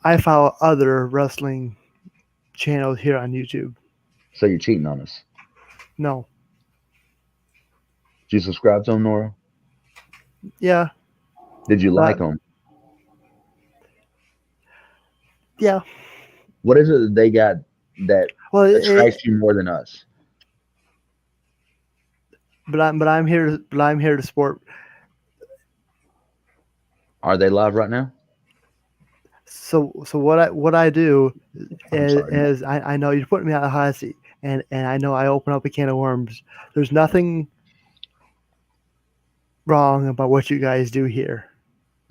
I follow other wrestling channels here on YouTube. So you're cheating on us. No. Did you subscribe to them, Nora? Yeah. Did you like But them? yeah. What is it that they got that Well, attracts you more than us? I'm here to support. Are they live right now? So what I do I'm sorry. is I know you're putting me on the hot seat, and I know I open up a can of worms. There's nothing wrong about what you guys do here.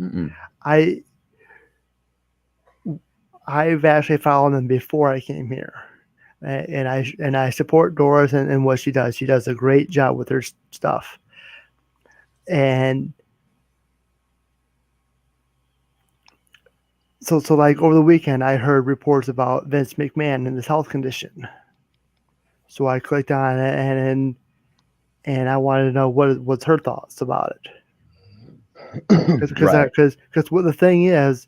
Mm-mm. I I've actually followed them before I came here, and I support Doris and what she does. She does a great job with her stuff, and so like over the weekend, I heard reports about Vince McMahon and his health condition. So I clicked on it and I wanted to know what's her thoughts about it. Right. Because what the thing is,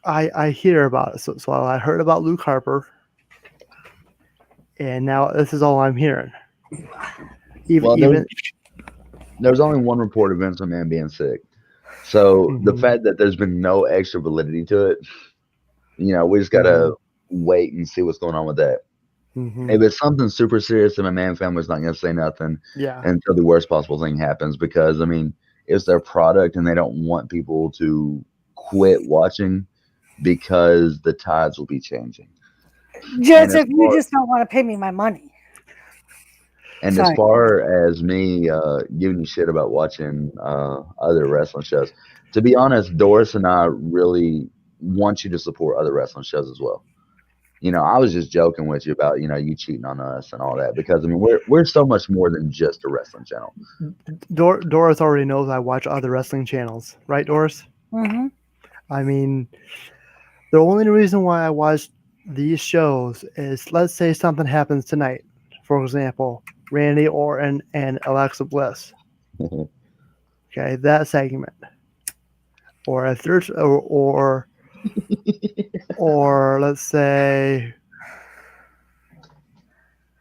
I hear about it. So I heard about Luke Harper, and now this is all I'm hearing. Even Well, even there's only one report of Vince McMahon being sick. So the mhm, fact that there's been no extra validity to it, we just gotta mhm, wait and see what's going on with that. mhm. If it's something super serious, then my McMahon family's not gonna say nothing Yeah. until the worst possible thing happens because I mean it's their product and they don't want people to quit watching because the tides will be changing. And as Joseph, you far just don't want to pay me my money. and as Sorry. far as me giving you shit about watching other wrestling shows, to be honest, Doris and I really want you to support other wrestling shows as well. I was just joking with you about you cheating on us and all that because I mean we're so much more than just a wrestling channel. Doris already knows I watch other wrestling channels, right, Doris? Hmm. I mean, the only reason why I watch these shows is let's say something happens tonight. For example, Randy Orton and Alexa Bliss. Okay, that segment. Or if there's or let's say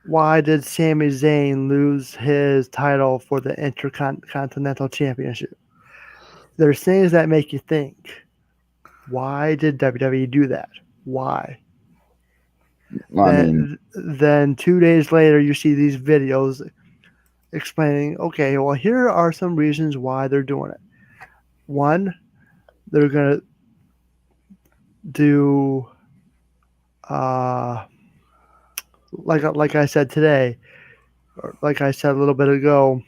why did Sami Zayn lose his title for the Intercontinental Championship? There's things that make you think. Why did WWE do that? Why? I mean, Then 2 days later, you see these videos explaining, okay, well, here are some reasons why they're doing it. One, they're going to do, uh, like I said today, or like I said a little bit ago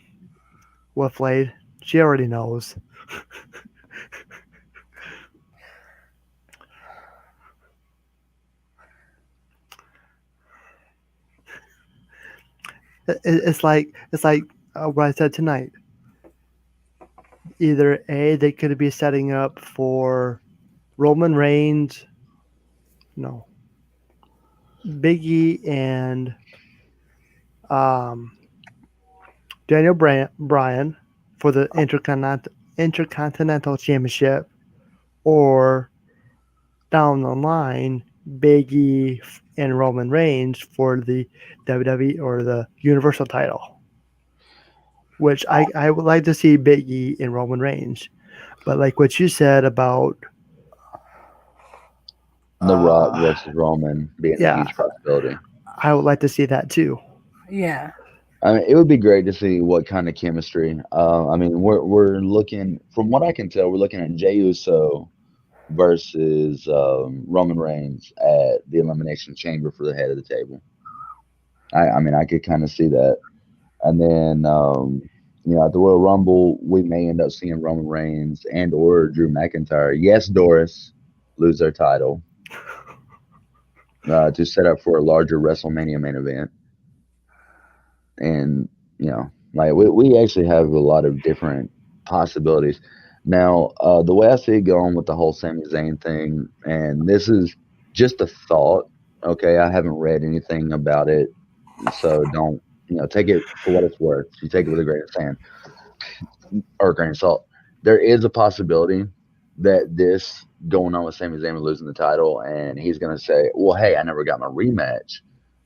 with Lade, she already knows. It's like what I said tonight. Either A, they could be setting up for Roman Reigns, no, Biggie and um, Daniel Bryan for the Intercontinental Championship, or down the line, Biggie and Roman Reigns for the WWE or the Universal title. Which I would like to see Biggie and Roman Reigns. But like what you said about The Rock uh, versus Roman being a yeah, huge possibility. I would like to see that too. Yeah. I mean, it would be great to see what kind of chemistry. I mean, we're looking from what I can tell, we're looking at Jey Uso versus Roman Reigns at the Elimination Chamber for the head of the table. I mean, I could kind of see that. And then, at the Royal Rumble, we may end up seeing Roman Reigns and or Drew McIntyre. Yes, Doris lose their title. to set up for a larger WrestleMania main event. And, like we actually have a lot of different possibilities. Now, the way I see it going with the whole Sami Zayn thing, and this is just a thought, okay? I haven't read anything about it, so don't, take it for what it's worth. You take it with a grain of sand or a grain of salt. There is a possibility that this going on with Sami Zayn losing the title, and he's gonna say, "Well, hey, I never got my rematch,"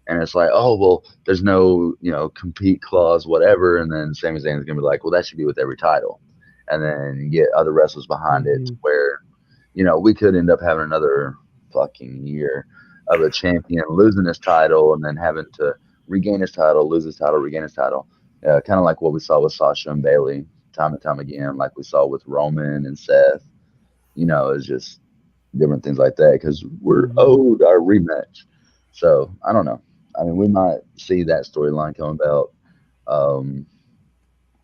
and it's like, "Oh, well, there's no, compete clause, whatever," and then Sami Zayn's gonna be like, "Well, that should be with every title," and then you get other wrestlers behind it, Mm-hmm. where, we could end up having another fucking year of a champion losing his title and then having to regain his title, lose his title, regain his title. Kind of like what we saw with Sasha and Bailey time and time again, like we saw with Roman and Seth. It's just different things like that because we're Mm-hmm. owed our rematch. So I don't know. I mean, we might see that storyline come about. Um,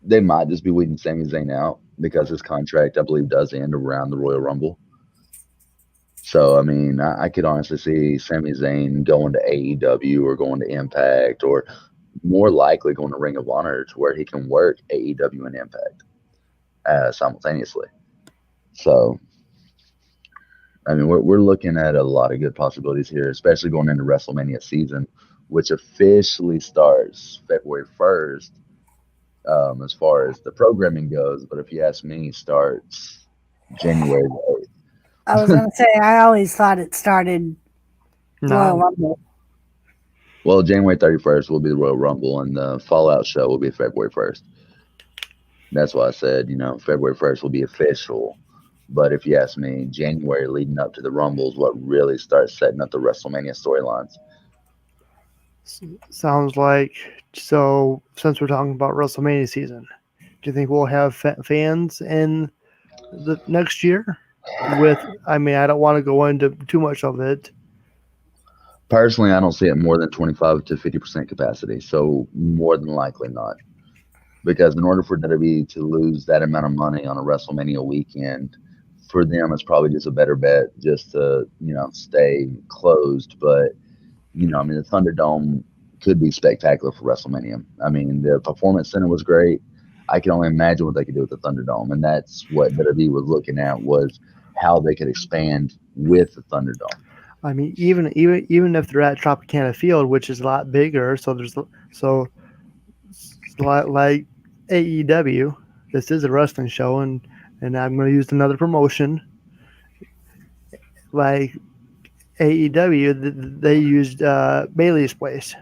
they might just be weeding Sami Zayn out because his contract, I believe, does end around the Royal Rumble. So I mean, I could honestly see Sami Zayn going to AEW or going to Impact or more likely going to Ring of Honor to where he can work AEW and Impact simultaneously. So I mean, we're looking at a lot of good possibilities here, especially going into WrestleMania season, which officially starts February 1st, as far as the programming goes. But if you ask me, starts January the 8th. I was going to say, I always thought it started Royal Now, Rumble. Well, January 31st will be the Royal Rumble, and the Fallout show will be February 1st. That's why I said, February 1st will be official. But if you ask me, January leading up to the Rumble is what really starts setting up the WrestleMania storylines. sounds like so. Since we're talking about WrestleMania season, do you think we'll have fans in the next year? I mean, I don't want to go into too much of it. Personally, I don't see it more than 25 to 50% capacity. So more than likely not. Because in order for WWE to lose that amount of money on a WrestleMania weekend, for them it's probably just a better bet just to, stay closed. But, I mean the Thunderdome could be spectacular for WrestleMania. I mean, the Performance Center was great. I can only imagine what they could do with the Thunderdome. And that's what WWE was looking at was how they could expand with the Thunderdome. I mean, even if they're at Tropicana Field, which is a lot bigger, so like AEW, this is a wrestling show, and I'm going to use another promotion like AEW. They used Bailey's place,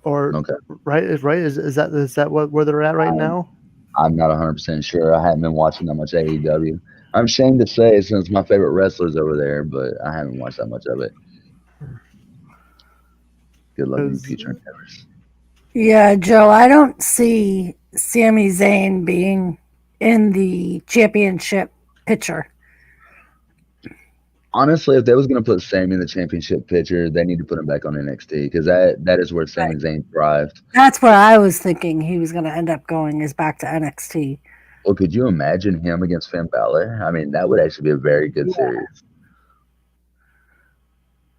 or Okay. right? Is that what where they're at right now? I'm not 100% sure. I haven't been watching that much AEW. I'm ashamed to say since my favorite wrestler's over there, but I haven't watched that much of it. Good luck in your 'Cause, future endeavors. Yeah, Joe, I don't see Sami Zayn being in the championship picture. Honestly, if they was going to put Sammy in the championship picture, they need to put him back on NXT because that is where Sami Right. Zayn thrived. That's where I was thinking he was going to end up going is back to NXT. Well, could you imagine him against Finn Balor? I mean, that would actually be a very good Yeah. series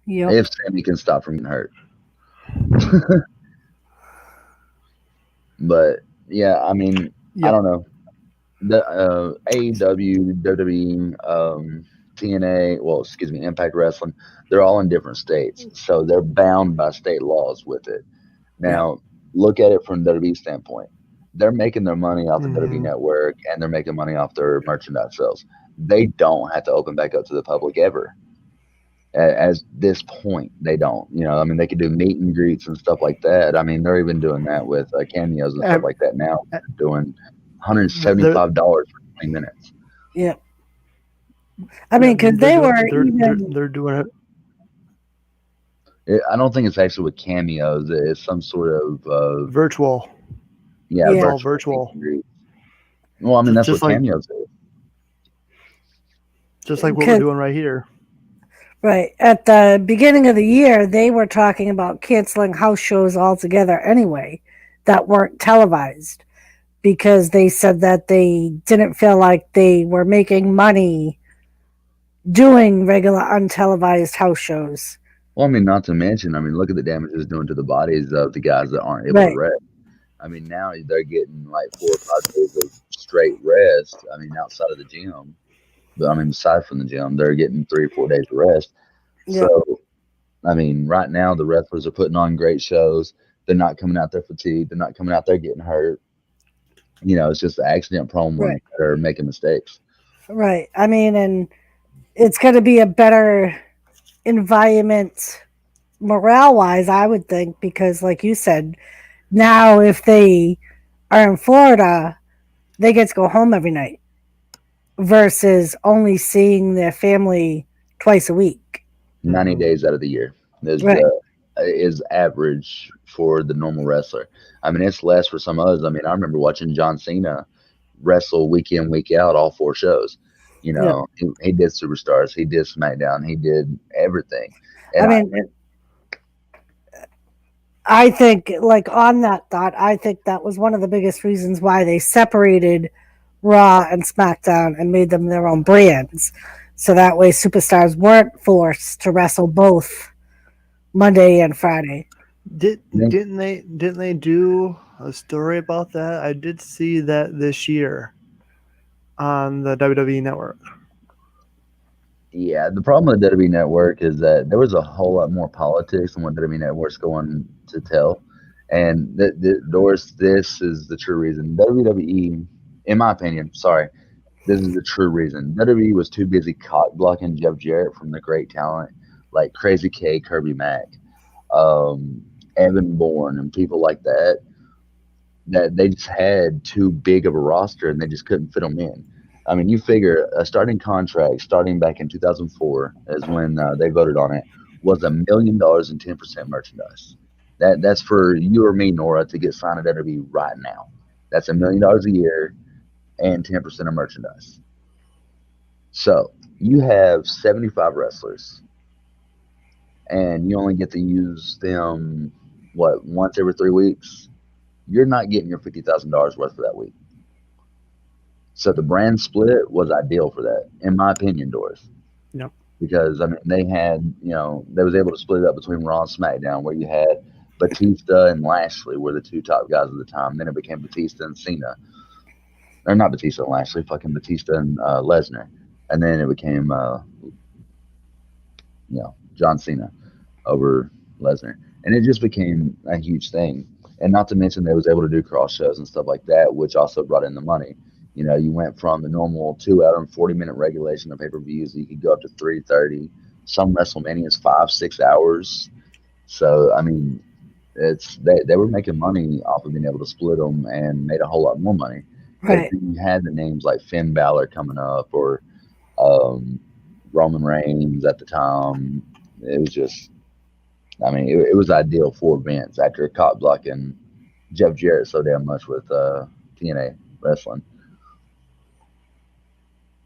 Yep. if Sammy can stop from getting hurt. But yeah, I mean, I yep. don't know. The AEW, WWE, TNA, well, excuse me, Impact Wrestling, they're all in different states, so they're bound by state laws with it. Yep. Now, look at it from WWE standpoint. They're making their money off the WWE Hmm. network, and they're making money off their merchandise sales. They don't have to open back up to the public ever. As this point, they don't. I mean, they could do meet and greets and stuff like that. I mean, they're even doing that with cameos and stuff And like that now. They're doing they're $175 for 20 minutes. Yep. I yeah mean, because they're they doing were they're even they're doing it. I don't think it's actually with cameos. It's some sort of Virtual. yeah, It's yeah, all virtual meet virtual, and greet. Well, I mean, that's just what like cameos is. what we're because doing right here. right at the beginning of the year they were talking about canceling house shows altogether anyway that weren't televised because they said that they didn't feel like they were making money, doing regular untelevised house shows. Well, I mean, not to mention, I mean, look at the damage it's doing to the bodies of the guys that aren't able to Right. rest. I mean, now they're getting like 4 or 5 days of straight rest. I mean, outside of the gym, but I mean, aside from the gym, they're getting 3 or 4 days of rest. Yep. So, I mean, right now the wrestlers are putting on great shows. They're not coming out there fatigued. They're not coming out there getting hurt. It's just the accident prone Right. ones that are making mistakes. Right. I mean, and it's going to be a better environment morale wise, I would think, because, like you said, now if they are in Florida, they get to go home every night versus only seeing their family twice a week. 90 days out of the year Right. is average for the normal wrestler. I mean, it's less for some others. I mean, I remember watching John Cena wrestle week in, week out, all 4 shows. Yep. He did Superstars, he did SmackDown, he did everything. I And mean, I think, like, on that thought, I think that was one of the biggest reasons why they separated Raw and SmackDown and made them their own brands. So that way superstars weren't forced to wrestle both Monday and Friday. Didn't they do a story about that? I did see that this year on the WWE Network. yeah, the problem with WWE Network is that there was a whole lot more politics than what WWE Network's going to tell. And Doris, this is the true reason. WWE, in my opinion, sorry, this is the true reason. WWE was too busy cock blocking Jeff Jarrett from the great talent like Crazy K, Kirby Mack, um, Evan Bourne, and people like that, that they just had too big of a roster and they just couldn't fit them in. I mean, you figure a starting contract starting back in 2004 is when they voted on it was $1 million and 10% merchandise. That's for you or me, Nora, to get signed at WWE right now. That's $1 million a year and 10% of merchandise. So you have 75 wrestlers, and you only get to use them what once every 3 weeks. You're not getting your $50,000 worth for that week. So the brand split was ideal for that, in my opinion, Doris. Yep. Because I mean, they had they was able to split it up between Raw and SmackDown, where you had Batista and Lashley were the two top guys at the time. Then it became Batista and Cena, or not Batista and Lashley, fucking Batista and Lesnar, and then it became John Cena over Lesnar, and it just became a huge thing. And not to mention they was able to do cross shows and stuff like that, which also brought in the money. You went from the normal 2 hour and 40 minute regulation of pay per views, you could go up to 3:30. Some WrestleManias 5 6 hours. So I mean, they were making money off of being able to split them and made a whole lot more money. But Right. then you had the names like Finn Balor coming up or um, Roman Reigns at the time. It was just I mean, it was ideal for Vince after caught blocking Jeff Jarrett so damn much with TNA wrestling.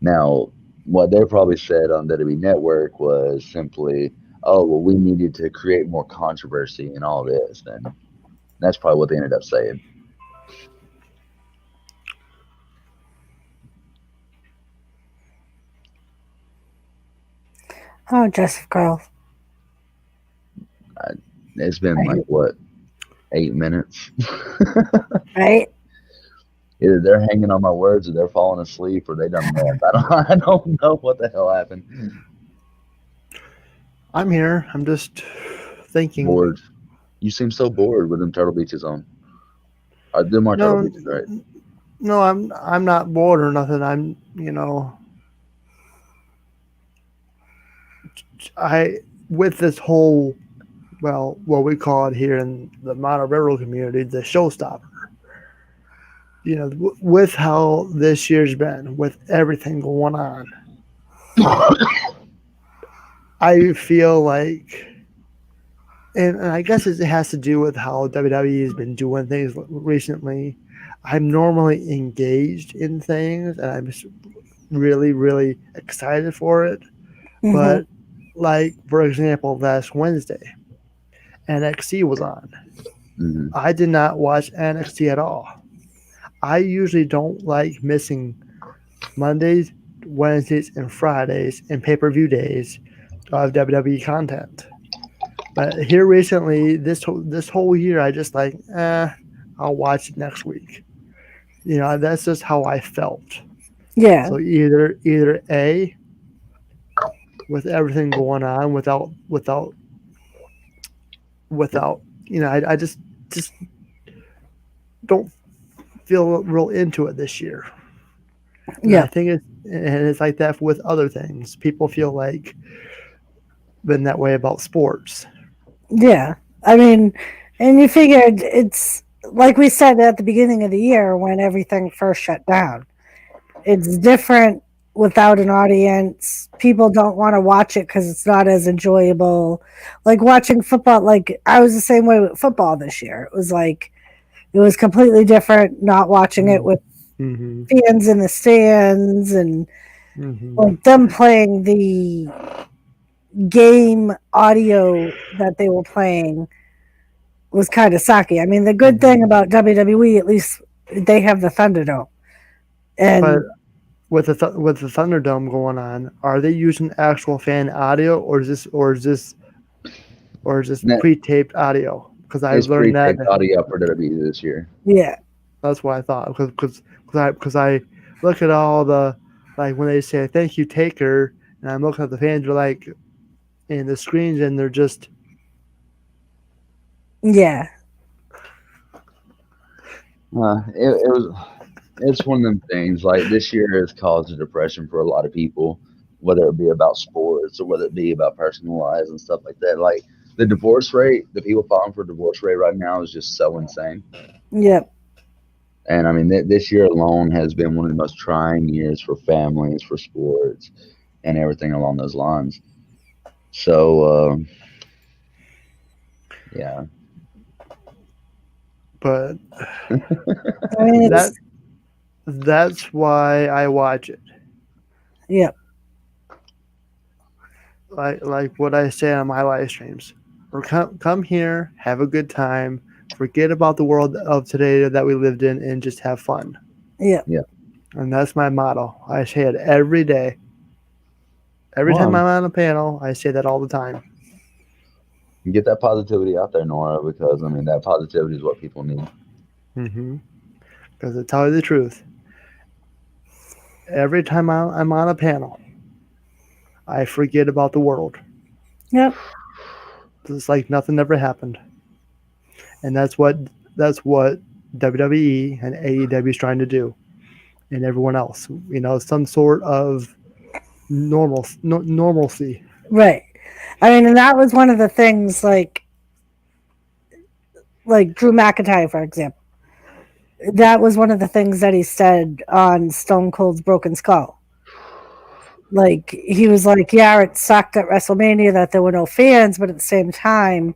Now, what they probably said on WWE Network was simply, "Oh, well, we needed to create more controversy in all this," and that's probably what they ended up saying. Oh, Joseph Girl. It's been like Right. what 8 minutes. Right? Either they're hanging on my words, or they're falling asleep, or they done left. I don't know what the hell happened. I'm here. I'm just thinking. Bored. You seem so bored with them Turtle Beaches on. Are them are Turtle No, Beaches, right? no, I'm not bored or nothing. I with this whole, well, what we call it here in the Montebello community, the showstopper. With how this year's been, with everything going on, I feel like, and I guess it has to do with how WWE has been doing things recently. I'm normally engaged in things, and I'm just really, really excited for it. Mm-hmm. But, like, for example, last Wednesday, NXT was on. Mhm. I did not watch NXT at all. I usually don't like missing Mondays Wednesdays and Fridays and pay-per-view days of WWE content. But here recently, this whole year, I just like, I'll watch it next week. That's just how I felt. Yeah. So either A, with everything going on, without I just don't feel real into it this year. And Yeah. I think it's like that with other things. People feel like been that way about sports. Yeah. I mean, and you figured it's like we said at the beginning of the year when everything first shut down. It's different without an audience. People don't want to watch it because it's not as enjoyable. Like watching football, like I was the same way with football this year. It was completely different not watching it with Mm-hmm. fans in the stands and Mm-hmm. like them playing the game audio that they were playing was kind of sucky. I mean, the good thing about WWE, at least they have the Thunderdome. And But with the Thunderdome going on, are they using actual fan audio or is this That pre-taped audio? Because I've is learned that. pre-taped audio for WWE this year. yeah, That's what I thought. Because I look at all the, like when they say thank you Taker, and I'm looking at the fans are like in the screens and they're just yeah, It was. It's one of them things. Like this year has caused a depression for a lot of people, whether it be about sports or whether it be about personal lives and stuff like that. Like the divorce rate, the people filing for divorce rate right now is just so insane. yep, And I mean, this year alone has been one of the most trying years for families, for sports, and everything along those lines. So, yeah. but I mean, that it's that's why I watch it. yep, Like what I say on my live streams. Or come here, have a good time, forget about the world of today that we lived in, and just have fun. yep, And that's my motto. I say it every day. Every time Well, I'm on a panel, I say that all the time. get that positivity out there, Nora, because I mean, that positivity is what people need. Mm-hmm. Because to tell you the truth, every time I'm on a panel, I forget about the world. yep. It's like nothing ever happened. And that's what WWE and AEW is trying to do, and everyone else. Some sort of normalcy. Right. I mean, and that was one of the things, like Drew McIntyre, for example. That was one of the things that he said on Stone Cold's Broken Skull. Like he was like, yeah, it sucked at WrestleMania that there were no fans, but at the same time,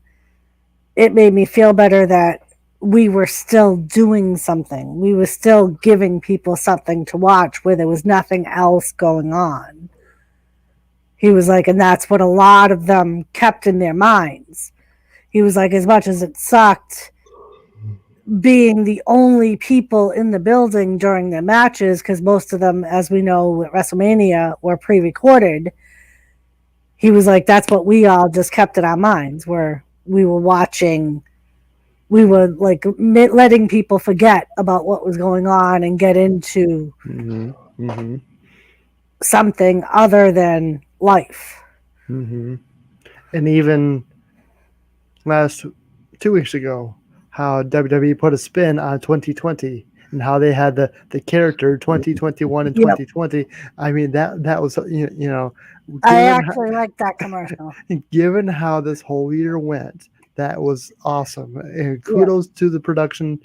it made me feel better that we were still doing something. We were still giving people something to watch where there was nothing else going on. He was like, and that's what a lot of them kept in their minds. He was like, as much as it sucked being the only people in the building during their matches, because most of them, as we know, at WrestleMania were pre-recorded. He was like, that's what we all just kept in our minds, where we were watching, we were like letting people forget about what was going on and get into Mm-hmm. Mm-hmm. something other than life. Mm-hmm. And even last 2 weeks ago, how WWE put a spin on 2020 and how they had the character 2021 and Yep. 2020. I mean that was I actually like that commercial. given how this whole year went, that was awesome. And kudos to the production,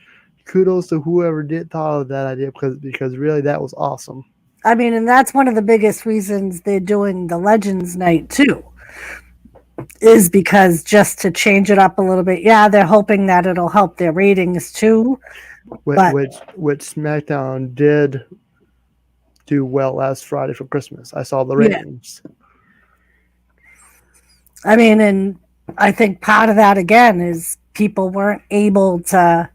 kudos to whoever thought of that idea because really that was awesome. I mean, and that's one of the biggest reasons they're doing the Legends Night too, is because just to change it up a little bit. Yeah, they're hoping that it'll help their ratings too. But- Which SmackDown did do well last Friday for Christmas. I saw the ratings. I mean, and I think part of that again is people weren't able to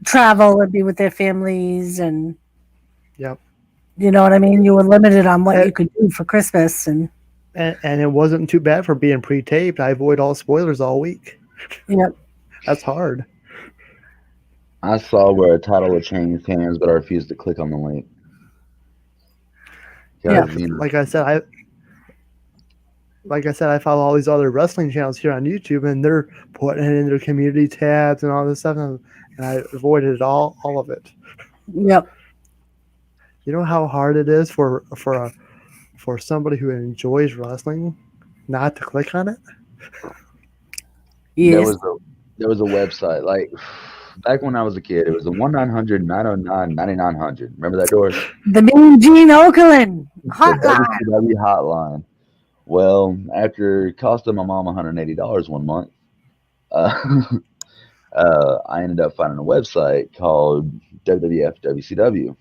travel and be with their families, and Yep. You know what I mean? You were limited on what And, you could do for Christmas, and and it wasn't too bad for being pre-taped. I avoid all spoilers all week. yep, That's hard. I saw where a title had changed hands, but I refused to click on the link yeah, because Like I said, I follow all these other wrestling channels here on YouTube, and they're putting it in their community tabs and all this stuff, and I avoided all of it. yep. You know how hard it is for somebody who enjoys wrestling not to click on it. there Yes. was a there was a website like back when I was a kid. It was the 1-900-909-9900. Remember that, Doris? The Mean Gene Oakland The hotline. WCW hotline. Well, after costing my mom $180 one month, uh, I ended up finding a website called WWF WCW,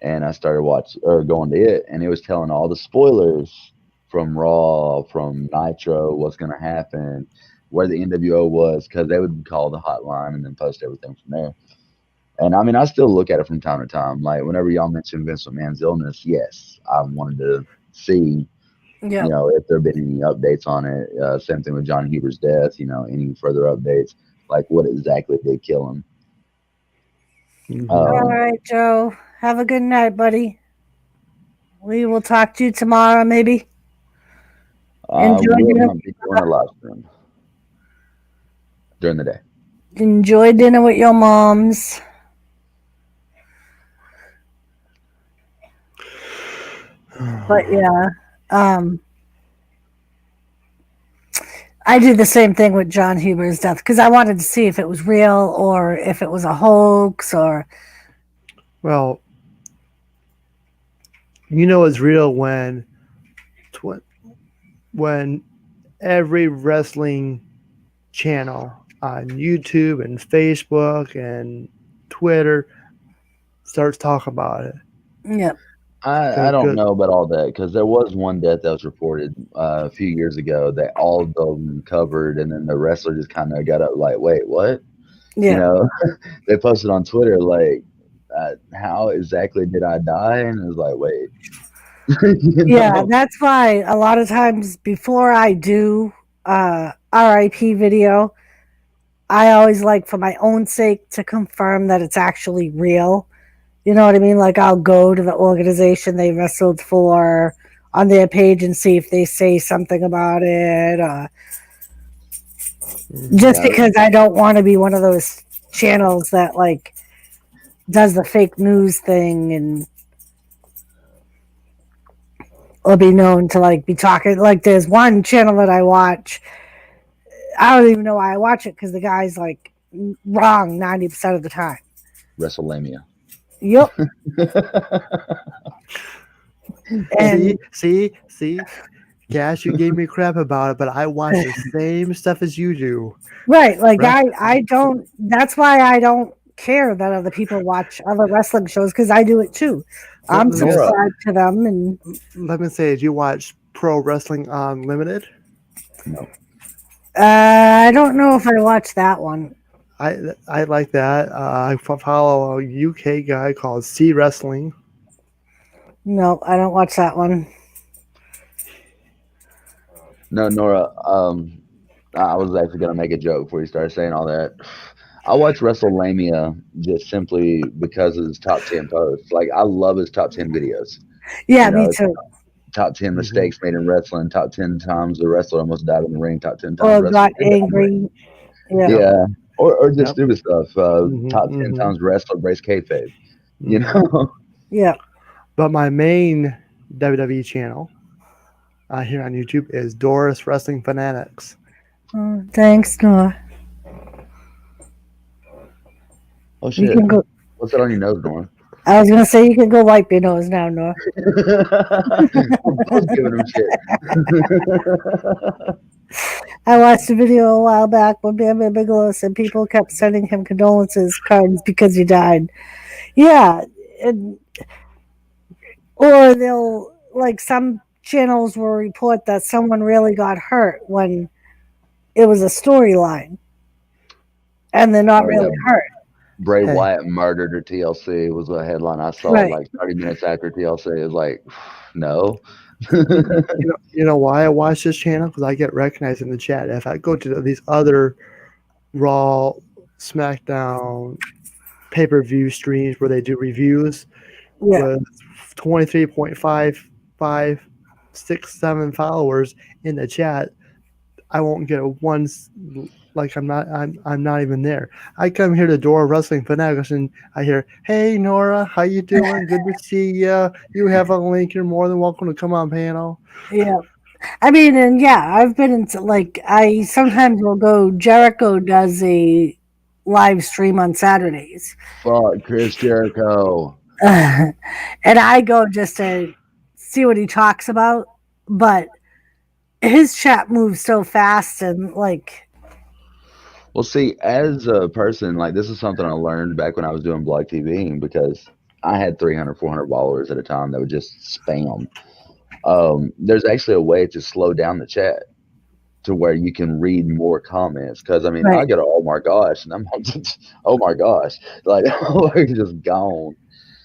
and I started going to it, and it was telling all the spoilers from Raw, from Nitro, what's going to happen, where the NWO was, because they would call the hotline and then post everything from there. And I mean, I still look at it from time to time. Like whenever y'all mention Vince McMahon's illness, yes, I wanted to see, Yep. if there have been any updates on it. Same thing with John Huber's death. Any further updates, like what exactly did kill him. Mhm. All Um, right, Joe. Have a good night, buddy. We will talk to you tomorrow, maybe. I Enjoy will dinner. not be doing a live stream during the day. Enjoy dinner with your moms. But yeah, um, I did the same thing with John Huber's death because I wanted to see if it was real or if it was a hoax or Well, it's real tw- when every wrestling channel on YouTube and Facebook and Twitter starts talking about it. yeah, I don't know about all that because there was one death that was reported a few years ago that all of them covered, and then the wrestler just kind of got up like, "Wait, what?" You yeah, know, they posted on Twitter like, "How exactly did I die?" And it was like, "Wait, you yeah. know, That's why a lot of times before I do RIP video, I always like for my own sake to confirm that it's actually real. You know what I mean? Like I'll go to the organization they wrestled for on their page and see if they say something about it. Just yeah, because I don't want to be one of those channels that like does the fake news thing and or be known to like be talking like there's one channel that I watch. I don't even know why I watch it because the guy's like wrong 90% of the time. WrestleMania." Yep. And See, Cash, you gave me crap about it, but I watch the same stuff as you do. right, like Right? I don't. That's why I don't care that other people watch other wrestling shows because I do it too. I'm Let me Nora, subscribed to them, and let me say, did you watch Pro Wrestling Unlimited? no, I don't know if I watched that one. I like that. I follow a UK guy called C Wrestling. No, I don't watch that one. no, Nora. I was actually gonna make a joke before you started saying all that. I watch WrestleMania just simply because of his top 10 posts. Like I love his top 10 videos. Yeah, You me know, too. top 10 Mm-hmm. mistakes made in wrestling, top 10 times the wrestler almost died in the ring, top 10 times Or the wrestler got did die in the ring. angry. Yeah, Yep. Yeah. Or just Yep. stupid stuff. Mm-hmm. Top 10 Mm-hmm. times wrestler breaks kayfabe. You Mm-hmm. know? yeah. But my main WWE channel here on YouTube is Doris Wrestling Fanatics. Oh, thanks, Nora. Oh, You shit. can go. What's that on your nose, Norm? I was gonna say you can go wipe your nose now, Nora. We're both giving him shit. I watched a video a while back when Bam Bam Bigelow said people kept sending him condolences cards because he died. Yeah, and, or they'll like some channels will report that someone really got hurt when it was a storyline, and they're not Oh, yeah. really hurt. Bray Hey. Wyatt murdered her TLC was a headline I saw Right. like 30 minutes after TLC. It was like, no. You know why I watch this channel? Because I get recognized in the chat. If I go to these other Raw, SmackDown, pay-per-view streams where they do reviews Yeah. with 23.5567 followers in the chat, I won't get a one. Like I'm not even there. I come here to Door Wrestling Fanatics and I hear, "Hey Nora, how you doing? Good to see you. You have a link. You're more than welcome to come on panel." Yeah. I mean, and yeah, I've been into like I sometimes will go. Jericho does a live stream on Saturdays, Fuck Chris Jericho. and I go just to see what he talks about. But his chat moves so fast, and like, Well, see, as a person, like this is something I learned back when I was doing blog TV because I had 300, 400 followers at a time that would just spam. There's actually a way to slow down the chat to where you can read more comments. Because I mean, I right, get a oh my gosh, and I'm like, oh my gosh, like it's just gone.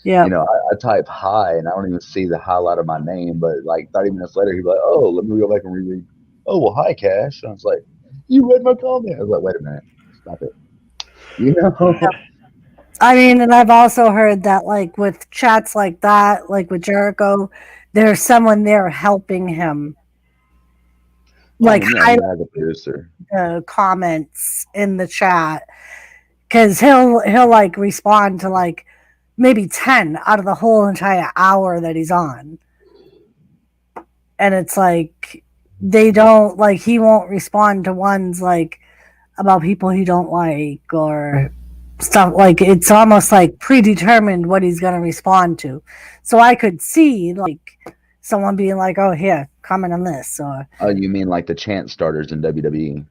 yeah, I type hi and I don't even see the highlight of my name, but like 30 minutes later, he'd be like, oh, let me go back and reread. Oh, well, hi, Cash. And I was like, you read my comment. I was like, wait a minute, stop it. You know? I mean, and I've also heard that like with chats like that, like with Jericho, there's someone there helping him, Well, I like mean, yeah, highlight you have a producer. the comments in the chat because he'll like respond to like maybe 10 out of the whole entire hour that he's on, and it's like they don't like he won't respond to ones like about people he don't like or stuff like it's almost like predetermined what he's going to respond to, so I could see like someone being like, oh here, comment on this, or Oh, you mean like the chant starters in WWE?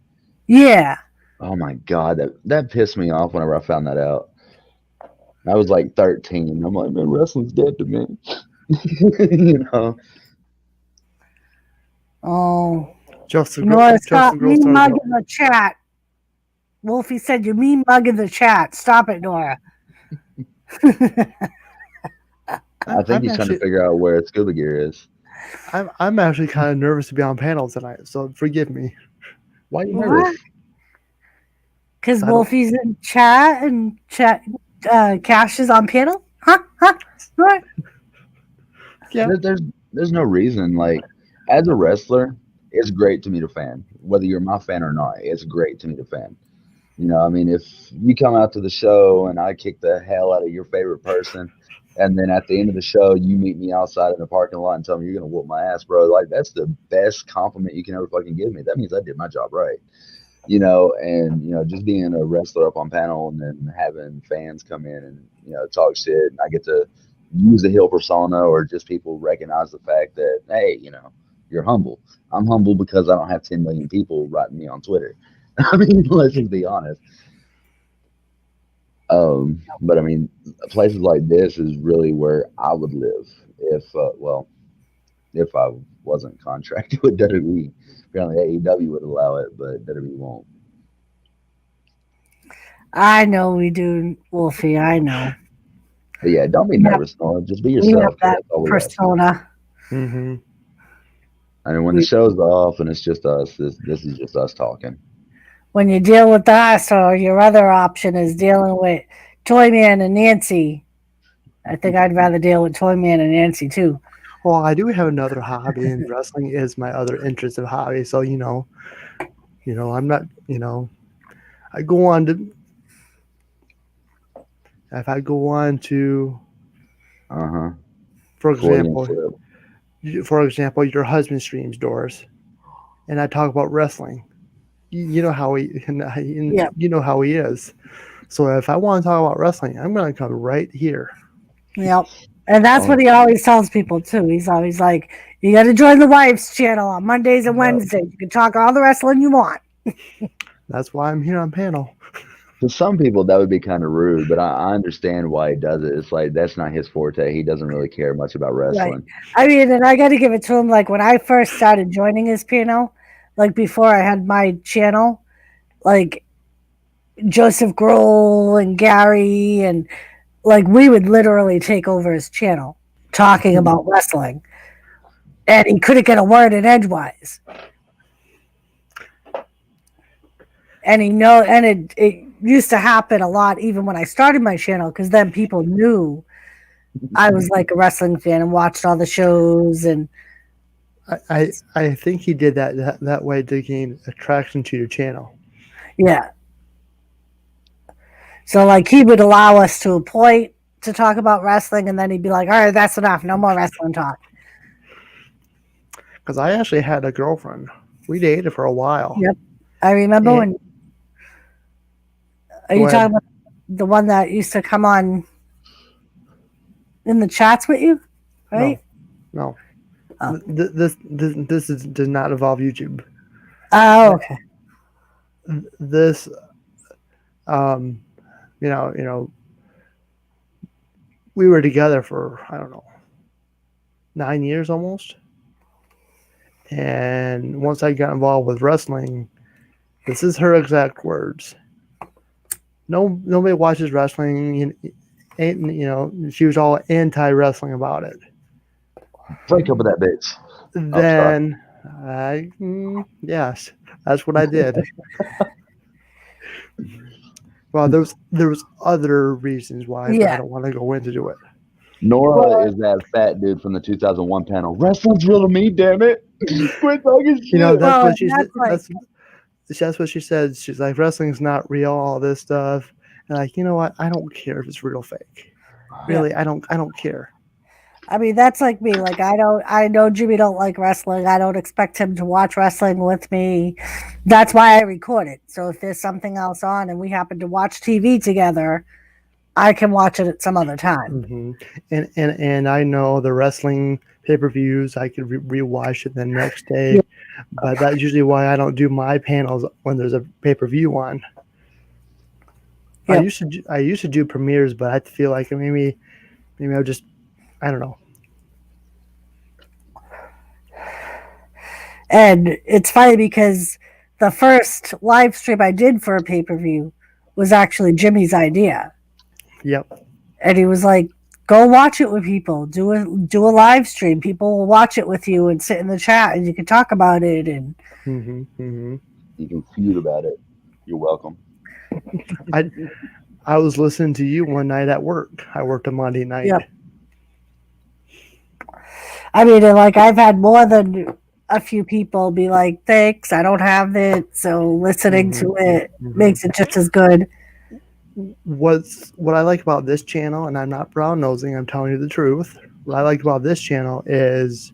yeah. Oh my God, that pissed me off whenever I found that out. I was like 13. I'm like, man, wrestling's dead to me. you know? Oh, Justin, Nora, stop Justin Girl mean started. mugging the chat. Wolfie said you mean mugging the chat. Stop it, Nora. I think I'm he's trying to actually figure out where scuba gear is. I'm actually kind of nervous to be on panel tonight, so forgive me. Why are you What? nervous? Because I don't- Wolfie's in chat and chat. Cash is on panel. Huh? What? Yeah, There's no reason. Like, as a wrestler, it's great to meet a fan. Whether you're my fan or not, it's great to meet a fan. I mean, if you come out to the show and I kick the hell out of your favorite person, and then at the end of the show you meet me outside in the parking lot and tell me you're gonna whoop my ass, bro, like that's the best compliment you can ever fucking give me. That means I did my job right. And just being a wrestler up on panel and then having fans come in and talk shit, and I get to use the heel persona or just people recognize the fact that hey, you're humble. I'm humble because I don't have 10 million people writing me on Twitter. I mean, let's just be honest. But I mean, places like this is really where I would live if I wasn't contracted with WWE. Apparently, AEW would allow it, but WWE won't. I know we do, Wolfie. I know. But yeah, don't be We have, nervous, Noah. Just be we have yourself, kid. that That's all we ask. persona. hmm I mean, when the We, show's off and it's just us, this is just us talking. when you deal with us, or your other option is dealing with Toyman and Nancy. I think I'd rather deal with Toyman and Nancy too. Well, I do have another hobby, and wrestling is my other interest of hobby. So I'm not. I go on to if I go on to, Uh huh. for Freudian example, slip. your husband streams Doors, and I talk about wrestling. You know how he, Yeah. you know how he is. So if I want to talk about wrestling, I'm going to come right here. Yep. And that's what Oh, he always tells people too. He's always like, you got to join the wife's channel on Mondays and Yep. Wednesdays. You can talk all the wrestling you want. That's why I'm here on panel. to some people that would be kind of rude, but I understand why he does it. It's like that's not his forte. He doesn't really care much about Right. wrestling. I mean, and I got to give it to him. Like when I first started joining his panel, like before I had my channel, like Joseph Grohl and Gary, and like we would literally take over his channel talking about wrestling, and he couldn't get a word in edgewise. And it used to happen a lot even when I started my channel, because then people knew I was like a wrestling fan and watched all the shows. And I think he did that way to gain attraction to your channel. yeah, so like he would allow us to a point to talk about wrestling, and then he'd be like, all right, that's enough, no more wrestling talk. Because I actually had a girlfriend. We dated for a while. Yep. I remember when. Are you talking about the one that used to come on in the chats with you? Right? No. Oh. This does not involve YouTube. Oh, okay. This, you know, we were together for, I don't know, 9 years almost. And once I got involved with wrestling, this is her exact words. Nobody watches wrestling. She was all anti-wrestling about it. Break up with that bitch. Then, yes, that's what I did. Well, there was other reasons why, but I don't want to go into it. Nora is that fat dude from the 2001 panel. Wrestling's real to me, damn it. Quit talking shit. You know, that's what she that's said. like- That's what she said. She's like, wrestling's not real, all this stuff. And like, you know what? I don't care if it's real or fake. Really, I don't care. I mean, that's like me. Like, I know Jimmy don't like wrestling. I don't expect him to watch wrestling with me. That's why I record it. So if there's something else on and we happen to watch TV together, I can watch it at some other time. Mm-hmm. And I know the wrestling pay-per-views, I could rewatch it the next day. Yeah. But that's usually why I don't do my panels when there's a pay-per-view on. Yep. I used to do premieres, but I feel like maybe I'll just, I don't know. And it's funny because the first live stream I did for a pay-per-view was actually Jimmy's idea. Yep. And he was like, go watch it with people. Do a live stream. People will watch it with you and sit in the chat and you can talk about it. And you can feud about it. You're welcome. I was listening to you one night at work. I worked a Monday night. Yep. I mean, like, I've had more than a few people be like, thanks, I don't have it. So listening to it makes it just as good. What I like about this channel, and I'm not brown nosing, I'm telling you the truth. What I like about this channel is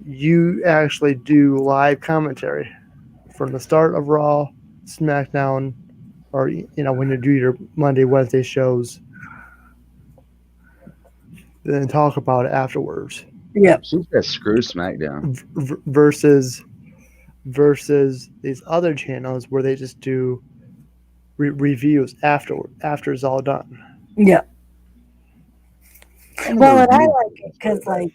you actually do live commentary from the start of Raw, SmackDown, or when you do your Monday, Wednesday shows, then talk about it afterwards. Yeah. She said screw SmackDown. Versus these other channels where they just do reviews after it's all done. Yeah. Well, and I like it because, like,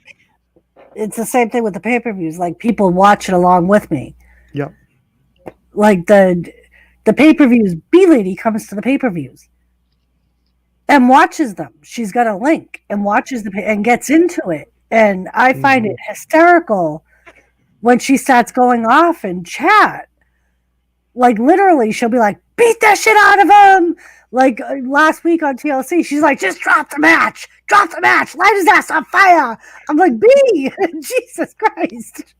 it's the same thing with the pay-per-views. Like, people watch it along with me. Yep. Like the pay-per-views, B-Lady comes to the pay-per-views and watches them. She's got a link and watches and gets into it. And I find it hysterical when she starts going off in chat. Like, literally, she'll be like, beat that shit out of him. Like, last week on TLC, she's like, just drop the match. Drop the match. Light his ass on fire. I'm like, B, Jesus Christ.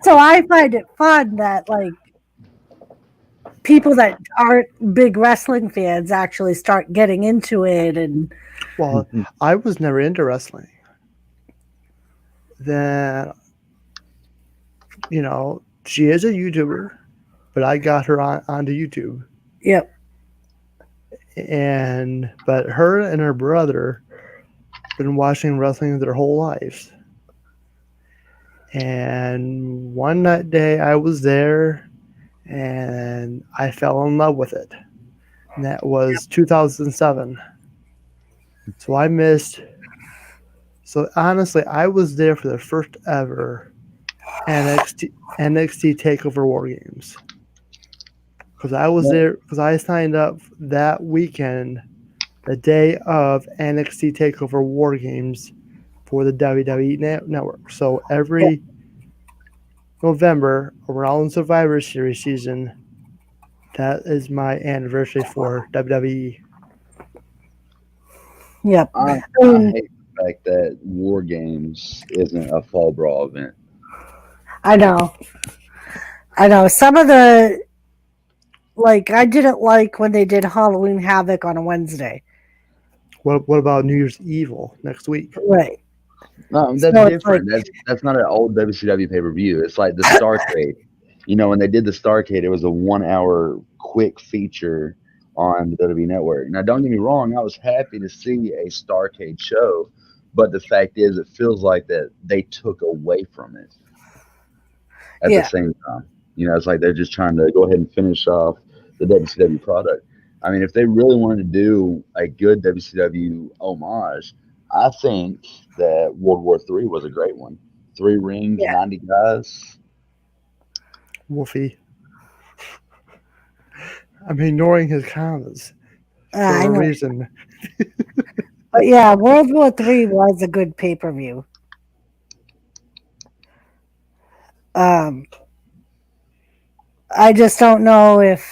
So I find it fun that, like, people that aren't big wrestling fans actually start getting into it. And well, I was never into wrestling. Then, she is a YouTuber, but I got her onto YouTube. Yep. But her and her brother been watching wrestling their whole lives. And one night day I was there and I fell in love with it. And that was 2007. So I missed. So honestly, I was there for the first ever NXT TakeOver War Games. because I was there because I signed up that weekend, the day of NXT Takeover War Games for the WWE Network. So every November around Survivor Series season, that is my anniversary for WWE. Yep. I hate the fact that War Games isn't a fall brawl event. I know. I know. Some of the, like, I didn't like when they did Halloween Havoc on a Wednesday. What about New Year's Evil next week? Right. No, that's So it's like, different. That's not an old WCW pay per view. It's like the Starcade. When they did the Starcade, it was a 1 hour quick feature on the WWE Network. Now, don't get me wrong, I was happy to see a Starcade show, but the fact is, it feels like that they took away from it at the yeah. same time. It's like they're just trying to go ahead and finish off the WCW product. I mean, if they really wanted to do a good WCW homage, I think that World War III was a great one. 3 rings, Yeah. 90 guys. Wolfie. I'm ignoring his comments I for a know. reason. But yeah, World War III was a good pay per view. I just don't know if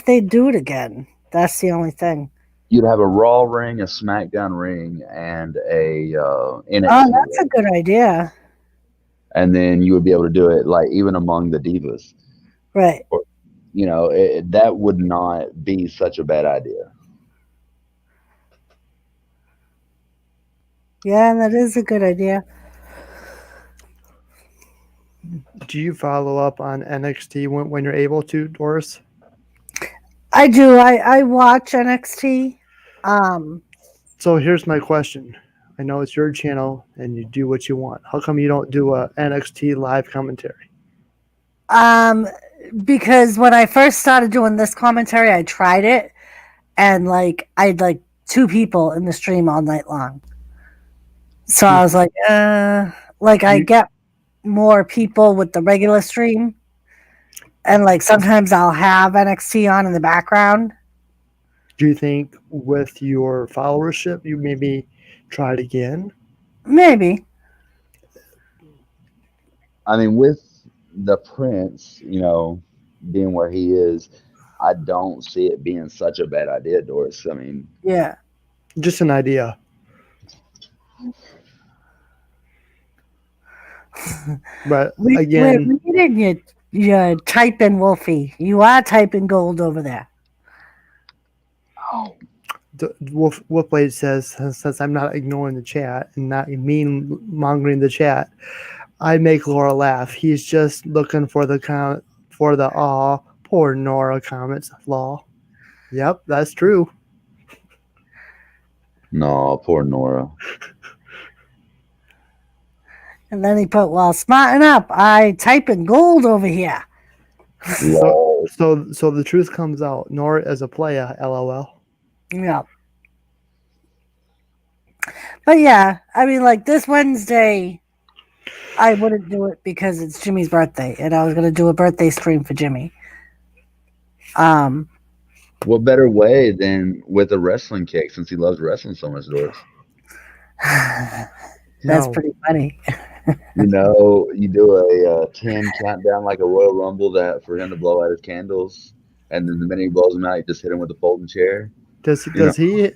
they do it again. That's the only thing. You'd have a Raw ring, a SmackDown ring, and a Oh, NXT that's a ring. good idea. And then you would be able to do it like even among the divas. Right. Or, that would not be such a bad idea. Yeah, that is a good idea. Do you follow up on NXT when you're able to, Doris? I do. I watch NXT. So here's my question. I know it's your channel and you do what you want. How come you don't do a NXT live commentary? Because when I first started doing this commentary, I tried it, and like I had like 2 people in the stream all night long. So I was like, like I You- get more people with the regular stream, and like sometimes I'll have NXT on in the background. Do you think with your followership you maybe try it again? Maybe. I mean, with the Prince, being where he is, I don't see it being such a bad idea, Doris. I mean, Yeah. Just an idea. But We're again, reading you typing, Wolfie. You are typing gold over there. Wolfblade says, since I'm not ignoring the chat and not mean mongering the chat, I make Laura laugh. He's just looking for the aw, poor Nora comments. Law. Yep, that's true. no, poor Nora. And then he put, well, smarten up. I typing gold over here. Lol. So the truth comes out. Nora is a player, LOL. Yeah. But yeah, I mean, like this Wednesday, I wouldn't do it because it's Jimmy's birthday, and I was gonna do a birthday stream for Jimmy. What better way than with a wrestling kick since he loves wrestling so much, Doris? That's No. pretty funny. You do a 10 countdown like a Royal Rumble that for him to blow out his candles, and then the minute he blows them out, you just hit him with a folding chair. Does he?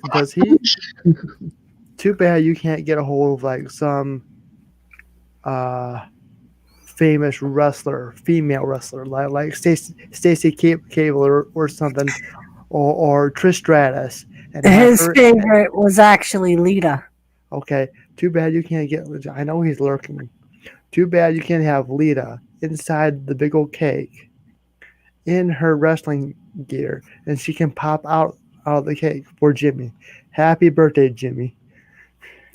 Too bad you can't get a hold of like some famous wrestler, female wrestler, like Stacey Cable or something, or Trish Stratus. And His favorite was actually Lita. Okay, too bad you can't get. I know he's lurking. Too bad you can't have Lita inside the big old cake in her wrestling gear, and she can pop out of the cake for Jimmy. Happy birthday, Jimmy.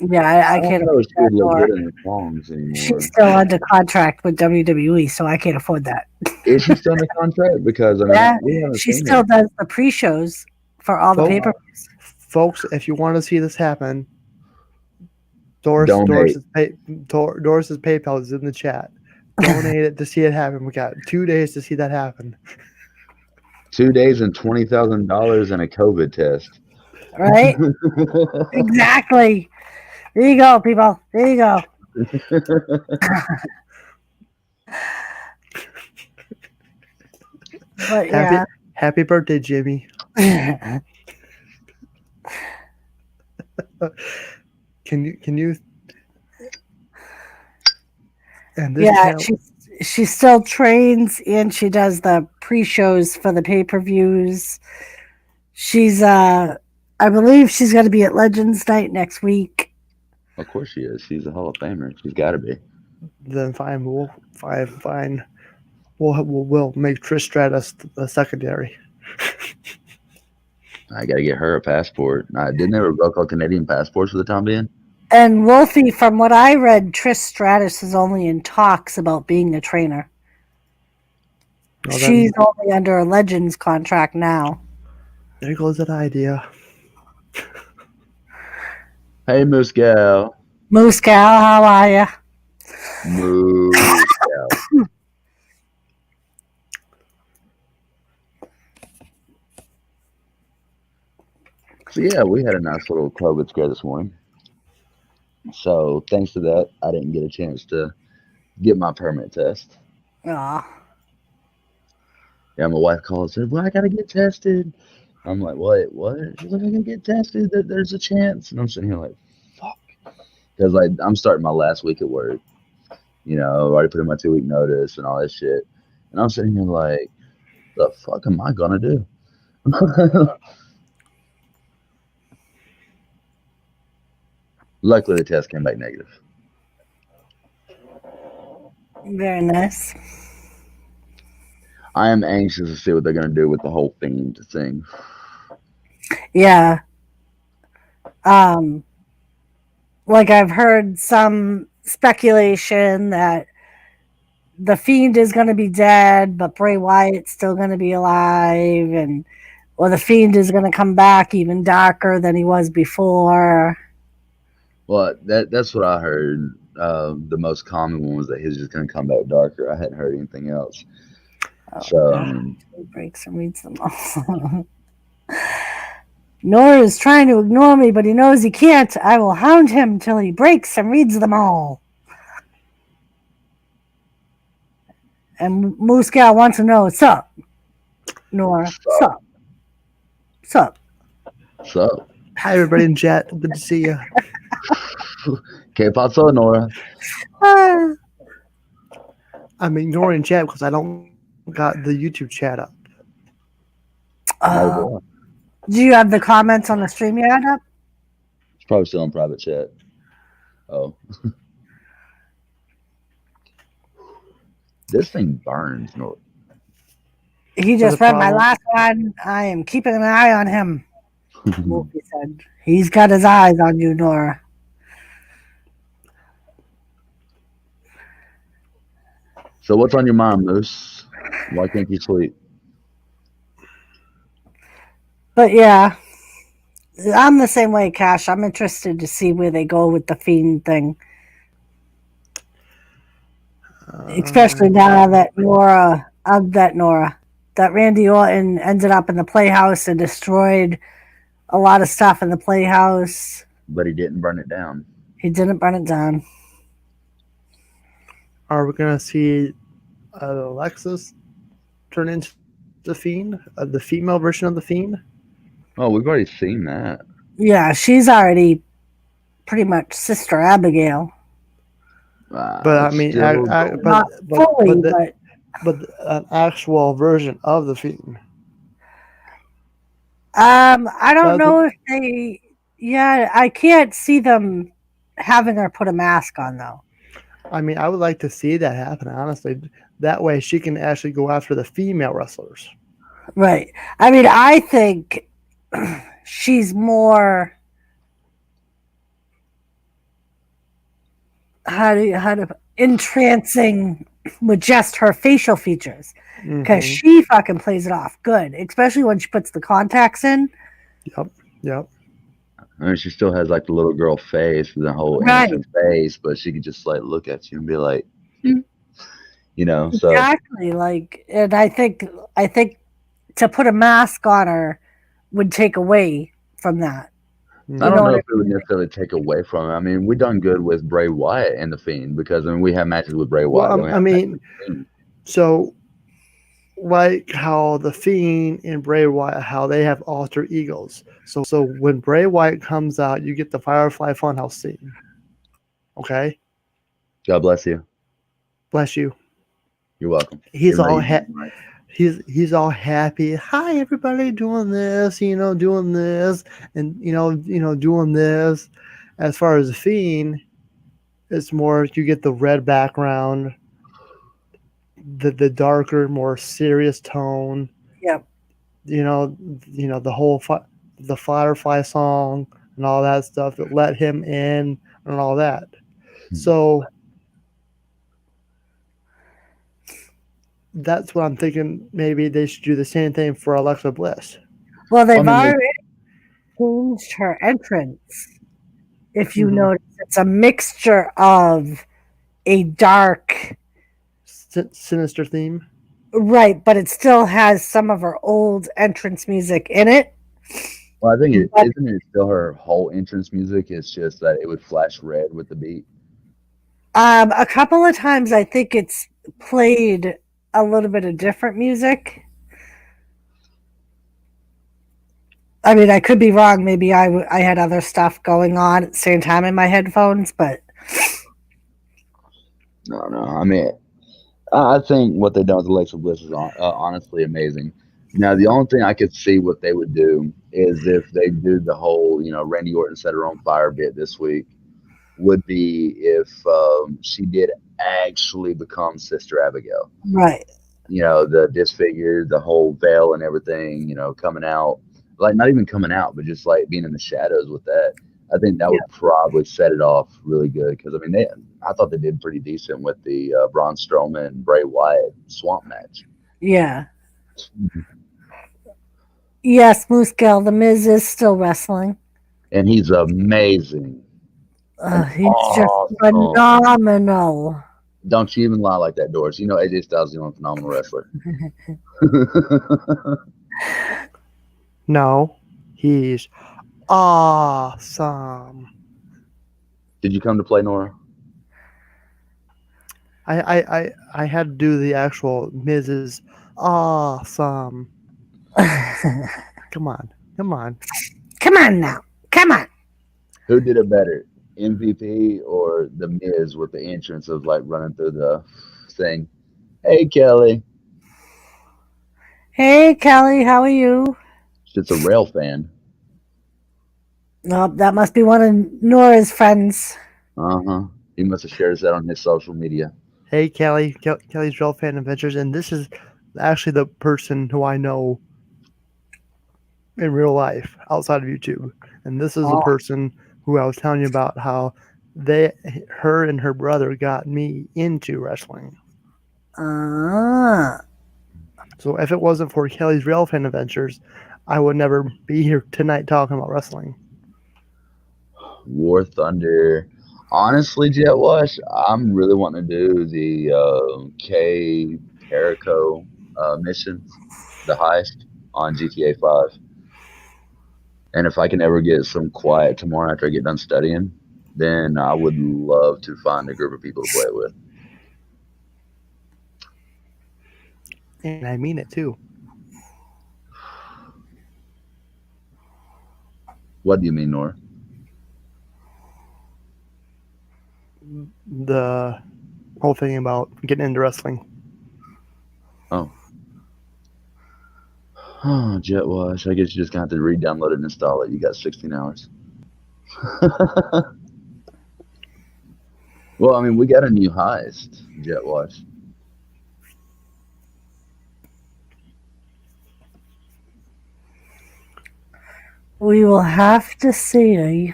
Yeah, I I can't don't know afford if she would that. look Nor good in the thongs anymore. she's still under contract with WWE, so I can't afford that. Is she still in the contract? Because I mean, Yeah, we haven't she seen still her. does the pre-shows for all the Folks, pay-per-views. folks, if you want to see this happen, Donate. Doris's PayPal is in the chat. Donate it to see it happen. We got 2 days to see that happen. 2 days and $20,000 and a COVID test. Right? Exactly. There you go, people. There you go. But yeah. Happy birthday, Jimmy. Can you and this Yeah, channel, she still trains and she does the pre-shows for the pay-per-views. She's I believe she's going to be at Legends Night next week. Of course she is. She's a Hall of Famer. She's got to be. then fine. Fine. We'll make Trish Stratus the secondary. I got to get her a passport. Didn't they revoke all Canadian passports for the time being? And Wolfie, from what I read, Trish Stratus is only in talks about being a trainer. Well, She's only under a Legends contract now. There goes that idea. Hey, Moose Gal. Moose Cow, how are ya? Moose Gal. So, yeah, we had a nice little COVID scare this morning. So, thanks to that, I didn't get a chance to get my permit test. Aw. Yeah, my wife called and said, well, I got to get tested. I'm like, what? She's like, I got to get tested. There's a chance. And I'm sitting here like, fuck. Because I'm starting my last week at work. You know, I've already put in my 2-week notice and all that shit. And I'm sitting here like, the fuck am I going to do? Luckily, the test came back negative. Very nice. I am anxious to see what they're going to do with the whole Fiend thing. Yeah. Like I've heard some speculation that the Fiend is going to be dead, but Bray Wyatt's still going to be alive, or the Fiend is going to come back even darker than he was before. Well, that's what I heard. The most common one was that he's just going to come back darker. I hadn't heard anything else. He breaks and reads them all. Nora is trying to ignore me, but he knows he can't. I will hound him till he breaks and reads them all. And Moose Gal wants to know, sup, Nora, sup. Hi, everybody in chat. Good to see you. Que paso, Nora? I'm ignoring chat because I don't got the YouTube chat up. Do you have the comments on the stream you had up? It's probably still in private chat. Oh. This thing burns, Nora. He just read my last one. I am keeping an eye on him. Wolfie said. He's got his eyes on you, Nora. So what's on your mind, Moose? Why can't you sleep? But yeah, I'm the same way, Cash. I'm interested to see where they go with the Fiend thing. Especially now that that Randy Orton ended up in the Playhouse and destroyed a lot of stuff in the Playhouse. But he didn't burn it down. He didn't burn it down. Are we going to see Alexis turn into the Fiend? The female version of the Fiend? Oh, we've already seen that. Yeah, she's already pretty much Sister Abigail. But I mean, not fully, but an actual version of the Fiend. I don't know if they. Yeah, I can't see them having her put a mask on though. I mean, I would like to see that happen, honestly. That way she can actually go after the female wrestlers. Right. I mean, I think she's more how to entrancing with just her facial features. Because she fucking plays it off good, especially when she puts the contacts in. Yep. I mean, she still has like the little girl face, the whole innocent face, but she could just like look at you and be like, So Exactly. Like, and I think to put a mask on her would take away from that. I You Mm. know don't what know I if it would necessarily take away from it. I mean, we done good with Bray Wyatt and the Fiend because I mean we have matches with Bray Well, Wyatt. Then we I have matches mean, with the Fiend. so like how the Fiend and Bray Wyatt, how they have alter egos. So when Bray Wyatt comes out, you get the Firefly Funhouse theme. Okay, God bless you. bless you. You're welcome. He's Even though all you didn't, right? he's all happy. Hi everybody, doing this, doing this, and doing this. As far as the Fiend, it's more you get the red background, the darker, more serious tone. Yep. You know, the whole the Firefly song and all that stuff that let him in and all that. So that's what I'm thinking. Maybe they should do the same thing for Alexa Bliss. Well, Well, they've I mean, already changed her entrance. If you Hmm. notice, it's a mixture of a dark, Sinister theme. right, but it still has some of her old entrance music in it. well, I think it But isn't it still her whole entrance music. It's just that it would flash red with the beat. a couple of times I think it's played a little bit of different music. I mean, I could be wrong. Maybe I had other stuff going on at the same time in my headphones, but No, no. I mean, I think what they've done with Alexa Bliss is honestly amazing. Now, the only thing I could see what they would do is if they do the whole, Randy Orton set her on fire bit this week, would be if she did actually become Sister Abigail. right. The disfigured, the whole veil and everything, coming out, like not even coming out, but just like being in the shadows with that. I think that Yeah. would probably set it off really good because I mean, I thought they did pretty decent with the Braun Strowman and Bray Wyatt swamp match. Yeah. Yes, Moose Gal, the Miz is still wrestling. And he's amazing and He's just awesome. phenomenal. Don't you even lie like that, Doris. You know AJ Styles is the only phenomenal wrestler. No, he's awesome. Did you come to play, Nora? I had to do the actual Mrs. Awesome. Come on, come on. Come on now. Come on. Who did it better, MVP or The Miz with the entrance of like running through the thing? Hey, Kelly. Hey, Kelly, how are you? She's a rail fan. Oh, that must be one of Nora's friends. Uh-huh. He must have shared that on his social media. Hey, Kelly, Kelly's Real Fan Adventures, and this is actually the person who I know in real life outside of YouTube, and this is the Oh, person who I was telling you about how her and her brother got me into wrestling. ah, So if it wasn't for Kelly's Real Fan Adventures, I would never be here tonight talking about wrestling. War Thunder. Honestly, Jet Wash, I'm really wanting to do the K Perico missions, the heist on GTA 5. And if I can ever get some quiet tomorrow after I get done studying, then I would love to find a group of people to play it with. And I mean it too. What do you mean, Nora? The whole thing about getting into wrestling. Oh. Oh, Jet Wash. I guess you just gonna have to re-download it and install it. You got 16 hours. Well, I mean, we got a new heist, Jet Wash. we will have to see.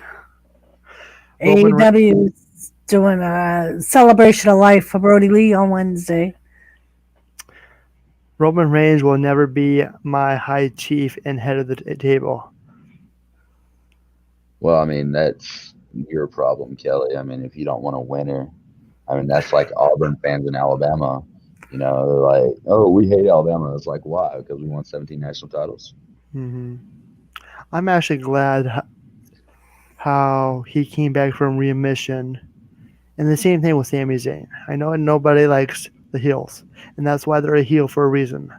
Roman AEW is doing a celebration of life for Brody Lee on Wednesday. Roman Reigns will never be my high chief and head of the table. Well, I mean, that's your problem, Kelly. I mean, if you don't want a winner, I mean, that's like Auburn fans in Alabama. You know, they're like, oh, we hate Alabama. It's like, why? Because we won 17 national titles. I'm actually glad how he came back from remission. And the same thing with Sami Zayn. I know nobody likes the heels, and that's why they're a heel for a reason.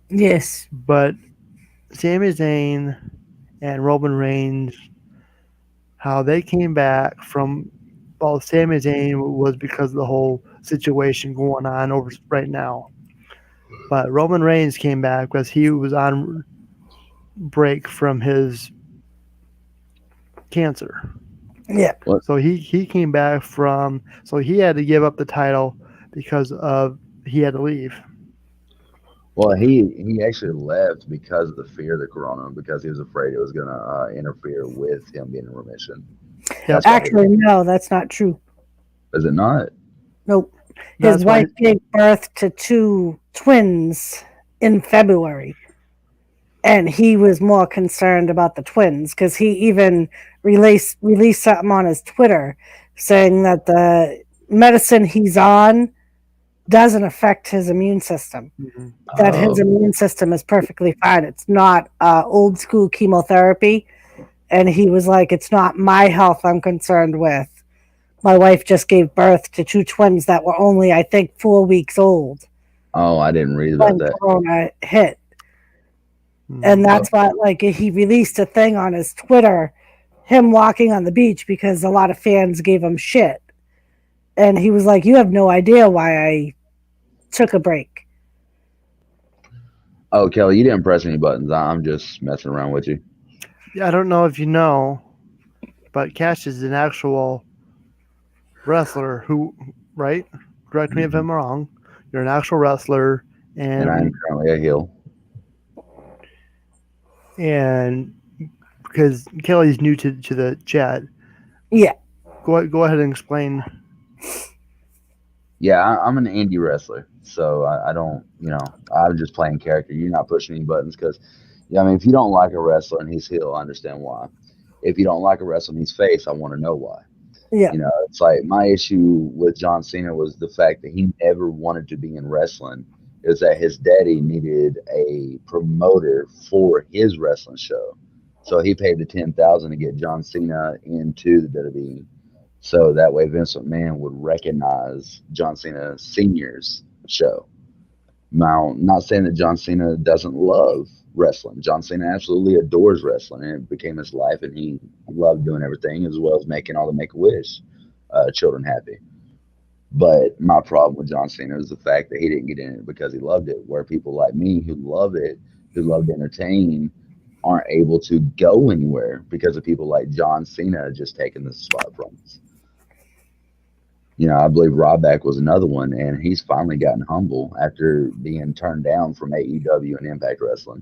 Yes. But Sami Zayn and Roman Reigns, how they came back from, well, Sami Zayn was because of the whole situation going on over right now. But Roman Reigns came back because he was on break from his cancer. Yeah. What? So he came back from, so he had to give up the title because of he had to leave. Well, he actually left because of the fear of the corona, because he was afraid it was going to interfere with him being in remission. Yep. That's why. Actually, no, that's not true. Is it not? Nope. His That's why wife gave birth to 2 twins in February. And he was more concerned about the twins because he even released something on his Twitter saying that the medicine he's on doesn't affect his immune system. That his Oh, immune system is perfectly fine. It's not old school chemotherapy. And he was like, it's not my health I'm concerned with. My wife just gave birth to 2 twins that were only, I think, 4 weeks old oh, I didn't read about when that. Corona hit. And Well, that's why, like, he released a thing on his Twitter, him walking on the beach because a lot of fans gave him shit. And he was like, you have no idea why I took a break. oh, Kelly, you didn't press any buttons. I'm just messing around with you. Yeah, I don't know if you know, but Cash is an actual wrestler who, right? Correct me if I'm wrong. You're an actual wrestler, And I am and currently a heel. and because Kelly's new to the chat, Yeah. go ahead and explain. Yeah, I'm an indie wrestler, so I don't, I'm just playing character. You're not pushing any buttons because, yeah, I mean, if you don't like a wrestler and he's heel, I understand why. If you don't like a wrestler and he's face, I want to know why. Yeah. It's like my issue with John Cena was the fact that he never wanted to be in wrestling. It was that his daddy needed a promoter for his wrestling show, so he paid the 10,000 to get John Cena into the WWE, so that way Vince McMahon would recognize John Cena Senior's show. Now, not saying that John Cena doesn't love wrestling. John Cena absolutely adores wrestling, and it became his life, and he loved doing everything as well as making all the Make a Wish children happy. But my problem with John Cena is the fact that he didn't get in it because he loved it. Where people like me who love it, who love to entertain, aren't able to go anywhere because of people like John Cena just taking the spot from us. I believe Ryback was another one, and he's finally gotten humble after being turned down from AEW and Impact Wrestling.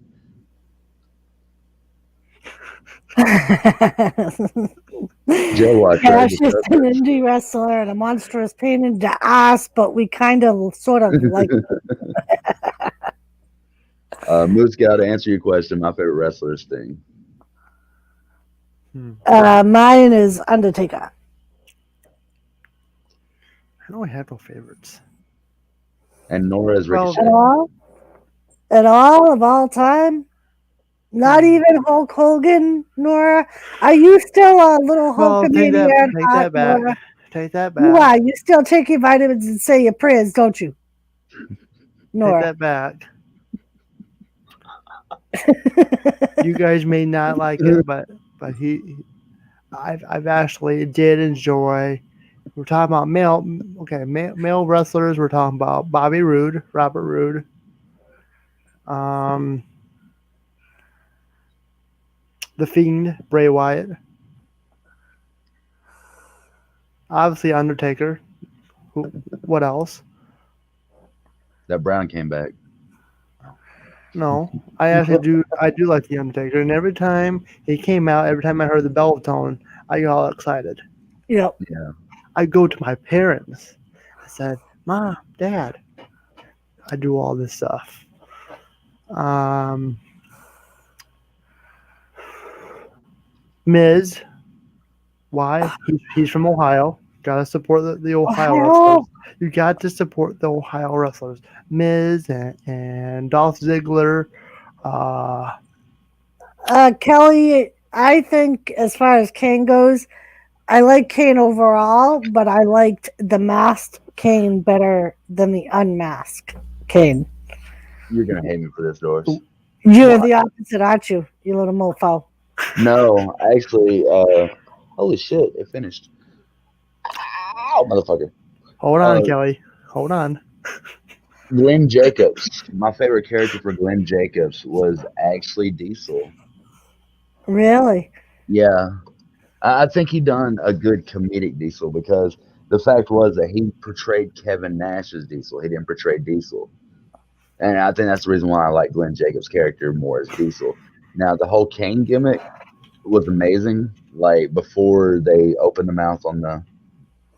Joe Watcher, Cash is an indie wrestler and a monstrous pain in the ass, but we kind of sort of like Moose Gal, to answer your question, my favorite wrestler is Sting. mine is Undertaker. I know I have no favorites. And Nora is Ricochet. At all of all time? Not even Hulk Hogan, Nora. Are you still a little Well, take Hulkamaniac? that back. Nora? Take that You back. are. You still take your vitamins and say your prayers, don't you? Take Nora. that back. You guys may not like it, but I've actually did enjoy. We're talking about male wrestlers. We're talking about Bobby Roode, Robert Roode, The Fiend, Bray Wyatt, obviously Undertaker. What else? That Brown came back. No, I actually do. I do like the Undertaker, and every time he came out, every time I heard the bell tone, I got all excited. Yep. Yeah. I go to my parents. I said, "Mom, Dad, I do all this stuff." Miz, why? He's from Ohio. Gotta support the Ohio Ohio. wrestlers. You got to support the Ohio wrestlers. Miz and Dolph Ziggler. Uh, Kelly, I think as far as Kane goes, I like Kane overall, but I liked the masked Kane better than the unmasked Kane. You're gonna hate me for this, Doris. You're Why? the opposite, aren't you? You little mofo. No, actually, holy shit, it finished. Ow, motherfucker. Hold Uh, on, Kelly. Hold on. Glenn Jacobs. My favorite character for Glenn Jacobs was actually Diesel. Really? Yeah, I think he done a good comedic Diesel because the fact was that he portrayed Kevin Nash as Diesel. He didn't portray Diesel, and I think that's the reason why I like Glenn Jacobs' character more as Diesel. Now, the whole Kane gimmick was amazing. Like before they opened the mouth on the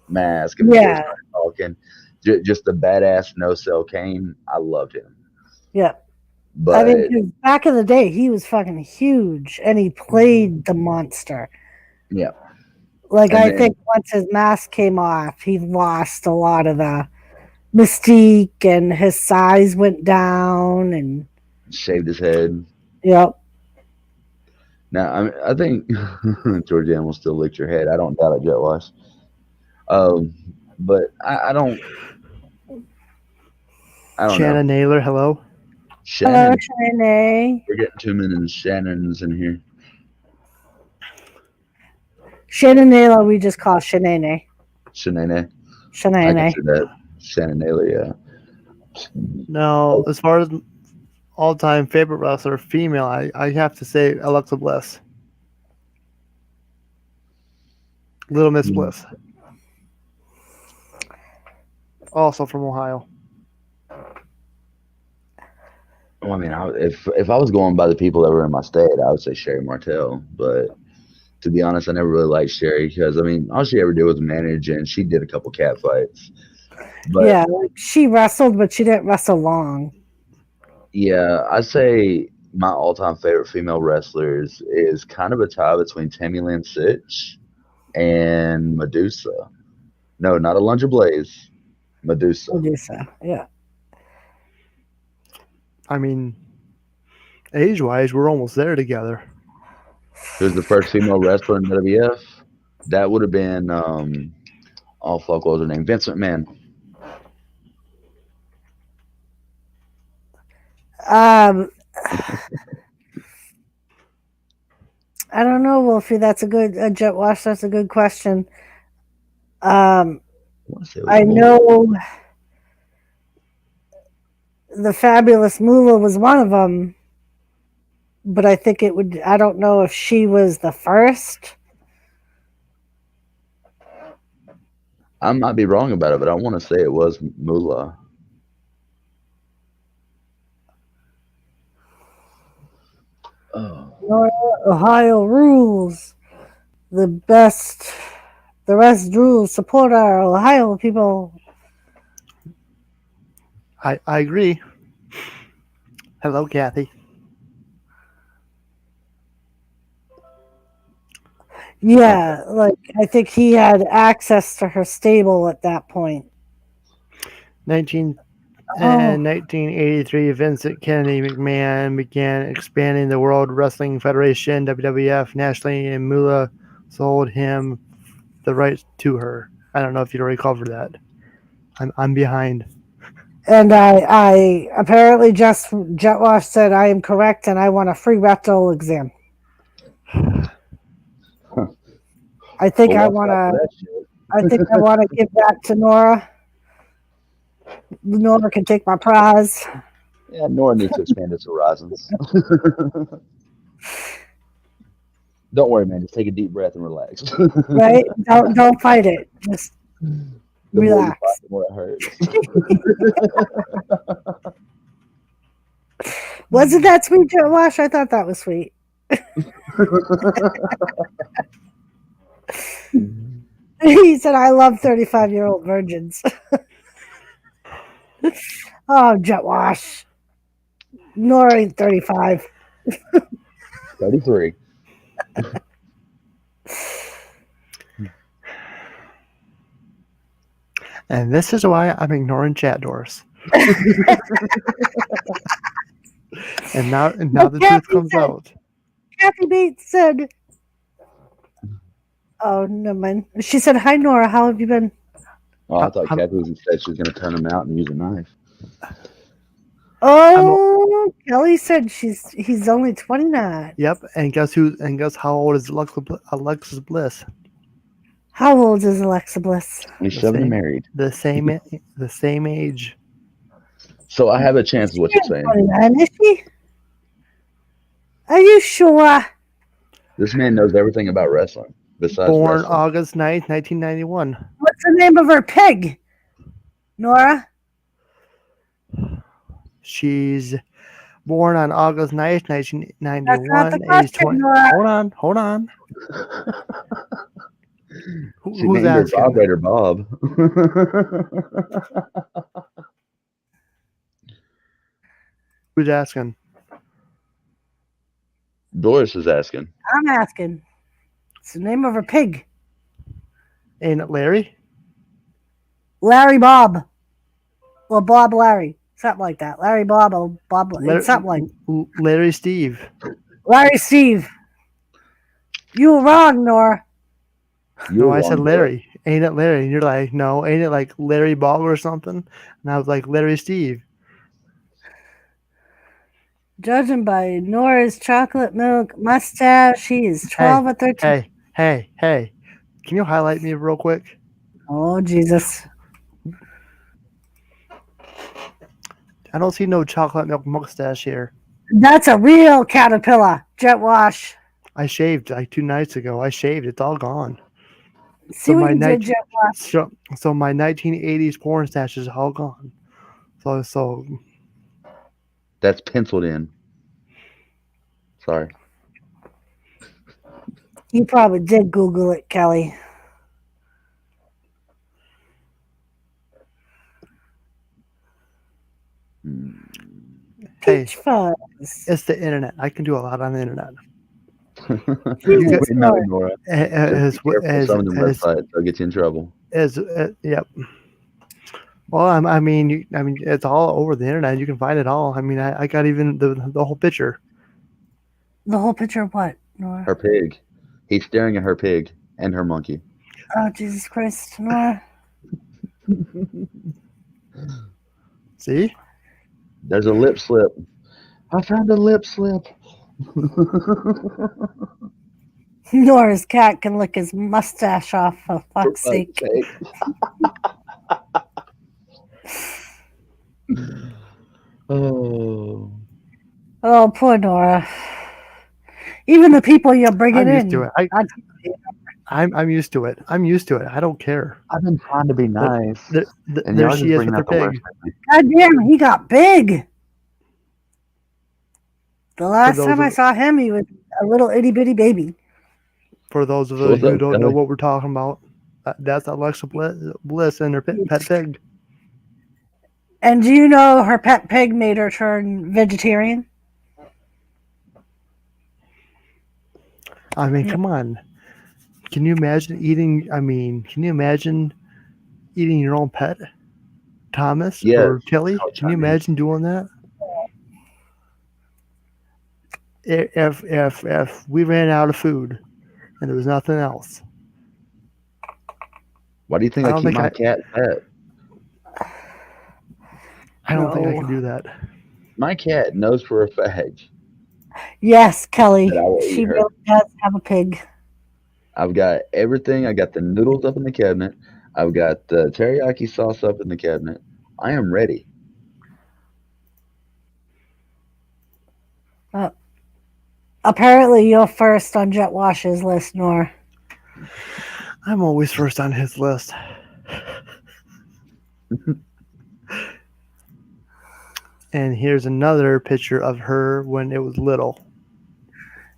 mask and before he Yeah. started talking, just the badass no sell Kane. I loved him, Yeah. I mean, but 'cause back in the day, he was fucking huge, and he played the monster. yeah, Like and I then think once his mask came off, he lost a lot of the mystique, and his size went down, and shaved his head. yep. Now, I think Georgianne will still lick your head. I don't doubt it, Jet Wash. Um, but I don't. I don't know. Shannon Naylor, hello. Hello, Shannon, Shanae. we're getting too many Shannons in here. Shannon Naylor, we just call Shanae. Shanae, I can Shanae. see that. Shannon Naylor, yeah. Now, Oh, as far as all-time favorite wrestler, female, I have to say Alexa Bliss. Little Miss mm, Bliss. Also from Ohio. well, I mean, if I was going by the people that were in my state, I would say Sherry Martell. But to be honest, I never really liked Sherry because I mean, all she ever did was manage, and she did a couple cat fights. But Yeah, like she wrestled, but she didn't wrestle long. yeah, I say my all-time favorite female wrestlers is kind of a tie between Tammy Lynn Sitch and Medusa. No, not Alundra Blaze. Medusa. Medusa. Yeah. I mean, age-wise, we're almost there together. Who's the first female wrestler in WWF? That would have been oh fuck, what was her name? Vince McMahon. Um, I don't know, Wolfie. That's a good Jet Wash. That's a good question. Um, I want to say it was I Moolah. know the Fabulous Moolah was one of them, but I think it would. I don't know if she was the first. I might be wrong about it, but I want to say it was Moolah. Oh, Ohio rules. The best. The rest rules. Support our Ohio people. I agree. Hello, Kathy. Yeah, like I think he had access to her stable at that point. 19 Oh, In 1983, Vincent Kennedy McMahon began expanding the World Wrestling Federation (WWF) nationally, and Moolah sold him the rights to her. I don't know if you already covered that. I'm behind. and I apparently just Jetwash said I am correct, and I want a free rectal exam. I think well, I watch want out for to. that shit. I think I want to give that to Nora. Nora can take my prize, Yeah, Nora needs to expand its horizons. Don't worry, man. Just take a deep breath and relax. right? Don't fight it. Just The more you fight, relax. the more it hurts. Wasn't that sweet, Jetwash? I thought that was sweet. He said, "I love 35-year-old virgins." Oh, Jetwash. Nora ain't 35. 33. And this is why I'm ignoring chat doors. And now the truth comes out. Kathy Bates said, "Oh, never mind." She said, "Hi, Nora. How have you been?" Oh, I thought Kathy said she was going to turn him out and use a knife. Oh, Kelly said he's only 29. Yep, and guess how old is Alexis Bliss? How old is Alexa Bliss? 27 and married. The same age. So I have a chance, is what you're saying. 29, is she? Are you sure? This man knows everything about wrestling besides Born wrestling. August 9th, 1991. What's the name of her pig? Nora? She's born on August 9th, That's not 1991. the Age question, 20. Nora. Hold on. She Who's named her asking? vibrator Bob. Who's asking? Doris is asking. I'm asking. It's the name of her pig. Ain't it Larry? Larry Bob. Or Bob Larry. Something like that. Larry Bob or Bob. It's something like Larry Steve. Larry Steve. You were wrong, Nora. No, I said Larry. Ain't it Larry? And you're like, no, ain't it like Larry Bob or something? And I was like, Larry Steve. Judging by Nora's chocolate milk mustache, she is 12 or 13. Hey. Can you highlight me real quick? Oh, Jesus. I don't see no chocolate milk mustache here. That's a real caterpillar. Jet wash. I shaved like 2 nights ago. I shaved. It's all gone. See what you did, Jet wash. So my 1980s porn stash is all gone. So That's penciled in. Sorry. You probably did Google it, Kelly. hey, Peach fuzz. it's the internet. I can do a lot on the internet. We know, Nora. As Be careful some of the websites, they'll get you in trouble. Yep. Well, I mean, it's all over the internet. You can find it all. I mean, I got even the whole picture. The whole picture of what, Nora? Her pig. He's staring at her pig and her monkey. Oh, Jesus Christ, Nora. See? There's a lip slip. I found a lip slip. Nora's cat can lick his mustache off, for fuck's sake. Oh, poor Nora. Even the people you're bringing I'm in. used to it. I'm used to it. I'm used to it. I don't care. I've been trying to be nice. And there she is with her pig. God damn, he got big. The last time I saw him, he was a little itty bitty baby. For those of you who don't know what we're talking about, that's Alexa Bliss and her pet pig. And do you know her pet pig made her turn vegetarian? I mean, come on. Can you imagine eating? Can you imagine eating your own pet, Thomas or Kelly? Can you imagine doing that? If we ran out of food and there was nothing else. Why do you think I keep my cat pet? I don't think I can do that. My cat knows for a fact. Yes, Kelly. She really does have a pig. I've got everything. I got the noodles up in the cabinet. I've got the teriyaki sauce up in the cabinet. I am ready. Apparently, you're first on Jet Wash's list, Nora. I'm always first on his list. And here's another picture of her when it was little.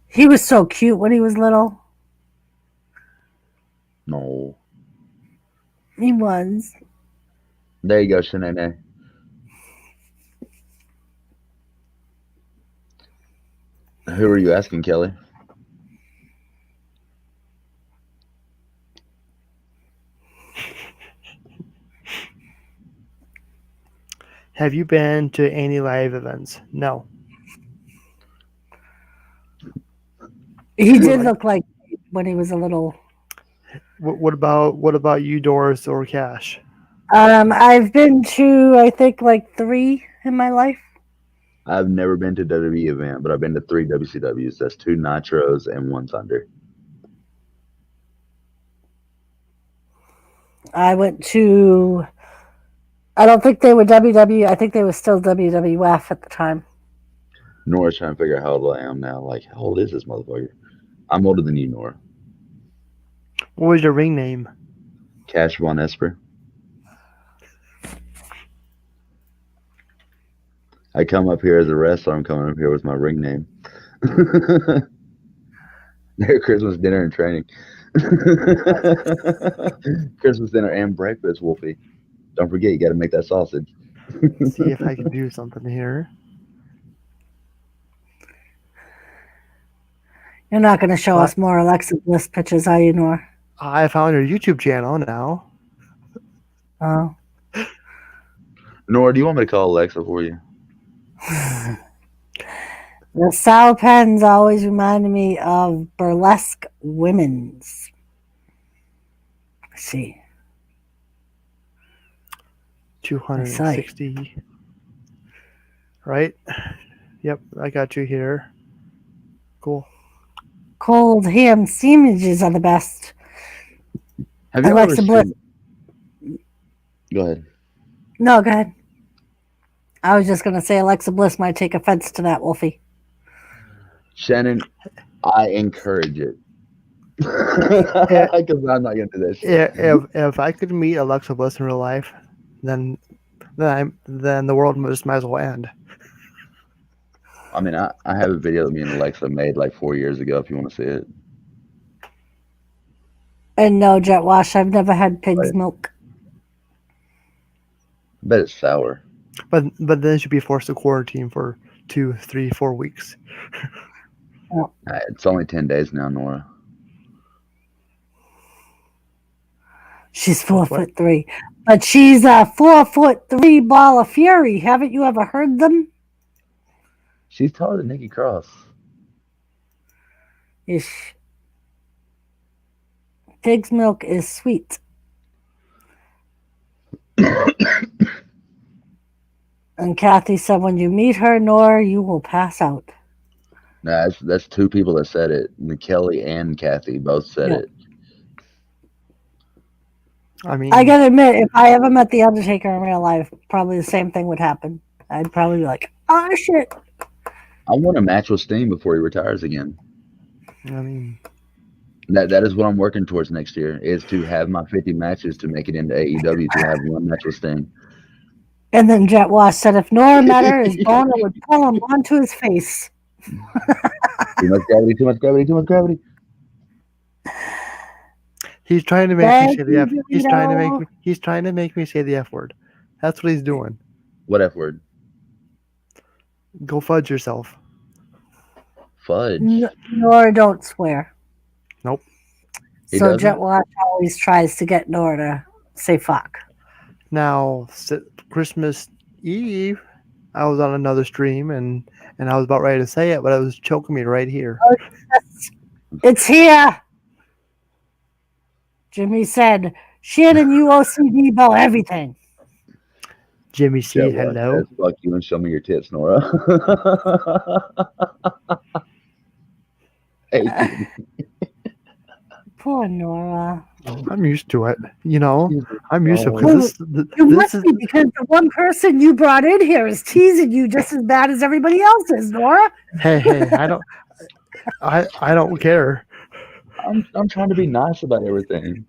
He was so cute when he was little. No. He was. There you go, Shanae. Who are you asking, Kelly? Have you been to any live events? No. He What did about look like when he was a little. what about you, Doris or Cash? I've been to I think like 3 in my life. I've never been to a WWE event, but I've been to 3 WCWs. That's 2 Nitros and 1 Thunder. I went to. I don't think they were WWE. I think they were still WWF at the time. Nora's trying to figure out how old I am now. Like, how old is this motherfucker? I'm older than you, Nora. What was your ring name? Cash Von Esper. I come up here as a wrestler. I'm coming up here with my ring name. Merry Christmas dinner and training. Christmas dinner and breakfast, Wolfie. Don't forget, you got to make that sausage. See if I can do something here. You're not going to show What? us more Alexa Bliss pictures, are you, Nor? I found your YouTube channel now. Oh. Nora, do you want me to call Alexa for you? The sow pens always reminded me of burlesque women's. Let's see. 260. Right? Yep, I got you here. Cool. Cold ham sandwiches are the best. Have you Alexa ever Bliss. seen... Go ahead. No, go ahead. I was just going to say Alexa Bliss might take offense to that, Wolfie. Shannon, I encourage it. Because I'm not going to do that shit. If I could meet Alexa Bliss in real life, then the world just might as well end. I mean, I have a video that me and Alexa made like 4 years ago if you want to see it. And no, Jet Wash, I've never had pig's milk. I bet it's sour. But then she'd be forced to quarantine for 2, 3, 4 weeks. It's only 10 days now, Nora. She's 4'3", but she's a 4'3" ball of fury. Haven't you ever heard them? She's taller than Nikki Cross. Ish. Pig's milk is sweet. And Kathy said, when you meet her, Nora, you will pass out. Nah, that's 2 people that said it. Kelly and Kathy both said it. I mean, I gotta admit, if I ever met The Undertaker in real life, probably the same thing would happen. I'd probably be like, oh, shit. I want a match with Sting before he retires again. I mean, that is what I'm working towards next year, is to have my 50 matches to make it into AEW to have 1 match with Sting. And then Jet Wash said, if Nora met her, his boner would pull him onto his face. Too much gravity, too much gravity, too much gravity. he's trying to make me say the F. He's trying to make me say the F word. That's what he's doing. What F word? Go fudge yourself. Fudge. Nora don't swear. Nope. So Jet Wash always tries to get Nora to say fuck. Now, Christmas Eve, I was on another stream and I was about ready to say it, but it was choking me right here. Oh, yes. It's here. Jimmy said, Shannon, you OCD about everything. Jimmy C, hello. Fuck you and show me your tits, Nora. Hey, Poor Nora. I'm used to it. You know, I'm used to it. Well, you must be, because the one person you brought in here is teasing you just as bad as everybody else is, Nora. Hey, I don't care. I'm trying to be nice about everything.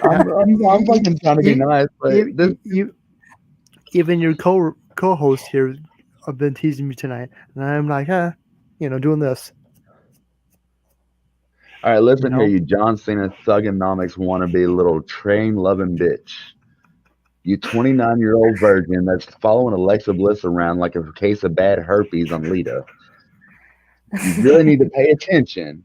I'm fucking trying to be nice, but even your co-host here have been teasing me tonight, and I'm like, doing this. All right, listen here, you John Cena thugonomics wannabe little train-loving bitch. You 29-year-old virgin that's following Alexa Bliss around like a case of bad herpes on Lita. You really need to pay attention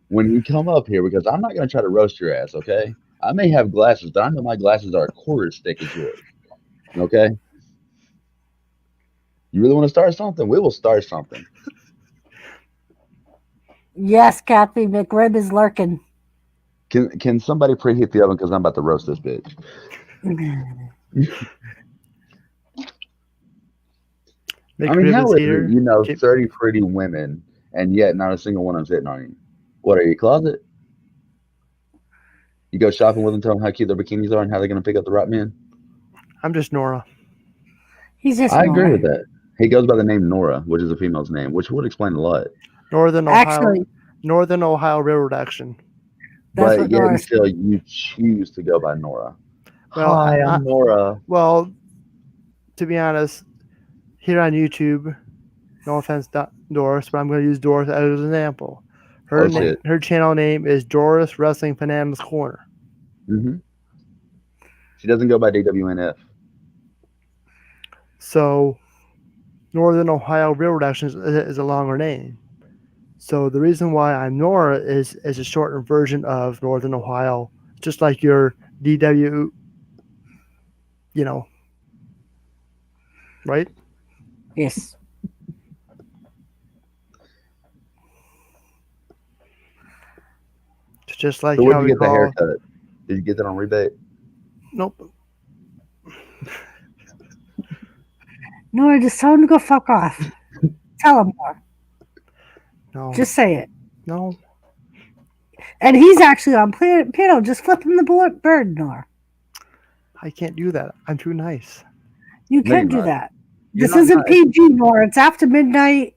when you come up here, because I'm not going to try to roast your ass, okay? I may have glasses, but I know my glasses are a quarter as thick as yours, okay? You really want to start something? We will start something. Yes, Kathy, McRib is lurking. Can somebody preheat the oven because I'm about to roast this bitch? I mean, McRib how is is it? here. 30 pretty women, and yet not a single one of them's hitting on you. What are you, closet? You go shopping with them, tell them how cute their bikinis are and how they're going to pick up the right men. I'm just Nora. He's just I agree Nora. with that. He goes by the name Nora, which is a female's name, which would explain a lot. Northern Ohio. Actually, Northern Ohio River Action. that's But what yet Nora and said. still, you choose to go by Nora. Well, Hi, I'm Nora. Well, to be honest, here on YouTube, no offense, Doris, but I'm going to use Doris as an example. Oh, shit. Her channel name is Doris Wrestling Fanatics Corner. Hmm. She doesn't go by DWNF. So, Northern Ohio River Action is a longer name. So the reason why I'm Nora is a shortened version of Northern Ohio, just like your DW, right? Yes. Just like So where'd how you we get the call. haircut? Did you get that on rebate? Nope. Nora, just tell him to go fuck off. Tell him more. No. Just say it. No. And he's actually on piano. Just flip him the bird, Nora. I can't do that. I'm too nice. You No, can you're do not. that. You're This not isn't nice. PG, Nora. It's after midnight.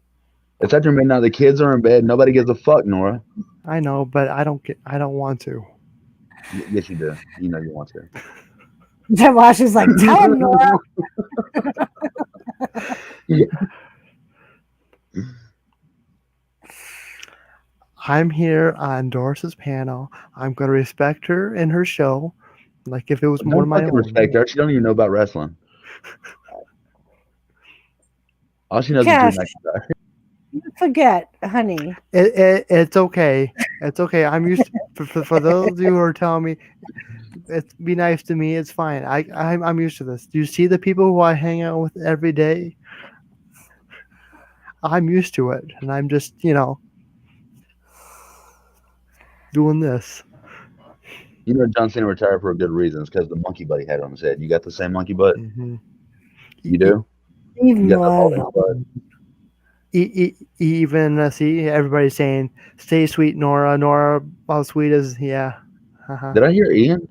It's after midnight. The kids are in bed. Nobody gives a fuck, Nora. I know, but I don't want to. Yes, you do. You know you want to. Jet Wash is like, tell him, Nora. I'm here on Doris's panel. I'm going to respect her in her show, like if it was one Don't of my fucking own. respect her. She don't even know about wrestling. All she knows Cash. is Drew McIntyre. You forget, honey. It's okay. It's okay. I'm used for those of you who are telling me it's be nice to me. It's fine. I'm used to this. Do you see the people who I hang out with every day? I'm used to it, and I'm just doing this. You know John Cena retired for a good reason. It's because the monkey butt he had on his head. You got the same monkey butt? Mm-hmm. You do? Even You got the love. balding butt? Even see everybody saying, "Stay sweet, Nora. Nora, how sweet is yeah." Uh-huh. Did I hear Ian?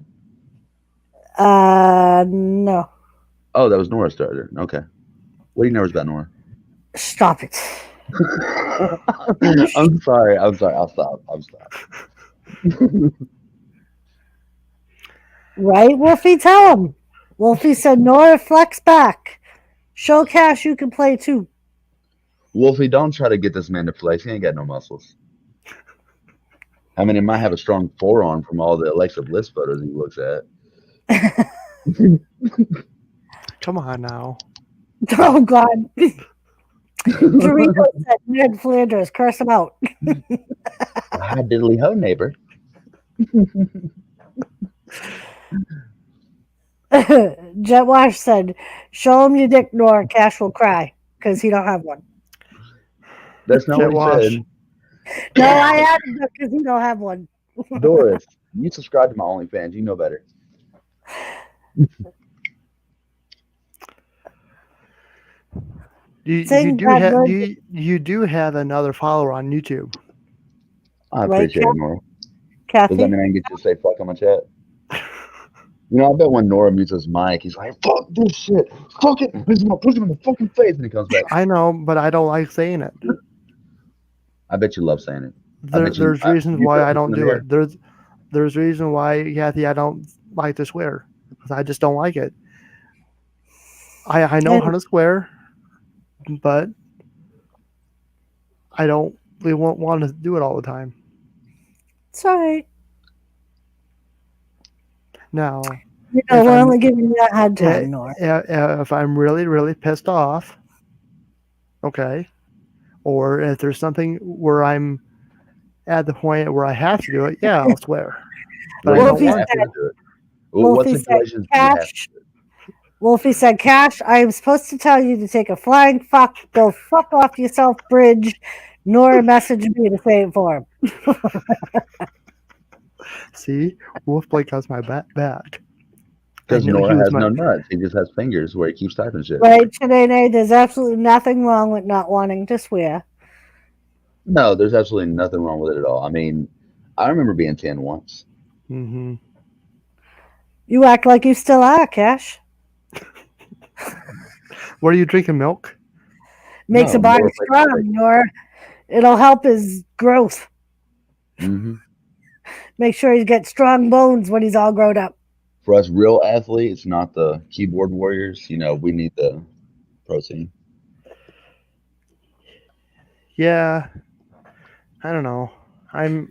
No. Oh, that was Nora starter. Okay. What do you know about Nora? Stop it. I'm sorry. I'll stop. Right, Wolfie? Tell him. Wolfie said, Nora, flex back. Show Cash you can play too. Wolfie, don't try to get this man to flex. He ain't got no muscles. I mean, he might have a strong forearm from all the Alexa Bliss photos he looks at. Come on now. Oh, God. Dorito said, Ned Flanders, curse him out. Hi, diddly ho, neighbor. Jet Wash said, show him your dick, Nora. Cash will cry because he don't have one. That's not Jet what he Wash. said. No, I added it because he don't have one. Doris, you subscribe to my OnlyFans. You know better. You do have another follower on YouTube. I Right, appreciate it, Nora. Kathy? Does that mean I can get you to say fuck on my chat? You know, I bet when Nora mutes his mic, he's like, fuck this shit. Fuck it. This is my push him in the fucking face. And he comes back. I know, but I don't like saying it. I bet you love saying it. There's reasons why I don't do it. There's reason why, Kathy, I don't like to swear. Because I just don't like it. I know how to swear, but I don't really want to do it all the time. It's all right. Now, we're only giving you a hard time, Nora. If I'm really, really pissed off, okay, or if there's something where I'm at the point where I have to do it, yeah, I'll swear. But What situations do you have to do it? Wolfie said, Cash, I am supposed to tell you to take a flying fuck, go fuck off yourself, Bridge. Nora messaged me to say it for him. See, Wolfblade has my back. Because I know he Nora was has my. no nuts. He just has fingers where he keeps typing shit. Right, Shanae, there's absolutely nothing wrong with not wanting to swear. No, there's absolutely nothing wrong with it at all. I mean, I remember being 10 once. Mm-hmm. You act like you still are, Cash. What are you drinking? Milk? Makes No, a body more strong, Nora. It'll help his growth. Mm-hmm. Make sure he gets strong bones when he's all grown up. For us real athletes, not the keyboard warriors, we need the protein. Yeah. I don't know. I'm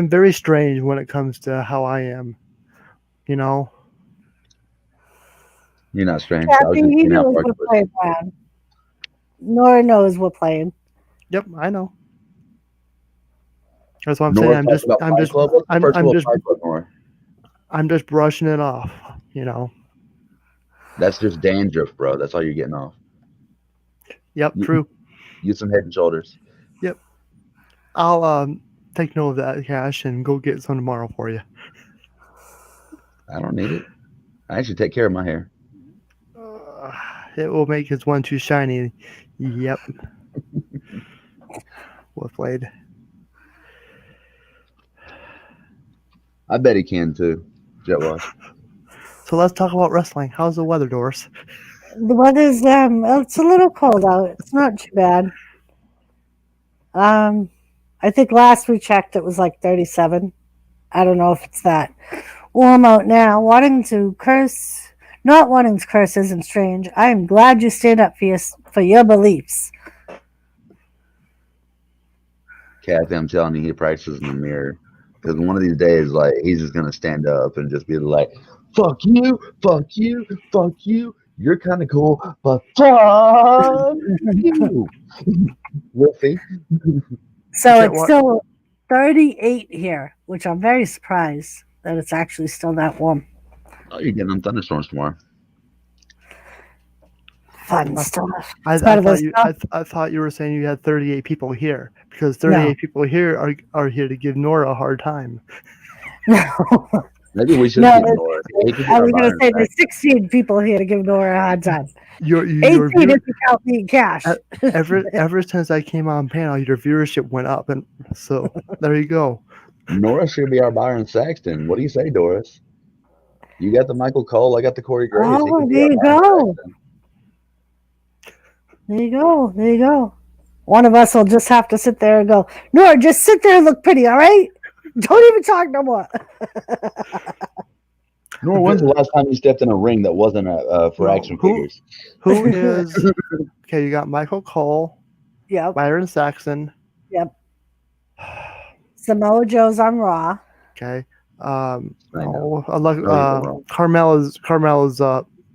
very strange when it comes to how I am. You know. You're not strange. I was Kathy, just he seeing how knows far we're you push playing it. around. Nora knows we're playing. Yep, I know. That's what I'm saying. Nora talks about Fight Club. What's the first rule of Fight Club, Nora? I'm just brushing it off. You know. That's just dandruff, bro. That's all you're getting off. Yep, You- true. Use some Head and Shoulders. Yep. I'll take note of that, Cash, and go get some tomorrow for you. I don't need it. I actually take care of my hair. It will make his one too shiny. Yep. Wolfblade. I bet he can too. Jet Wash. So let's talk about wrestling. How's the weather, Doris? The weather's it's a little cold out. It's not too bad. I think last we checked it was like 37. I don't know if it's that warm out now. Not wanting to curse isn't strange. I am glad you stand up for your beliefs. Kathy, I'm telling you, he practices in the mirror. Because one of these days, like, he's just gonna stand up and just be like, "Fuck you, fuck you, fuck you. You're kind of cool, but fuck you, Wolfie." So Jet it's Wa- still 38 here, which I'm very surprised that it's actually still that warm. Oh, you're getting them thunderstorms tomorrow. Fun stuff. I, It's I better than thought you stuff. I thought you were saying you had 38 people here because 38 people here are here to give Nora a hard time. No. Maybe we should No, get more. He could be I our was going to Byron say Saxton. there's 16 people here to give Nora a hard time. Your 18 view, if you count me in cash. ever since I came on panel, your viewership went up, and so there you go. Nora should be our Byron Saxton. What do you say, Doris? You got the Michael Cole. I got the Corey Graves. He Oh, could be there our you Byron go. Saxton. There you go. There you go. One of us will just have to sit there and go, Nora, just sit there and look pretty, all right? Don't even talk no more. Nora, when's the last time you stepped in a ring that wasn't for Well, action figures? Who is okay? You got Michael Cole, Yep. Byron Saxon. Yep. Samoa Joe's on Raw. Okay. I know. Carmella's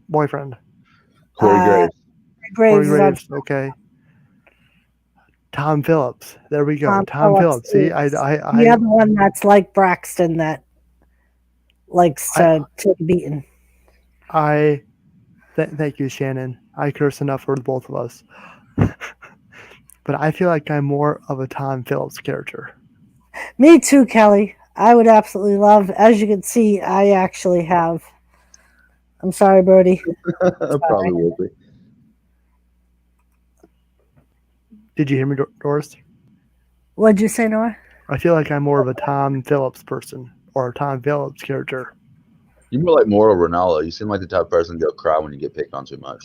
boyfriend. Corey Graves. Graves Corey is on Graves. Okay. Tom Phillips. There we go. Tom Phillips Phillips. See, is I the other one that's like Braxton that likes to take a beating. Thank you, Shannon. I curse enough for the both of us. But I feel like I'm more of a Tom Phillips character. Me too, Kelly. I would absolutely love, as you can see, I actually have. I'm sorry, Brody. Probably will be. Did you hear me, Doris? What'd you say, Noah? I feel like I'm more of a Tom Phillips person or a Tom Phillips character. You're more like Moro Ronaldo. You seem like the type of person to go cry when you get picked on too much.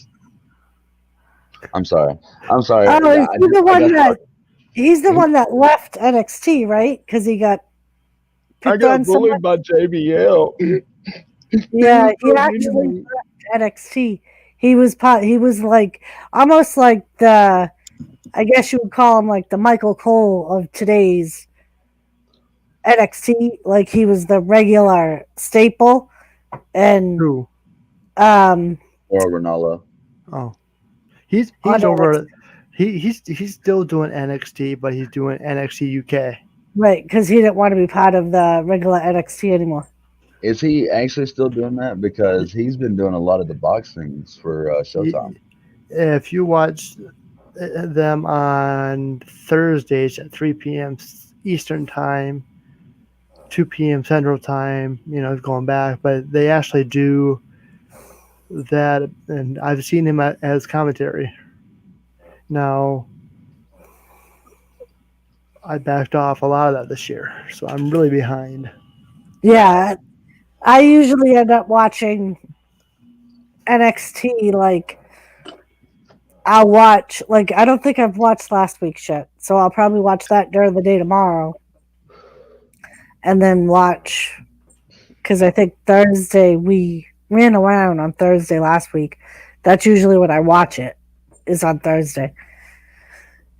I'm sorry. Oh, he's the Hmm? one that left NXT, right? Because he got picked on so much. by JBL. Yeah, he actually left NXT. He was like almost like the, I guess you would call him like the Michael Cole of today's NXT. Like he was the regular staple, and True. Moro Ronaldo. Oh, he's On over. He's still doing NXT, but he's doing NXT UK. right, because he didn't want to be part of the regular NXT anymore. Is he actually still doing that? Because he's been doing a lot of the boxings for Showtime. If you watch them on Thursdays at 3 p.m. Eastern time, 2 p.m. Central time, going back, but they actually do that, and I've seen him as commentary. Now, I backed off a lot of that this year, so I'm really behind. Yeah, I usually end up watching NXT. Like, I'll watch, like, I don't think I've watched last week's yet. So I'll probably watch that during the day tomorrow. And then watch, because I think Thursday, we ran around on Thursday last week. That's usually when I watch it, is on Thursday.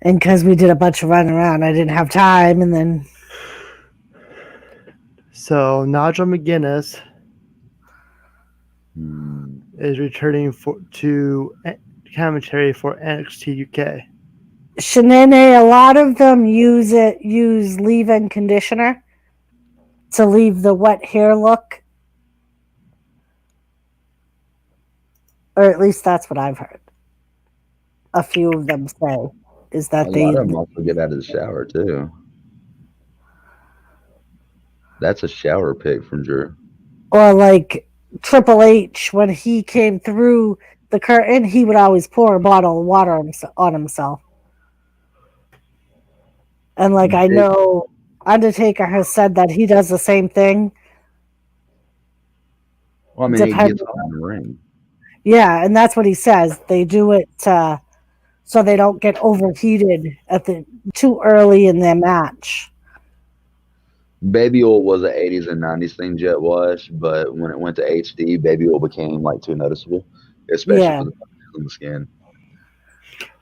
And because we did a bunch of running around, I didn't have time. And then, So Nigel McGuinness Hmm. is returning to commentary for NXT UK. Shenane, a lot of them use leave-in conditioner to leave the wet hair look, or at least that's what I've heard. A few of them say is A that lot they, of them also get out of the shower too. That's a shower pick from Drew. or like Triple H when he came through the curtain, he would always pour a bottle of water on himself. And like I Big, know Undertaker has said that he does the same thing. well, I mean, it gets Depending, hot in the ring. yeah, and that's what he says. They do it so they don't get overheated at the too early in their match. Baby oil was an 80s and 90s thing, Jet Wash, but when it went to HD, baby oil became like too noticeable, especially Yeah, for the on the skin.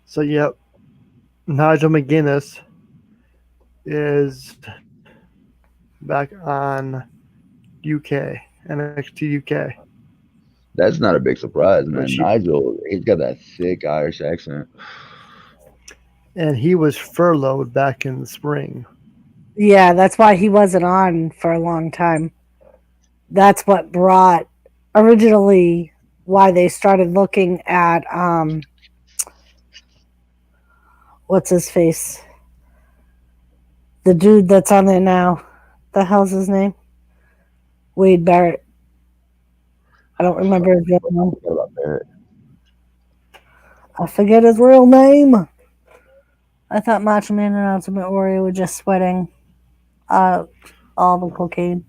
So, yep, Nigel McGuinness is back on UK, NXT UK, That's not a big surprise, which man. Nigel, he's got that thick Irish accent. and he was furloughed back in the spring. yeah, that's why he wasn't on for a long time. That's what brought originally why they started looking at what's his face, the dude that's on there now. The hell's his name? Wade Barrett. I don't remember his real I name. forgot about Barrett. I forget his real name. I thought Macho Man and Ultimate Warrior were just sweating uh, all the cocaine.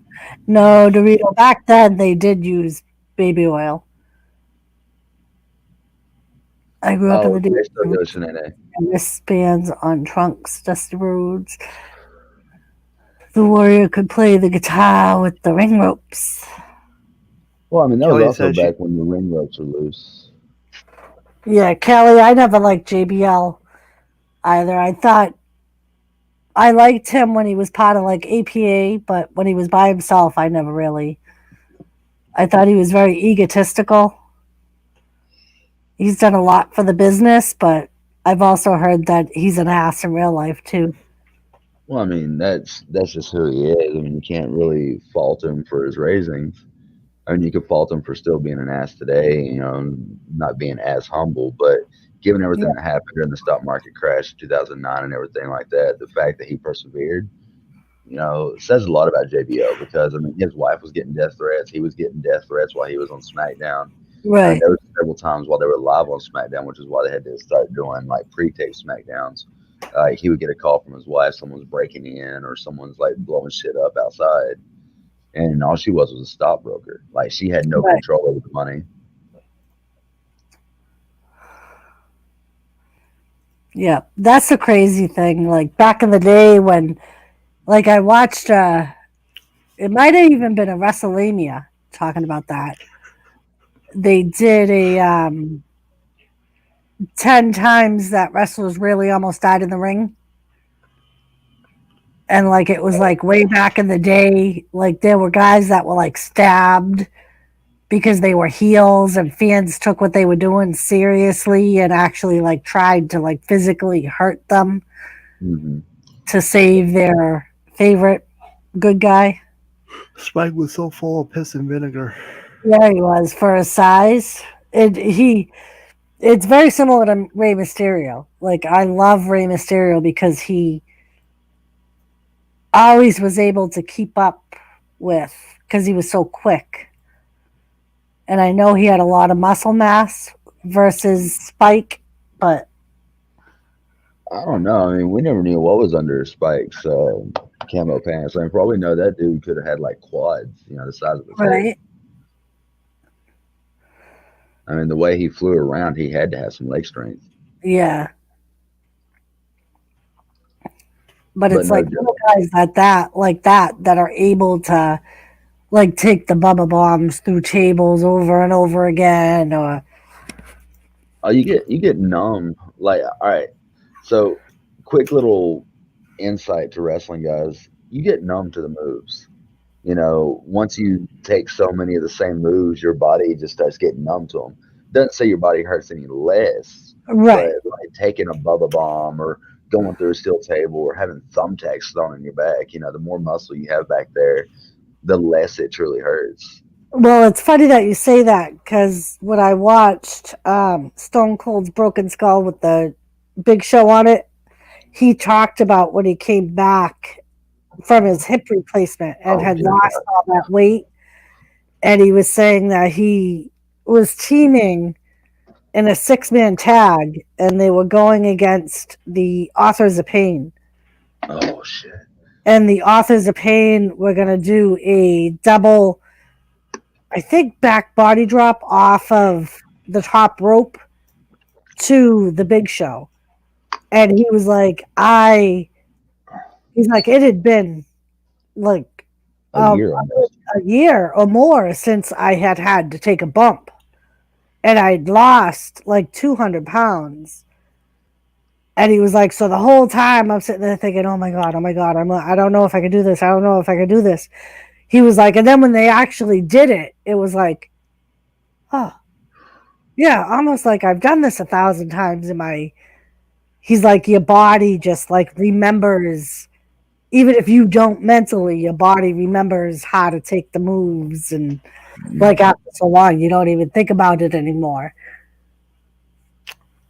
No, Dorito. Back then they did use baby oil. I grew up in Oh, the days they still of do Shanae. wristbands on trunks, dusty roads. The warrior could play the guitar with the ring ropes. Well, I mean, that was Kelly also said she, back when the ring ropes were loose. Yeah, Kelly, I never liked JBL either. I thought I liked him when he was part of like APA, but when he was by himself, I never really. I thought he was very egotistical. He's done a lot for the business, but I've also heard that he's an ass in real life too. Well, I mean, that's just who he is. I mean, you can't really fault him for his raisings. I mean, you could fault him for still being an ass today, not being as humble. But given Yeah, everything that happened during the stock market crash in 2009 and everything like that, the fact that he persevered, says a lot about JBL because, I mean, his wife was getting death threats. He was getting death threats while he was on SmackDown. I mean, right. there were several times while they were live on SmackDown, which is why they had to start doing like pre-tape SmackDowns. He would get a call from his wife, someone's breaking in or someone's like blowing shit up outside, and all she was a stockbroker. Like she had no Right. control over the money. Yeah, that's the crazy thing. Like back in the day when, like, I watched, it might have even been a WrestleMania talking about that. They did a 10 times that wrestlers really almost died in the ring. And like it was like way back in the day, like there were guys that were like stabbed because they were heels and fans took what they were doing seriously and actually like tried to like physically hurt them Hmm. to save their favorite good guy. Spike was so full of piss and vinegar. Yeah, he was for his size. It's very similar to Rey Mysterio. Like I love Rey Mysterio because he always was able to keep up with because he was so quick. And I know he had a lot of muscle mass versus Spike, but I don't know. I mean, we never knew what was under Spike's camo pants. I mean, for all we know, that dude could have had like quads, the size of his head. right, I mean, the way he flew around, he had to have some leg strength. yeah. But But it's no like joke. little guys that are able to like take the bubba bombs through tables over and over again, or Oh, you get numb. Like, all right. So, quick little insight to wrestling, guys. You get numb to the moves. Once you take so many of the same moves, your body just starts getting numb to them. Doesn't say your body hurts any less, but right. like taking a bubba bomb or going through a steel table or having thumbtacks thrown in your back, the more muscle you have back there, the less it truly hurts. Well, it's funny that you say that because when I watched Stone Cold's Broken Skull with the Big Show on it, he talked about when he came back from his hip replacement and Oh, had dear lost God. all that weight, and he was saying that he was teaming in a 6-man tag, and they were going against the Authors of Pain. Oh, shit. And the Authors of Pain were going to do a double, I think, back body drop off of the top rope to the Big Show. And he was like, he's like, it had been like A year almost. a year or more since I had to take a bump. And I'd lost like 200 pounds. And he was like, so the whole time I'm sitting there thinking, oh my God, I don't know if I can do this. I don't know if I can do this. He was like, and then when they actually did it, it was like, oh, yeah, almost like I've done this 1,000 times in my. He's like, your body just like remembers, even if you don't mentally, your body remembers how to take the moves. And like after so long, you don't even think about it anymore.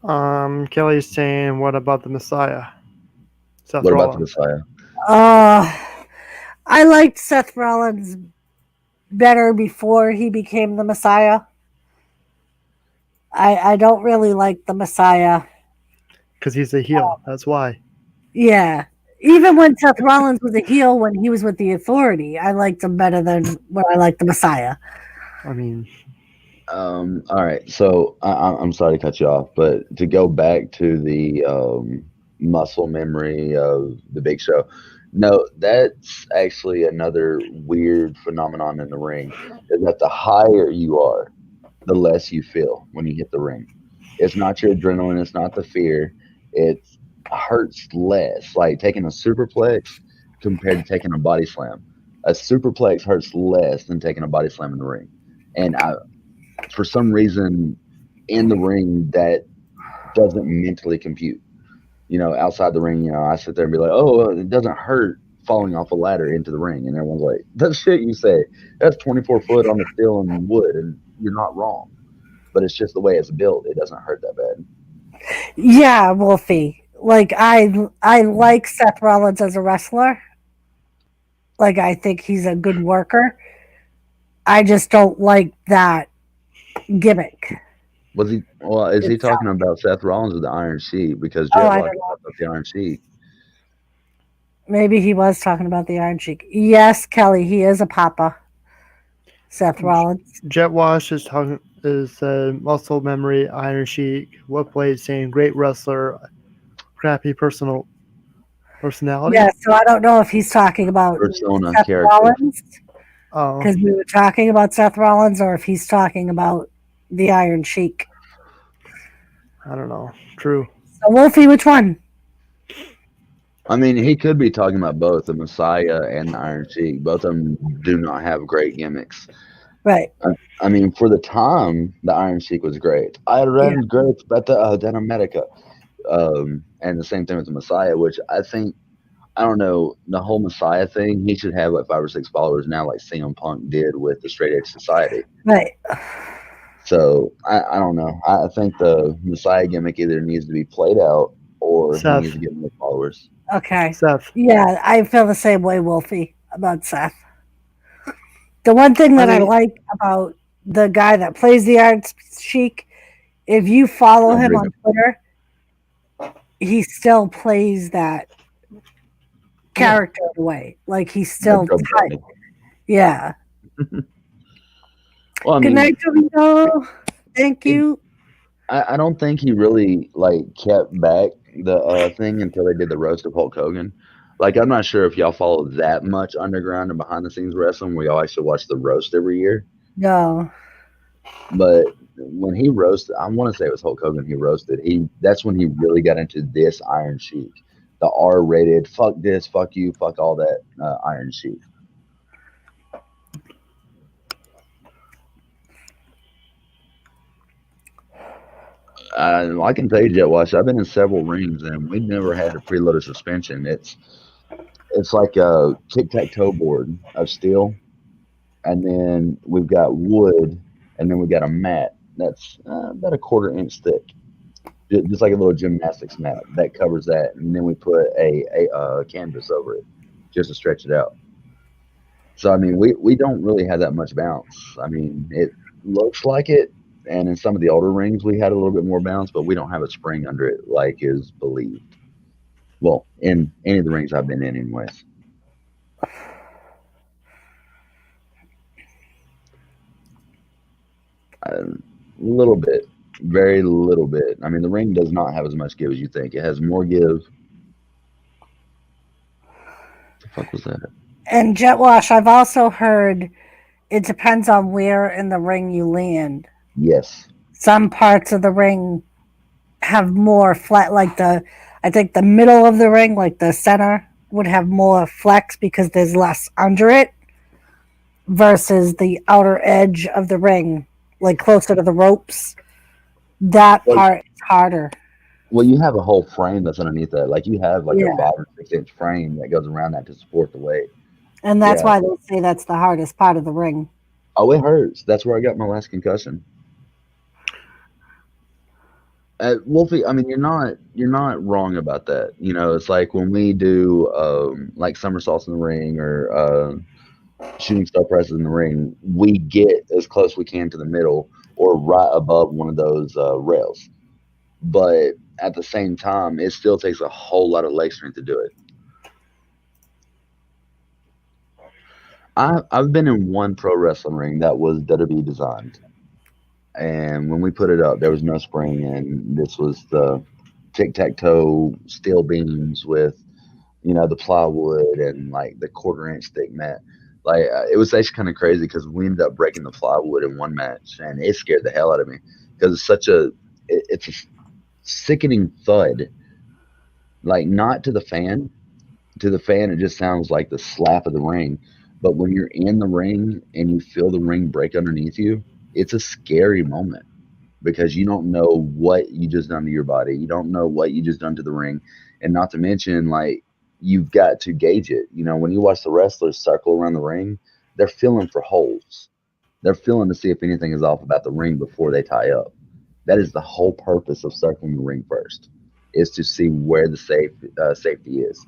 Kelly's saying, what about the Messiah? Seth What about the Rollins. Messiah? I liked Seth Rollins better before he became the Messiah. I don't really like the Messiah. Because he's a heel. That's why. Yeah. Even when Seth Rollins was a heel when he was with the Authority, I liked him better than when I liked the Messiah. I mean, All right. So I'm sorry to cut you off, but to go back to the muscle memory of the Big Show, no, that's actually another weird phenomenon in the ring. Is that the higher you are, the less you feel when you hit the ring. It's not your adrenaline. It's not the fear. It hurts less. Like taking a superplex compared to taking a body slam. A superplex hurts less than taking a body slam in the ring. And for some reason, in the ring, that doesn't mentally compute. Outside the ring, I sit there and be like, oh, it doesn't hurt falling off a ladder into the ring. And everyone's like, that's shit you say. That's 24 foot on the steel and wood. And you're not wrong. But it's just the way it's built. It doesn't hurt that bad. Yeah, Wolfie. Like I like Seth Rollins as a wrestler. Like I think he's a good worker. I just don't like that gimmick. Was he? Well, is he It's talking about Seth Rollins or the Iron Sheik? Because oh, Jet I Wash don't know. talked about the Iron Sheik. Maybe he was talking about the Iron Sheik. Yes, Kelly, he is a papa. Seth Rollins. Jet Wash is talking is muscle memory, Iron Sheik. What Blade saying, great wrestler, crappy personality. Yeah, so I don't know if he's talking about Persona Seth character. Rollins Oh, because we were talking about Seth Rollins, or if he's talking about the Iron Sheik. I don't know. True. So Wolfie, which one? I mean, he could be talking about both the Messiah and the Iron Sheik. Both of them do not have great gimmicks. Right. I mean, for the time, the Iron Sheik was great. I ran great better than America. And the same thing with the Messiah, which I think I don't know, the whole Messiah thing. He should have like 5 or 6 followers now, like CM Punk did with the Straight Edge Society. Right. So I don't know. I think the Messiah gimmick either needs to be played out or he needs Seth. to get more followers. Okay. Seth. Yeah, I feel the same way, Wolfie, about Seth. The one thing I that I mean, like about the guy that plays the Iron Sheik, if you follow him on Twitter, he still plays that Yeah, character away. Like he's the still drug tight. daddy. Yeah. Well, I Good mean, night, Torito. Thank he, you. I don't think he really like kept back the thing until they did the roast of Hulk Hogan. Like, I'm not sure if y'all follow that much underground and behind the scenes wrestling where y'all actually watch the roast every year. No. But when he roasted, I want to say it was Hulk Hogan. He roasted. That's when he really got into this Iron Sheik, the R-rated. Fuck this, fuck you, fuck all that Iron Sheik. I can tell you, Jet Wash. I've been in several rings, and we never had a preloaded suspension. It's like a tic tac toe board of steel, and then we've got wood, and then we got a mat that's about a 1/4 inch thick, just like a little gymnastics mat that covers that, and then we put a canvas over it just to stretch it out. So I mean, we don't really have that much bounce. I mean, it looks like it, and in some of the older rings we had a little bit more bounce, but we don't have a spring under it like is believed. Well, in any of the rings I've been in, anyways. A little bit, very little bit. I mean, the ring does not have as much give as you think. It has more give. The fuck was that? And Jet Wash, I've also heard it depends on where in the ring you land. Yes. Some parts of the ring have more flat, like I think the middle of the ring, like the center, would have more flex because there's less under it versus the outer edge of the ring, like closer to the ropes. That Well, part is harder. well, you have a whole frame that's underneath that. Like you have like a Yeah. 5 or 6 inch frame that goes around that to support the weight. And that's Yeah. why they say that's the hardest part of the ring. Oh, it hurts. That's where I got my last concussion. Wolfie, I mean, you're not wrong about that. You know, it's like when we do like somersaults in the ring or shooting star presses in the ring, we get as close we can to the middle or right above one of those rails. But at the same time, it still takes a whole lot of leg strength to do it. I've been in one pro wrestling ring that was WWE designed, and when we put it up, there was no spring, and this was the tic tac toe steel beams with the plywood and like the 1/4 inch thick mat. Like it was actually kind of crazy because we ended up breaking the plywood in one match, and it scared the hell out of me because it's a sickening thud. Like not to the fan, to the fan it just sounds like the slap of the ring, but when you're in the ring and you feel the ring break underneath you, it's a scary moment because you don't know what you just done to your body. You don't know what you just done to the ring. And not to mention, like, you've got to gauge it. You know, when you watch the wrestlers circle around the ring, they're feeling for holes. They're feeling to see if anything is off about the ring before they tie up. That is the whole purpose of circling the ring first, is to see where the safety is.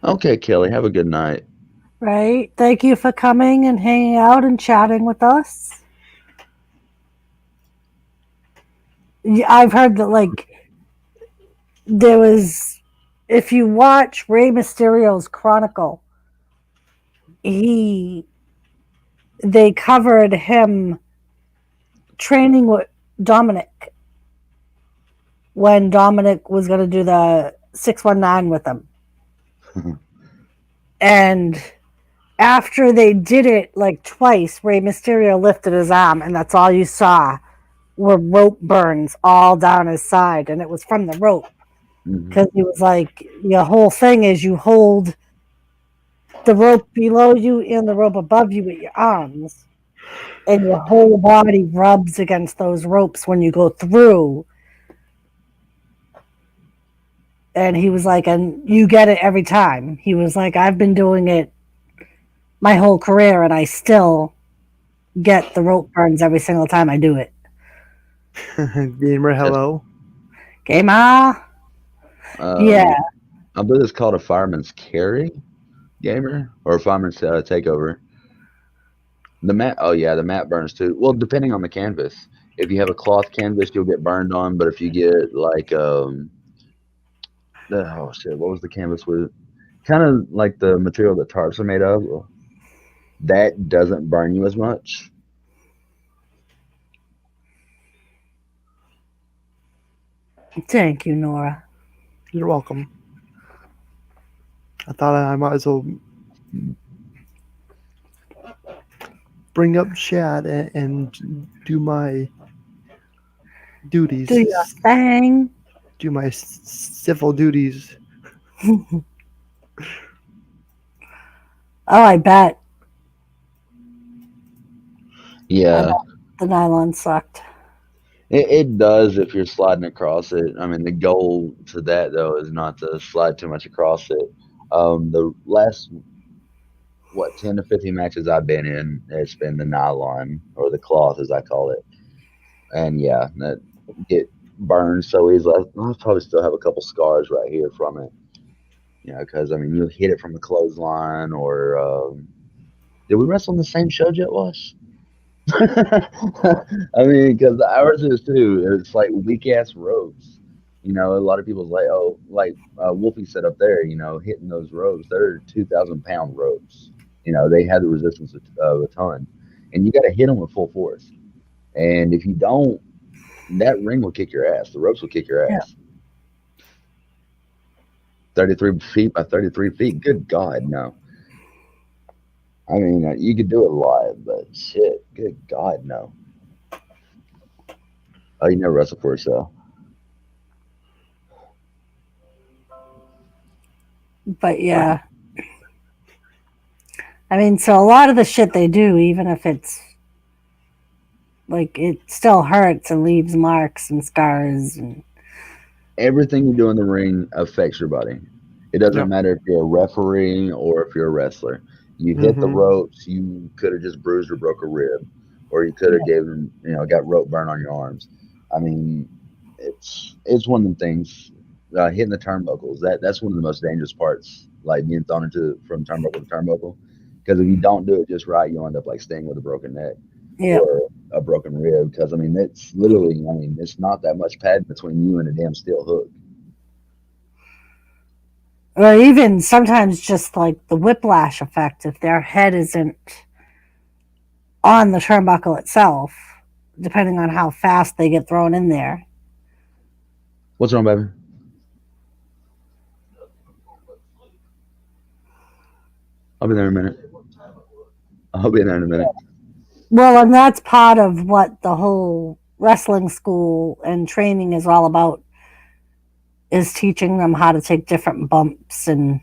Okay, Kelly, have a good night. Right? Thank you for coming and hanging out and chatting with us. I've heard that, like, there was, if you watch Rey Mysterio's Chronicle, he, they covered him training with Dominic when Dominic was going to do the 619 with him. And after they did it like twice, Rey Mysterio lifted his arm, and that's all you saw were rope burns all down his side, and it was from the rope because he was like, your whole thing is you hold the rope below you and the rope above you with your arms, and your whole body rubs against those ropes when you go through. And he was like, and you get it every time. He was like, I've been doing it my whole career, and I still get the rope burns every single time I do it. Gamer, hello. Gamer? Yeah. I believe it's called a fireman's carry, gamer, or a fireman's takeover. The mat, oh yeah, the mat burns too. Well, depending on the canvas. If you have a cloth canvas, you'll get burned on. But if you get like oh shit, what was the canvas with? Kind of like the material that tarps are made of. That doesn't burn you as much. Thank you, Nora. You're welcome. I thought I might as well bring up chat and do my duties. Do your thing. Do my civil duties. Oh, I bet. Yeah, The nylon sucked. it does if you're sliding across it. I mean, the goal to that though is not to slide too much across it. The last 10 to 15 matches I've been in, it's been the nylon or the cloth as I call it, and yeah, that get burned so easily. I'll probably still have a couple scars right here from it. Because I mean, you hit it from the clothesline, or did we wrestle on the same show, Jet Wash? I mean, because ours is too. It's like weak ass ropes. A lot of people's like, oh, like Wolfie said up there. Hitting those ropes, they're 2,000-pound ropes. They have the resistance of a ton, and you got to hit them with full force. And if you don't, that ring will kick your ass. The ropes will kick your ass. 33 feet by 33 feet. Good God, no. I mean, you could do it live, but shit, good God, no. Oh, you never wrestled for yourself. But yeah. I mean, so a lot of the shit they do, even if it's like it still hurts and leaves marks and scars and Everything you do in the ring affects your body. It doesn't Yep. matter if you're a referee or if you're a wrestler. You hit the Mhm. ropes, you could have just bruised or broke a rib, or you could have gave them, got rope burn on your arms. I mean, it's one of them things. Hitting the turnbuckles, that's one of the most dangerous parts, like being thrown into from turnbuckle to turnbuckle. Because if you don't do it just right, you'll end up like Sting with a broken neck yeah. or a broken rib. Because I mean, it's literally, I mean, it's not that much padding between you and a damn steel hook. Or even sometimes just like the whiplash effect if their head isn't on the turnbuckle itself, depending on how fast they get thrown in there. What's wrong, baby? I'll be there in a minute. I'll be there in a minute. Well, and that's part of what the whole wrestling school and training is all about, is teaching them how to take different bumps and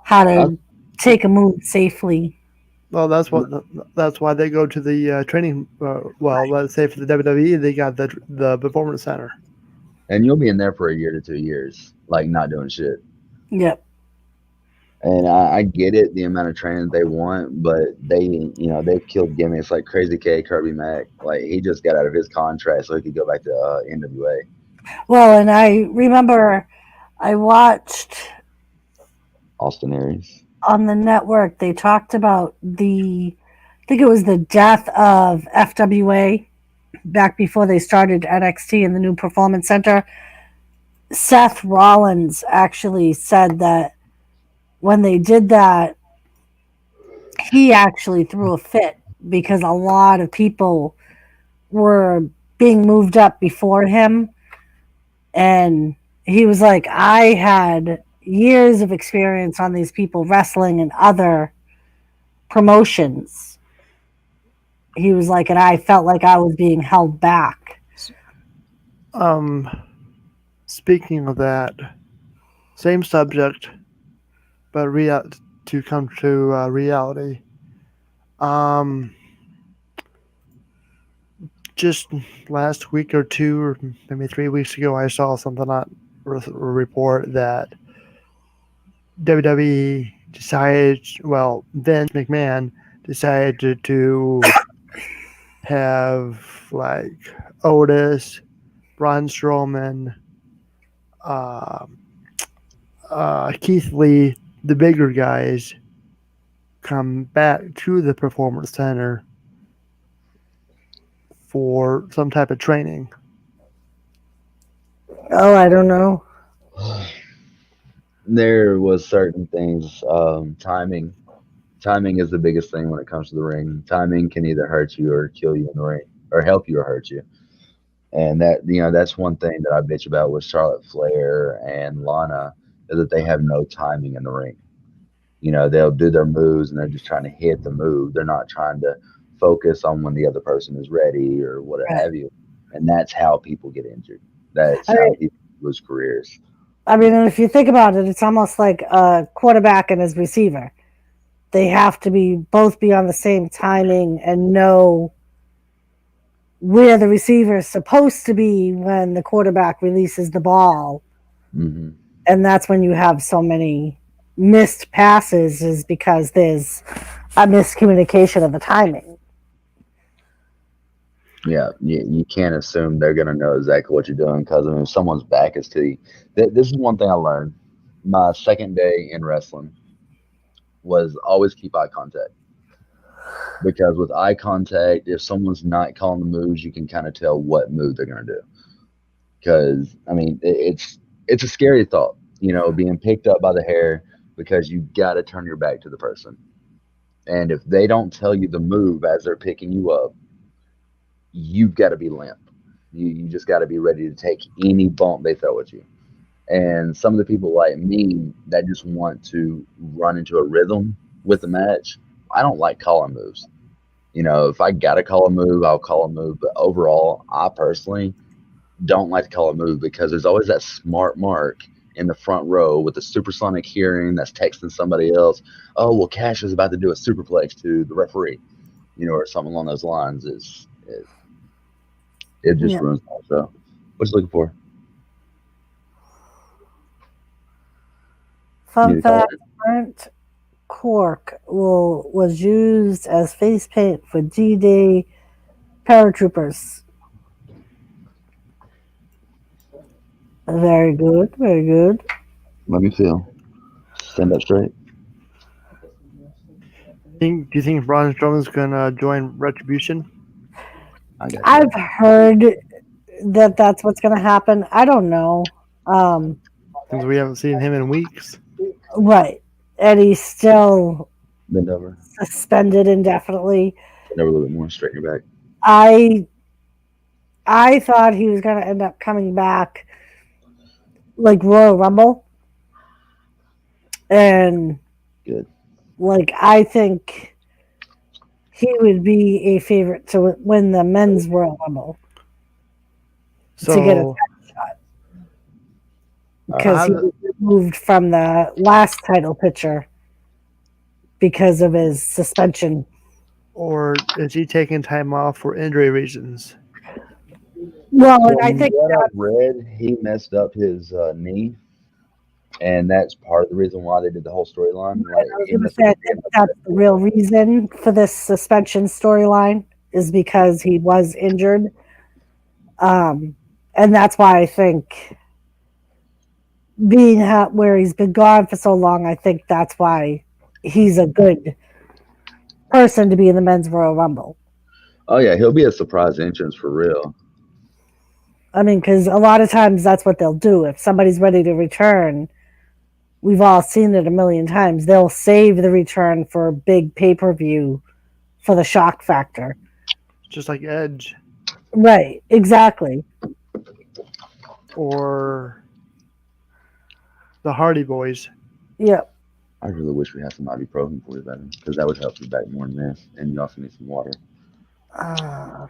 how to take a move safely. Well, that's why they go to the training. Well, let's say for the WWE, they got the performance center. And you'll be in there for a year to 2 years, like not doing shit. Yep. And I get it, the amount of training they want, but they've killed gimmicks like Crazy K, Kirby Mack. Like he just got out of his contract so he could go back to NWA. Well, and I remember I watched Austin Aries. on the network, they talked about I think it was the death of FWA back before they started NXT in the new Performance Center. Seth Rollins actually said that when they did that, he actually threw a fit because a lot of people were being moved up before him. And he was like, I had years of experience on these people wrestling in other promotions. He was like, and I felt like I was being held back. Speaking of that, same subject, but to come to reality. Um, just last week or two, or maybe 3 weeks ago, I saw something on a report that WWE decided, well, Vince McMahon decided to have like Otis, Braun Strowman, uh, Keith Lee, the bigger guys, come back to the Performance Center for some type of training. Oh, I don't know. There was certain things. Timing. Timing is the biggest thing when it comes to the ring. Timing can either hurt you or kill you in the ring, or help you or hurt you. And that's one thing that I bitch about with Charlotte Flair and Lana is that they have no timing in the ring. They'll do their moves and they're just trying to hit the move. They're not trying to focus on when the other person is ready or what Right. have you. And that's how people get injured. That's I how mean, people lose careers. and if you think about it, it's almost like a quarterback and his receiver. They have to both be on the same timing and know where the receiver is supposed to be when the quarterback releases the ball. Hmm. And that's when you have so many missed passes, is because there's a miscommunication of the timing. Yeah, you can't assume they're going to know exactly what you're doing because if someone's back is to you. This is one thing I learned. My second day in wrestling was always keep eye contact because with eye contact, if someone's not calling the moves, you can kind of tell what move they're going to do. Because I mean, it's a scary thought, being picked up by the hair because you got to turn your back to the person, and if they don't tell you the move as they're picking you up, you've got to be limp. You just got to be ready to take any bump they throw at you. And some of the people like me that just want to run into a rhythm with the match, I don't like calling moves. If I got to call a move, I'll call a move. But overall, I personally don't like to call a move because there's always that smart mark in the front row with the supersonic hearing that's texting somebody else. Oh, well, Cash is about to do a superplex to the referee, or something along those lines. It just Yeah. ruins the whole show. What you looking for? Need Fun to call fact: burnt cork was used as face paint for D-Day paratroopers. Very good, very good. Let me feel. Stand up straight. Do you think Braun Strowman's gonna join Retribution? I got you. I've heard that that's what's going to happen. I don't know. Um, Since we haven't seen him in weeks. right, and he's still Bend over. suspended indefinitely. Bend over a little bit more. Straighten your back. I I thought he was going to end up coming back like Royal Rumble, and Good. I think he would be a favorite to win the men's Royal Rumble to get a So shot All right. because he was removed from the last title picture because of his suspension. or is he taking time off for injury reasons? Well, and I From think what I've read, he messed up his knee, and that's part of the reason why they did the whole storyline. Like I was he going to messed say up I his think knee. that's the real reason for this suspension storyline is because he was injured, and that's why I think being where he's been gone for so long, I think that's why he's a good person to be in the men's Royal Rumble. Oh yeah, he'll be a surprise entrance for real. I mean, because a lot of times that's what they'll do. If somebody's ready to return, we've all seen it a million times. They'll save the return for a big pay-per-view for the shock factor. Just like Edge Right, exactly. or the Hardy Boys. Yep. I really wish we had some ibuprofen for you, better, because that would help you back more than this. And you also need some water.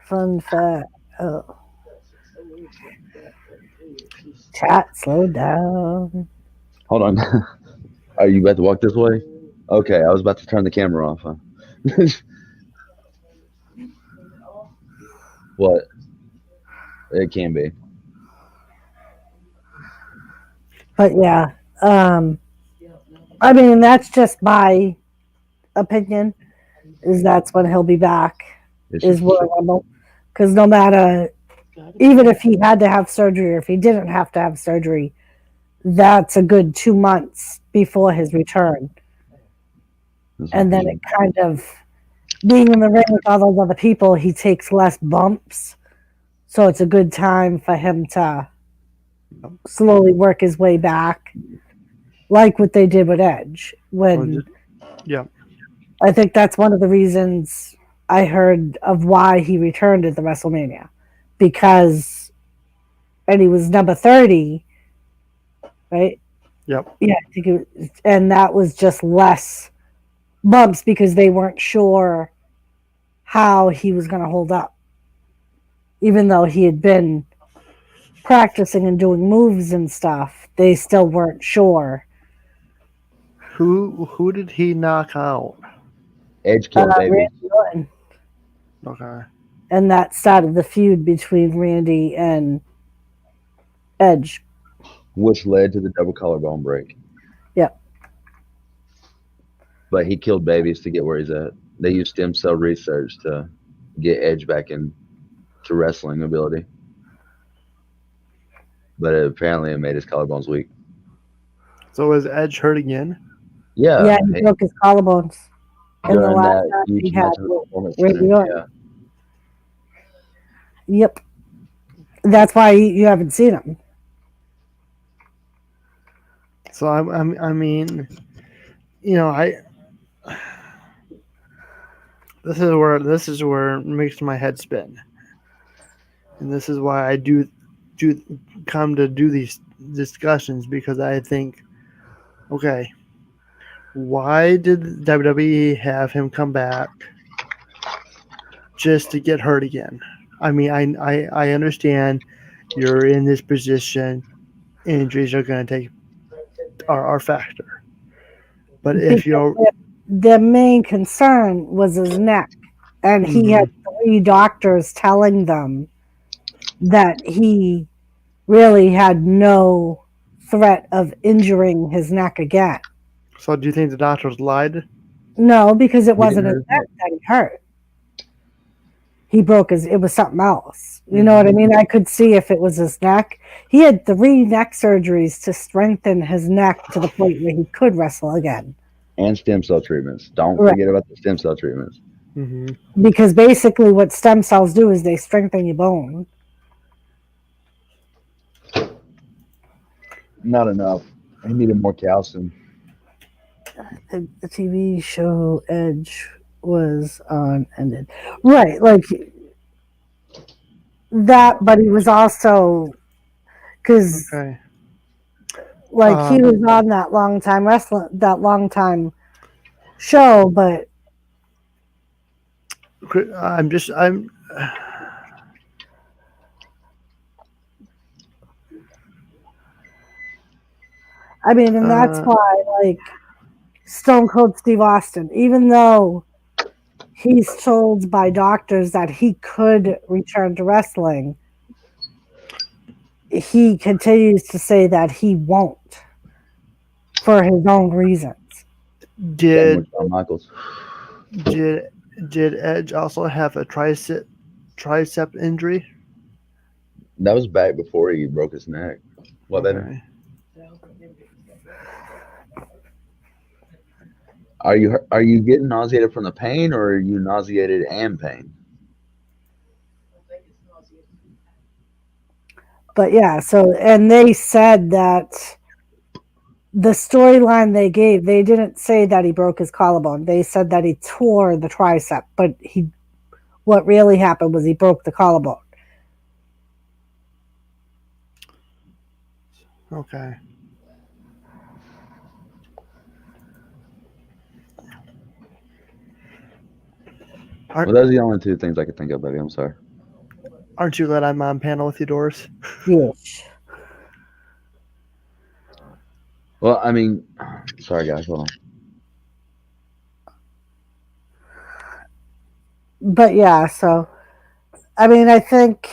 Fun fact. Oh, chat, slow down. Hold on. Are you about to walk this way? Okay, I was about to turn the camera off. Huh? What it can be. But yeah, I mean that's just my opinion. Is that's when he'll be back? It's Is just Royal Rumble because no matter even if he had to have surgery or if he didn't have to have surgery, that's a good 2 months before his return, that's and then he, it kind of being in the ring with all those other people, he takes less bumps, so it's a good time for him to slowly work his way back, like what they did with Edge. Well, When yeah. I think that's one of the reasons I heard of why he returned at the WrestleMania, because and he was number 30, right? Yep. Yeah, I think it was, and that was just less bumps because they weren't sure how he was going to hold up, even though he had been practicing and doing moves and stuff. They still weren't sure. Who did he knock out? Edge killed babies, Randy Orton, Okay. and that started the feud between Randy and Edge. which led to the double collarbone break. Yep. But he killed babies to get where he's at. They used stem cell research to get Edge back into wrestling ability. But apparently it made his collarbones weak. So is Edge hurt again? Yeah, Yeah, he broke his collarbones in the during last that match huge he had match at the with Performance Randy Center. Orton. Yeah. Yep. That's why you haven't seen him. So I mean, you know, this is where it makes my head spin, and this is why I do come to do these discussions, because I think, okay, why did WWE have him come back just to get hurt again? I mean, I understand you're in this position, injuries are going to take are factor, but if Because you're the main concern was his neck, and he mhm, had 3 doctors telling them that he really had no threat of injuring his neck again. so do you think the doctors lied? No, because it He didn't wasn't hurt his his neck neck. that he hurt. He broke his, it was something else. You know what I Mhm. mean? I could see if it was his neck. He had 3 neck surgeries to strengthen his neck to the point where he could wrestle again. And stem cell treatments. Don't Right. forget about the stem cell treatments. Mhm. Because basically what stem cells do is they strengthen your bone. Not enough. He needed more calcium. The TV show Edge was on ended. Right, like that, but he was also because Okay. like he Um, was on that long time wrestling, that long time show, but I'm I mean, and that's uh why like Stone Cold Steve Austin, even though he's told by doctors that he could return to wrestling, he continues to say that he won't for his own reasons. Same with did Shawn Michaels. did did Edge also have a tricep injury? That was back before he broke his neck. What, baby? Okay. Are you getting nauseated from the pain, or are you nauseated and pain? But yeah, so and they said that the storyline they gave, they didn't say that he broke his collarbone. They said that he tore the tricep, but what really happened was he broke the collarbone. Okay. Well, those are the only two things I could think of, baby. I'm sorry. Aren't you glad I'm on panel with you, Doris? Yes. Well, I mean, sorry, guys. Hold on. But yeah, so I mean, I think,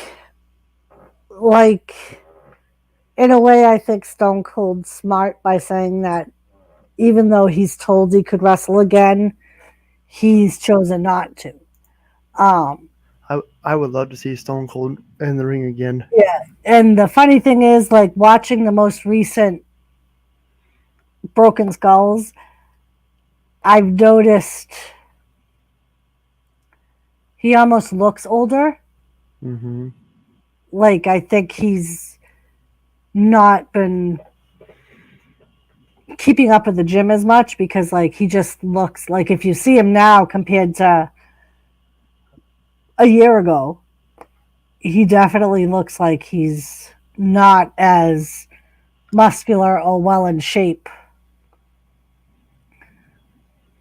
like, in a way, I think Stone Cold's smart by saying that even though he's told he could wrestle again, he's chosen not to. Um, I would love to see Stone Cold in the ring again. yeah. And the funny thing is, like, watching the most recent Broken Skulls, I've noticed he almost looks older. Hmm. Like, I think he's not been keeping up with the gym as much because, like, he just looks like, if you see him now compared to a year ago, he definitely looks like he's not as muscular or well in shape.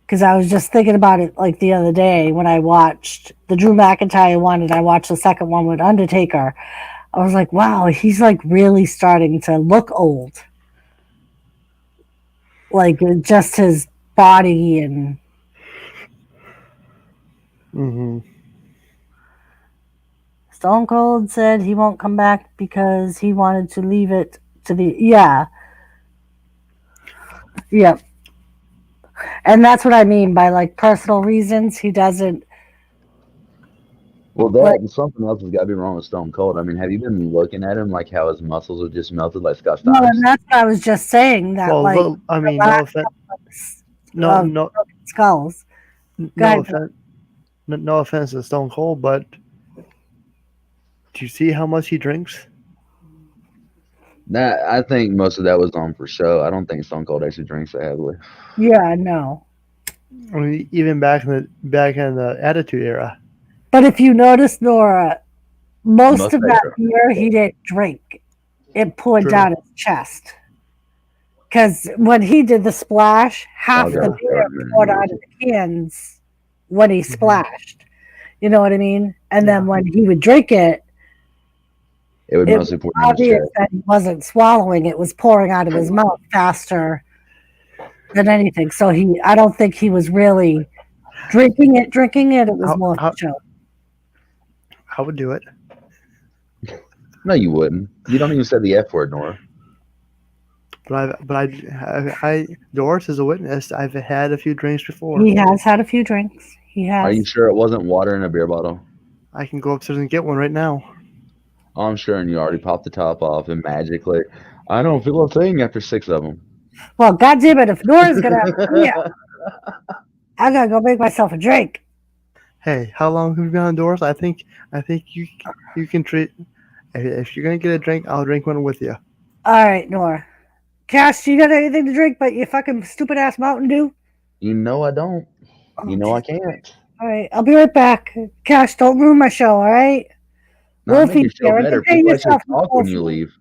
Because I was just thinking about it like the other day when I watched the Drew McIntyre one and I watched the second one with Undertaker. I was like, wow, he's like really starting to look old. Like just his body and Hmm. Stone Cold said he won't come back because he wanted to leave it to the yeah. Yeah. And that's what I mean by like personal reasons. He doesn't Well, like that and something else has got to be wrong with Stone Cold. I mean, have you been looking at him like how his muscles are just melted like Scott well, and Steiner's? that's what I was just saying that Well, like look, I the mean, no lack offense, no, of no, broken skulls. Go no ahead. offense, no offense to Stone Cold, but do you see how much he drinks? That I think most of that was on for show. I don't think Stone Cold actually drinks that heavily. Yeah, no. I mean, even back in the Attitude Era. But if you notice, Nora, most of Mustache. that beer he didn't drink. It poured True. down his chest. Because when he did the splash, half I'll the go beer start in a minute. poured out of the cans when he splashed. You know what I mean? And Yeah. then when he would drink it, It would it mostly was pour down his obvious chest. that he wasn't swallowing. It was pouring out of his mouth faster than anything. So I don't think he was really drinking it. It was How, more how, show. I would do it. No, you wouldn't. You don't even say the F word, Nora. But Doris is a witness. I've had a few drinks before. He has had a few drinks. He Are you has. sure it wasn't water in a beer bottle? I can go upstairs and get one right now. Oh, I'm sure, and you already popped the top off, and magically, I don't feel a thing after 6 of them. Well, goddamn it! If Nora's gonna have a beer, I gotta go make myself a drink. Hey, how long have you been on Doris? I think you can treat. If you're gonna get a drink, I'll drink one with you. All right, Nora. Cash, you got anything to drink but your fucking stupid ass Mountain Dew? You know I don't. Oh, You know I geez. can't. All right, I'll be right back. Cash, don't ruin my show, all right? Not make your Wolfie's show here. better. Entertain People actually yourself with talk when you Wolfie. leave.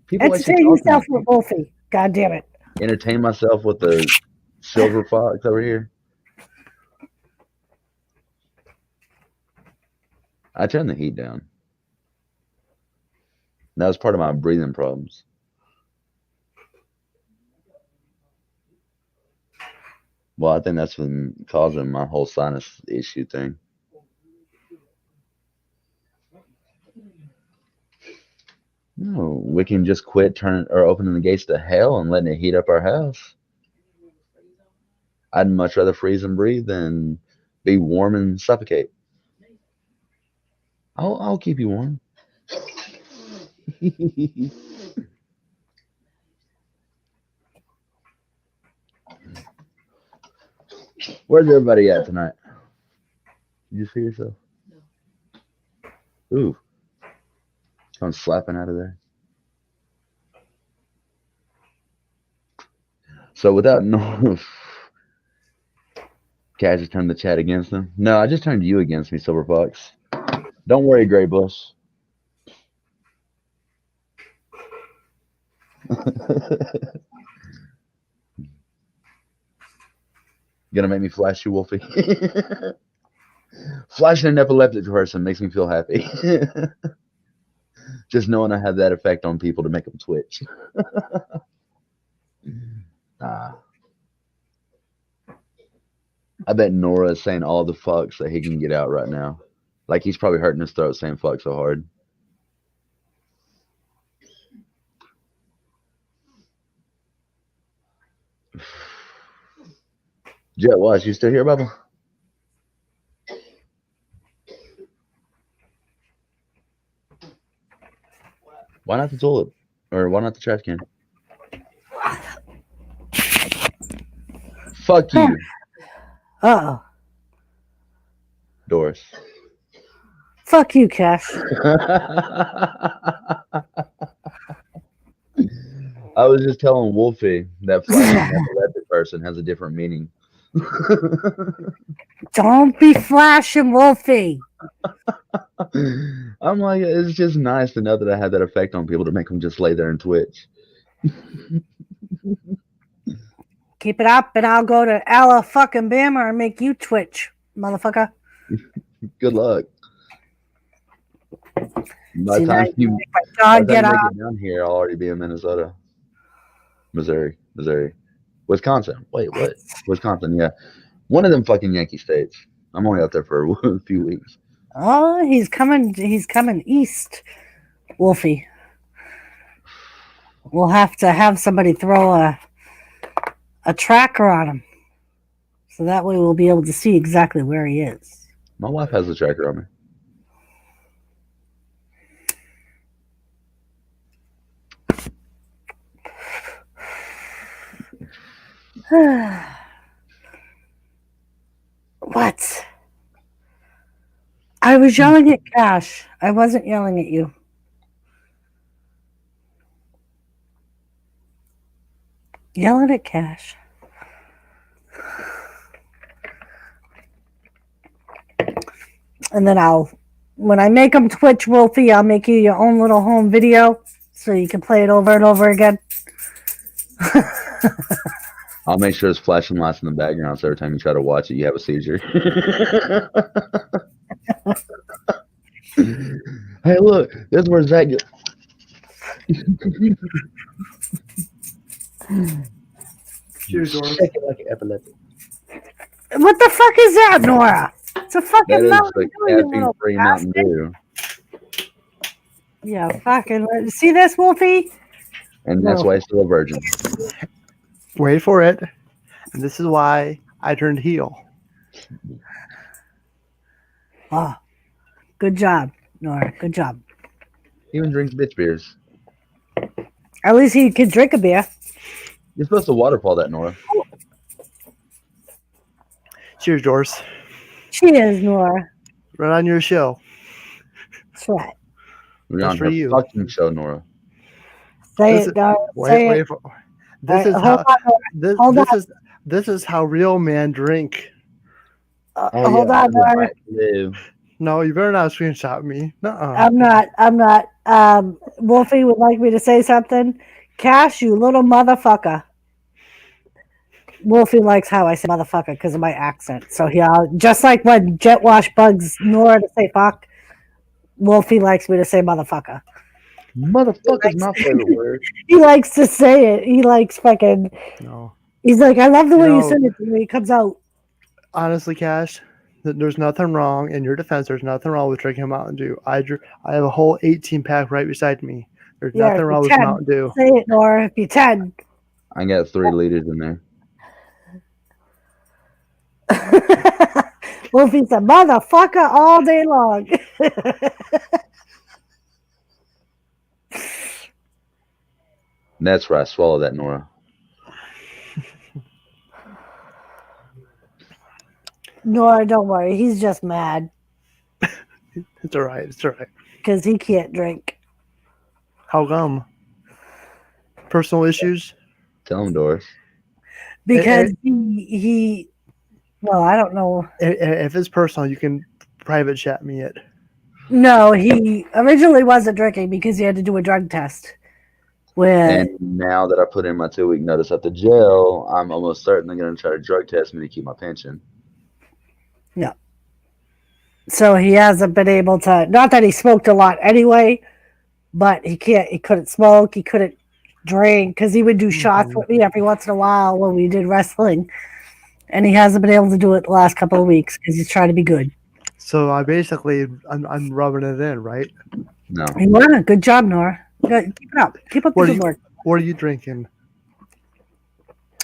People actually Entertain talk when yourself you with Wolfie. God damn it. entertain myself with the silver fox over here. I turned the heat down. That was part of my breathing problems. Well, I think that's been causing my whole sinus issue thing. No, we can just quit turning or opening the gates to hell and letting it heat up our house. I'd much rather freeze and breathe than be warm and suffocate. I'll keep you warm. Where's everybody at tonight? You just hear yourself? Ooh, come slapping out of there. So without no, Cat just turned the chat against them. No, I just turned you against me, Silver Fox. Don't worry, Gray Bush. Gonna make me flash you, Wolfie. Flashing an epileptic person makes me feel happy. Just knowing I have that effect on people to make them twitch. Ah. I bet Nora is saying all the fucks that he can get out right now. Like he's probably hurting his throat saying fuck so hard. Jet Wash, you still here, Bubba? Why not the toilet? Or why not the trash can? Fuck you, Uh-oh. Doris. Fuck you, Cash. I was just telling Wolfie that flashing epileptic person has a different meaning. Don't be flashing, Wolfie. I'm like, it's just nice to know that I had that effect on people to make them just lay there and twitch. Keep it up, and I'll go to Alla fucking Bama and make you twitch, motherfucker. Good luck. By See, the time now you my by dog the get time you up. make it down here, I'll already be in Minnesota, Missouri, Wisconsin. Wait, what? Wisconsin, yeah. One of them fucking Yankee states. I'm only out there for a few weeks. Oh, he's coming east, Wolfie. We'll have to have somebody throw a tracker on him. So that way we'll be able to see exactly where he is. My wife has a tracker on me. What? I was yelling at Cash. I wasn't yelling at you. Yelling at Cash. And then when I make them Twitch, Wolfie, I'll make you your own little home video so you can play it over and over again. I'll make sure there's flashing lights in the background so every time you try to watch it, you have a seizure. Hey, look, this is where Zach gets. Cheers, Doris. Shake it like an epileptic. What the fuck is that, Nora? It's a fucking That is Mountain the Dew, you little caffeine-free Mountain bastard. Dew. Yeah, fucking. See this, Wolfie? And that's No. why he's still a virgin. Wait for it. And this is why I turned heel. Oh, good job, Nora. Good job. He even drinks bitch beers. At least he could drink a beer. You're supposed to waterfall that, Nora. Cheers, Doris. Cheers, Nora. Right on your show. That's right. We're That's on for her you. fucking show, Nora. Say This it, is- dog. Say Wait it. for this is Hold how on, Nora. Hold this is how real men drink. Hold yeah, on, Nora. Blue. No, you better not screenshot me. Nuh-uh. I'm not. Wolfie would like me to say something. Cash, you little motherfucker. Wolfie likes how I say motherfucker because of my accent. So just like when Jet Wash bugs Nora to say fuck, Wolfie likes me to say motherfucker. Motherfucker's my favorite word. He likes to say it. He likes fucking. No. He's like, I love the way you No. say it when it comes out. Honestly, Cash, there's nothing wrong in your defense. There's nothing wrong with drinking Mountain Dew. I have a whole 18-pack right beside me. There's Yeah, nothing wrong with 10. Mountain Dew. Say it, Nora. If you 10. I got 3 liters in there. Wolfie's a motherfucker all day long. That's right. Swallow that, Nora. Nora, don't worry. He's just mad It's all right. It's all right. because he can't drink. How come? Personal issues? Tell him, Doris. Because he well, I don't know. If it's personal, you can private chat me it. No, he originally wasn't drinking because he had to do a drug test. And now that I put in my 2-week notice at the jail, I'm almost certainly going to try to drug test me to keep my pension. So he hasn't been able to, not that he smoked a lot anyway, but he couldn't smoke, he couldn't drink because he would do shots with me every once in a while when we did wrestling. And he hasn't been able to do it the last couple of weeks because he's trying to be good. So I'm rubbing it in, right? No. You are. Good job, Nora. Good. Keep it up. Keep up the What are good you work. What are you drinking?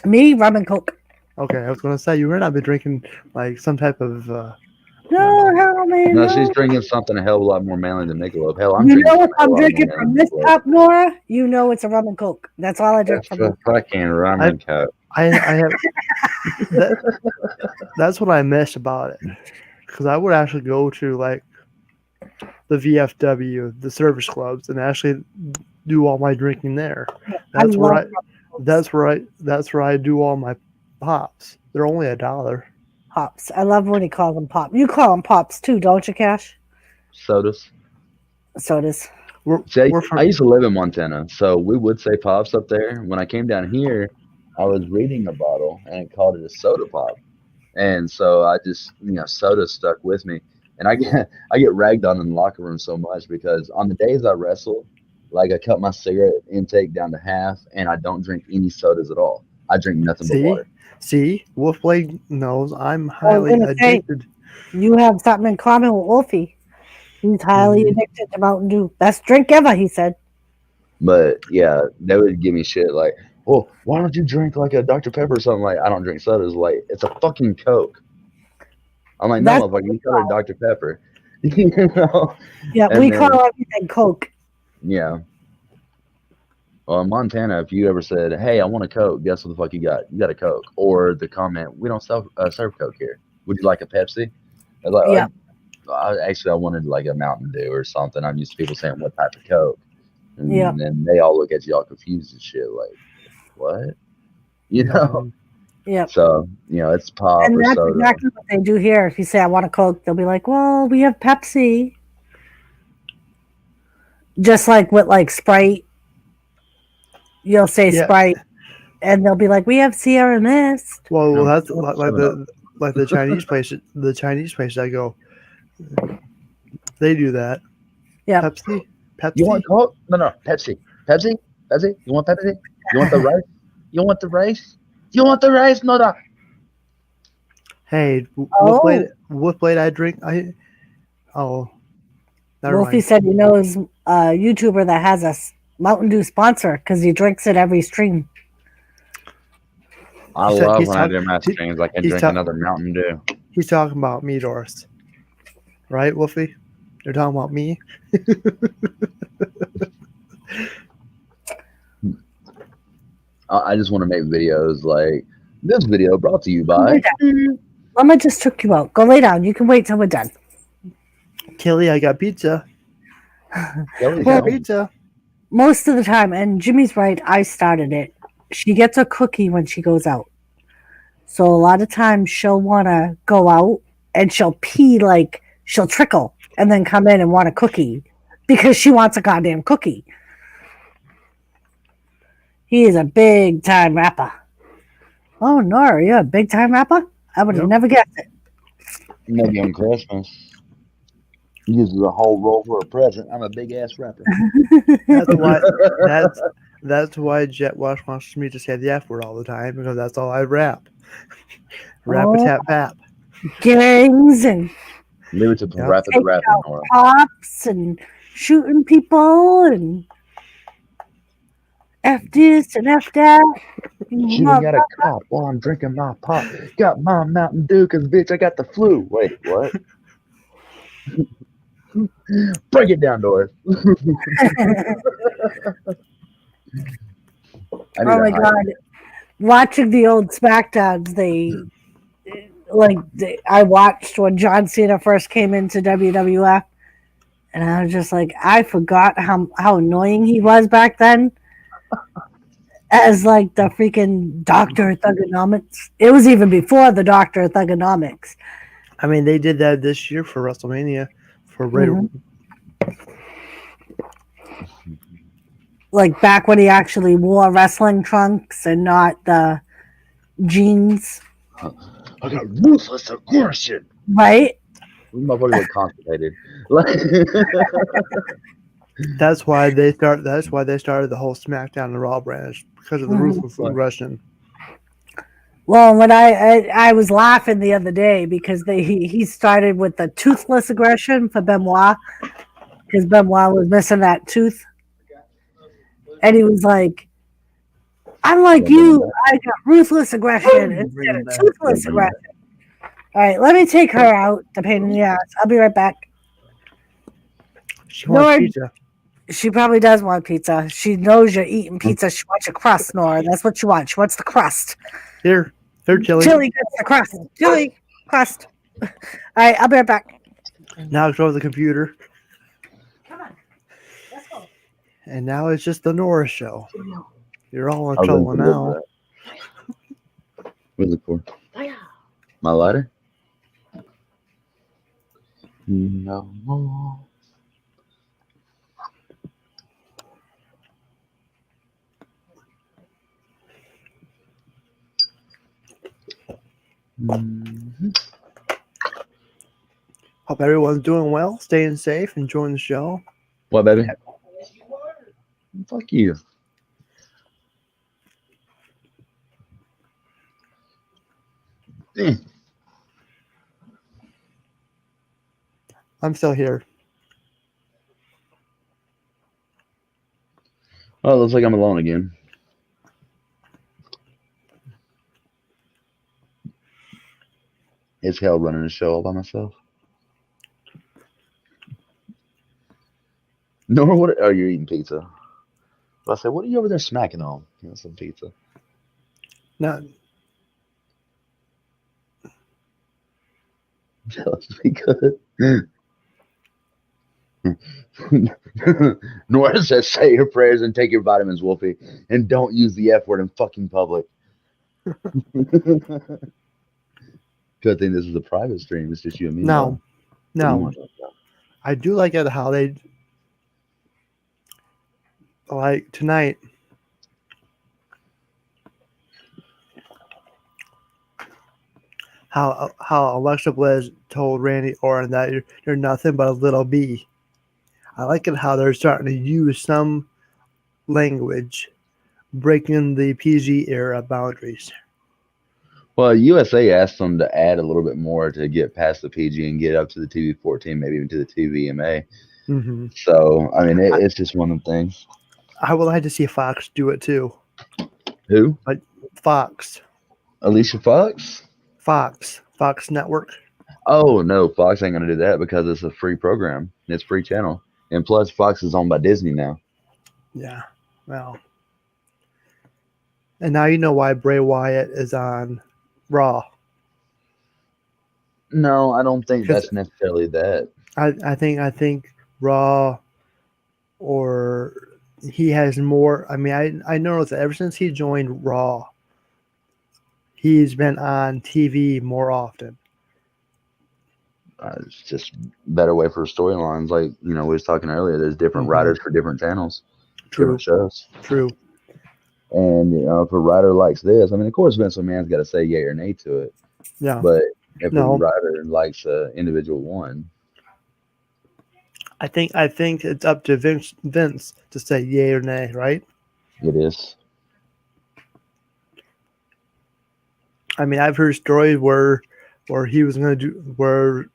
Me, rum and coke. Okay, I was gonna say you were not be drinking like some type of No, hell, man, No, no. she's drinking something a hell of a lot more manly than Michelob. Hell, I'm You drinking know if something a hell I'm of a lot more drinking manly from than this Michelob. cup, Nora, you know it's a rum and coke. That's all I drink That's from for this cup. fucking rum and coke. I have that's what I miss about it because I would actually go to like the VFW, the service clubs, and actually do all my drinking there. I That's where love I rum and cokes. that's where I do all my pops. They're only $1. Pops. I love when he calls them pop. You call them pops too, don't you, Cash? Sodas. Sodas. See, We're I from used to live in Montana, so we would say pops up there. When I came down here, I was reading a bottle and it called it a soda pop. And so I just, soda stuck with me. And I get ragged on in the locker room so much because on the days I wrestle, like I cut my cigarette intake down to half and I don't drink any sodas at all. I drink nothing but see water. see Wolfblade knows I'm I was highly gonna say addicted. you have something in common with Wolfie. He's highly Mhm. addicted to Mountain Dew. Best drink ever, he said. But yeah, they would give me shit like, "Well, why don't you drink like a Dr. Pepper or something?" Like, I don't drink sodas. Like, it's a fucking Coke. I'm like, no, That's motherfucker, you call it Dr. Pepper. you know? yeah, And we call then, everything Coke. yeah. Well, in Montana, if you ever said, "Hey, I want a Coke," guess what the fuck you got? You got a Coke. Or the comment, "We don't serve Coke here. Would you like a Pepsi?" I was like, Yeah, actually, I wanted like a Mountain Dew or something. I'm used to people saying, "What type of Coke?" yeah. And then they all look at you all confused and shit, like, "What?" You know? Mhm. Yep. So, it's pop And or that's soda. exactly what they do here. If you say I want a Coke, they'll be like, "Well, we have Pepsi." Just like with like Sprite, you'll say Yeah. Sprite, and they'll be like, "We have Sierra Mist." Well, No, that's no, like 7 Up. the Chinese place. The Chinese place I go, they do that. Yep. Pepsi, You want Pepsi. Coke? No, no, Pepsi. Pepsi? Pepsi? You want Pepsi? You want the rice? You want the rice? You want the rice? No, no. Hey, Oh, what blade I drink? Oh, never Wolfie mind. said he knows a YouTuber that has a Mountain Dew sponsor because he drinks it every stream. I love He's when I talking do my he, streams. I can he's drink talk, another Mountain Dew. he's talking about me, Doris. Right, Wolfie? You're talking about me. I just want to make videos like this video brought to you Go lay by. down. Mama just took you out. Go lay down. You can wait till we're done. Kelly, I got pizza. Kelly's I got Well, home. pizza. most of the time, and Jimmy's right, I started it. She gets a cookie when she goes out. So a lot of times she'll want to go out and she'll pee like she'll trickle and then come in and want a cookie because she wants a goddamn cookie. He is a big time rapper. Oh, Nora, you're a big time rapper? I would have Yep. never guessed it. Maybe on Christmas. Uses a whole roll for a present. I'm a big ass rapper. That's why. That's why Jet Wash wants me to say the F word all the time because that's all I rap. Rap a Oh, tap pap. gangs and Leave it to Yep. Rapper the taking Rapper, out Nora. cops and shooting people and F this and F that. You Shooting mother- at a cop while I'm drinking my pop. Got my Mountain Dew because, bitch, I got the flu. Wait, what? Break it down, Doris. I need Oh a my high. god. Watching the old SmackDowns, I watched when John Cena first came into WWF, and I was just like, I forgot how annoying he was back then as like the freaking Doctor Thugonomics. It was even before the Doctor Thugonomics. I mean, they did that this year for WrestleMania for Ray. Mhm. Like back when he actually wore wrestling trunks and not the jeans, I got ruthless aggression. right? This motherfucker look constipated. Like, That's why they started the whole SmackDown and Raw branch because of the Mhm. ruthless aggression. Well, when I was laughing the other day because he started with the toothless aggression for Benoit because Benoit was missing that tooth, and he was like, "I'm like you. I got ruthless aggression instead of toothless aggression." All right, let me take her out. The pain in the ass. I'll be right back. She wants Nora, pizza. she probably does want pizza. She knows you're eating pizza. She wants your crust, Nora. That's what she wants. She wants the crust. Here, Chili. Chili gets the crust. Chili crust. All right, I'll be right back. Now it's over the computer, Come on, let's go. and now it's just the Nora show. You're all in I was trouble going to now. look for that. What is it for? My lighter? No more. Mhm. Hope everyone's doing well, staying safe, enjoying the show. What, baby? Fuck you. Eh. I'm still here. Oh, it looks like I'm alone again. It's hell running a show all by myself. Nora, what? Oh, you're eating pizza. I said, what are you over there smacking on? You know, some pizza. Not That must be good. Nora says, say your prayers and take your vitamins, Wolfie, and don't use the F word in fucking public. Good thing this is a private stream. It's just you and me. no, What do you no. want to talk about? I do like it how they like tonight. How Alexa Bliss told Randy Orton that you're nothing but a little bee. I like it how they're starting to use some language, breaking the PG era boundaries. Well, USA asked them to add a little bit more to get past the PG and get up to the TV 14, maybe even to the TVMA. Mm-hmm. So, I mean, it's just one of them things. I would like to see Fox do it too. Who? Fox Alicia Fox? Fox Network. Oh, no, Fox ain't going to do that because it's a free program. It's free channel. And plus, Fox is owned by Disney now. Yeah, well, and now you know why Bray Wyatt is on Raw. No, I don't think 'Cause that's necessarily that. I think Raw, or he has more. I mean, I noticed that ever since he joined Raw, he's been on TV more often. It's just better way for storylines. Like, you know, we was talking earlier, there's different Mhm. writers for different channels, True, different shows. true. And, you know, if a writer likes this, I mean, of course, Vince McMahon's got to say yay or nay to it. Yeah, But if a No. writer likes an individual one, I think it's up to Vince to say yay or nay, right? it is. I mean, I've heard stories where he was going to do where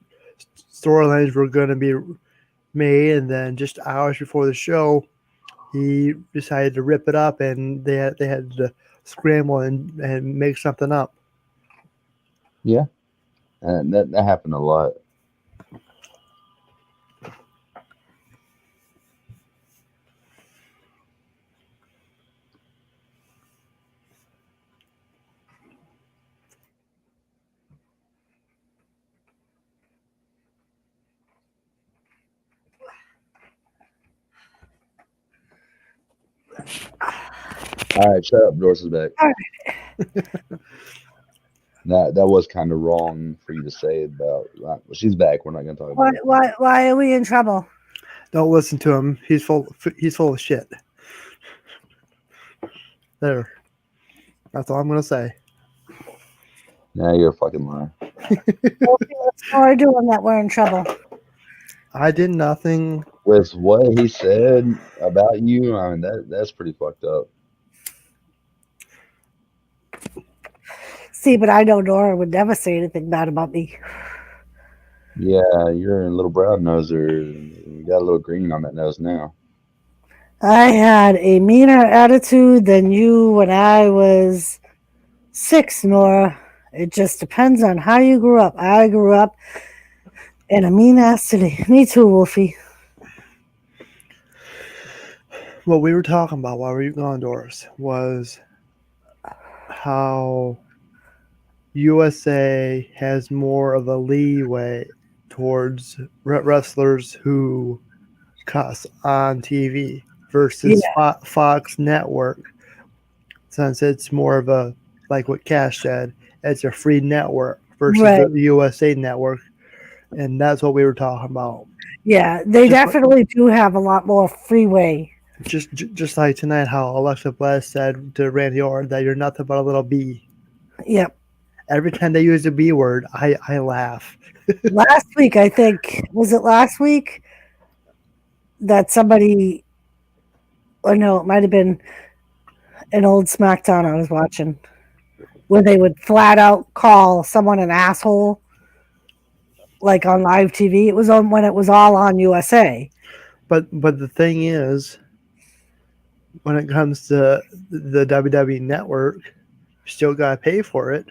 storylines were going to be made, and then just hours before the show, he decided to rip it up, and they had to scramble and make something up. Yeah. And that happened a lot. All right, shut up. Doris is back. All That was kind of wrong for you to say about. Well, she's back. We're not going to talk about it. Why are we in trouble? Don't listen to him. He's full of shit. There. That's all I'm going to say. Now you're a fucking liar. What's Nora doing that we're in trouble? I did nothing. With what he said about you, I mean that's pretty fucked up. See, but I know Nora would never say anything bad about me. Yeah, you're a little brown noser. You got a little green on that nose now. I had a meaner attitude than you when I was 6, Nora. It just depends on how you grew up. I grew up in a mean ass city. Me too, Wolfie. What we were talking about while we were gone, Doris, was how USA has more of a leeway towards wrestlers who cuss on TV versus Yeah, Fox Network, since it's more of a, like what Cash said, it's a free network versus right. the USA Network, and that's what we were talking about. Yeah, they Just like definitely do have a lot more freeway. just like tonight, how Alexa Bliss said to Randy Orton that you're nothing but a little bee. Yep. Every time they use the B word, I laugh. Last week, I think, was it last week that somebody, or no, it might have been an old SmackDown I was watching, where they would flat out call someone an asshole, like on live TV. It was on when it was all on USA. But the thing is, when it comes to the WWE Network, you still gotta pay for it.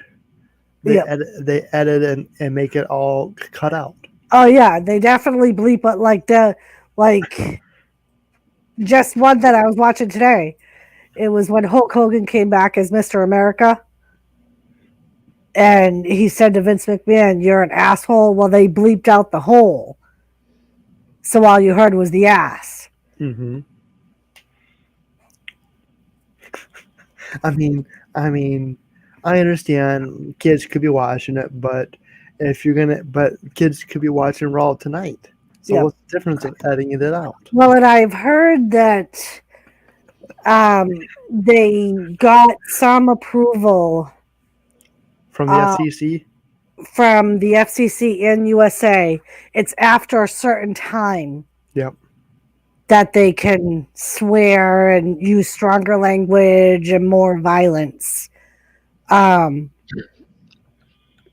Yep. They edit and make it all cut out. Oh yeah, they definitely bleep it like just one that I was watching today. It was when Hulk Hogan came back as Mr. America. And he said to Vince McMahon, "You're an asshole." Well, they bleeped out the hole. So all you heard was the ass. Mm-hmm. I mean, I mean, I understand kids could be watching it, but but kids could be watching Raw tonight. So Yep. what's the difference of editing it out Well, and I've heard that they got some approval from the uh, FCC? from the FCC in USA. It's after a certain time Yep. that they can swear and use stronger language and more violence.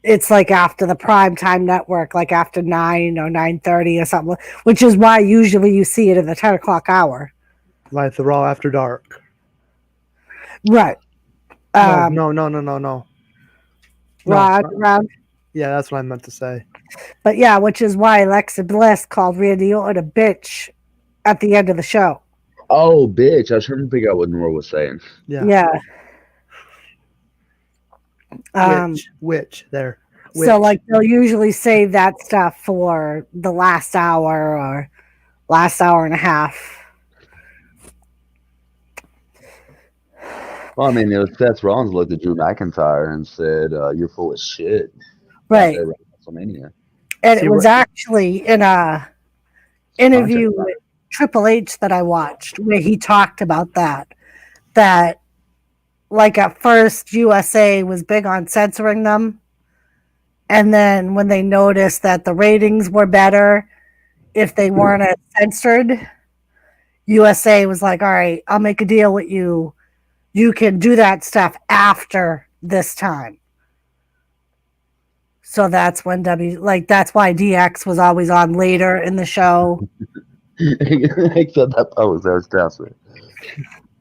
It's like after the prime time network, like after 9 or 9:30 or something, which is why usually you see it at the 10 o'clock hour. Like the Raw After Dark. Right. No, no, no, no, no, no. Raw No. round. Yeah, that's what I meant to say. But yeah, which is why Alexa Bliss called Randy Orton a bitch at the end of the show. Oh, bitch! I was trying to figure out what Nora was saying. Yeah. Yeah. Which there. So like they'll usually save that stuff for the last hour or last hour and a half. Well, I mean, it was Seth Rollins looked at Drew McIntyre and said, "You're full of shit." Right. After WrestleMania. And See, it was actually in a interview Contract. with Triple H that I watched where he talked about that like at first USA was big on censoring them, and then when they noticed that the ratings were better if they weren't as censored, USA was like, all right, I'll make a deal with you. You can do that stuff after this time. So that's when that's why DX was always on later in the show. Except that part was fantastic.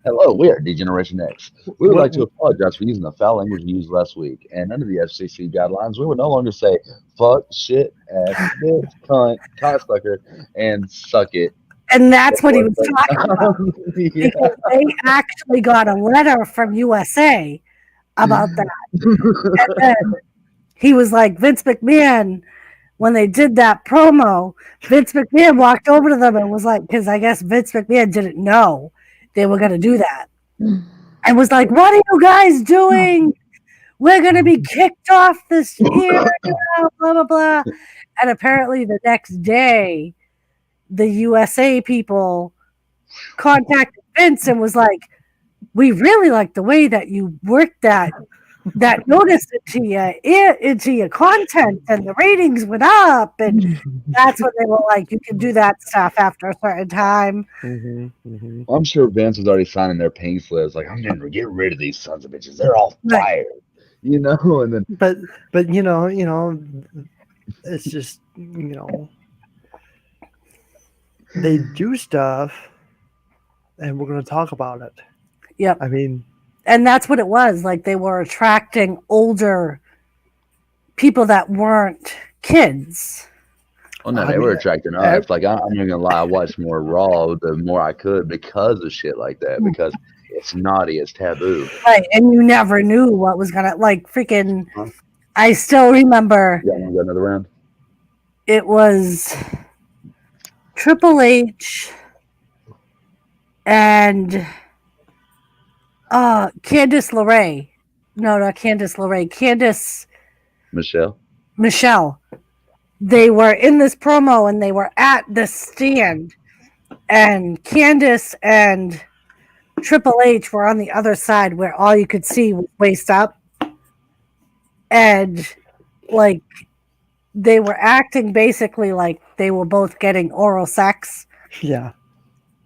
Hello, we are D-Generation X. We would like to apologize for using the foul language we used last week, and under the FCC guidelines, we would no longer say fuck, shit, ass, bitch, cunt, cocksucker, and suck it. And that's what he was talking about. Yeah. Because they actually got a letter from USA about that. And then he was like, Vince McMahon, when they did that promo, Vince McMahon walked over to them and was like, because I guess Vince McMahon didn't know they were going to do that. And was like, what are you guys doing? We're going to be kicked off this year, blah, blah, blah. And apparently the next day, the USA people contacted Vince and was like, we really like the way that you worked that notice into your content, and the ratings went up, and that's when they were like, you can do that stuff after a certain time. I'm sure Vince was already signing their pink slips. Like, I'm going to get rid of these sons of bitches. They're all fired. you know, and then But it's just they do stuff, and we're gonna talk about it. Yep. I mean, And that's what it was. Like they were attracting older people that weren't kids. oh no, I they mean, were attracting ev- us. Like I'm not gonna lie, I watched more Raw the more I could because of shit like that. Because it's naughty, it's taboo. Right. And you never knew what was gonna like freaking Huh? I still remember You want to go another round? it was Triple H and Candice LeRae. No, not Candice LeRae. Candice Michelle. They were in this promo and they were at this stand, and Candice and Triple H were on the other side where all you could see was waist up, and like they were acting basically like they were both getting oral sex, yeah,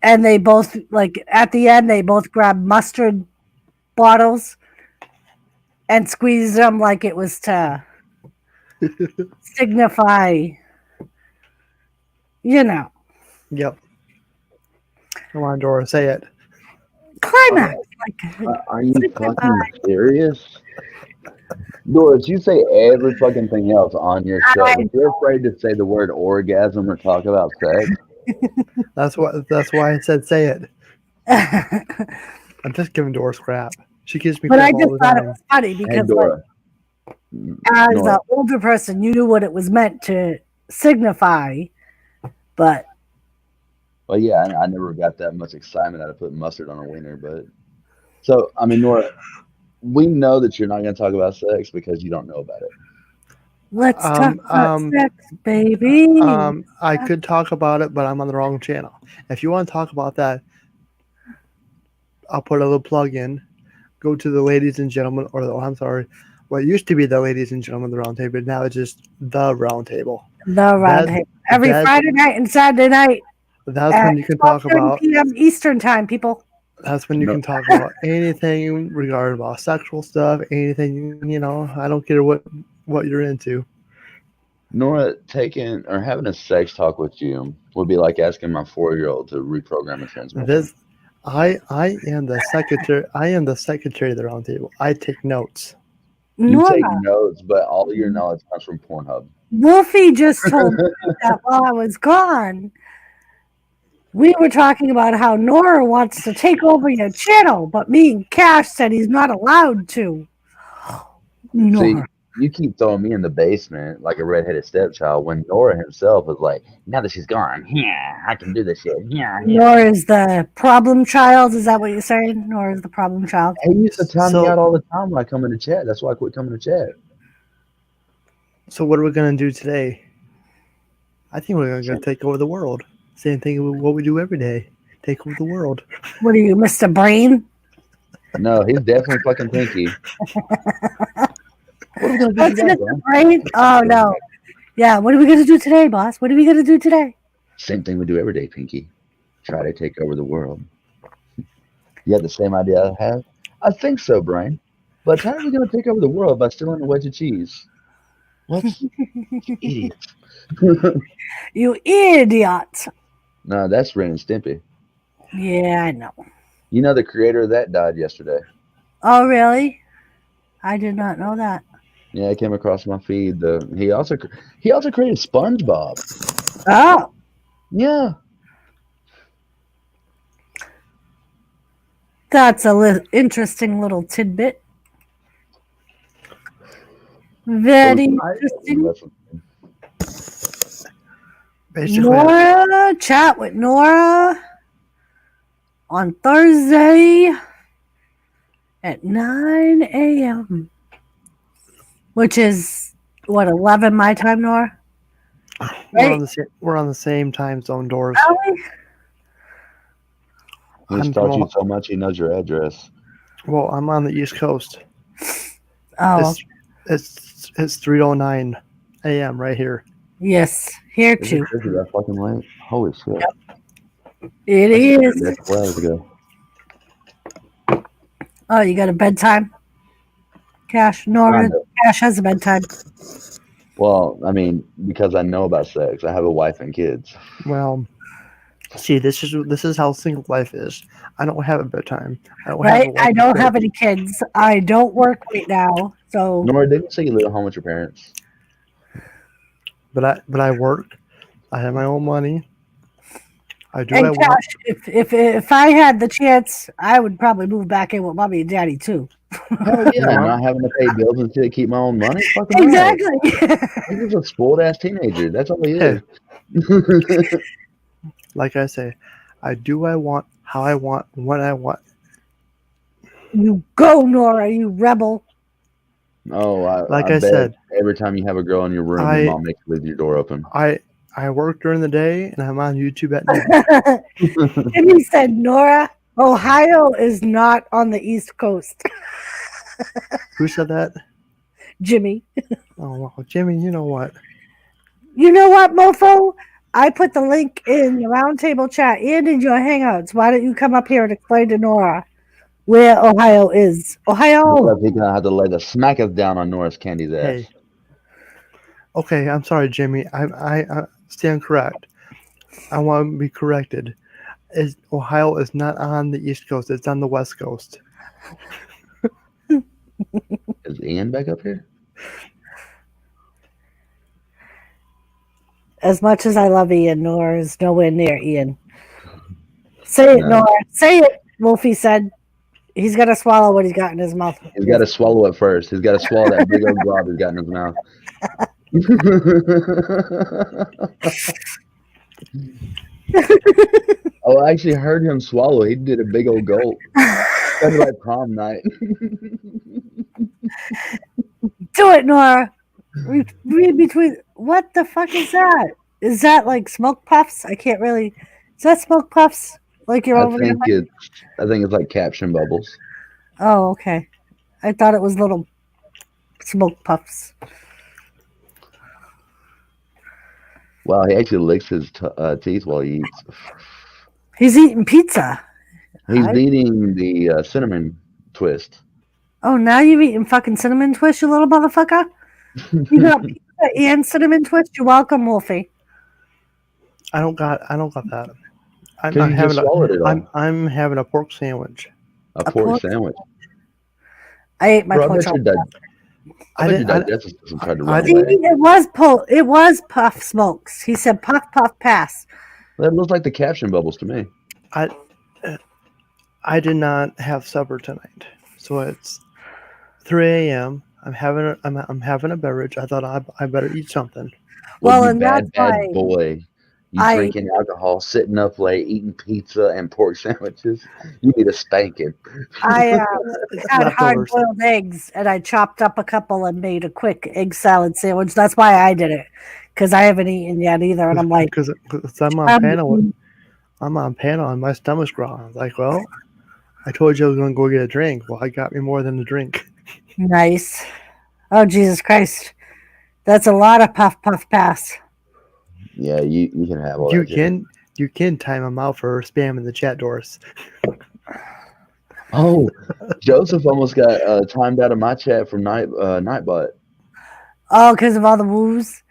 and they both like at the end they both grabbed mustard bottles and squeezed them like it was to signify, yep. Come on, Dora, say it. climax. Are you fucking serious? Doris, you say every fucking thing else on your show, but you're afraid to say the word orgasm or talk about sex. That's why I said say it. I'm just giving Doris crap. She gives me But I crap just all the thought it time. was funny Hey, because, like, Dora. as Nora, an older person, you knew what it was meant to signify. But well, yeah, I never got that much excitement out of putting mustard on a wiener, but so I mean, Nora, we know that you're not going to talk about sex because you don't know about it. let's talk Um, about um, sex, baby. I could talk about it, but I'm on the wrong channel. If you want to talk about that, I'll put a little plug in. Go to the ladies and gentlemen, or I'm sorry, what used to be the ladies and gentlemen of the round table, now it's just the round table. The round table. Every that's- Friday night and Saturday night That's at when you can talk 12:30 about. p.m. Eastern time, people. That's when you No. can talk about anything regarding about sexual stuff, anything I don't care what you're into. Nora, taking or having a sex talk with you would be like asking my 4-year-old to reprogram a transmission. This, I am the secretary. I am the secretary of the round table. I take notes. You take Nora, notes, but all your knowledge comes from Pornhub. Wolfie just told me that while I was gone, we were talking about how Nora wants to take over your channel, but me and Cash said he's not allowed to. See, Nora. you keep throwing me in the basement like a redheaded stepchild when Nora himself was like, now that she's gone, yeah, I can do this shit. Yeah, yeah. Nora is the problem child. Is that what you're saying? Nora is the problem child. He used to time me So- out all the time when I come into chat. That's why I quit coming to chat. So what are we gonna do today? I think we're gonna take over the world. Same thing with what we do every day. Take over the world. What are you, Mr. Brain? No, he's definitely fucking Pinky. What are we gonna do What's today, Mr. bro? Brain? Oh, no. Yeah, what are we going to do today, boss? What are we going to do today? Same thing we do every day, Pinky. Try to take over the world. You have the same idea I have? I think so, Brian. But how are we going to take over the world by stealing a wedge of cheese? What? Idiot. You idiot. No, that's Ren and Stimpy. Yeah, I know. You know the creator of that died yesterday. Oh, really? I did not know that. Yeah, it came across my feed. He also created SpongeBob. Oh, Yeah. that's a interesting little tidbit. Very interesting. Basically, Nora, chat with Nora on Thursday at 9 a.m., which is, what, 11 my time, Nora? we're on the same time zone, Doors. He I'm stalks you from- so much he knows your address. Well, I'm on the East Coast. Oh, It's 3:09 a.m. right here. yes, here Is too. it that fucking late? Holy shit. It is. That's 4 hours ago. Oh, you got a bedtime? Cash, Nora, Kind of. Cash has a bedtime. Well, I mean, because I know about sex. I have a wife and kids. Well, see, this is how single life is. I don't have a bedtime. I don't have Right? a wife. I don't have any kids. I don't work right now. So, Nora, didn't you say you live at home with your parents? But I work. I have my own money. I do. and I want. Cash, if I had the chance, I would probably move back in with mommy and daddy too. Hell yeah, No, not having to pay bills and shit, keep my own money. Fucking right. Exactly. He's just a spoiled ass teenager. That's all he Hey. is. Like I say, I do. I want how I want when I want. You go, Nora, you rebel. Oh, Like I I bet said, every time you have a girl in your room, your mom makes you leave your door open. I work during the day and I'm on YouTube at night. Jimmy said, Nora, Ohio is not on the East Coast. Who said that? Jimmy. Oh, well, Jimmy, you know what? You know what, mofo? I put the link in the roundtable chat and in your hangouts. Why don't you come up here and explain to Nora where Ohio is? Ohio. Because he's gonna have to lay the smackers down on Norris Candy's ass. Hey. Okay, I'm sorry, Jimmy. I stand correct. I want to be corrected. Ohio is not on the East Coast. It's on the West Coast. Is Ian back up here? As much as I love Ian, Nora is nowhere near Ian. Say it, No. Nora. Say it, Wolfie said. He's got to swallow what he's got in his mouth. He's got to swallow it first. He's got to swallow that big old glob he's got in his mouth. Oh, I actually heard him swallow. He did a big old gulp. Sounded like prom night. Do it, Nora. Read between. What the fuck is that? Is that like smoke puffs? I can't really. Is that smoke puffs? Like you're I over there? think it's like caption bubbles. Oh, okay. I thought it was little smoke puffs. Wow, he actually licks his teeth while he eats. He's eating pizza. He's eating the cinnamon twist. Oh, now you've eaten fucking cinnamon twist, you little motherfucker. You got pizza and cinnamon twist. You're welcome, Wolfie. I don't got that. I'm Because you having just swallowed it all. I'm having a pork sandwich. A pork sandwich. I ate my Bro, pork I bet your digestive system tried to run See, away. it was Puff Smokes. He said puff, puff, pass. That looks like the caption bubbles to me. I did not have supper tonight, so it's 3 a.m. I'm having a beverage. I thought I better eat something. Well, you and bad that's why boy. You drinking alcohol, sitting up late, eating pizza and pork sandwiches. You need a spanking. I had Leftovers. hard-boiled eggs, and I chopped up a couple and made a quick egg salad sandwich. That's why I did it, because I haven't eaten yet either. And I'm like, because I'm on panel. I'm on panel, and my stomach's growling. I was like, well, I told you I was going to go get a drink. Well, I got me more than a drink. Nice. Oh, Jesus Christ. That's a lot of puff, puff, pass. Yeah, you can have all You that. you can time them out for spam in the chat doors. Oh, Joseph almost got timed out of my chat from Nightbot. Oh, because of all the woos?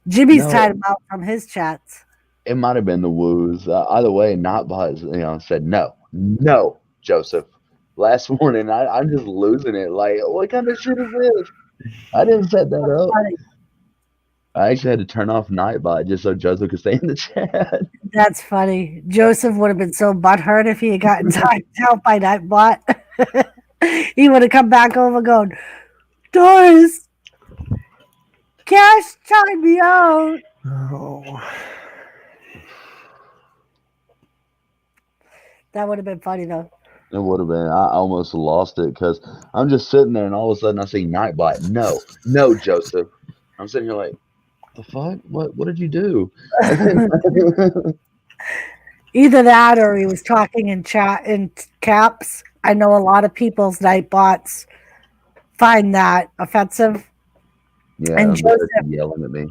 Jimmy's No. tied him out from his chats. It might have been the woos. Either way, Nightbot said no, Joseph. Last morning, I'm just losing it. Like, what kind of shit is this? I didn't set that up. Funny. I actually had to turn off Nightbot just so Joseph could stay in the chat. That's funny. Joseph would have been so butthurt if he had gotten timed out by Nightbot. He would have come back over going, Doris, Cash timed me out. Oh, That would have been funny, though. It would have been. I almost lost it because I'm just sitting there and all of a sudden I see Nightbot. No, Joseph. I'm sitting here like, the fuck? What did you do? Either that or he was talking in chat in caps. I know a lot of people's Nightbots find that offensive. Yeah, And they're Joseph yelling at me.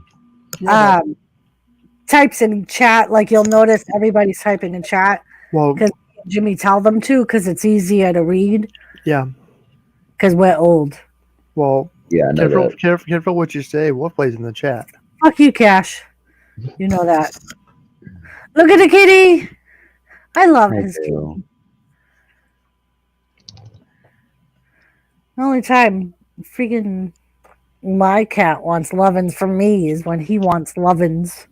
types in chat. Like you'll notice everybody's typing in chat well, because Jimmy tell them to because it's easier to read yeah. because we're old. Well, Yeah, I know that. careful what you say. What plays in the chat? Fuck you, Cash. You know that. Look at the kitty. I love Hey, his kitty. girl. The only time freaking my cat wants lovin's from me is when he wants lovin's.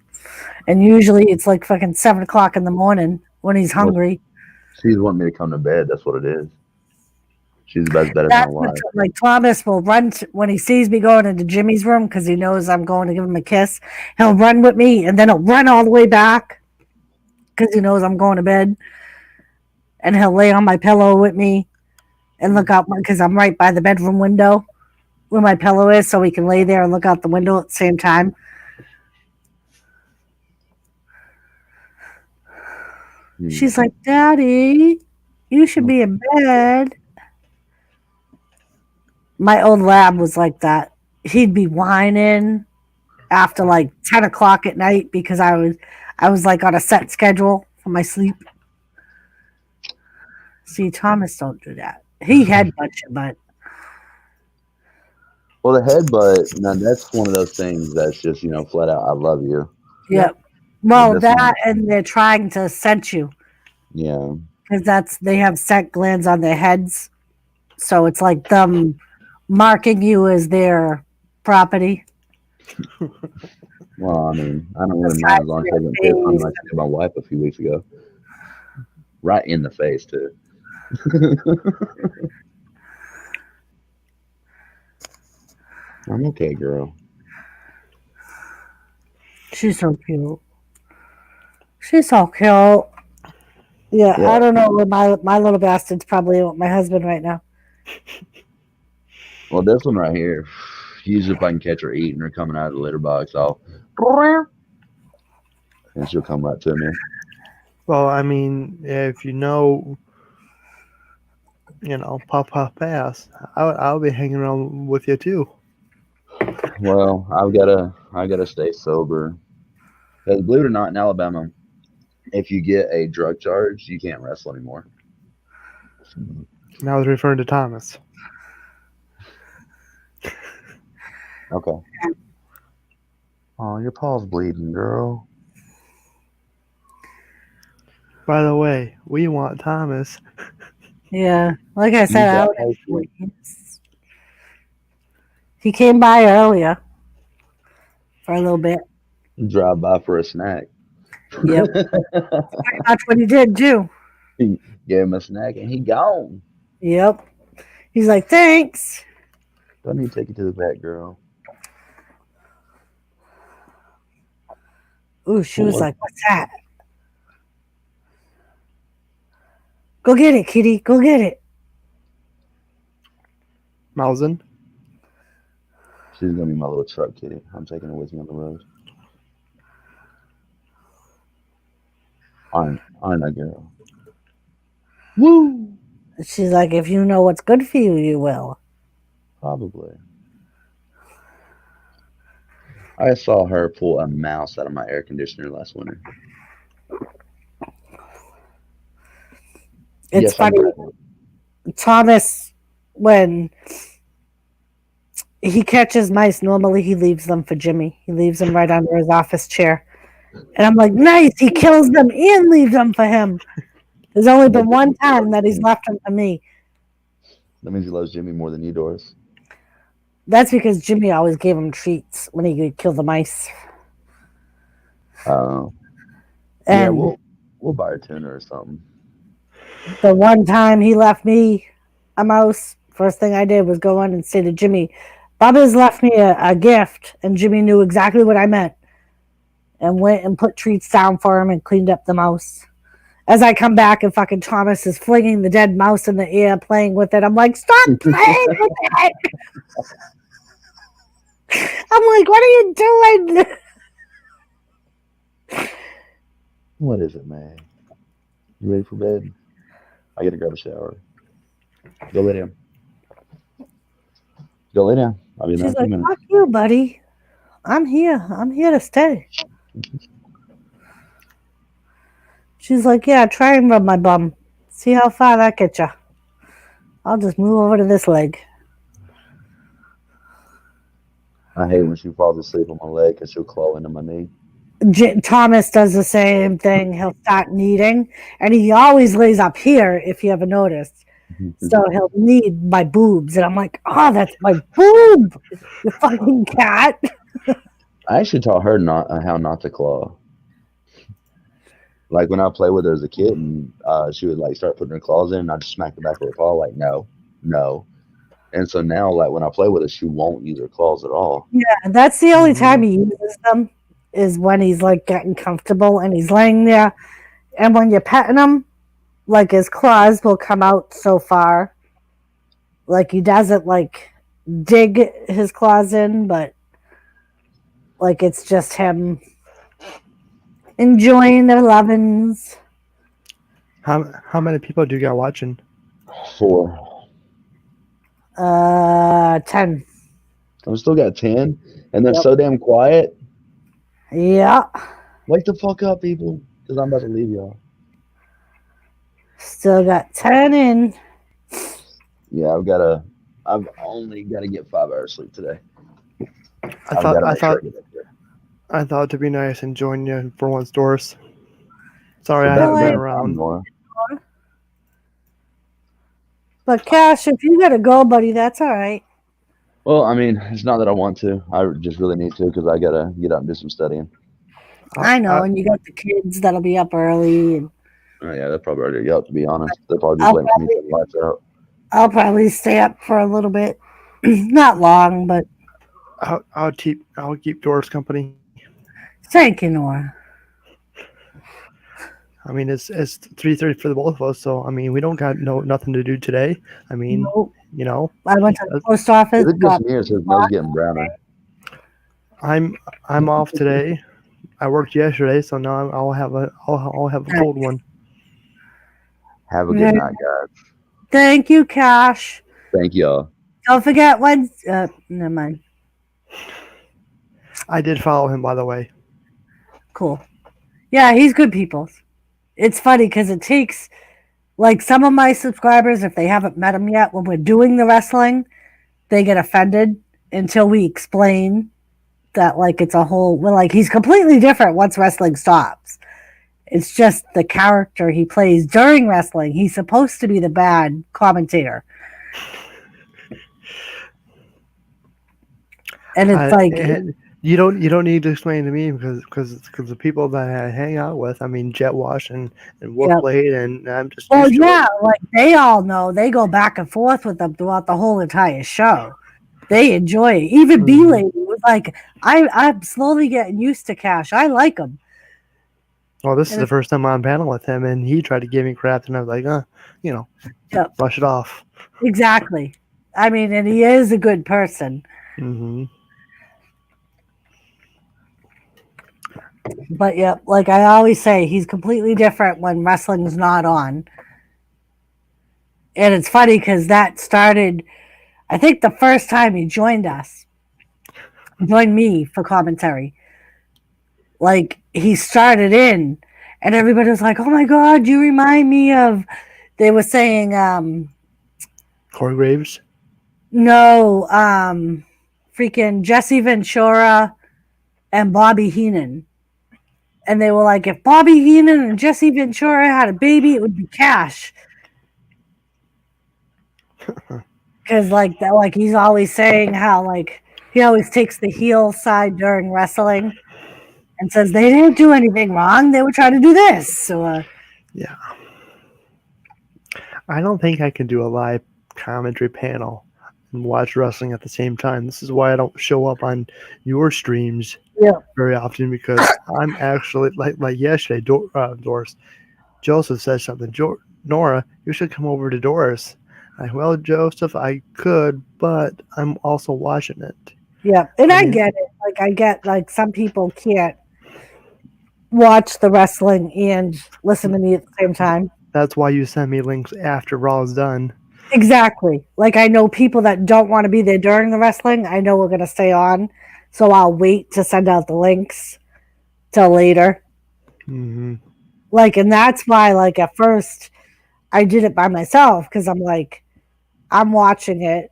And usually it's like fucking 7 o'clock in the morning when he's Well, hungry. she's wanting me to come to bed. That's what it is. She's about as bad as my That's what, wife. like, Thomas will run when he sees me going into Jimmy's room because he knows I'm going to give him a kiss. He'll run with me and then he'll run all the way back because he knows I'm going to bed. And he'll lay on my pillow with me and look out because I'm right by the bedroom window where my pillow is, so he can lay there and look out the window at the same time. She's like, Daddy, you should be in bed. My old lab was like that. He'd be whining after like 10 o'clock at night because I was like on a set schedule for my sleep. See, Thomas don't do that. He headbutts you, but Well, the headbutt, now that's one of those things that's just, flat out, I love you. yeah. But Well, this that one, and they're trying to scent you yeah. because they have scent glands on their heads, so it's like them marking you as their property. Well, I mean, I don't really mind Besides as long as their I don't say something face. like I did my wife a few weeks ago. Right in the face, too. I'm okay, girl. She's so cute. She's so cute. Yeah, Yeah. I don't know where my little bastard's probably with my husband right now. Well, this one right here, usually if I can catch her eating or coming out of the litter box, and she'll come right to me. Well, I mean, if pop pass, I'll be hanging around with you too. Well, I gotta stay sober. Because believe it or not, in Alabama, if you get a drug charge, you can't wrestle anymore. And I was referring to Thomas. Okay. Oh, your paw's bleeding, girl. By the way, we want Thomas. Yeah, like I You said, got out at posted. he came by earlier for a little bit. Drive by for a snack. Yep, pretty much what he did too. Gave him a snack and he gone. Yep, he's like, thanks. Don't need to take you to the vet, girl. Ooh, she was What? like, what's that? Go get it, kitty. Go get it. Malzen. She's gonna be my little truck kitty. I'm taking her with me on the road. Aren't I, girl? Woo! She's like, if you know what's good for you, you will. Probably. I saw her pull a mouse out of my air conditioner last winter. It's Yes, I'm funny. pregnant. Thomas, when he catches mice, normally he leaves them for Jimmy. He leaves them right under his office chair. And I'm like, nice. He kills them and leaves them for him. There's only been one time that he's left them for me. That means he loves Jimmy more than you, Doris. That's because Jimmy always gave him treats when he could kill the mice. Yeah, And we'll buy her tuna or something. the one time he left me a mouse, first thing I did was go in and say to Jimmy, Bubba's left me a gift, and Jimmy knew exactly what I meant and went and put treats down for him and cleaned up the mouse. As I come back and fucking Thomas is flinging the dead mouse in the air, playing with it, I'm like, stop playing with it! I'm like, what are you doing? What is it, man? You ready for bed? I gotta grab a shower. Go lay down. Go lay down. I'll be in She's there in a like, few minutes. fuck you, buddy. I'm here. I'm here to stay. She's like, yeah, try and rub my bum. See how far that gets you. I'll just move over to this leg. I hate when she falls asleep on my leg because she'll claw into my knee. Thomas does the same thing. He'll start kneading, and he always lays up here, if you ever noticed. So he'll knead my boobs, and I'm like, oh, that's my boob, you fucking cat. I actually taught her not how not to claw. Like when I played with her as a kid, and she would like start putting her claws in, and I just smack the back of her paw, like no, no. And so now, like when I play with her, she won't use her claws at all. Yeah, that's the only time he uses them is when he's like getting comfortable and he's laying there. And when you're petting him, like his claws will come out so far. Like he doesn't like dig his claws in, but like it's just him enjoying their lovin's. How many people do you got watching? 4. 10. I've still got 10, and they're Yep. so damn quiet. Yeah. Wake the fuck up, people, because I'm about to leave y'all. Still got 10 in. Yeah, I've only got to get 5 hours sleep today. I thought to be nice and join you for once, Doris. Sorry, I haven't been around. But Cash, if you gotta go, buddy, that's all right. Well, I mean, it's not that I want to. I just really need to because I gotta get out and do some studying. I know, and you got the kids that'll be up early. And Oh yeah, they're probably already up. To be honest, they're probably just waiting for me to turn the lights out. I'll probably stay up for a little bit, not long, but I'll keep Doris company. thank you, Nora. I mean, it's 3:30 for the both of us, so I mean, we don't got nothing to do today. I mean, Nope. you know, I went to the post office. Is it just me or is his nose getting browner? I'm off today. I worked yesterday, so now I'll have a cold one. Have a good night, guys. Thank you, Cash. Thank y'all. Don't forget Wednesday. Never mind. I did follow him, by the way. Cool. Yeah, he's good people. It's funny because it takes, like, some of my subscribers, if they haven't met him yet, when we're doing the wrestling, they get offended until we explain that, like, it's a whole, well, like, he's completely different once wrestling stops. It's just the character he plays during wrestling. He's supposed to be the bad commentator. And it's like... You don't need to explain to me because the people that I hang out with, I mean, Jet Wash and Wolfblade, and I'm just... Well, yeah, like, they all know. They go back and forth with them throughout the whole entire show. They enjoy it. Even B-Lady was like, I'm slowly getting used to Cash. I like him. Well, this is the first time I'm on panel with him, and he tried to give me crap, and I was like, brush it off. Exactly. I mean, and he is a good person. Mm-hmm. But yeah, like I always say, he's completely different when wrestling's not on. And it's funny because that started, I think the first time he joined me for commentary. Like, he started in, and everybody was like, oh my God, you remind me of, they were saying, Corey Graves? No, freaking Jesse Ventura and Bobby Heenan. And they were like, if Bobby Heenan and Jesse Ventura had a baby, it would be Cash. Because like that, like he's always saying how like he always takes the heel side during wrestling and says they didn't do anything wrong. They were trying to do this. So yeah, I don't think I can do a live commentary panel and watch wrestling at the same time. This is why I don't show up on your streams very often, because I'm actually like yesterday, Doris, Joseph said something. Nora, you should come over to Doris. Well, Joseph, I could, but I'm also watching it. Yeah, and I get it. Like, I get, like, some people can't watch the wrestling and listen to me at the same time. That's why you send me links after Raw is done. Exactly. Like, I know people that don't want to be there during the wrestling. I know we're going to stay on, so I'll wait to send out the links till later. Mm-hmm. Like, and that's why, like, at first I did it by myself because I'm like, I'm watching it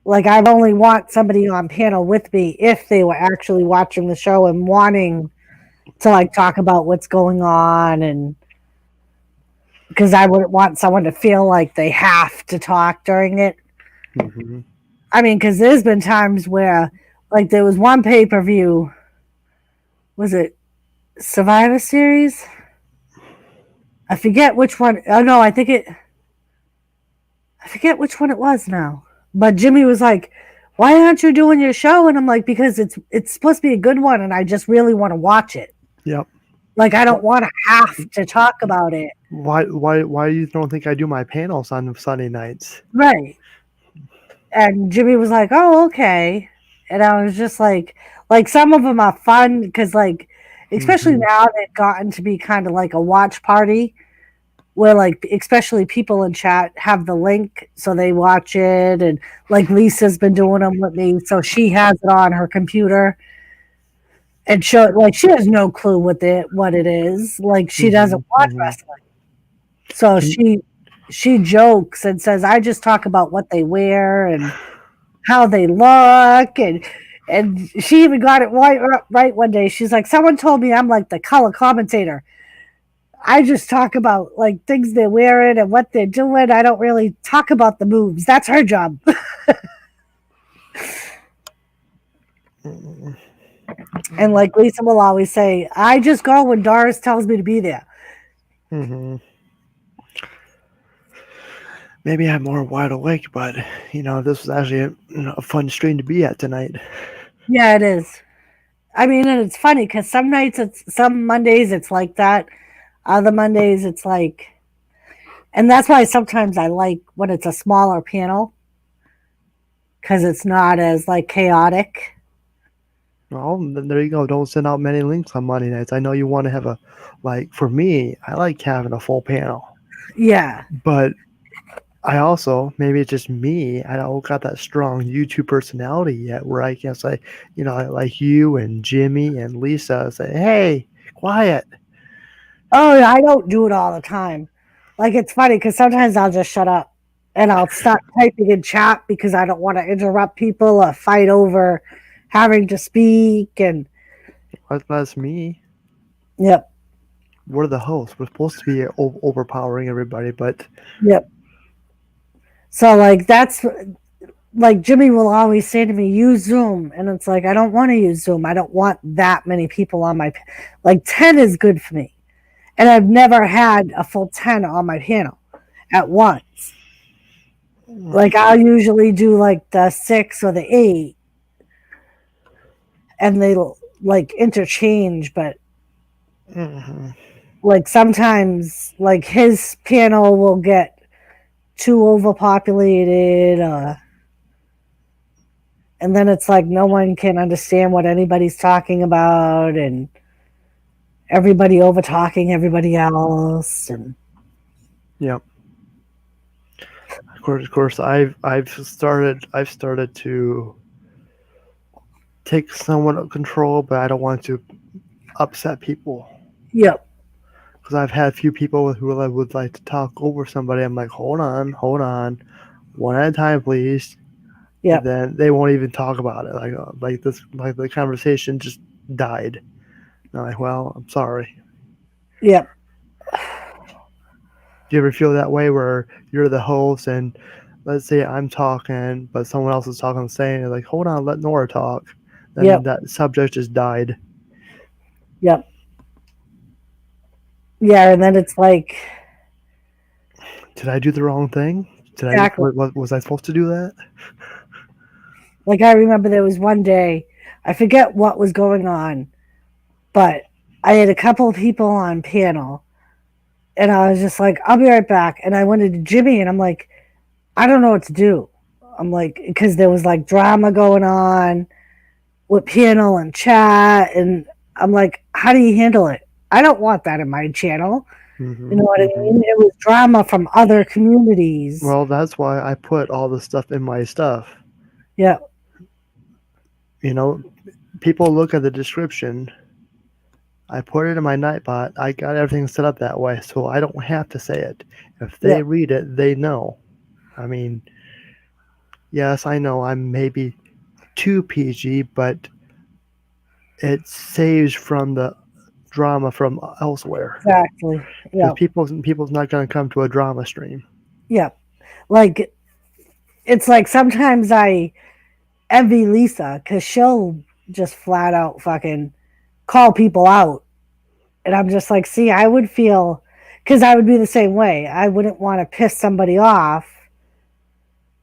Like I only want somebody on panel with me if they were actually watching the show and wanting to like talk about what's going on, and because I wouldn't want someone to feel like they have to talk during it. Mm-hmm. I mean, because there's been times where like there was one pay-per-view, was it Survivor Series? I forget which one. Oh no, I forget which one it was now. But Jimmy was like, "Why aren't you doing your show?" And I'm like, "Because it's supposed to be a good one, and I just really want to watch it. Yep. Like I don't want to have to talk about it." Why you don't think I do my panels on Sunday nights? Right. And Jimmy was like, "Oh, okay." And I was just like some of them are fun because like, especially Mm-hmm. now they've gotten to be kind of like a watch party where like especially people in chat have the link so they watch it, and like Lisa's been doing them with me, so she has it on her computer and show like she has no clue what it is, like she doesn't Mm-hmm. watch Mm-hmm. wrestling, so Can, she jokes and says I just talk about what they wear and how they look, and she even got it right one day. She's like, someone told me I'm like the color commentator. I just talk about like things they're wearing and what they're doing. I don't really talk about the moves. That's her job. And like Lisa will always say, I just go when Doris tells me to be there. mm-hmm. Maybe I'm more wide awake, but this was actually a fun stream to be at tonight. Yeah, it is. I mean, and it's funny because some Mondays it's like that. Other Mondays it's like, and that's why sometimes I like when it's a smaller panel because it's not as like chaotic. Well, then there you go. Don't send out many links on Monday nights. I know you want to have for me, I like having a full panel. Yeah. But I also, maybe it's just me, I don't got that strong YouTube personality yet where I can say, like you and Jimmy and Lisa say, hey, quiet. Oh, I don't do it all the time. Like it's funny because sometimes I'll just shut up and I'll stop typing in chat because I don't want to interrupt people or fight over having to speak. And That's me. yep, We're the hosts. We're supposed to be overpowering everybody, but yep. So like that's like Jimmy will always say to me, "Use Zoom," and it's like I don't want to use Zoom. I don't want that many people on my like 10 is good for me, and I've never had a full 10 on my panel at once. Like I'll usually do like the 6 or the 8, and they'll like interchange, but mhm. like sometimes like his panel will get too overpopulated, and then it's like no one can understand what anybody's talking about, and everybody over talking everybody else. And Yep. Of course, I've started to take somewhat of control, but I don't want to upset people. yep, Because I've had a few people who would like to talk over somebody. I'm like, hold on, one at a time, please. And yep, then they won't even talk about it. Like the conversation just died. And I'm like, well, I'm sorry. yep, Do you ever feel that way where you're the host and let's say I'm talking, but someone else is talking the same, and like, hold on, let Nora talk. Then yep, that subject just died. yep, yeah, and then it's like Did I do the wrong thing? exactly. Was I supposed to do that? Like I remember there was one day, I forget what was going on, but I had a couple of people on panel, and I was just like, I'll be right back. And I went to Jimmy, and I'm like, I don't know what to do. I'm like, because there was like drama going on with panel and chat, and I'm like, how do you handle it? I don't want that in my channel. You Mm-hmm, know what I mm-hmm. mean? It was drama from other communities. Well, that's why I put all the stuff in my stuff. Yeah, You know, people look at the description. I put it in my Nightbot. I got everything set up that way, so I don't have to say it. If yeah, they read it, they know. I mean, Yes, I know I'm maybe too PG, but it saves from the drama from elsewhere. Exactly. Because Yeah. people's not going to come to a drama stream. Yeah. Like it's like sometimes I envy Lisa because she'll just flat out fucking call people out. And I'm just like, see, I would feel, because I would be the same way. I wouldn't want to piss somebody off,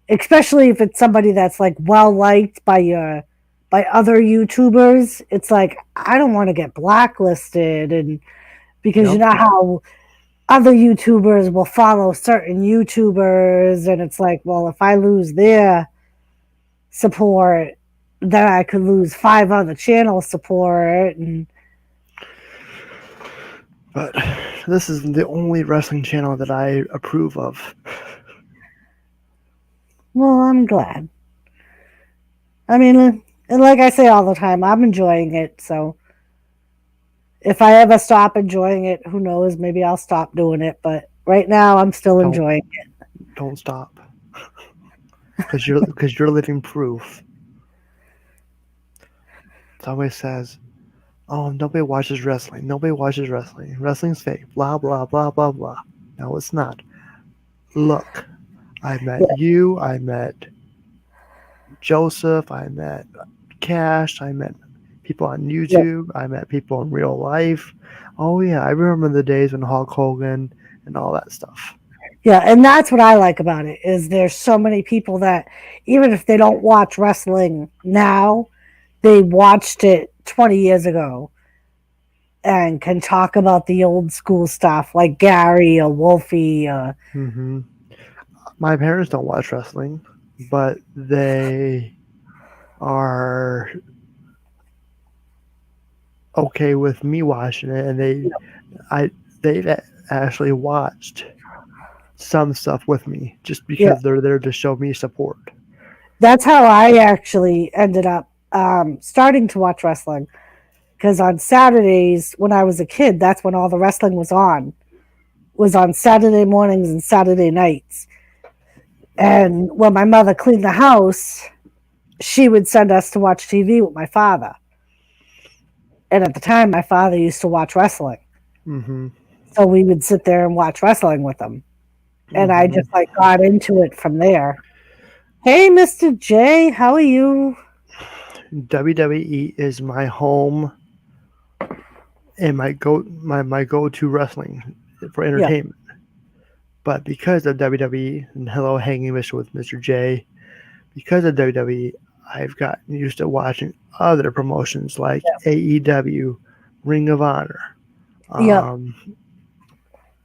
especially if it's somebody that's like well liked by other YouTubers. It's like I don't want to get blacklisted, and because you Yep. know how other YouTubers will follow certain YouTubers, and it's like, well, if I lose their support, then I could lose 5 other channel support, and But this is the only wrestling channel that I approve of. well, I'm glad. I mean, and like I say all the time, I'm enjoying it. So if I ever stop enjoying it, who knows? Maybe I'll stop doing it. But right now, I'm still Don't enjoying it. don't stop, because you're living proof. It always says, "Oh, nobody watches wrestling. Nobody watches wrestling. Wrestling's fake." Blah blah blah blah blah. No, it's not. Look, I met Yeah, you. I met Joseph. I met Cash. I met people on yeah, YouTube. I met people in real life. Oh yeah, I remember the days when Hulk Hogan and all that stuff. yeah. And that's what I like about it is there's so many people that even if they don't watch wrestling now, they watched it 20 years ago and can talk about the old school stuff like Gary or Wolfie. Hmm. My parents don't watch wrestling, but they are okay with me watching it, and I, they've actually watched some stuff with me just Yeah, because they're there to show me support. that's how I actually ended up starting to watch wrestling. Because on Saturdays when I was a kid, that's when all the wrestling was on Saturday mornings and Saturday nights. And when my mother cleaned the house, she would send us to watch TV with my father. And at the time, my father used to watch wrestling. Hmm. So we would sit there and watch wrestling with him. And I Hmm. just like got into it from there. Hey, Mr. J, how are you? WWE is my home and my go to wrestling for Yeah, entertainment. But because of WWE, and hello, hanging with Mr. J, because of WWE, I've gotten used to watching other promotions like AEW, Ring of Honor, yeah, um,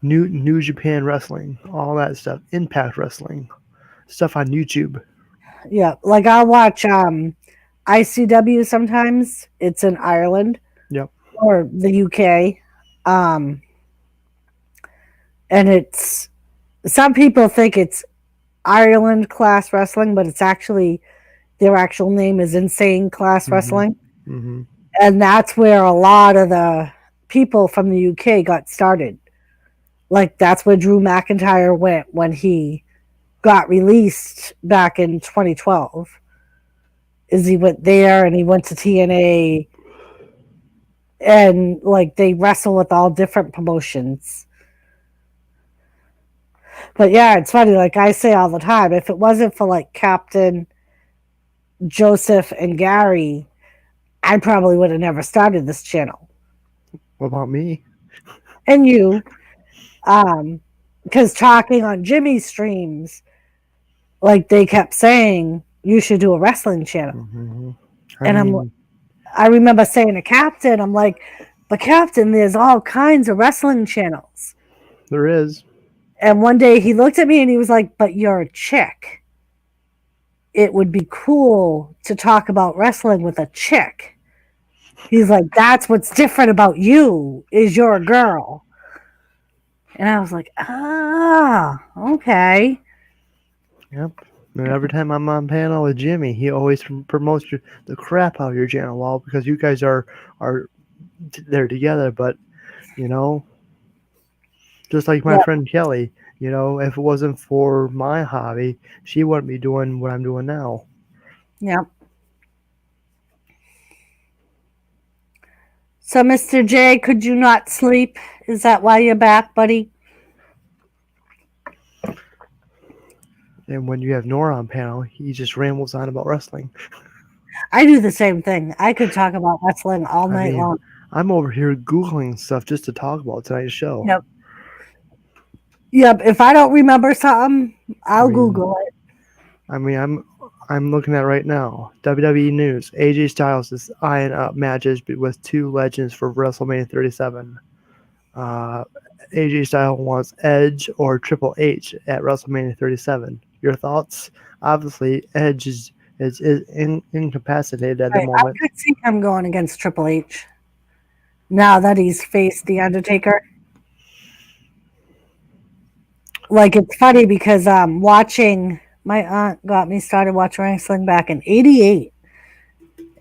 New Japan Wrestling, all that stuff, Impact Wrestling, stuff on YouTube. yeah. Like I'll watch ICW sometimes. It's in Ireland Yep. or the UK. Um, and it's some people think it's Ireland class wrestling, but it's actually their actual name is Insane Class Hmm. Wrestling. Hmm. And that's where a lot of the people from the UK got started. Like that's where Drew McIntyre went when he got released back in 2012. Is he went there and he went to TNA and like they wrestle with all different promotions. But yeah, it's funny. Like I say all the time, if it wasn't for like Captain Joseph and Gary, I probably would have never started this channel. What about me? And you, um, because talking on Jimmy's streams, like they kept saying you should do a wrestling channel, Hmm. I and mean, I remember saying to Captain, I'm like, but Captain, there's all kinds of wrestling channels. there is. And one day he looked at me and he was like, but you're a chick. It would be cool to talk about wrestling with a chick. He's like, that's what's different about you is you're a girl. And I was like, ah, okay. Yep. And every time I'm on panel with Jimmy, he always promotes the crap out of your channel, well, because you guys are there together. But you know, just like my Yeah, friend Kelly, You know, if it wasn't for my hobby, she wouldn't be doing what I'm doing now. Yep. So, Mr. J, could you not sleep? Is that why you're back, buddy? And when you have Nora on panel, he just rambles on about wrestling. I do the same thing. I could talk about wrestling all I night mean, long. I'm over here Googling stuff just to talk about tonight's show. Yep. Yep. If I don't remember something, I'll mean- Google it. I mean, I'm looking at right now. WWE News. AJ Styles is eyeing up matches with two legends for WrestleMania 37. AJ Styles wants Edge or Triple H at WrestleMania 37. Your thoughts? Obviously, Edge is incapacitated at the Right. I moment. could see him going against Triple H now that he's faced The Undertaker. Like, it's funny because watching, my aunt got me started watching wrestling back in '88.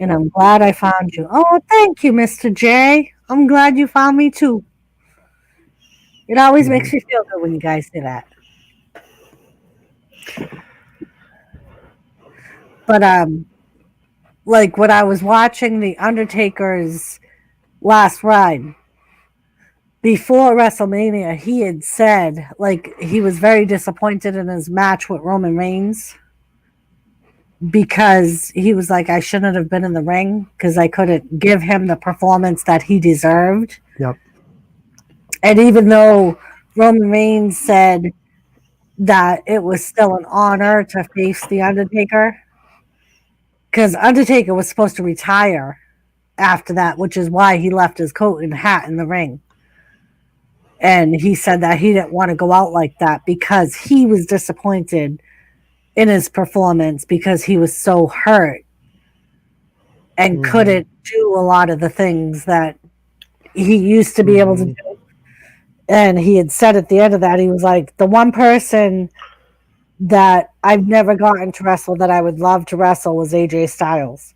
And I'm glad I found you. Oh, thank you, Mr. J. I'm glad you found me too. It always makes me feel good when you guys do that. But like when I was watching The Undertaker's last ride before WrestleMania, he had said like he was very disappointed in his match with Roman Reigns because he was like, I shouldn't have been in the ring because I couldn't give him the performance that he deserved. Yep. And even though Roman Reigns said that it was still an honor to face The Undertaker, because Undertaker was supposed to retire after that, which is why he left his coat and hat in the ring. And he said that he didn't want to go out like that because he was disappointed in his performance because he was so hurt and couldn't do a lot of the things that he used to be able to do. And he had said at the end of that, he was like, the one person that I've never gotten to wrestle that I would love to wrestle was AJ Styles.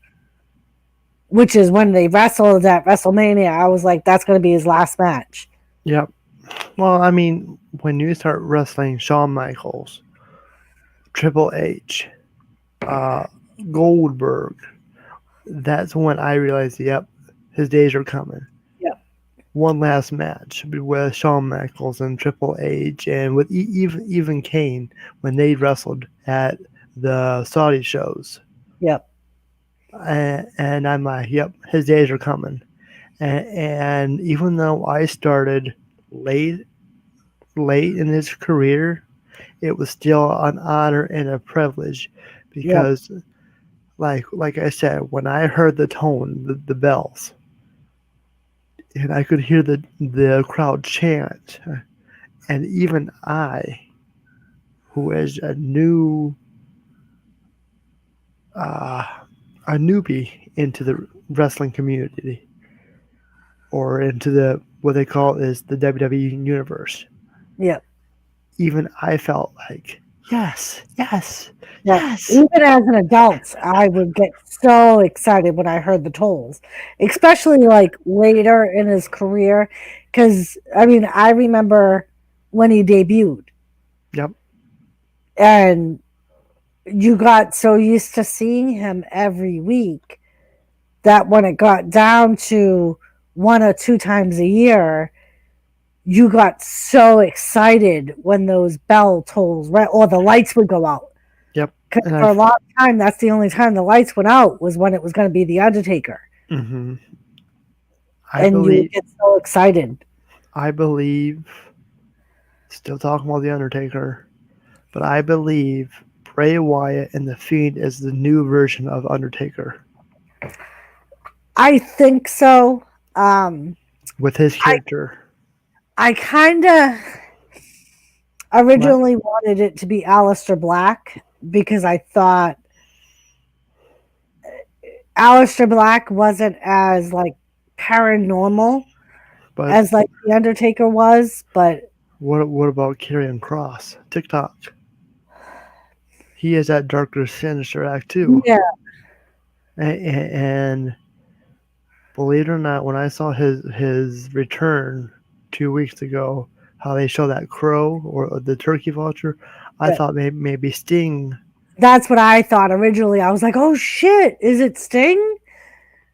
Which is when they wrestled at WrestleMania, I was like, that's going to be his last match. Yep. Well, I mean, when you start wrestling Shawn Michaels, Triple H, Goldberg, that's when I realized, yep, his days are coming. Yep. One last match with Shawn Michaels and Triple H, and with even Kane when they wrestled at the Saudi shows. Yep. And I'm like, yep, his days are coming. And even though I started late in his career, it was still an honor and a privilege because, like I said, when I heard the tone, the bells, and I could hear the crowd chant, and even I, who is a newbie into the wrestling community, or into the what they call is the WWE universe. Yep. Even I felt like, yes. Even as an adult, I would get so excited when I heard the tolls, especially like later in his career. Because, I mean, I remember when he debuted. Yep. And you got so used to seeing him every week that when it got down to 1 or 2 times a year, you got so excited when those bell tolls, right, or the lights would go out. Yep. Because And for a long time, that's the only time the lights went out was when it was going to be The Undertaker. Mm-hmm. And you would get so excited. I believe, still talking about The Undertaker, but I believe Bray Wyatt and The Fiend is the new version of Undertaker. I think so. With his character. I kind of originally wanted it to be Aleister Black because I thought Aleister Black wasn't as like paranormal as like The Undertaker was, but what about Karrion Kross? TikTok. He has that darker, sinister act too. yeah, And believe it or not, when I saw his return 2 weeks ago, how they show that crow or the turkey vulture. I Right. thought maybe Sting, That's what I thought originally. I was like, oh shit, is it Sting?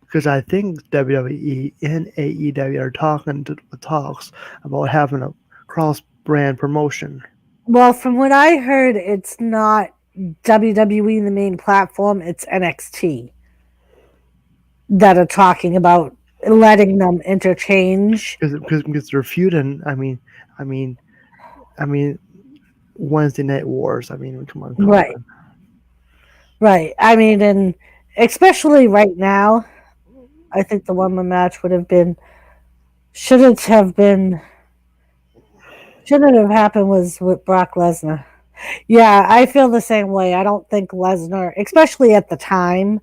because I think WWE and AEW are talking to talks about having a cross brand promotion. Well, from what I heard, it's not WWE the main platform, it's NXT that are talking about letting them interchange. Because they're feuding. I mean, I mean, Wednesday Night Wars. I mean, come Right, on. right. I mean, and especially right now, I think the one match would have been shouldn't have been shouldn't have happened was with Brock Lesnar. Yeah, I feel the same way. I don't think Lesnar, especially at the time,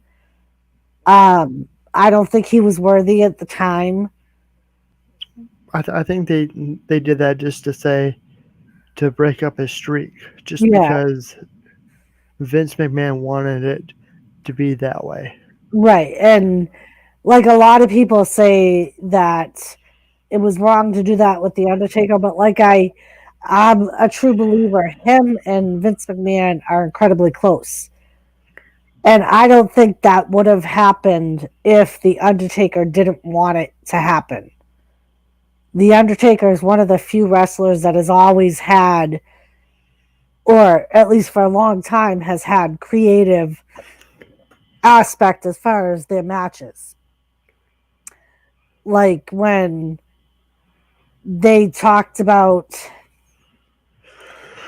I don't think he was worthy at the time. I think they did that just to say to break up his streak, just Yeah, because Vince McMahon wanted it to be that way. right. And like a lot of people say that it was wrong to do that with the Undertaker, but I'm a true believer. Him and Vince McMahon are incredibly close. And I don't think that would have happened if the Undertaker didn't want it to happen. The Undertaker is one of the few wrestlers that has always had, or at least for a long time, has had creative aspect as far as their matches. Like when they talked about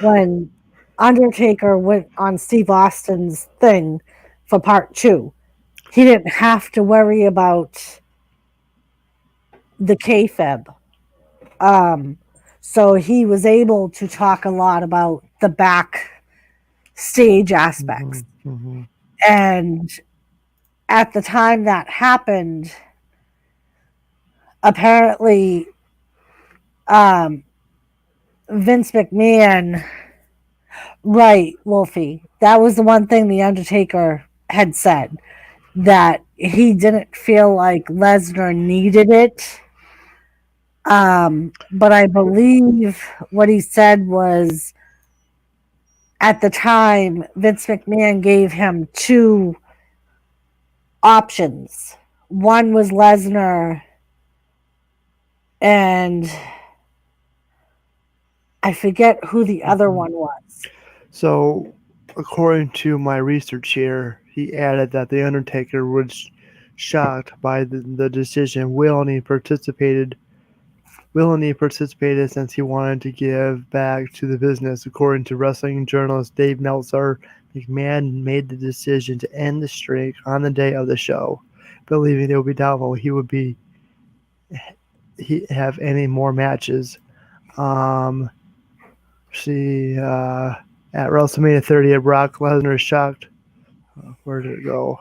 when Undertaker went on Steve Austin's thing for part 2, he didn't have to worry about the kayfabe. So he was able to talk a lot about the backstage aspects. Mm-hmm. And at the time that happened, apparently Vince McMahon, right, Wolfie, that was the one thing the Undertaker had said, that he didn't feel like Lesnar needed it. But I believe what he said was at the time, Vince McMahon gave him 2 options. One was Lesnar, and I forget who the other one was. So, according to my research here, he added that the Undertaker was shocked by the decision. Willingly participated since he wanted to give back to the business. According to wrestling journalist Dave Meltzer, McMahon made the decision to end the streak on the day of the show, believing it would be doubtful he have any more matches. Um, see, at WrestleMania 30, Brock Lesnar is shocked. Where did it go?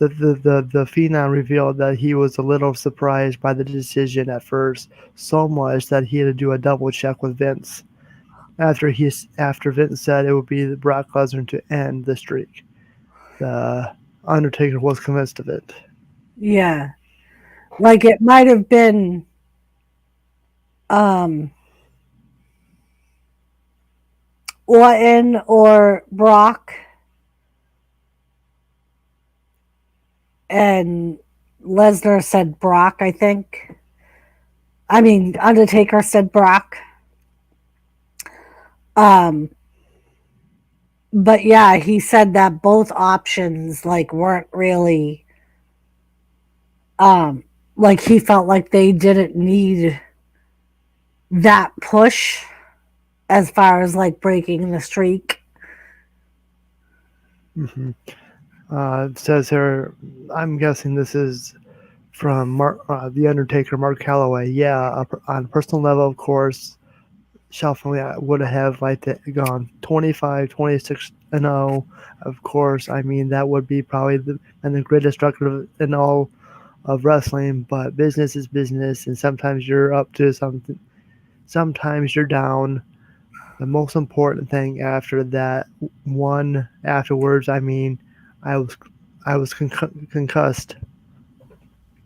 The Phenom revealed that he was a little surprised by the decision at first, so much that he had to do a double check with Vince. After Vince said it would be the Brock Lesnar to end the streak, the Undertaker was convinced of it. Yeah. Like it might have been um Orton or Brock, and Lesnar said Brock, I think. I mean, Undertaker said Brock. Um, but yeah, he said that both options like weren't really like he felt like they didn't need that push as far as like breaking the streak. Mm-hmm. It says here, I'm guessing this is from the Undertaker, Mark Calloway. Yeah, on a personal level, of course, Shuffling would have liked it gone 25, 26 and 0. Of course, I mean that would be probably the greatest record in all of wrestling. But business is business, and sometimes you're up to something, sometimes you're down. The most important thing after that one afterwards, I mean, I was concussed,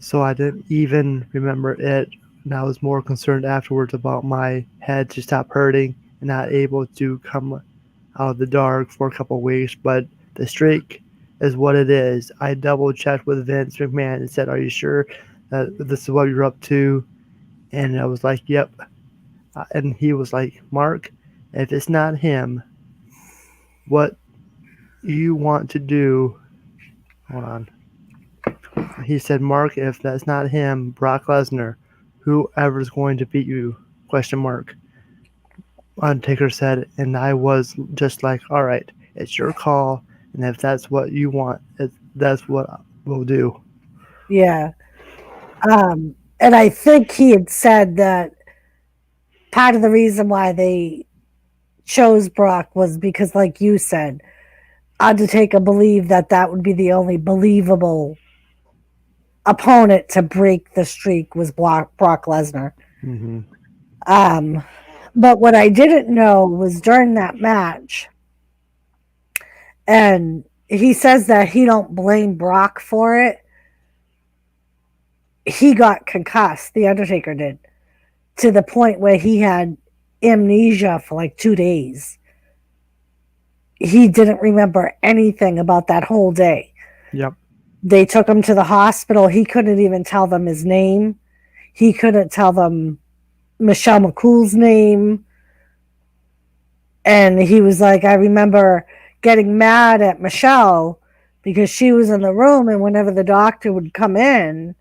so I didn't even remember it and I was more concerned afterwards about my head to stop hurting and not able to come out of the dark for a couple of weeks. But the streak is what it is. I double checked with Vince McMahon and said, "Are you sure that this is what you're up to?" And I was like, "Yep." And he was like, "Mark, if it's not him, what you want to do?" Hold on. He said, "Mark, if that's not him, Brock Lesnar, whoever's going to beat you?" Question mark. Undertaker said, and I was just like, "All right, it's your call, and if that's what you want, that's what we'll do." Yeah. And I think he had said that part of the reason why they chose Brock was because, like you said, Undertaker believed that that would be the only believable opponent to break the streak was Brock Lesnar. Hmm. Um, but what I didn't know was during that match, and he says that he don't blame Brock for it. He got concussed. The Undertaker did, to the point where he had amnesia for like 2 days. He didn't remember anything about that whole day. Yep. They took him to the hospital. He couldn't even tell them his name. He couldn't tell them Michelle McCool's name. And he was like, I remember getting mad at Michelle because she was in the room, and whenever the doctor would come in,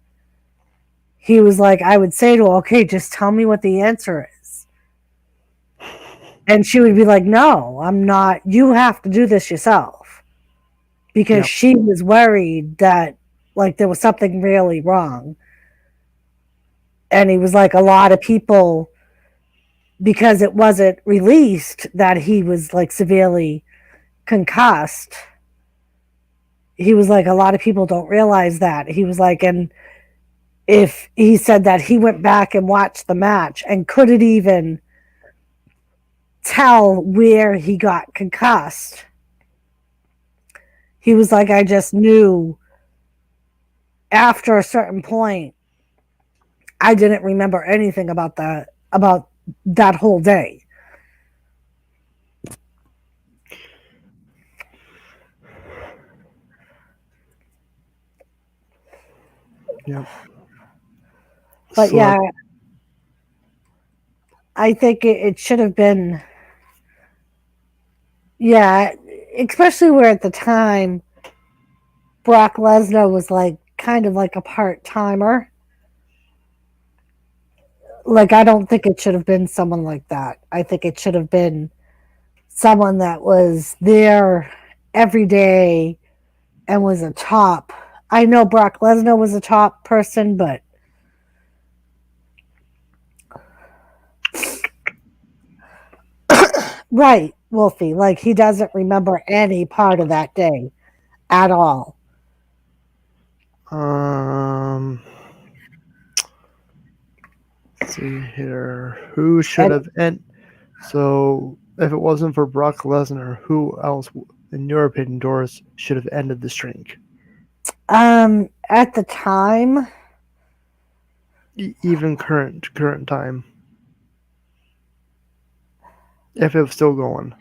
he was like, I would say to her, okay, just tell me what the answer is. And she would be like, no, I'm not. You have to do this yourself. Because Yep. she was worried that like there was something really wrong. And he was like, a lot of people, because it wasn't released that he was like severely concussed, he was like, a lot of people don't realize that. He was like, and if he said that he went back and watched the match and couldn't even tell where he got concussed, he was like, I just knew after a certain point, I didn't remember anything about that whole day. Yep. But So yeah, I think it should have been, yeah, especially where at the time Brock Lesnar was like kind of like a part timer. Like, I don't think it should have been someone like that. I think it should have been someone that was there every day and was a top. I know Brock Lesnar was a top person, but right, Wolfie, like he doesn't remember any part of that day at all. um, let's see here. Who should And have end? So if it wasn't for Brock Lesnar, who else, in your opinion, Doris, should have ended the streak? at the time, Even current time, if it was still going.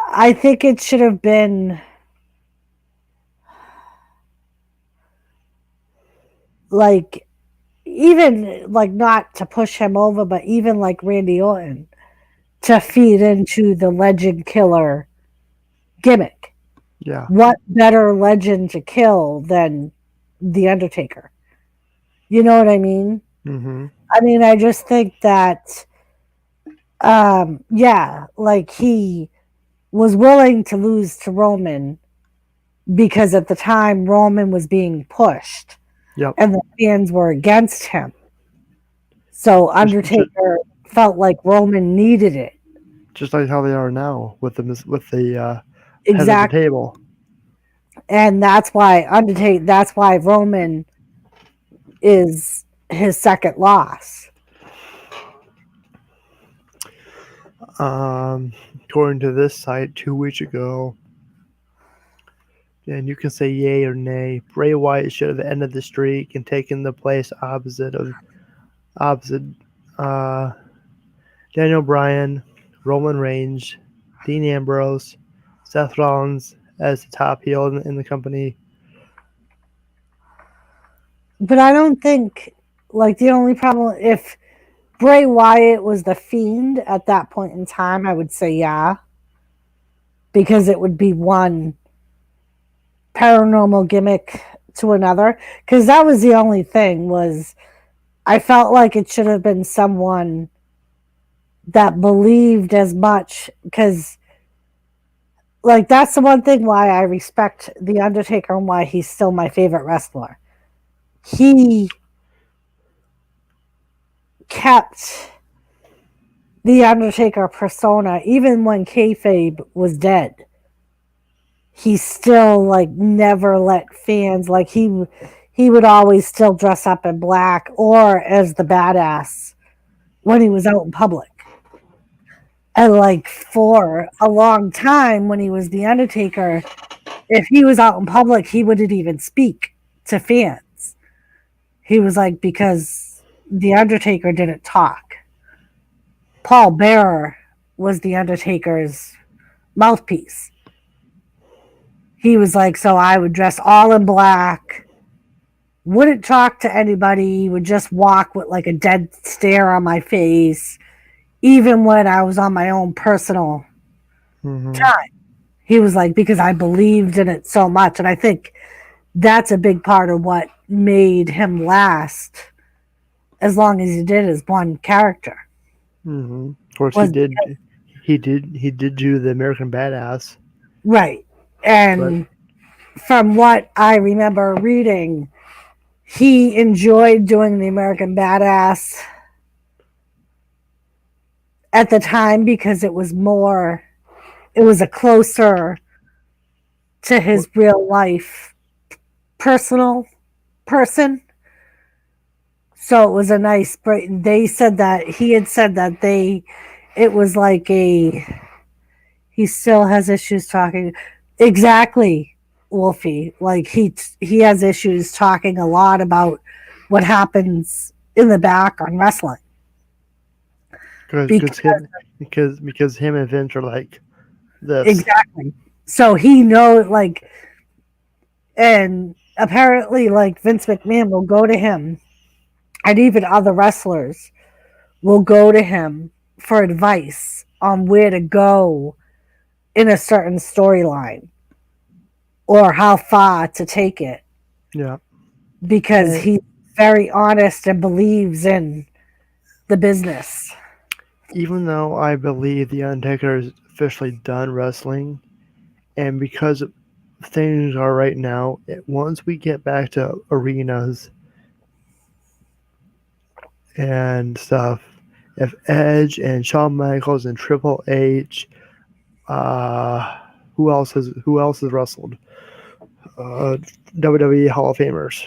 I think it should have been like, even like not to push him over, but even like Randy Orton to feed into the legend killer gimmick. Yeah. What better legend to kill than the Undertaker? You know what I mean? Mm-hmm. I mean, I just think that, yeah, like he was willing to lose to Roman because at the time Roman was being pushed Yep. and the fans were against him. So Undertaker felt like Roman needed it. Just like how they are now with the head of the Exactly. table. And that's why Roman is his second loss. According to this site, 2 weeks ago, and you can say yay or nay. Bray Wyatt should have ended the streak and taken the place opposite uh, Daniel Bryan, Roman Reigns, Dean Ambrose, Seth Rollins as the top heel in the company. But I don't think, like, the only problem, if Bray Wyatt was the Fiend at that point in time, I would say yeah. Because it would be one paranormal gimmick to another. Because that was the only thing, was I felt like it should have been someone that believed as much. Because, like, that's the one thing why I respect The Undertaker and why he's still my favorite wrestler. He kept the Undertaker persona even when kayfabe was dead. He still, like, never let fans, like, he would always still dress up in black or as the badass when he was out in public. And, like, for a long time when he was the Undertaker, if he was out in public, he wouldn't even speak to fans. He was like, because the Undertaker didn't talk. Paul Bearer was the Undertaker's mouthpiece. He was like, so I would dress all in black, wouldn't talk to anybody, would just walk with like a dead stare on my face, even when I was on my own personal time. He was like, because I believed in it so much. And I think that's a big part of what made him last as long as he did as one character. Of course, he did do the American Badass. Right. And from what I remember reading, he enjoyed doing the American Badass at the time because it was a closer to his real life personal person. So it was a nice break. They said that he had said that it was like he still has issues talking. Exactly, Wolfie. Like he has issues talking a lot about what happens in the back on wrestling. Because him and Vince are like this. Exactly. So he knows, like, and apparently, like, Vince McMahon will go to him, and even other wrestlers will go to him for advice on where to go in a certain storyline or how far to take it. Yeah. Because he's very honest and believes in the business. Even though I believe The Undertaker is officially done wrestling, and because things are right now, once we get back to arenas and stuff, if Edge and Shawn Michaels and Triple H, who else has wrestled? WWE Hall of Famers.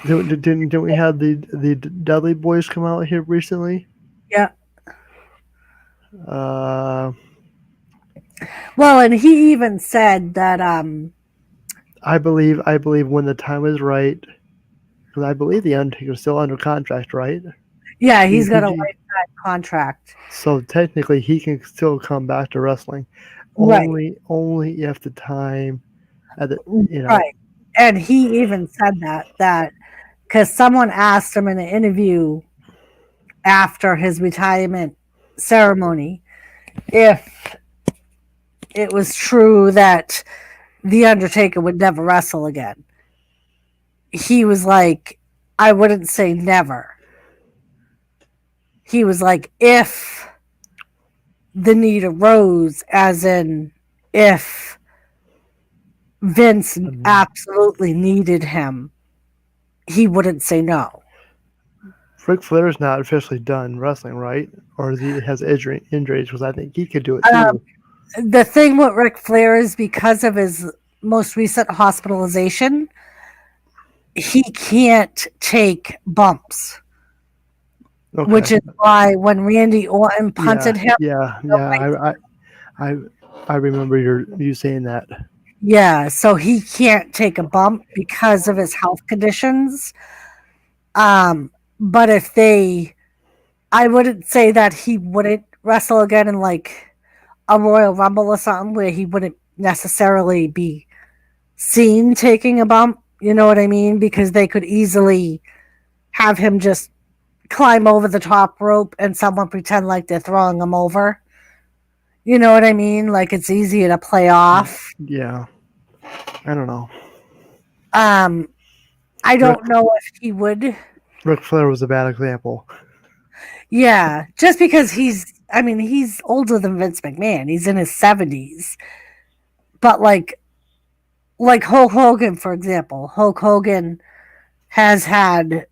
Didn't we have the Dudley Boys come out here recently? Yeah. Well, and he even said that I believe when the time is right, because I believe the Undertaker's still under contract, right? Yeah, he's got a lifetime contract. So technically, he can still come back to wrestling, only if the time, right. And he even said that because someone asked him in an interview after his retirement ceremony if it was true that the Undertaker would never wrestle again. He was like, I wouldn't say never. He was like, if the need arose, as in if Vince absolutely needed him, he wouldn't say no. Ric Flair's not officially done wrestling, right? Or he has injuries, because I think he could do it too. The thing with Ric Flair is because of his most recent hospitalization, he can't take bumps. Which is why when Randy Orton punted him, I I remember you saying that. Yeah, so he can't take a bump because of his health conditions. But if they, I wouldn't say that he wouldn't wrestle again in like a Royal Rumble or something where he wouldn't necessarily be seen taking a bump. You know what I mean? Because they could easily have him just climb over the top rope and someone pretend like they're throwing him over. You know what I mean? Like it's easier to play off. Yeah, I don't know. Um, I don't know if he would. Ric Flair was a bad example. Yeah, just because he's older than Vince McMahon. He's in his 70s. But like Hulk Hogan, for example. Hulk Hogan has had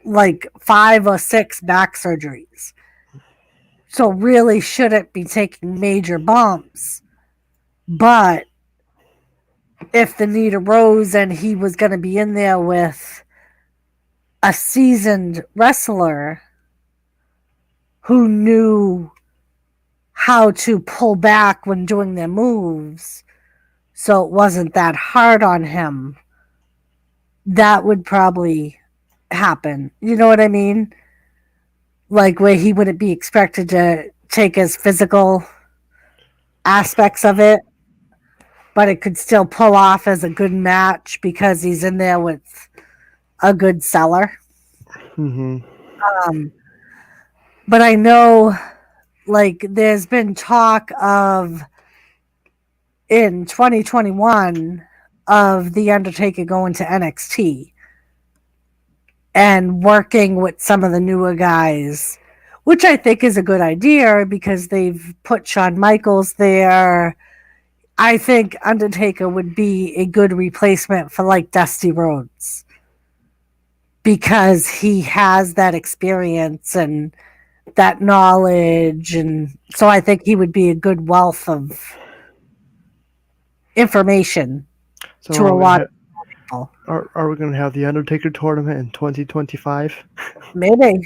like 5 or 6 back surgeries. So really shouldn't be taking major bumps. But if the need arose and he was going to be in there with a seasoned wrestler who knew how to pull back when doing their moves so it wasn't that hard on him, that would probably happen. You know what I mean? Like where he wouldn't be expected to take his physical aspects of it, but it could still pull off as a good match because he's in there with a good seller. Hmm. But I know, like, there's been talk of in 2021 of The Undertaker going to NXT and working with some of the newer guys, which I think is a good idea because they've put Shawn Michaels there. I think Undertaker would be a good replacement for like Dusty Rhodes because he has that experience and that knowledge, and so I think he would be a good wealth of information So to a lot of people. are we going to have the Undertaker tournament in 2025? Maybe.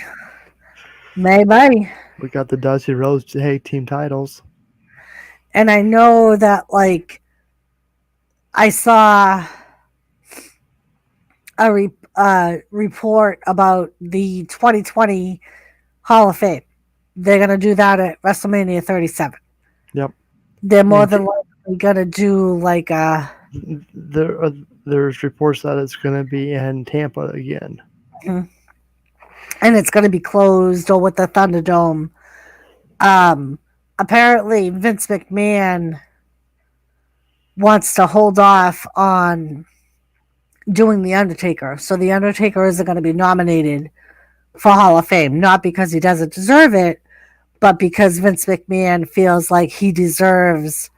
We got the Dusty Rhodes Tag Team titles. And I know that, like, I saw a report about the 2020 Hall of Fame. They're going to do that at WrestleMania 37. Yep. They're more than likely going to do like a. There's reports that it's going to be in Tampa again. And it's going to be closed or with the Thunderdome. Apparently, Vince McMahon wants to hold off on doing The Undertaker. So The Undertaker isn't going to be nominated for Hall of Fame, not because he doesn't deserve it, but because Vince McMahon feels like he deserves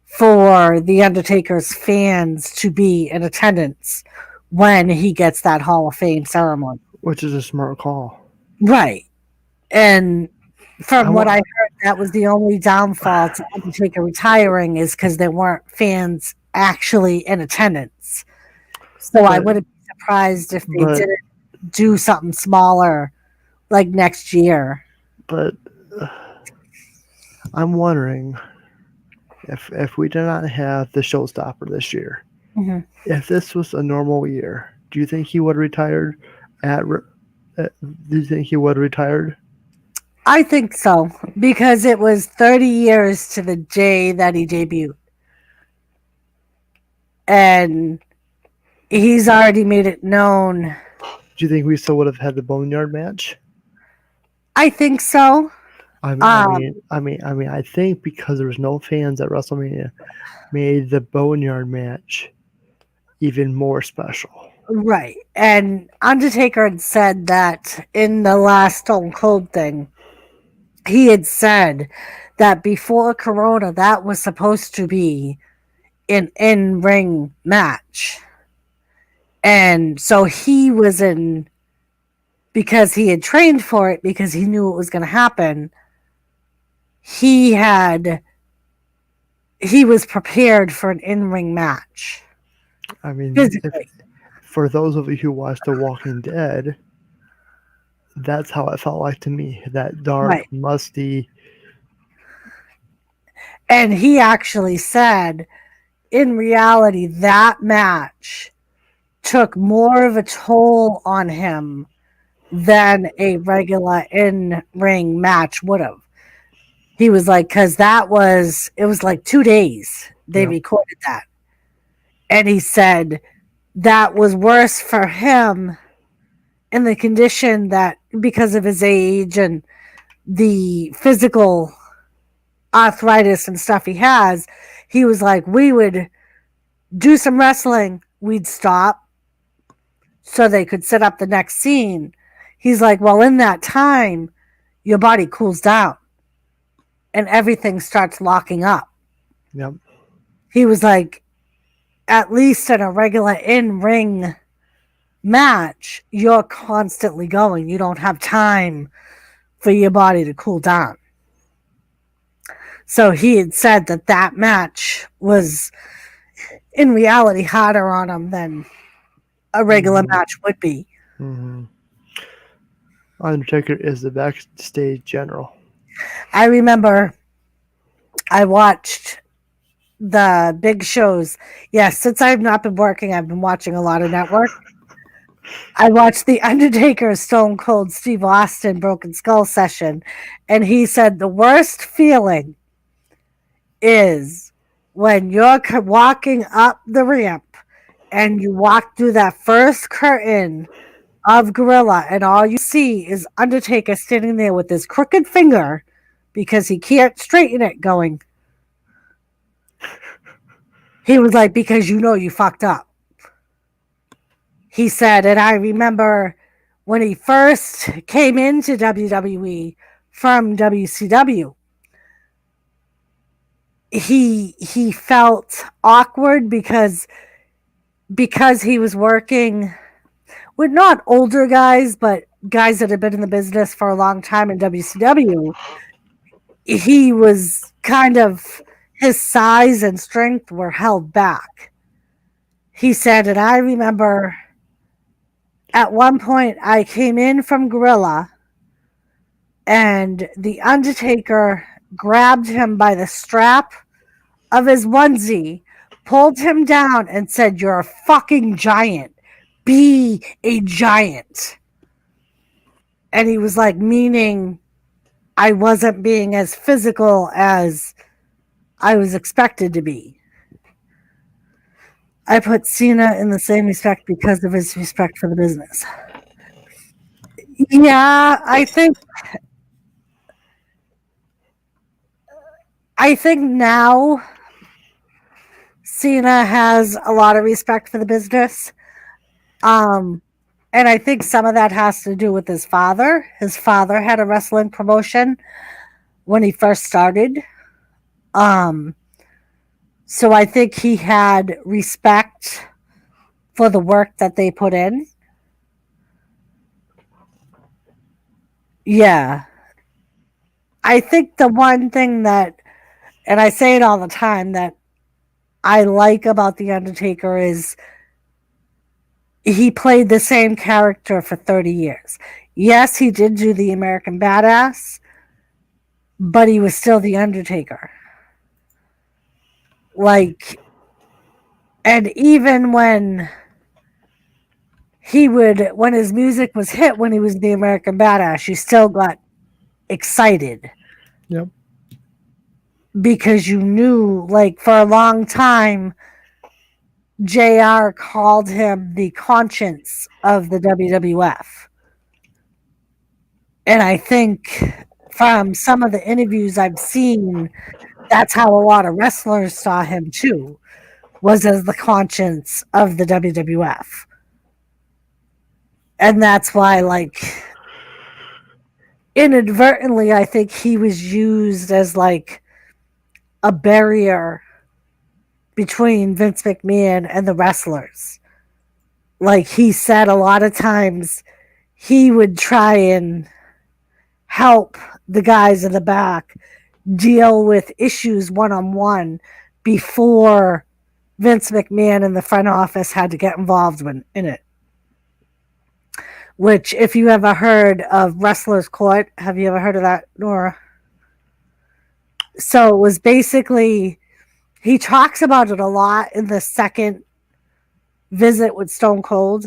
for The Undertaker's fans to be in attendance when he gets that Hall of Fame ceremony. Which is a smart call. Right. And from what I heard, that was the only downfall to Undertaker retiring is because there weren't fans actually in attendance. So I wouldn't be surprised if they didn't do something smaller like next year. But I'm wondering if we do not have the showstopper this year, if this was a normal year, do you think he would have retired? Do you think he would have retired? I think so, because it was 30 years to the day that he debuted. And he's already made it known. Do you think we still would have had the Boneyard match? I think so. I think because there was no fans at WrestleMania, made the Boneyard match even more special. Right. And Undertaker had said that in the last Stone Cold thing, he had said that before Corona, that was supposed to be an in-ring match. And so he was in, because he had trained for it, because he knew it was going to happen, he was prepared for an in-ring match. I mean, physically. For those of you who watched The Walking Dead, that's how it felt like to me. That dark, musty. And he actually said, in reality, that match took more of a toll on him than a regular in-ring match would have. He was like, because it was like 2 days they Yep. recorded that. And he said that was worse for him in the condition that because of his age and the physical arthritis and stuff he has, he was like, we would do some wrestling, we'd stop so they could set up the next scene. He's like, well, in that time, your body cools down and everything starts locking up. Yep. He was like, at least in a regular in-ring match, you're constantly going. You don't have time for your body to cool down. So he had said that match was in reality harder on him than a regular match would be. Mm-hmm. Undertaker is the backstage general. I remember I watched the big shows. Yes, since I've not been working, I've been watching a lot of network. I watched the Undertaker Stone Cold Steve Austin Broken Skull session, and he said the worst feeling is when you're walking up the ramp and you walk through that first curtain of Gorilla, and all you see is Undertaker standing there with his crooked finger because he can't straighten it going. He was like, because you know you fucked up. He said, and I remember when he first came into WWE from WCW, he felt awkward because he was working with not older guys, but guys that had been in the business for a long time in WCW. He was kind of, his size and strength were held back. He said, and I remember at one point I came in from Gorilla and the Undertaker grabbed him by the strap of his onesie, pulled him down and said, you're a fucking giant. Be a giant. And he was like, meaning I wasn't being as physical as I was expected to be. I put Cena in the same respect because of his respect for the business. Yeah, I think now Cena has a lot of respect for the business. And I think some of that has to do with his father. His father had a wrestling promotion when he first started. So I think he had respect for the work that they put in. Yeah. I think the one thing that, and I say it all the time, that I like about The Undertaker is he played the same character for 30 years. Yes, he did do the American Badass, but he was still The Undertaker. Like, and even when when his music was hit, when he was the American Badass, you still got excited. Yep. Because you knew, like, for a long time, JR called him the conscience of the WWF. And I think from some of the interviews I've seen, that's how a lot of wrestlers saw him too, was as the conscience of the WWF. And that's why, like, inadvertently, I think he was used as like a barrier between Vince McMahon and the wrestlers. Like, he said a lot of times he would try and help the guys in the back deal with issues one-on-one before Vince McMahon and the front office had to get involved in it. Which, if you ever heard of Wrestler's Court, have you ever heard of that, Nora? So it was basically, he talks about it a lot in the second visit with Stone Cold.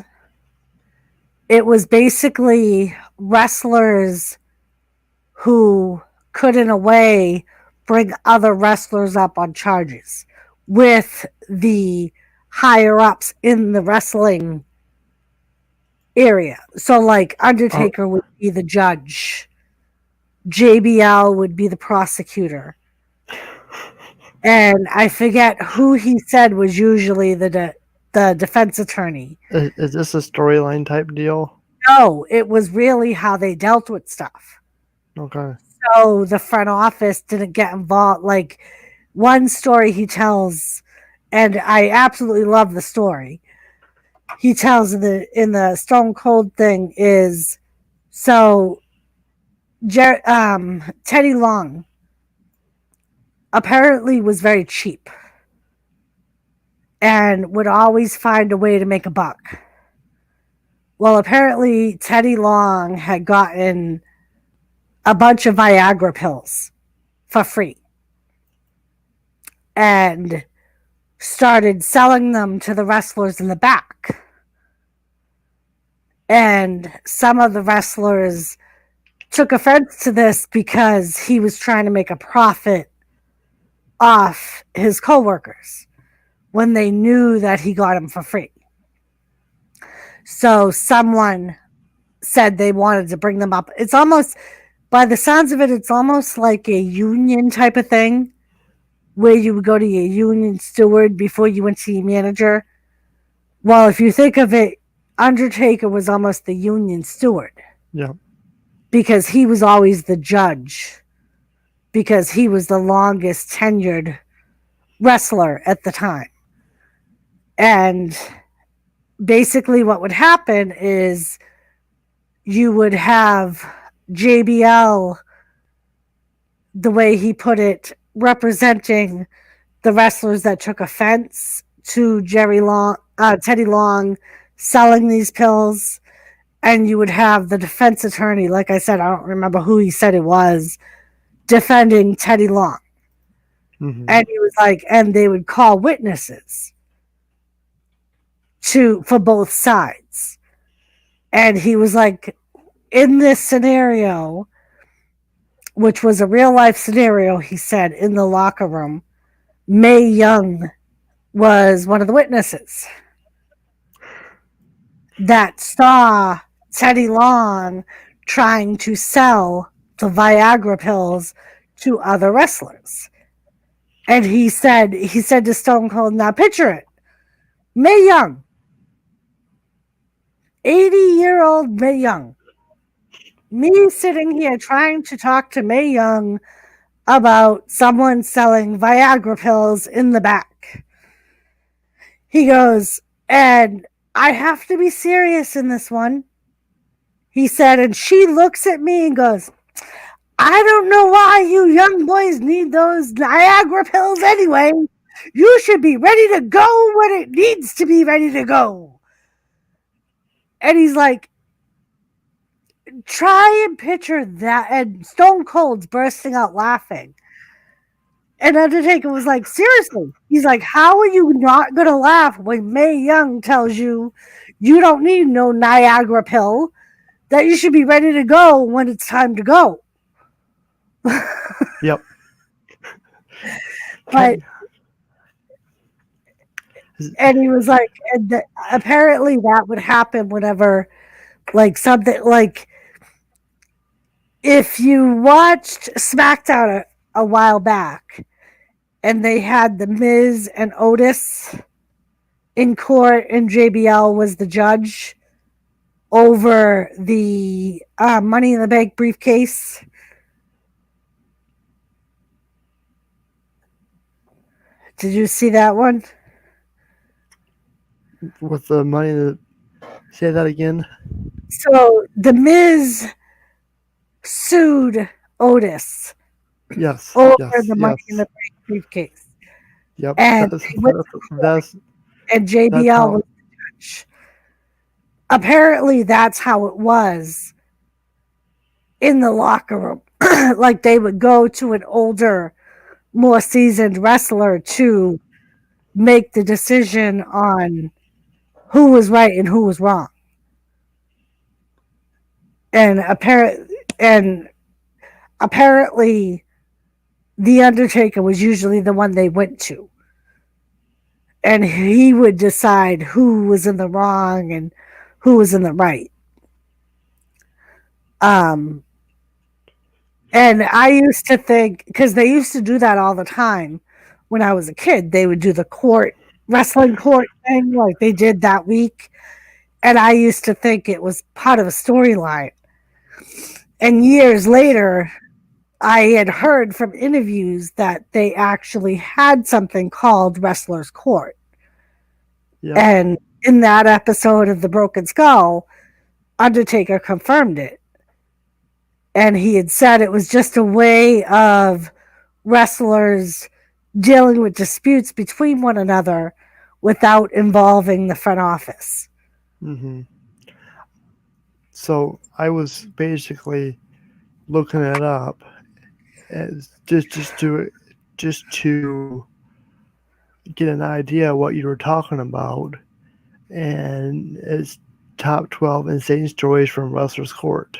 It was basically wrestlers who could, in a way, bring other wrestlers up on charges with the higher ups in the wrestling area. So, like, Undertaker would be the judge, JBL would be the prosecutor, and I forget who he said was usually the defense attorney. Is this a storyline type deal? No, it was really how they dealt with stuff. Okay. So the front office didn't get involved. Like, one story he tells, and I absolutely love the story. He tells in the Stone Cold thing is, so Teddy Long apparently was very cheap and would always find a way to make a buck. Well, apparently Teddy Long had gotten a bunch of Viagra pills for free and started selling them to the wrestlers in the back. And some of the wrestlers took offense to this because he was trying to make a profit off his coworkers when they knew that he got them for free. So someone said they wanted to bring them up. It's almost, by the sounds of it, it's almost like a union type of thing where you would go to your union steward before you went to your manager. Well, if you think of it, Undertaker was almost the union steward. Yeah. Because he was always the judge. Because he was the longest tenured wrestler at the time. And basically what would happen is you would have JBL, the way he put it, representing the wrestlers that took offense to Teddy Long selling these pills, and you would have the defense attorney, like I said, I don't remember who he said it was, defending Teddy Long. Mm-hmm. And he was like, and they would call witnesses for both sides. And he was like, in this scenario, which was a real life scenario, he said, in the locker room, Mae Young was one of the witnesses that saw Teddy Long trying to sell the Viagra pills to other wrestlers. And he said to Stone Cold, now picture it, Mae Young, 80-year-old Mae Young, me sitting here trying to talk to Mae Young about someone selling Viagra pills in the back. He goes, and I have to be serious in this one. He said, and she looks at me and goes, I don't know why you young boys need those Viagra pills anyway. You should be ready to go when it needs to be ready to go. And he's like, try and picture that. And Stone Cold's bursting out laughing. And Undertaker was like, seriously? He's like, how are you not going to laugh when Mae Young tells you you don't need no Niagara pill, that you should be ready to go when it's time to go? Yep. But, and he was like, and apparently that would happen whenever, like, something, like, if you watched SmackDown a while back, and they had the Miz and Otis in court, and JBL was the judge over the Money in the Bank briefcase. Did you see that one? With the money, say that again. So the Miz sued Otis Yes. over yes, the Money in the Bank briefcase. Yep. And and JBL was the judge. Apparently that's how it was in the locker room. Like, they would go to an older more seasoned wrestler to make the decision on who was right and who was wrong. And apparently the Undertaker was usually the one they went to. And he would decide who was in the wrong and who was in the right. And I used to think, because they used to do that all the time when I was a kid, they would do the wrestling court thing like they did that week. And I used to think it was part of a storyline. And years later, I had heard from interviews that they actually had something called Wrestler's Court. Yep. And in that episode of The Broken Skull, Undertaker confirmed it. And he had said it was just a way of wrestlers dealing with disputes between one another without involving the front office. Mm-hmm. So I was basically looking it up as just to get an idea of what you were talking about, and it's top 12 insane stories from Wrestler's Court.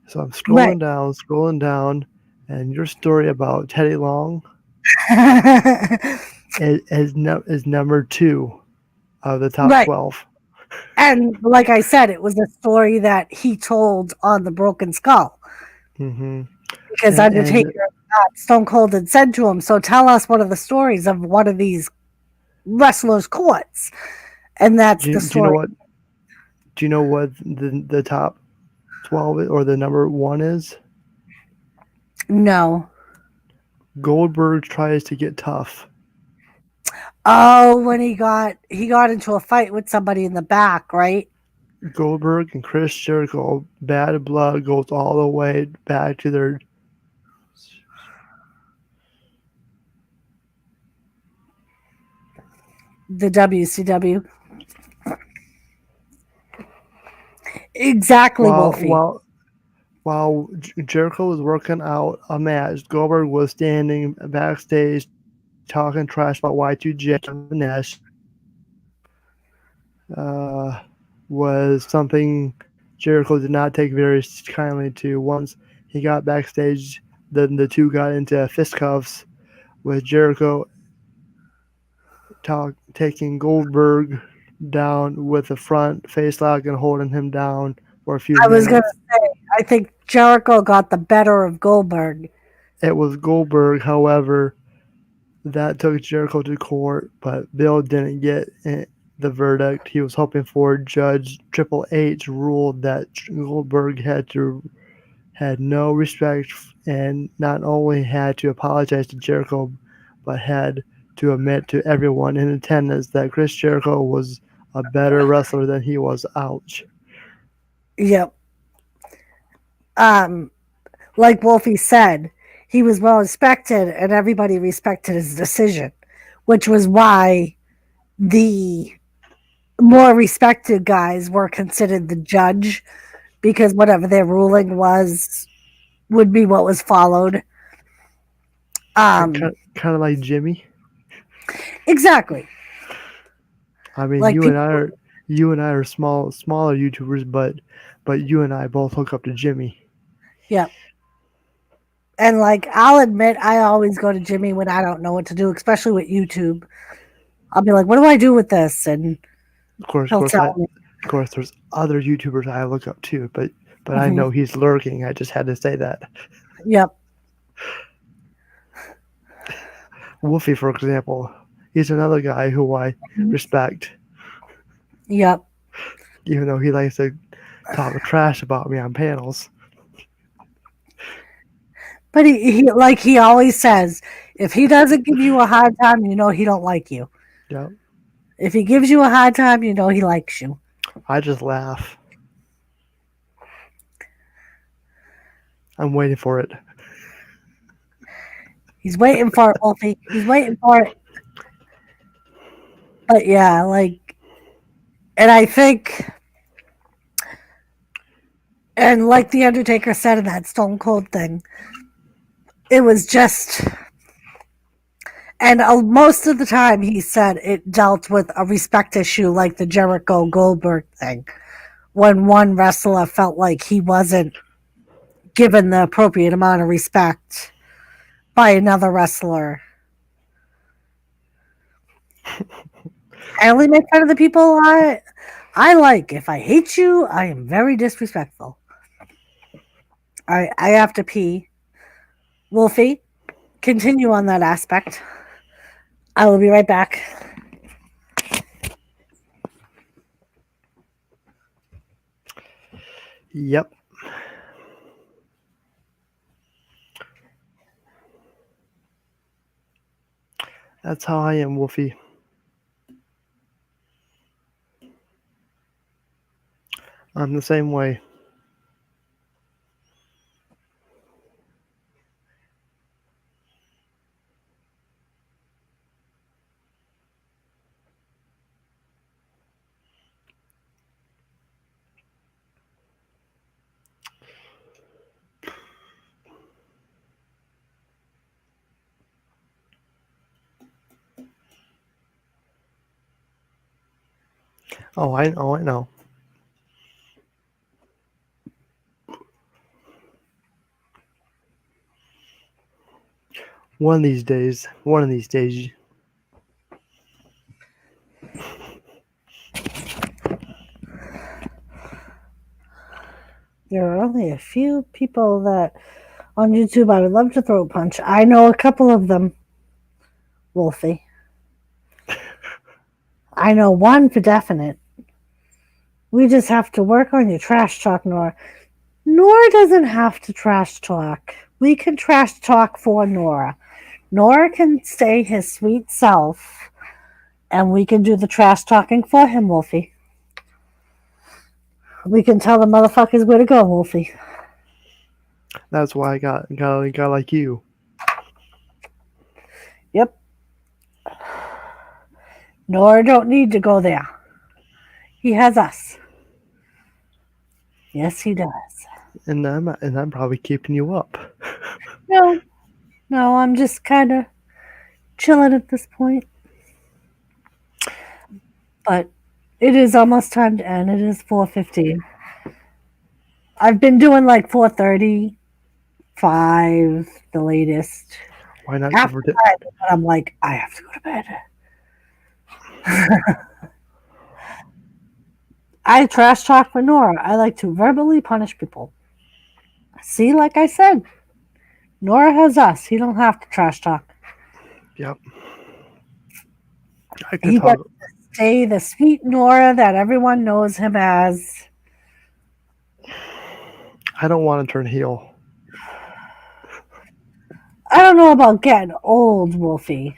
So I'm Right. scrolling down, and your story about Teddy Long is number 2 of the top Right. 12. And like I said, it was a story that he told on The Broken Skull. Mm-hmm. Because Undertaker Stone Cold had said to him, so tell us one of the stories of one of these wrestlers' courts. And that's the story. Do you know what the top 12 or the number 1 is? No. Goldberg tries to get tough. Oh, when he got into a fight with somebody in the back, right? Goldberg and Chris Jericho, bad blood goes all the way back to their the WCW. Exactly, Wolfie. While Jericho was working out a match, Goldberg was standing backstage talking trash about Y2J and Nash. Was something Jericho did not take very kindly to. Once he got backstage, then the two got into fisticuffs with Jericho taking Goldberg down with a front face lock and holding him down for a few minutes. I was going to say, I think Jericho got the better of Goldberg. It was Goldberg, however, that took Jericho to court, but Bill didn't get the verdict he was hoping for. Judge Triple H ruled that Goldberg had no respect and not only had to apologize to Jericho, but had to admit to everyone in attendance that Chris Jericho was a better wrestler than he was. Ouch. Yep. Like Wolfie said, he was well respected and everybody respected his decision, which was why the more respected guys were considered the judge, because whatever their ruling would be what was followed. Kind of like Jimmy. Exactly. I mean, Like you and I are smaller YouTubers, but you and I both hook up to Jimmy. Yeah. And like, I'll admit, I always go to Jimmy when I don't know what to do, especially with YouTube. I'll be like, what do I do with this? And of course, there's other YouTubers I look up to, but I know he's lurking. I just had to say that. Yep. Wolfie, for example, he's another guy who I respect. Yep. Even though he likes to talk trash about me on panels. But he always says, if he doesn't give you a hard time, you know he don't like you. Yep. If he gives you a hard time, you know he likes you. I just laugh. I'm waiting for it. He's waiting for it, Wolfie. He's waiting for it. But yeah, like, and I think, and like the Undertaker said in that Stone Cold thing, it was just And most of the time, he said it dealt with a respect issue like the Jericho Goldberg thing. When one wrestler felt like he wasn't given the appropriate amount of respect by another wrestler. I only make fun of the people I like. If I hate you, I am very disrespectful. I have to pee. Wolfie, continue on that aspect. I will be right back. Yep. That's how I am, Wolfie. I'm the same way. Oh, I know, I know. One of these days, There are only a few people that on YouTube I would love to throat punch. I know a couple of them, Wolfie. I know one for definite. We just have to work on your trash talk, Nora. Nora doesn't have to trash talk. We can trash talk for Nora. Nora can stay his sweet self, and we can do the trash talking for him, Wolfie. We can tell the motherfuckers where to go, Wolfie. that's why I got a guy like you. Yep. Nora don't need to go there. He has us. Yes, he does. And I'm probably keeping you up. No, I'm just kind of chilling at this point. But it is almost time to end. It is 4:15. I've been doing like 4:30, 5, the latest. Why not go After for 5, I'm like, I have to go to bed. I trash talk for Nora. I like to verbally punish people. See, like I said, Nora has us. He don't have to trash talk. Yep. I could He talk. gets to stay the sweet Nora that everyone knows him as. I don't want to turn heel. I don't know about getting old, Wolfie.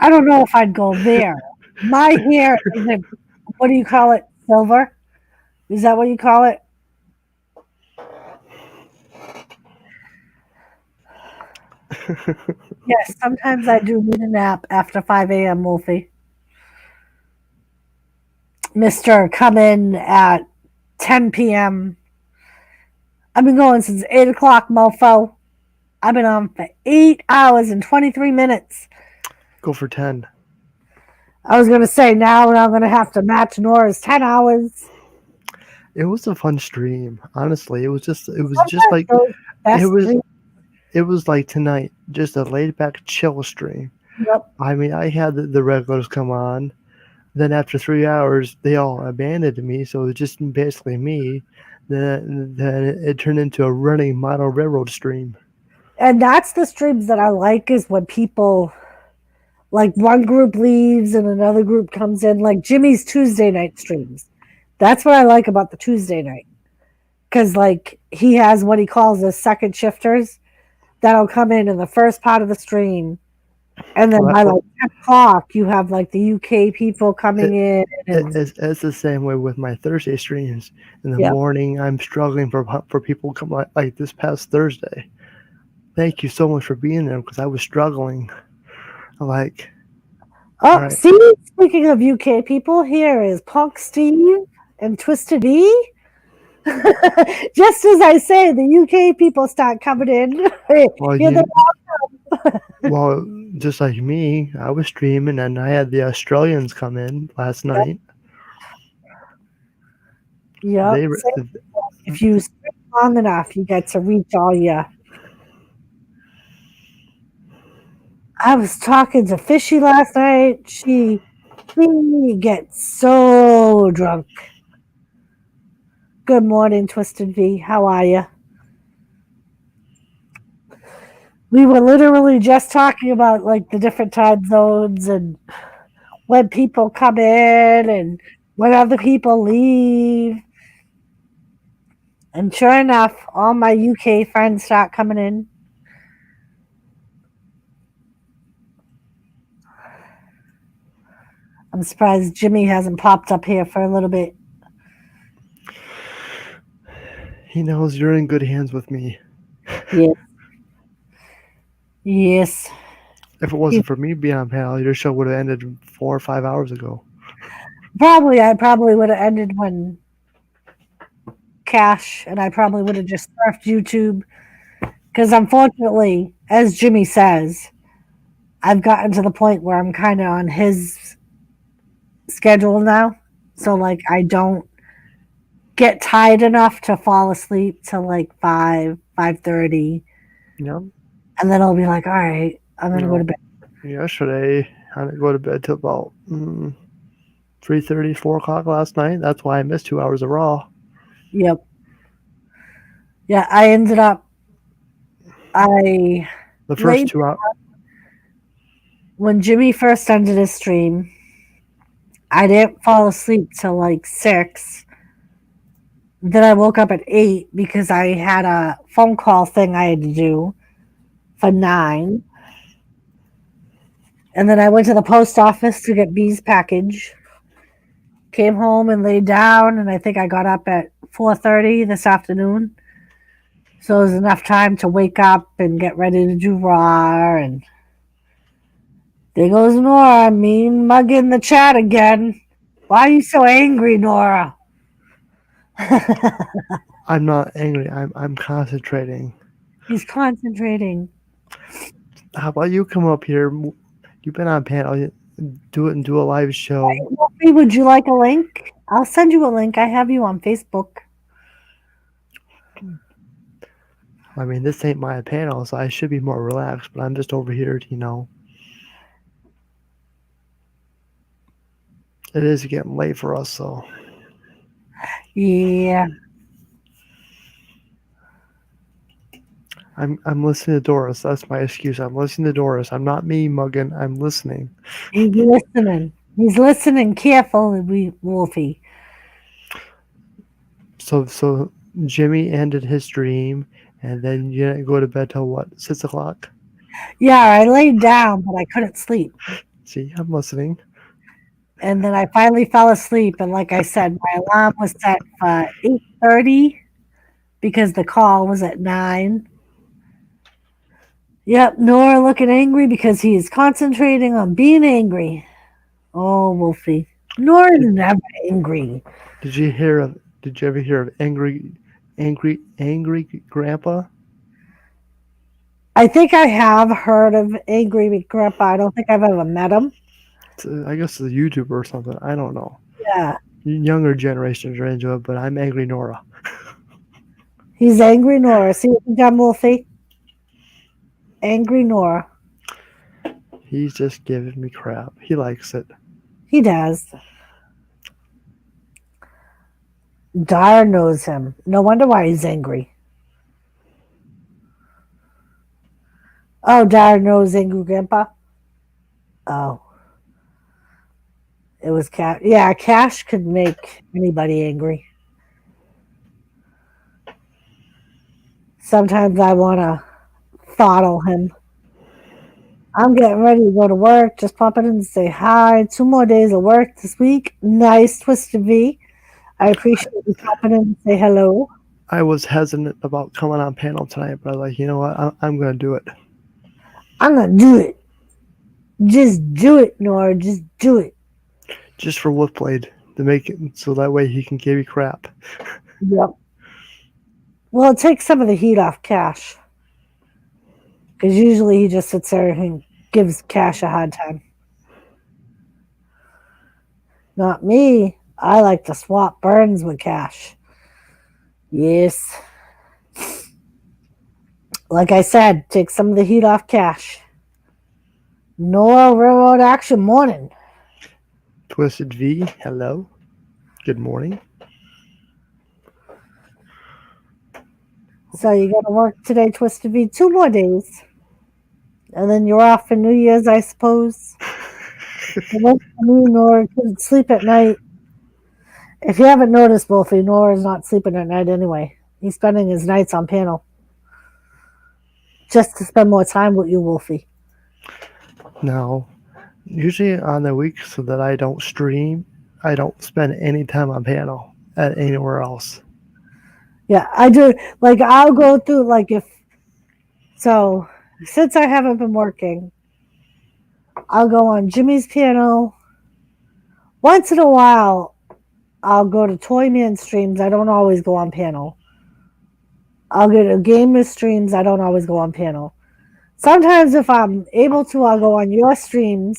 I don't know if I'd go there. My hair isn't, what do you call it? Silver? Is that what you call it? Yes, sometimes I do need a nap after 5 a.m., Wolfie. Mr. Come in at 10 p.m. I've been going since 8 o'clock, mofo. I've been on for 8 hours and 23 minutes. Go for 10. I was going to say now I'm going to have to match Nora's 10 hours. It was a fun stream. Honestly, it was just Sometimes like those best it was dreams- it was like tonight, just a laid back chill stream. Yep. I mean, I had the regulars come on. Then after 3 hours, they all abandoned me, so it was just basically me. Then it turned into a running model railroad stream. And that's the streams that I like, is when people, like, one group leaves and another group comes in, like Jimmy's Tuesday night streams. That's what I like about the Tuesday night. Because, like, he has what he calls the second shifters that'll come in the first part of the stream. And then by like 10 o'clock, you have like the UK people coming in. And, It's the same way with my Thursday streams. In the Yep. morning, I'm struggling for people to come like this past Thursday. Thank you so much for being there because I was struggling. Like, oh, right. See, speaking of UK people, here is Punk Steve and Twisted E. Just as I say, the UK people start coming in. Well, You're the- well, just like me, I was streaming and I had the Australians come in last night. Yep. They If you stay long enough, you get to reach all your. I was talking to Fishy last night. She gets so drunk. Good morning, Twisted V. How are you? We were literally just talking about like the different time zones and when people come in and when other people leave. And sure enough, all my UK friends start coming in. I'm surprised Jimmy hasn't popped up here for a little bit. he knows you're in good hands with me. Yes. Yes. If it wasn't for me being on panel, your show would have ended 4 or 5 hours ago. I probably would have ended when Cash and I probably would have just surfed YouTube. Because unfortunately, as Jimmy says, I've gotten to the point where I'm kind of on his schedule now. So like I don't get tired enough to fall asleep till like 5:30. Yeah. And then I'll be like, all right, I'm gonna go to bed. Yesterday, I didn't go to bed till about 3:30, 4 o'clock last night. That's why I missed 2 hours of Raw. Yep. Yeah, I ended up The first laid 2 hours. when Jimmy first ended his stream, I didn't fall asleep till like 6. Then I woke up at 8 because I had a phone call thing I had to do for 9. And then I went to the post office to get B's package. Came home and laid down, and I think I got up at 4:30 this afternoon. So it was enough time to wake up and get ready to do Raw. And there goes Nora, mean mugging the chat again. Why are you so angry, Nora? I'm not angry. I'm concentrating. He's concentrating. How about you come up here? You've been on panel. Do it and do a live show. Wolfie, would you like a link? I'll send you a link. I have you on Facebook. I mean, this ain't my panel, so I should be more relaxed, but I'm just over here, It is getting late for us, so. Yeah. I'm listening to Doris. That's my excuse. I'm listening to Doris. I'm not me mugging. I'm listening. He's listening. He's listening carefully, Wolfie. So Jimmy ended his stream, and then you didn't go to bed till what, 6 o'clock? Yeah, I laid down, but I couldn't sleep. See, I'm listening. And then I finally fell asleep. And like I said, my alarm was set for 8:30 because the call was at 9. Yep, Nora looking angry because he is concentrating on being angry. Oh, Wolfie. Nora's never angry. Did you ever hear of angry grandpa? I think I have heard of Angry Grandpa. I don't think I've ever met him. I guess it's a YouTuber or something. I don't know. Yeah. Younger generations are into it, but I'm Angry Nora. He's Angry Nora. See what you've done, Wolfie? Angry Nora. He's just giving me crap. He likes it. He does. Dar knows him. No wonder why he's angry. Oh, Dar knows Angry Grandpa? Oh. It was Cash. Yeah, Cash could make anybody angry. Sometimes I want to throttle him. I'm getting ready to go to work. Just popping in to say hi. 2 more days of work this week. Nice, Twisted V. I appreciate you popping in to say hello. I was hesitant about coming on panel tonight, but I was like, you know what? I'm going to do it. I'm going to do it. Just do it, Nora. Just do it. Just for Wolfblade, to make it so that way he can give you crap. Yep. Well, it takes some of the heat off Cash. Because usually he just sits there and gives Cash a hard time. Not me. I like to swap burns with Cash. Yes. Like I said, take some of the heat off Cash. No railroad action morning. Twisted V, hello. Good morning. So you got to work today, Twisted V, 2 more days. And then you're off for New Year's, I suppose. It works for me, Nora couldn't sleep at night. If you haven't noticed, Wolfie, Nora's not sleeping at night anyway. He's spending his nights on panel. Just to spend more time with you, Wolfie. Now, usually on the weeks that I don't stream, I don't spend any time on panel at anywhere else. Yeah, I do. Like, I'll go through, like, so, since I haven't been working, I'll go on Jimmy's panel. Once in a while, I'll go to Toyman streams. I don't always go on panel. I'll go to Gamer streams. I don't always go on panel. Sometimes if I'm able to, I'll go on your streams.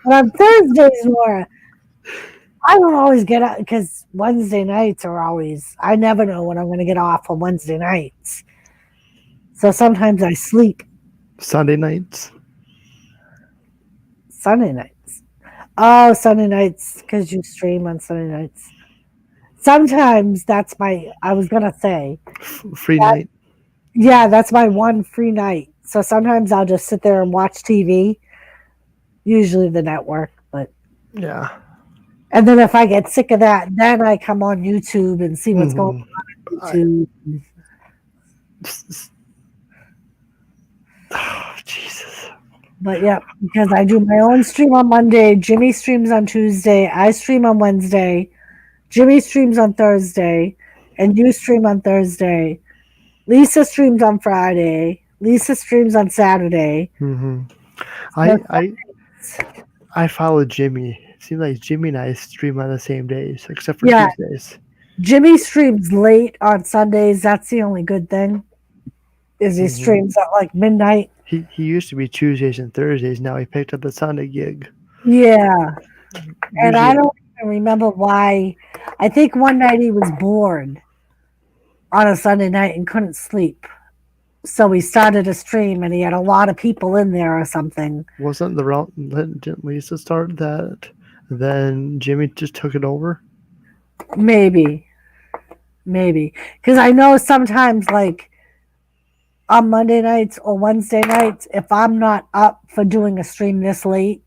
But on Thursdays, Nora, I don't always get up because Wednesday nights are always, I never know when I'm going to get off on Wednesday nights. So sometimes I sleep Sunday nights, Sunday nights. Oh, Sunday nights, because you stream on Sunday nights. Sometimes that's I was going to say, free night. yeah, that's my one free night. So sometimes I'll just sit there and watch TV, usually the network, but. Yeah. And then if I get sick of that, then I come on YouTube and see what's going on YouTube. Oh, Jesus. But yeah, because I do my own stream on Monday, Jimmy streams on Tuesday, I stream on Wednesday, Jimmy streams on Thursday, and you stream on Thursday. Lisa streams on Friday. Lisa streams on Saturday. Mm-hmm. I follow Jimmy. It seems like Jimmy and I stream on the same days, except for Tuesdays. Jimmy streams late on Sundays. That's the only good thing. Is he streams at like midnight. He used to be Tuesdays and Thursdays. Now he picked up the Sunday gig. Yeah. And I don't even remember why. I think one night he was bored on a Sunday night and couldn't sleep. So he started a stream and he had a lot of people in there or something. Didn't Lisa start that? Then Jimmy just took it over? Maybe. Because I know sometimes, like, on Monday nights or Wednesday nights, if I'm not up for doing a stream this late,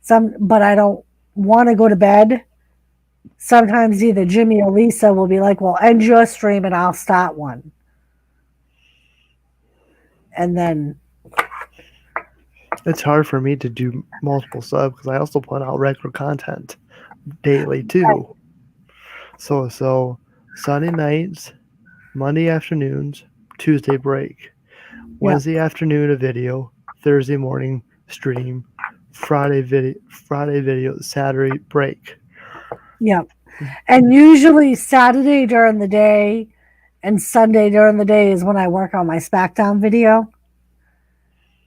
but I don't want to go to bed, sometimes either Jimmy or Lisa will be like, well, end your stream and I'll start one. And then it's hard for me to do multiple subs because I also put out regular content daily too. Right. So Sunday nights, Monday afternoons, Tuesday break, Wednesday afternoon a video, Thursday morning stream, Friday video, Saturday break. Yeah, and usually Saturday during the day and Sunday during the day is when I work on my SmackDown video.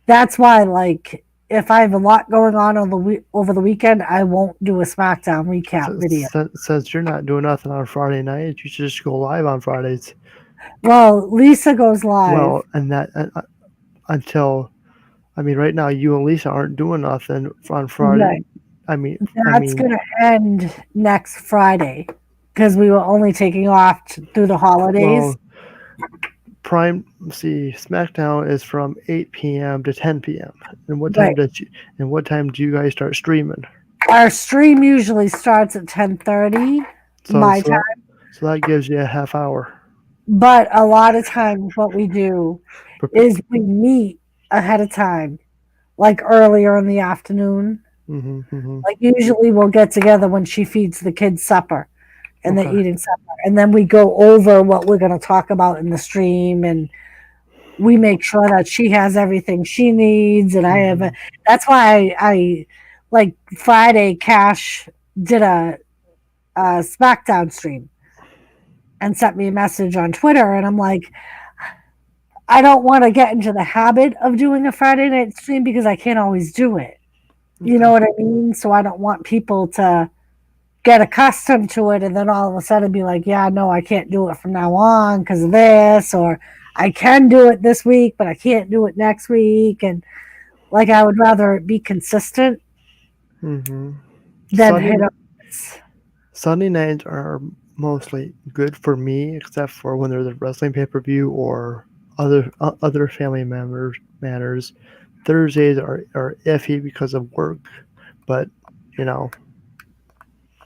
That's why, like, if I have a lot going on over the weekend, I won't do a SmackDown recap video. Since you're not doing nothing on Friday night, you should just go live on Fridays. Well, Lisa goes live. Well, and that right now you and Lisa aren't doing nothing on Friday. Right. That's going to end next Friday because we were only taking off through the holidays. Well, SmackDown is from 8 p.m. to 10 p.m. And what time do you guys start streaming? Our stream usually starts at 10:30 my time. So that gives you a half hour. But a lot of times what we do is we meet ahead of time, like earlier in the afternoon. Like usually we'll get together when she feeds the kids supper and they're eating supper. And then we go over what we're going to talk about in the stream. And we make sure that she has everything she needs. And I have that's why I like Friday, Cash did a SmackDown stream. and sent me a message on Twitter, and I'm like, I don't want to get into the habit of doing a Friday night stream because I can't always do it. You know what I mean? So I don't want people to get accustomed to it and then all of a sudden be like, yeah, no, I can't do it from now on because of this, or I can do it this week, but I can't do it next week. And like, I would rather it be consistent Mm-hmm. than hit up. Sunday nights are mostly good for me, except for when there's a wrestling pay-per-view or other family matters. Thursdays are iffy because of work, but you know.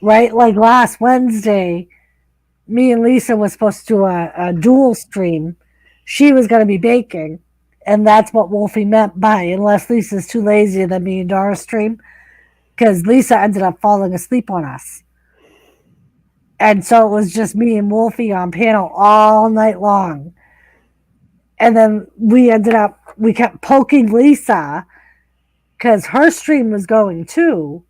Right? Like last Wednesday, me and Lisa was supposed to do a dual stream. She was going to be baking, and that's what Wolfie meant by unless Lisa's too lazy, then me and Dara stream, because Lisa ended up falling asleep on us. And so it was just me and Wolfie on panel all night long. And then we kept poking Lisa because her stream was going too.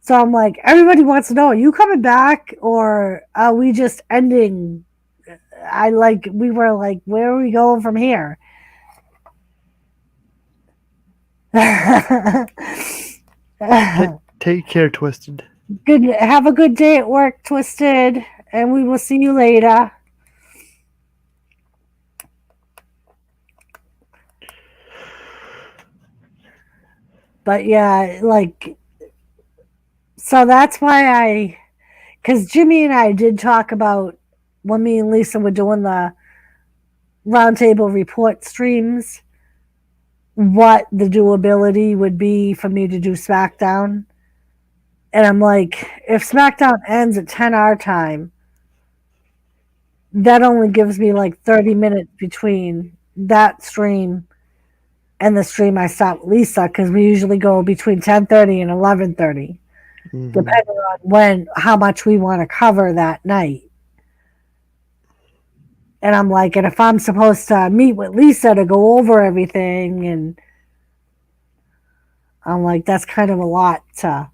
So I'm like, everybody wants to know, are you coming back or are we just ending? We were like, where are we going from here? Take care, Twisted. Good. Have a good day at work, Twisted, and we will see you later. But yeah, like, so that's why because Jimmy and I did talk about when me and Lisa were doing the roundtable report streams, what the doability would be for me to do SmackDown. And I'm like, if SmackDown ends at 10 our time, that only gives me like 30 minutes between that stream and the stream I stop with Lisa, because we usually go between 10:30 and 11:30, depending on how much we want to cover that night. And I'm like, and if I'm supposed to meet with Lisa to go over everything, and I'm like, that's kind of a lot to.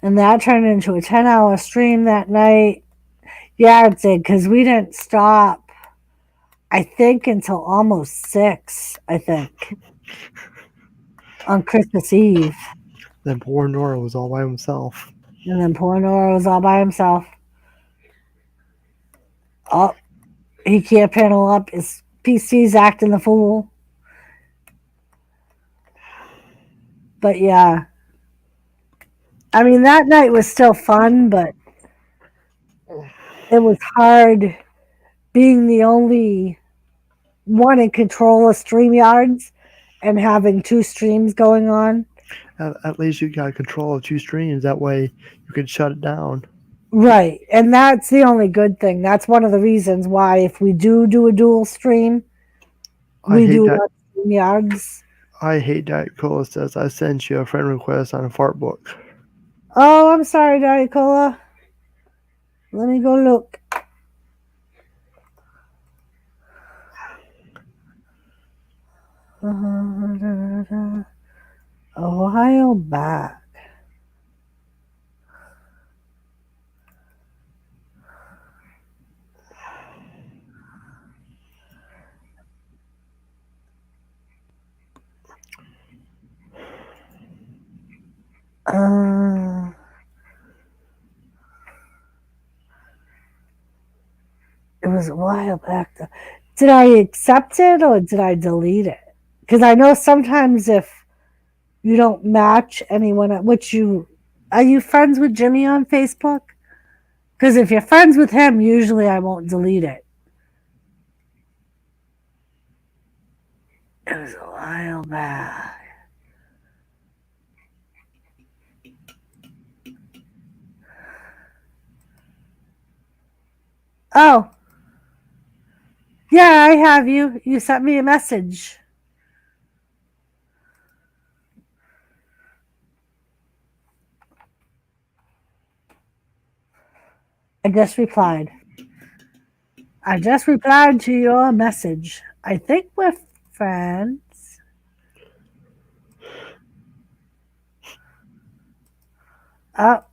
And that turned into a 10-hour stream that night. Yeah, it did, because we didn't stop, I think, until almost 6, I think, on Christmas Eve. Then poor Nora was all by himself. And then poor Nora was all by himself. Oh, he can't panel up. His PC's acting the fool. But yeah. I mean, that night was still fun, but it was hard being the only one in control of StreamYards and having 2 streams going on. At least you got control of 2 streams. That way you can shut it down. Right. And that's the only good thing. That's one of the reasons why if we do a dual stream, we do it on StreamYards. I hate Diet Cola says I sent you a friend request on a fart book. Oh, I'm sorry, Diet Cola. Let me go look. A while back. It was a while back. Did I accept it or did I delete it? Because I know sometimes if you don't match anyone, are you friends with Jimmy on Facebook? Because if you're friends with him, usually I won't delete it. It was a while back. Oh. Yeah, I have you. You sent me a message. I just replied to your message. I think we're friends. Oh.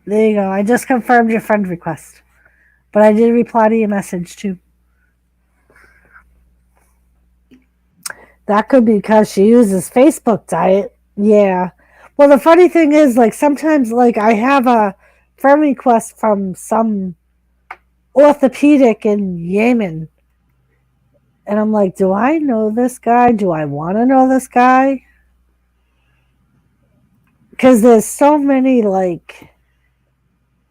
There you go. I just confirmed your friend request. But I did reply to your message too. That could be because she uses Facebook diet. Yeah. Well, the funny thing is, like, sometimes, like, I have a friend request from some orthopedic in Yemen. And I'm like, do I know this guy? Do I want to know this guy? Because there's so many, like,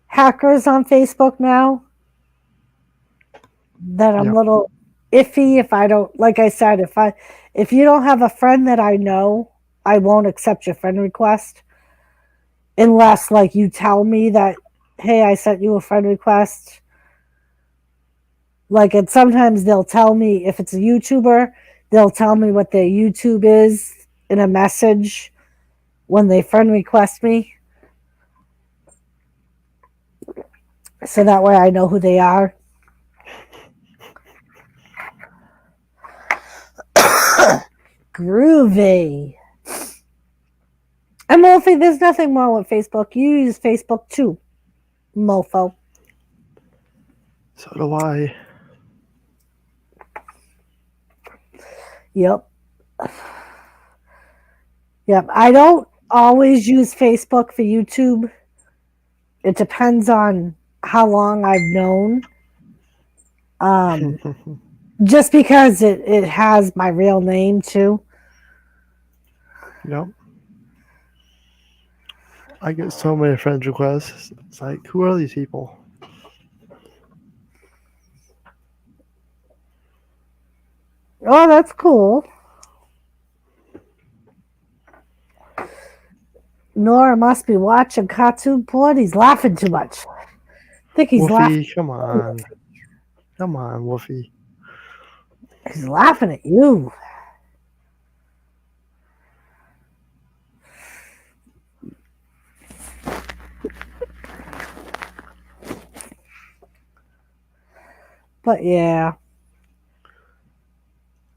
hackers on Facebook now that I'm Yeah. a little iffy if I don't, like I said, if you don't have a friend that I know, I won't accept your friend request unless, like, you tell me that, hey, I sent you a friend request. Like, and sometimes they'll tell me, if it's a YouTuber, they'll tell me what their YouTube is in a message when they friend request me, so that way I know who they are. Groovy. And Wolfie, there's nothing wrong with Facebook. You use Facebook too, mofo. So do I. Yep. Yep. I don't always use Facebook for YouTube. It depends on how long I've known. Just because it has my real name too. Yep. I get so many friend requests. It's like, who are these people? Oh, that's cool. Nora must be watching cartoon porn. He's laughing too much. I think he's laughing. Wolfie, come on. Come on, Wolfie. He's laughing at you. But yeah.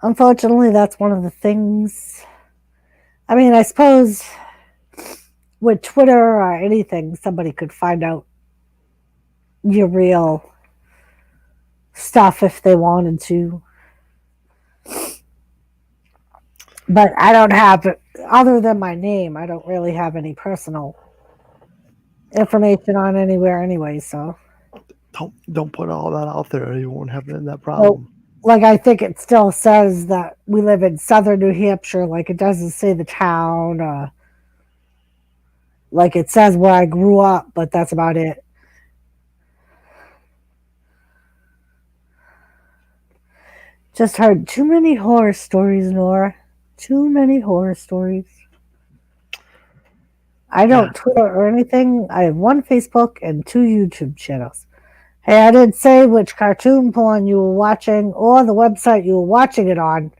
Unfortunately, that's one of the things. I mean, I suppose with Twitter or anything, somebody could find out your real stuff if they wanted to. But I don't have, other than my name, I don't really have any personal information on anywhere anyway, so. Don't put all that out there. You won't have that So, problem. like, I think it still says that we live in southern New Hampshire. Like, it doesn't say the town. Like, it says where I grew up, but that's about it. Just heard too many horror stories, Nora. Too many horror stories. I don't Twitter or anything. I have one Facebook and 2 YouTube channels. Hey, I didn't say which cartoon porn you were watching or the website you were watching it on.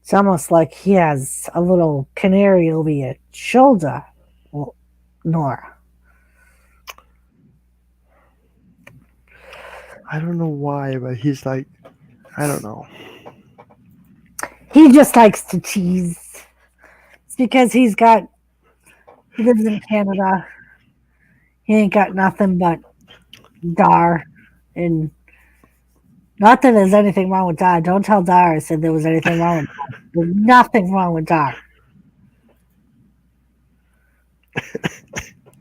It's almost like he has a little canary over your shoulder, Nora. I don't know why, but he's like, I don't know. He just likes to tease. It's because he lives in Canada. He ain't got nothing but Dar. And not that there's anything wrong with Dar. Don't tell Dar I said there was anything wrong with Dar. There's nothing wrong with Dar.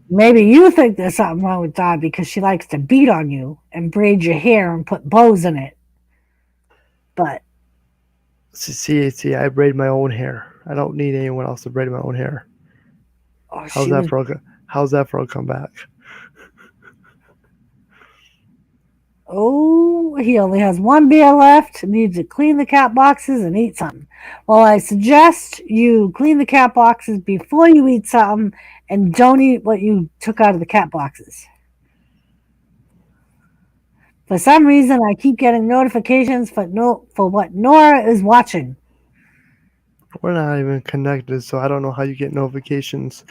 Maybe you think there's something wrong with Dar because she likes to beat on you and braid your hair and put bows in it. But See, I braid my own hair. I don't need anyone else to braid my own hair. How's that for a comeback? Oh, he only has 1 beer left. Needs to clean the cat boxes and eat something. Well, I suggest you clean the cat boxes before you eat something and don't eat what you took out of the cat boxes. For some reason, I keep getting notifications for what Nora is watching. We're not even connected, so I don't know how you get notifications.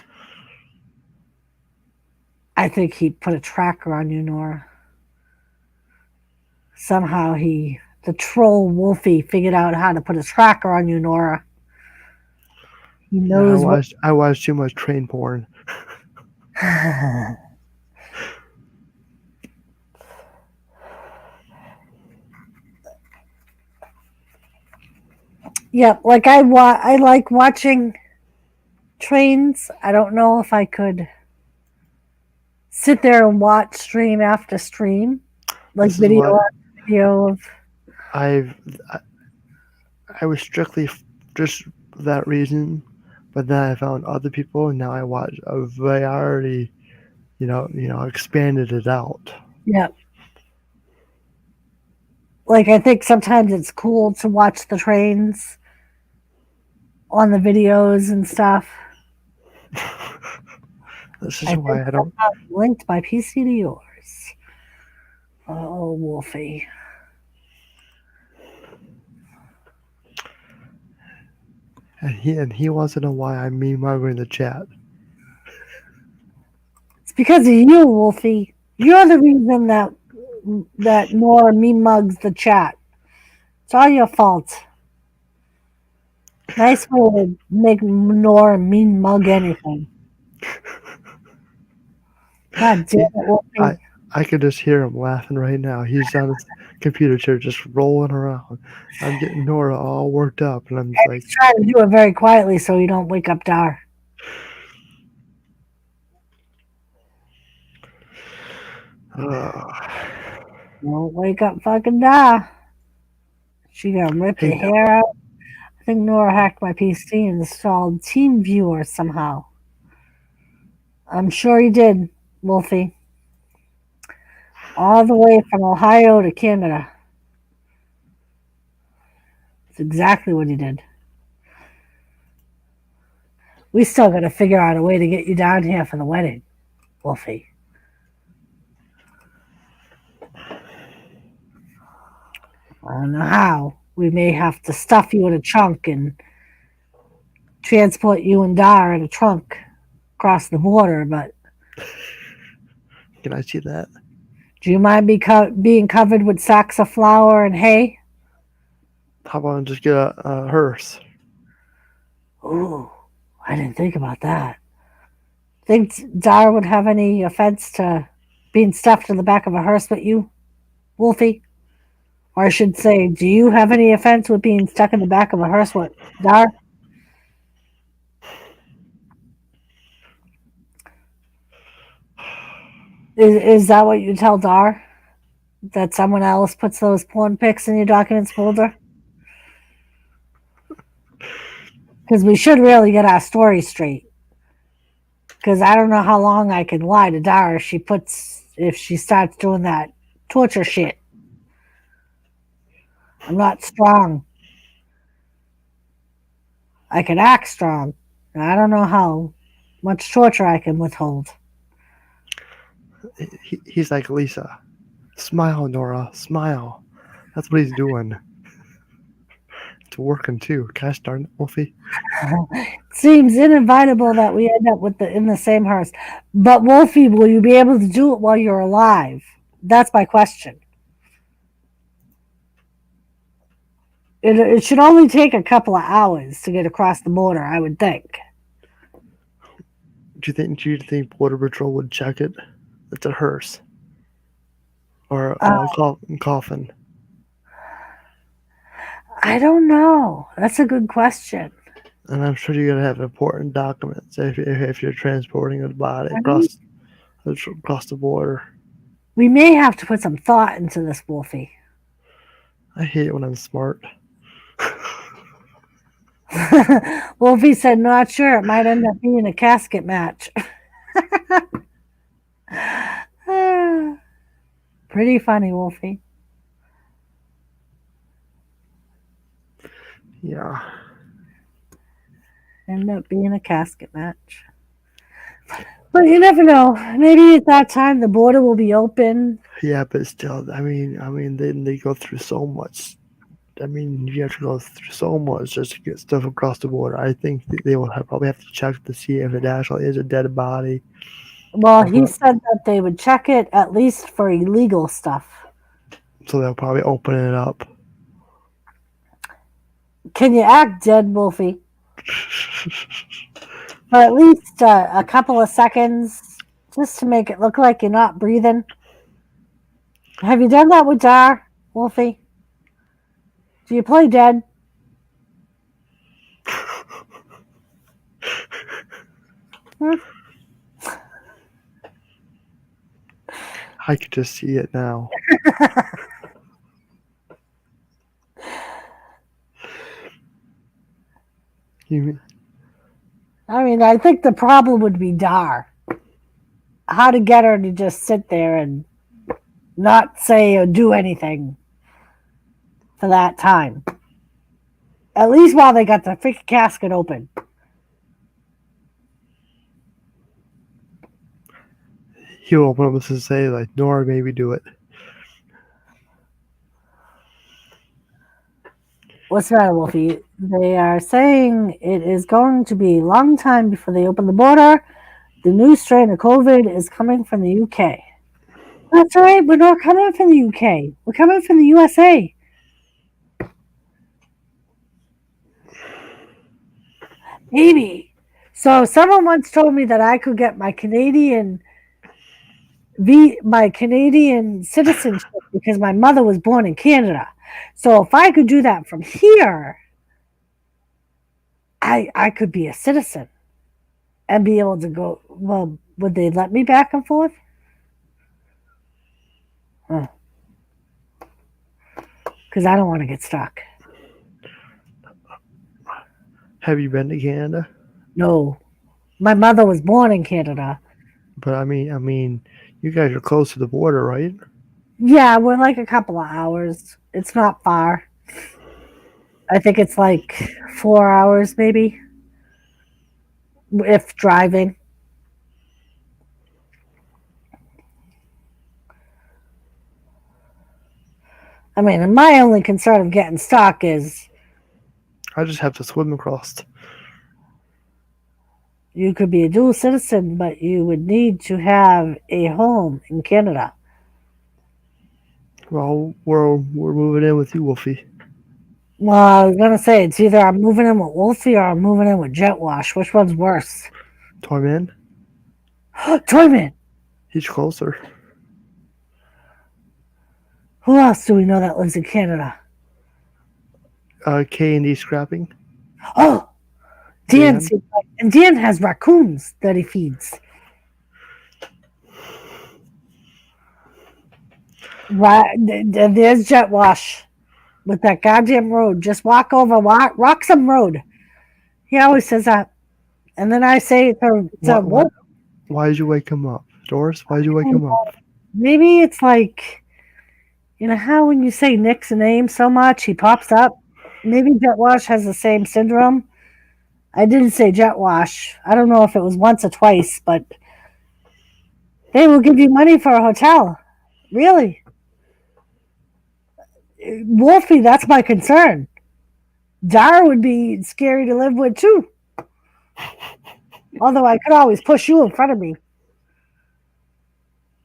I think he put a tracker on you, Nora. Somehow the troll Wolfie figured out how to put a tracker on you, Nora. He knows I watched too much train porn. Yep, like I like watching trains. I don't know if I could sit there and watch stream after stream, like This is video what after video of. I've I was strictly just for that reason, but then I found other people, and now I watch a variety. Expanded it out. Yeah, like I think sometimes it's cool to watch the trains on the videos and stuff. This I is think why I don't. somehow you linked my PC to yours. Oh, Wolfie. And he wants to know why I'm mean mugging the chat. It's because of you, Wolfie. You're the reason that Nora me mugs the chat. It's all your fault. Nice way to make Nora mean mug anything. God damn He, it, Wolfie. I could just hear him laughing right now. He's on his computer chair just rolling around. I'm getting Nora all worked up, and I'm just like, He's trying to do it very quietly so you don't wake up Dar. oh. Don't wake up fucking Dar. She gonna rip Hey, your hair out. I think Nora hacked my PC and installed TeamViewer somehow. I'm sure he did, Wolfie. All the way from Ohio to Canada. That's exactly what he did. We still gotta figure out a way to get you down here for the wedding, Wolfie. I don't know how. We may have to stuff you in a trunk and transport you and Dar in a trunk across the border, but can I see that? do you mind being covered with sacks of flour and hay? How about I just get a hearse? Ooh, I didn't think about that. Think Dar would have any offense to being stuffed in the back of a hearse with you, Wolfie? Or I should say, do you have any offense with being stuck in the back of a hearse with Dar? Is that what you tell Dar? That someone else puts those porn pics in your documents folder? Because we should really get our story straight. Because I don't know how long I can lie to Dar if she starts doing that torture shit. I'm not strong. I can act strong. I don't know how much torture I can withhold. He's like, Lisa, smile, Nora, smile. That's what he's doing. It's working too. Gosh darn it, Wolfie. Seems inevitable that we end up in the same hearse. But Wolfie, will you be able to do it while you're alive? That's my question. It should only take a couple of hours to get across the border, I would think. Do you think Border Patrol would check it? It's a hearse. Or a coffin. I don't know. That's a good question. And I'm sure you're gonna have important documents if you're transporting a body across the border. We may have to put some thought into this, Wolfie. I hate it when I'm smart. Wolfie said, not sure. It might end up being a casket match. Pretty funny, Wolfie. Yeah. End up being a casket match. But you never know. Maybe at that time the border will be open. Yeah, but still, I mean, they go through so much. I mean, you have to go through so much just to get stuff across the border. I think they will probably have to check to see if it actually is a dead body. Well, he said that they would check it at least for illegal stuff. So they'll probably open it up. Can you act dead, Wolfie? For at least a couple of seconds. just to make it look like you're not breathing. Have you done that with Dar, Wolfie? Do you play dead? Hmm? I could just see it now. You, I mean, I think the problem would be Dar. How to get her to just sit there and not say or do anything for that time. At least while they got the freaking casket open. he'll open up and say, like, Nora, maybe do it. What's the matter, Wolfie? They are saying it is going to be a long time before they open the border. The new strain of COVID is coming from the UK. That's all right. We're not coming from the UK. We're coming from the USA. Maybe. So someone once told me that I could get my Canadian citizenship because my mother was born in Canada. So if I could do that from here, I could be a citizen and be able to go. Well, would they let me back and forth? Because I don't want to get stuck. Have you been to Canada? No, my mother was born in Canada. But I mean, you guys are close to the border, right? Yeah, we're like a couple of hours. It's not far. I think it's like 4 hours, maybe, if driving. I mean, and my only concern of getting stuck is I just have to swim across. you could be a dual citizen, but you would need to have a home in Canada. Well, we're moving in with you, Wolfie. Well, I was gonna say it's either I'm moving in with Wolfie or I'm moving in with Jet Wash. Which one's worse? Toyman, Toyman. he's closer. Who else do we know that lives in Canada? K&D scrapping. Oh, Dan. And Dan has raccoons that he feeds. Right, there's Jet Wash with that goddamn road. Just walk over Roxham Road. He always says that. And then I say Why did you wake him up? Doris, why did you wake him up? Maybe it's like, you know how when you say Nick's name so much, he pops up? Maybe Jet Wash has the same syndrome. I didn't say Jet Wash. I don't know if it was once or twice, but they will give you money for a hotel. Really? Wolfie, that's my concern. Dar would be scary to live with too. Although I could always push you in front of me.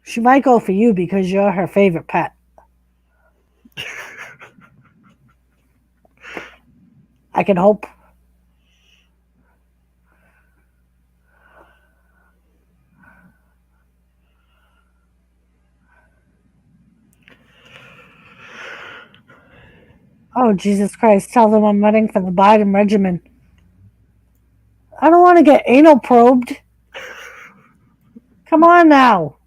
She might go for you because you're her favorite pet. I can hope. Oh, Jesus Christ. Tell them I'm running for the Biden regimen. I don't want to get anal probed. Come on now.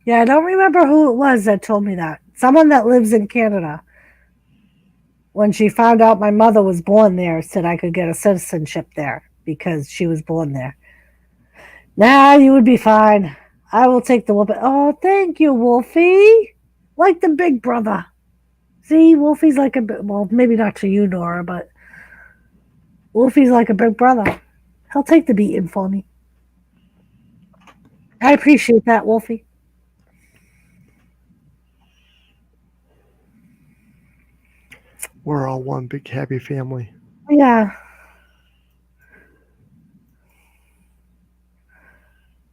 Yeah, I don't remember who it was that told me that. Someone that lives in Canada. When she found out my mother was born there, said I could get a citizenship there because she was born there. Nah, you would be fine. I will take the whooping. Oh, thank you, Wolfie. Like the big brother. See, Wolfie's like well, maybe not to you, Nora, but Wolfie's like a big brother. He'll take the beating for me. I appreciate that, Wolfie. We're all one big happy family. Yeah.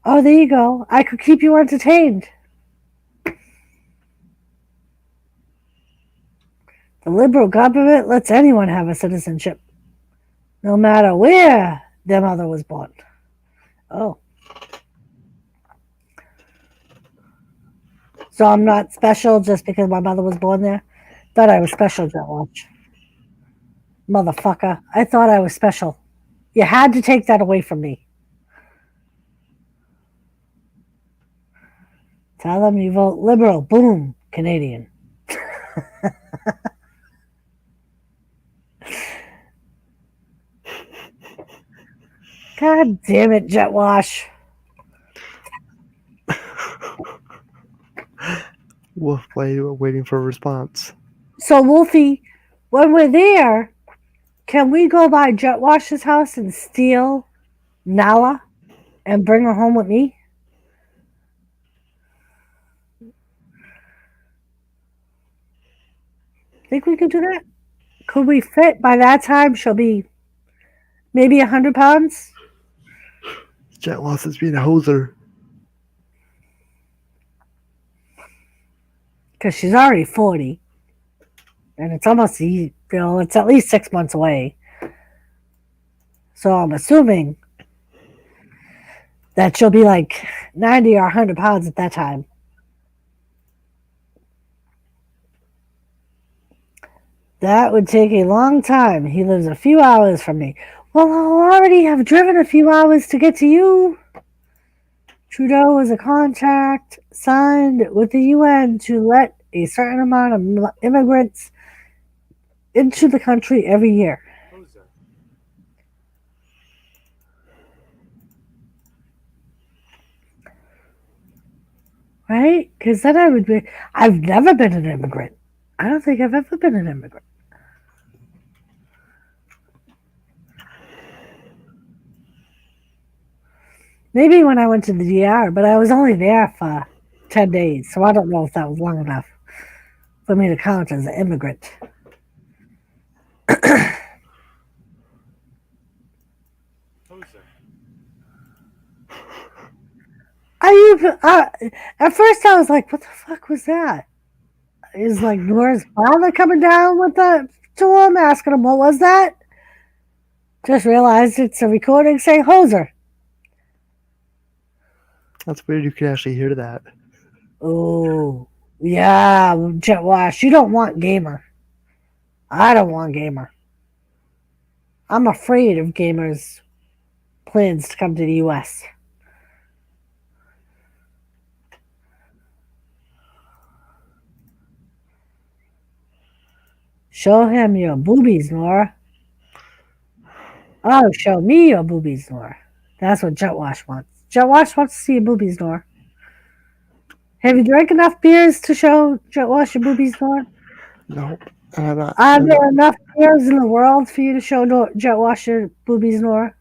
Oh, there you go. I could keep you entertained. The liberal government lets anyone have a citizenship, no matter where their mother was born. Oh. So I'm not special just because my mother was born there? Thought I was special, Jet Watch. Motherfucker. I thought I was special. You had to take that away from me. Tell them you vote liberal. Boom. Canadian. God damn it, Jet Wash. Wolf waiting for a response. So, Wolfie, when we're there, can we go by Jet Wash's house and steal Nala and bring her home with me? Think we could do that? Could we fit by that time? She'll be maybe 100 pounds? Jet Loss is being a hoser. Because she's already 40. And it's almost, it's at least 6 months away. So I'm assuming that she'll be like 90 or 100 pounds at that time. That would take a long time. He lives a few hours from me. Well, I'll already have driven a few hours to get to you. Trudeau has a contract signed with the UN to let a certain amount of immigrants into the country every year. Right? Because then I would be. I've never been an immigrant. I don't think I've ever been an immigrant. Maybe when I went to the DR, but I was only there for 10 days, so I don't know if that was long enough for me to count as an immigrant. At first I was like, what the fuck was that? Is like Nora's father coming down with to him, asking him what was that? Just realized it's a recording saying hoser. That's weird. You can actually hear that. Oh, yeah, Jet Wash. You don't want gamer. I don't want gamer. I'm afraid of gamers' plans to come to the U.S. Show him your boobies, Nora. Oh, show me your boobies, Nora. That's what Jet Wash wants. Jet Wash wants to see your boobies, Nora. Have you drank enough beers to show Jet Wash your boobies, Nora? No, I'm not. Are there enough beers in the world for you to show Jet Wash your boobies, Nora?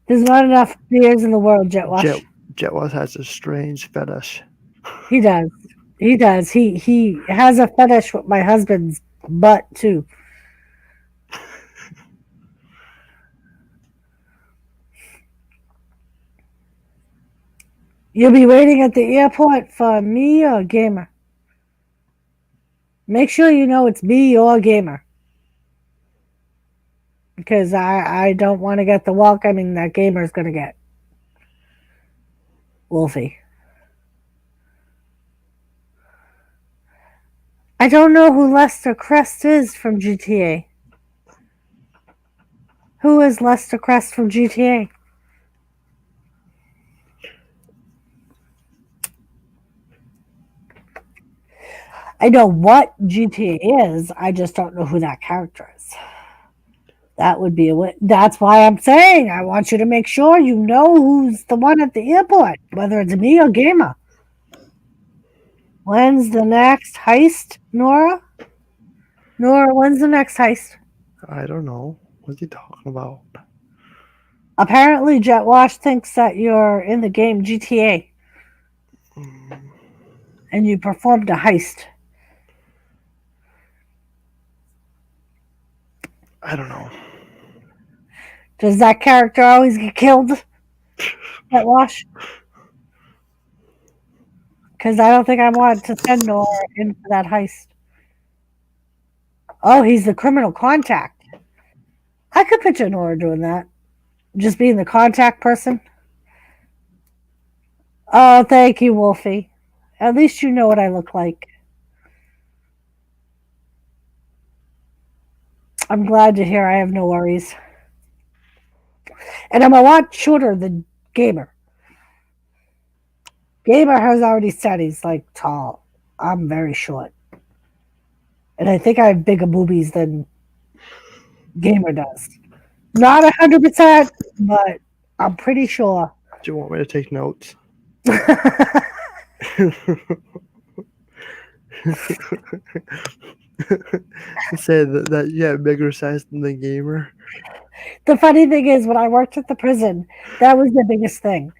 There's not enough beers in the world, Jet Wash. Jet Wash has a strange fetish. He does. He does. He has a fetish with my husband's butt, too. You'll be waiting at the airport for me or Gamer. Make sure you know it's me or Gamer. Because I don't want to get the welcoming that Gamer's going to get. Wolfie. I don't know who Lester Crest is from GTA. Who is Lester Crest from GTA? I know what GTA is. I just don't know who that character is. That would be that's why I'm saying I want you to make sure you know who's the one at the airport, whether it's me or Gamer. When's the next heist, Nora? Nora, when's the next heist? I don't know. What's he talking about? Apparently, Jet Wash thinks that you're in the game GTA. And you performed a heist. I don't know. Does that character always get killed? Jet Wash? Because I don't think I want to send Nora in for that heist. Oh, he's the criminal contact. I could picture Nora doing that. Just being the contact person. Oh, thank you, Wolfie. At least you know what I look like. I'm glad to hear I have no worries. And I'm a lot shorter than Gamer. Gamer has already said he's like tall. I'm very short. And I think I have bigger boobies than Gamer does. Not 100%, but I'm pretty sure. Do you want me to take notes? Say that you have bigger size than the Gamer. The funny thing is, when I worked at the prison, that was the biggest thing.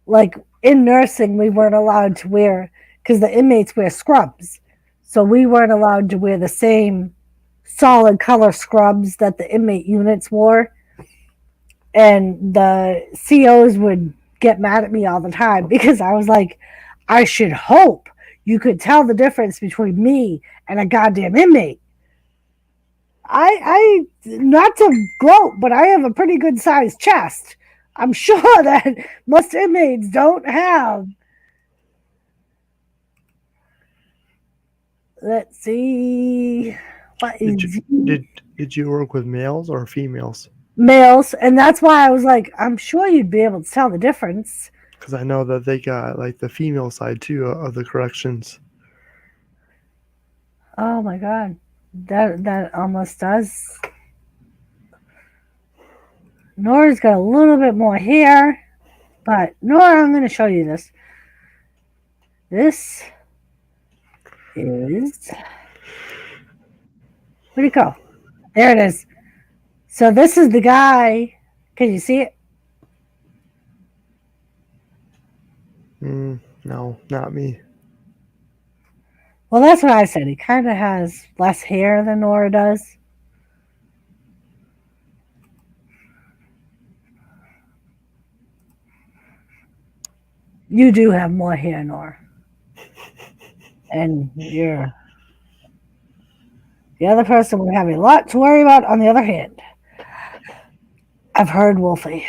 Like in nursing, we weren't allowed to wear, because the inmates wear scrubs. So we weren't allowed to wear the same solid color scrubs that the inmate units wore. And the COs would get mad at me all the time because I was like, I should hope you could tell the difference between me and a goddamn inmate. I not to gloat, but I have a pretty good sized chest. I'm sure that most inmates don't have. Let's see. What is Did you work with males or females? males? And that's why I was like, I'm sure you'd be able to tell the difference. Because I know that they got like the female side too of the corrections. Oh my god. That almost does. Nora's got a little bit more hair, but Nora, I'm going to show you this. This is. Where'd it go? There it is. So this is the guy. Can you see it? No, not me. Well, that's what I said. He kind of has less hair than Nora does. You do have more hair, Nora. And you're. The other person would have a lot to worry about, on the other hand. I've heard Wolfie.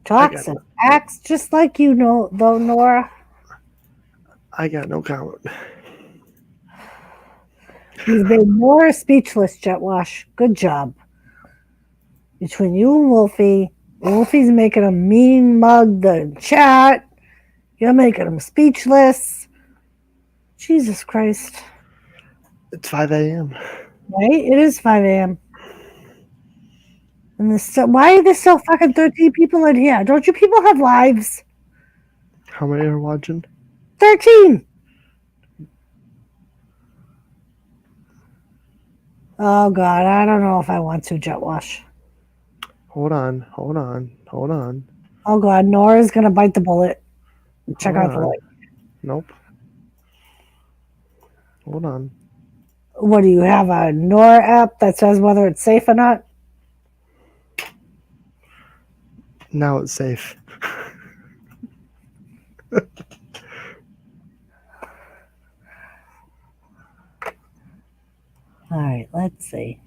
Talks and acts just like you know, though, Nora. I got no comment. He's made Nora speechless, Jetwash. Good job. Between you and Wolfie, Wolfie's making him mean mug the chat. You're making him speechless. Jesus Christ. It's 5 a.m. Right? It is 5 a.m. And why are there still fucking 13 people in here? Don't you people have lives? How many are watching? 13! Oh, God. I don't know if I want to, Jetwash. Hold on. Oh, God. Nora's going to bite the bullet. Check out the light. Nope. Hold on. What do you have, a Nora app that says whether it's safe or not? Now it's safe. All right, let's see.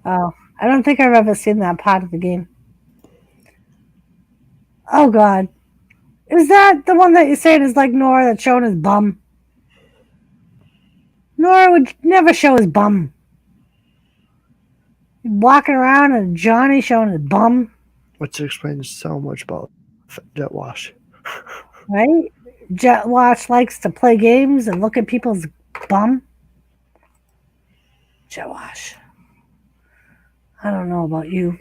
Oh, I don't think I've ever seen that part of the game. Oh, God. Is that the one that you're saying is like Nora that's showing his bum? Nora would never show his bum. He's walking around and Johnny showing his bum. Which explains so much about Jetwash. Right? Jetwash likes to play games and look at people's bum. Jetwash. I don't know about you.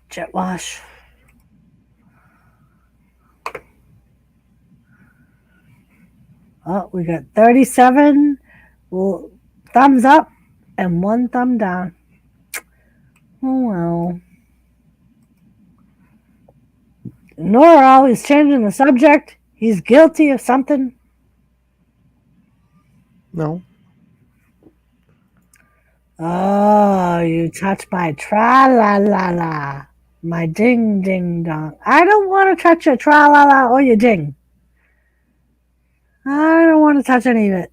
Jetwash. Oh, we got 37 thumbs up and 1 thumb down. Oh, well. Nora always changing the subject. He's guilty of something. No. Oh, you touched my tra la la la. My ding ding dong. I don't want to touch your tra la la or your ding. I don't want to touch any of it.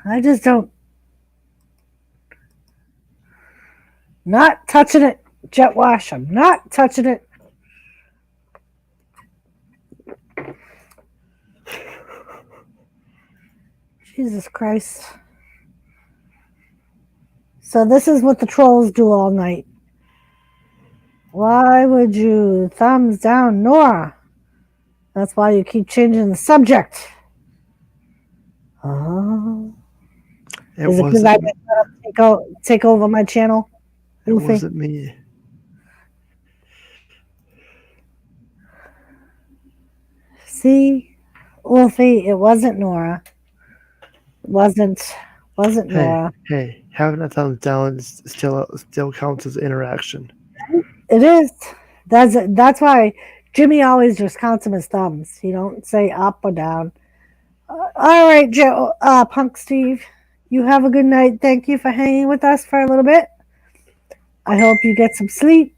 I just don't. Not touching it. Jet wash. I'm not touching it. Jesus Christ. So this is what the trolls do all night. Why would you thumbs down Nora? That's why you keep changing the subject. Oh. It Is it because I wasn't. take over my channel? It Goofy? wasn't me. See? Wolfie, it wasn't Nora. It wasn't Hey, Nora. hey, having a thumbs down still counts as interaction. It is. That's why Jimmy always just counts them as thumbs. He don't say up or down. All right, Joe, Punk Steve. You have a good night. Thank you for hanging with us for a little bit. I hope you get some sleep.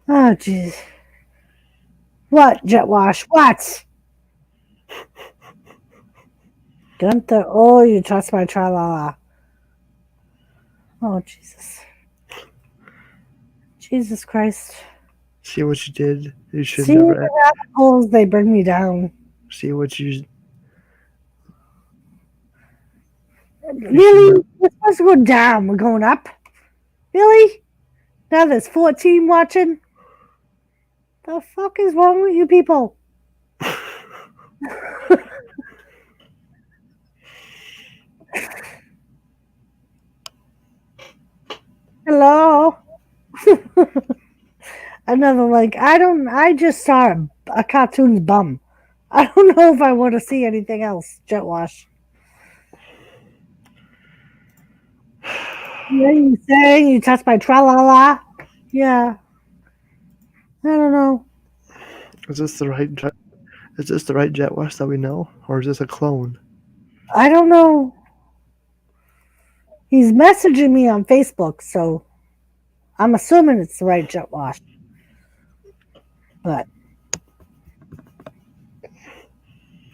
Oh, jeez. What, Jet Wash? What? Gunther, oh, you touched my tra-la-la. Oh, Jesus. Jesus Christ. See what you did? You should See, never. the rabbit holes, they bring me down. See what you. Really? We're supposed to go down. We're going up? Really? Now there's 14 watching? The fuck is wrong with you people? Hello? Another like, I just saw a cartoon's bum. I don't know if I want to see anything else, Jet Wash. Yeah, you saying you touched my tra-la-la? Yeah. I don't know. Is this the right? Is this the right Jet Wash that we know, or is this a clone? I don't know. He's messaging me on Facebook, so I'm assuming it's the right Jet Wash. But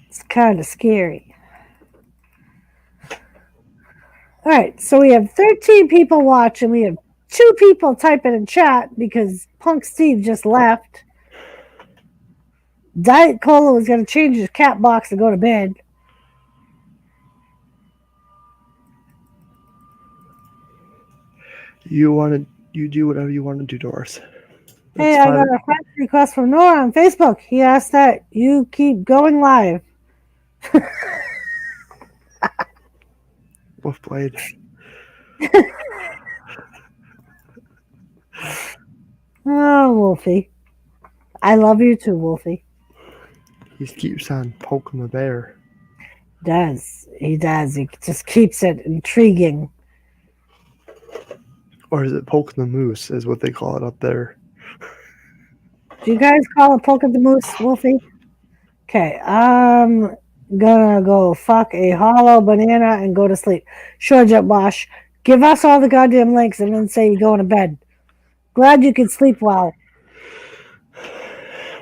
it's kind of scary. All right, so we have 13 people watching. We have 2 people typing in chat because Punk Steve just left. Diet Cola was going to change his cat box and go to bed. You do whatever you want to do, Doris. Hey, I got a friend request from Nora on Facebook. He asked that you keep going live. Wolf Blade. Oh, Wolfie. I love you too, Wolfie. He keeps on poking the bear. He does. He just keeps it intriguing. Or is it poking the moose, is what they call it up there. Do you guys call it poking the moose, Wolfie? Okay, I'm gonna go fuck a hollow banana and go to sleep. Sure, Jet Wash. Give us all the goddamn links and then say you're going to bed. Glad you can sleep well.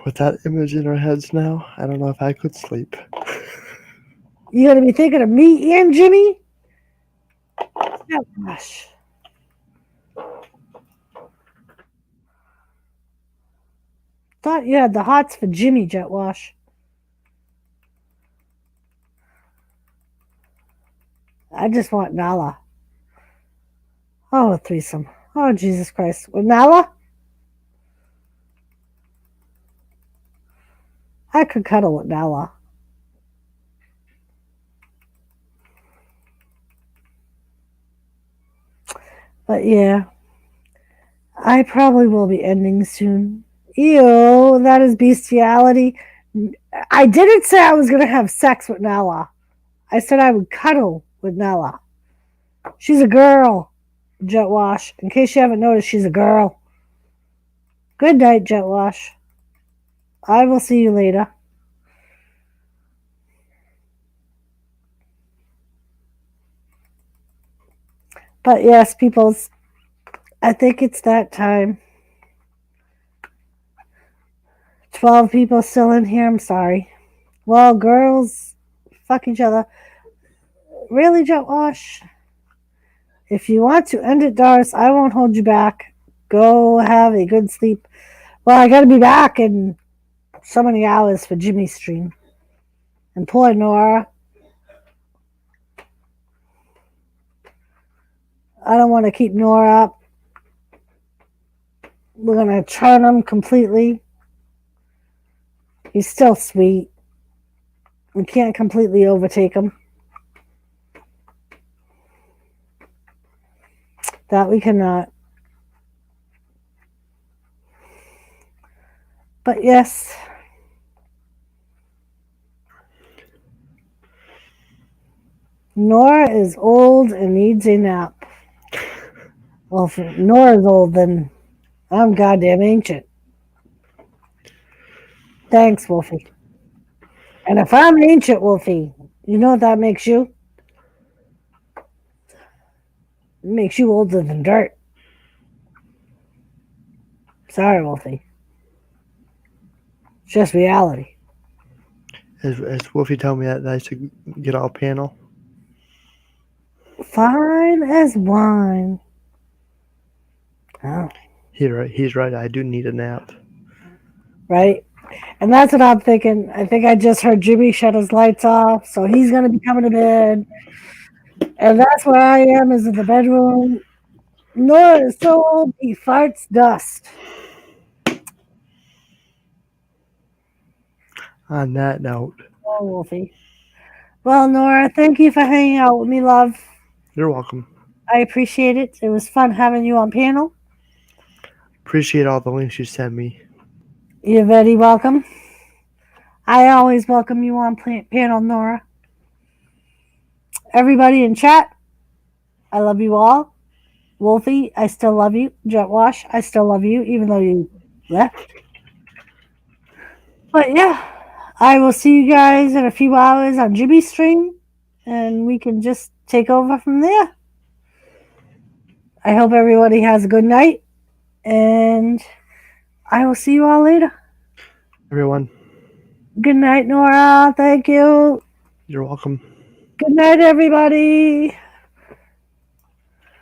With that image in our heads now, I don't know if I could sleep. You gonna be thinking of me and Jimmy? Jet Wash. Thought you had the hots for Jimmy, Jet Wash. I just want Nala. Oh, a threesome. Oh, Jesus Christ. With Nala? I could cuddle with Nala. But yeah, I probably will be ending soon. Ew, that is bestiality. I didn't say I was going to have sex with Nala. I said I would cuddle with Nala. She's a girl, Jet Wash. In case you haven't noticed, she's a girl. Good night, Jet Wash. I will see you later. But yes, peoples, I think it's that time. 12 people still in here. I'm sorry. Well, girls, fuck each other. Really, Jet Wash? If you want to end it, Doris, I won't hold you back. Go have a good sleep. Well, I gotta be back in so many hours for Jimmy's stream. And poor Nora. I don't want to keep Nora up. We're gonna turn him completely. He's still sweet. We can't completely overtake him. That we cannot. But yes. Nora is old and needs a nap. Well, if Nora's old, then I'm goddamn ancient. Thanks, Wolfie. And if I'm ancient, Wolfie, you know what that makes you? It makes you older than dirt. Sorry, Wolfie. It's just reality. As Wolfie told me that I should get off panel. Fine as wine. Oh, He's right. I do need a nap. right? And that's what I'm thinking. I think I just heard Jimmy shut his lights off, so he's going to be coming to bed. And that's where I am, is in the bedroom. Nora is so old, he farts dust. On that note, Oh, Wolfie. Well, Nora, thank you for hanging out with me, love. you're welcome. I appreciate it. It was fun having you on panel. Appreciate all the links you sent me. You're very welcome. I always welcome you on panel, Nora. Everybody in chat, I love you all. Wolfie, I still love you. Jet Wash, I still love you, even though you left. But yeah, I will see you guys in a few hours on Jimmy's stream, and we can just take over from there. I hope everybody has a good night, and I will see you all later. Everyone, Good night, Nora. Thank you. you're welcome. Good night, everybody.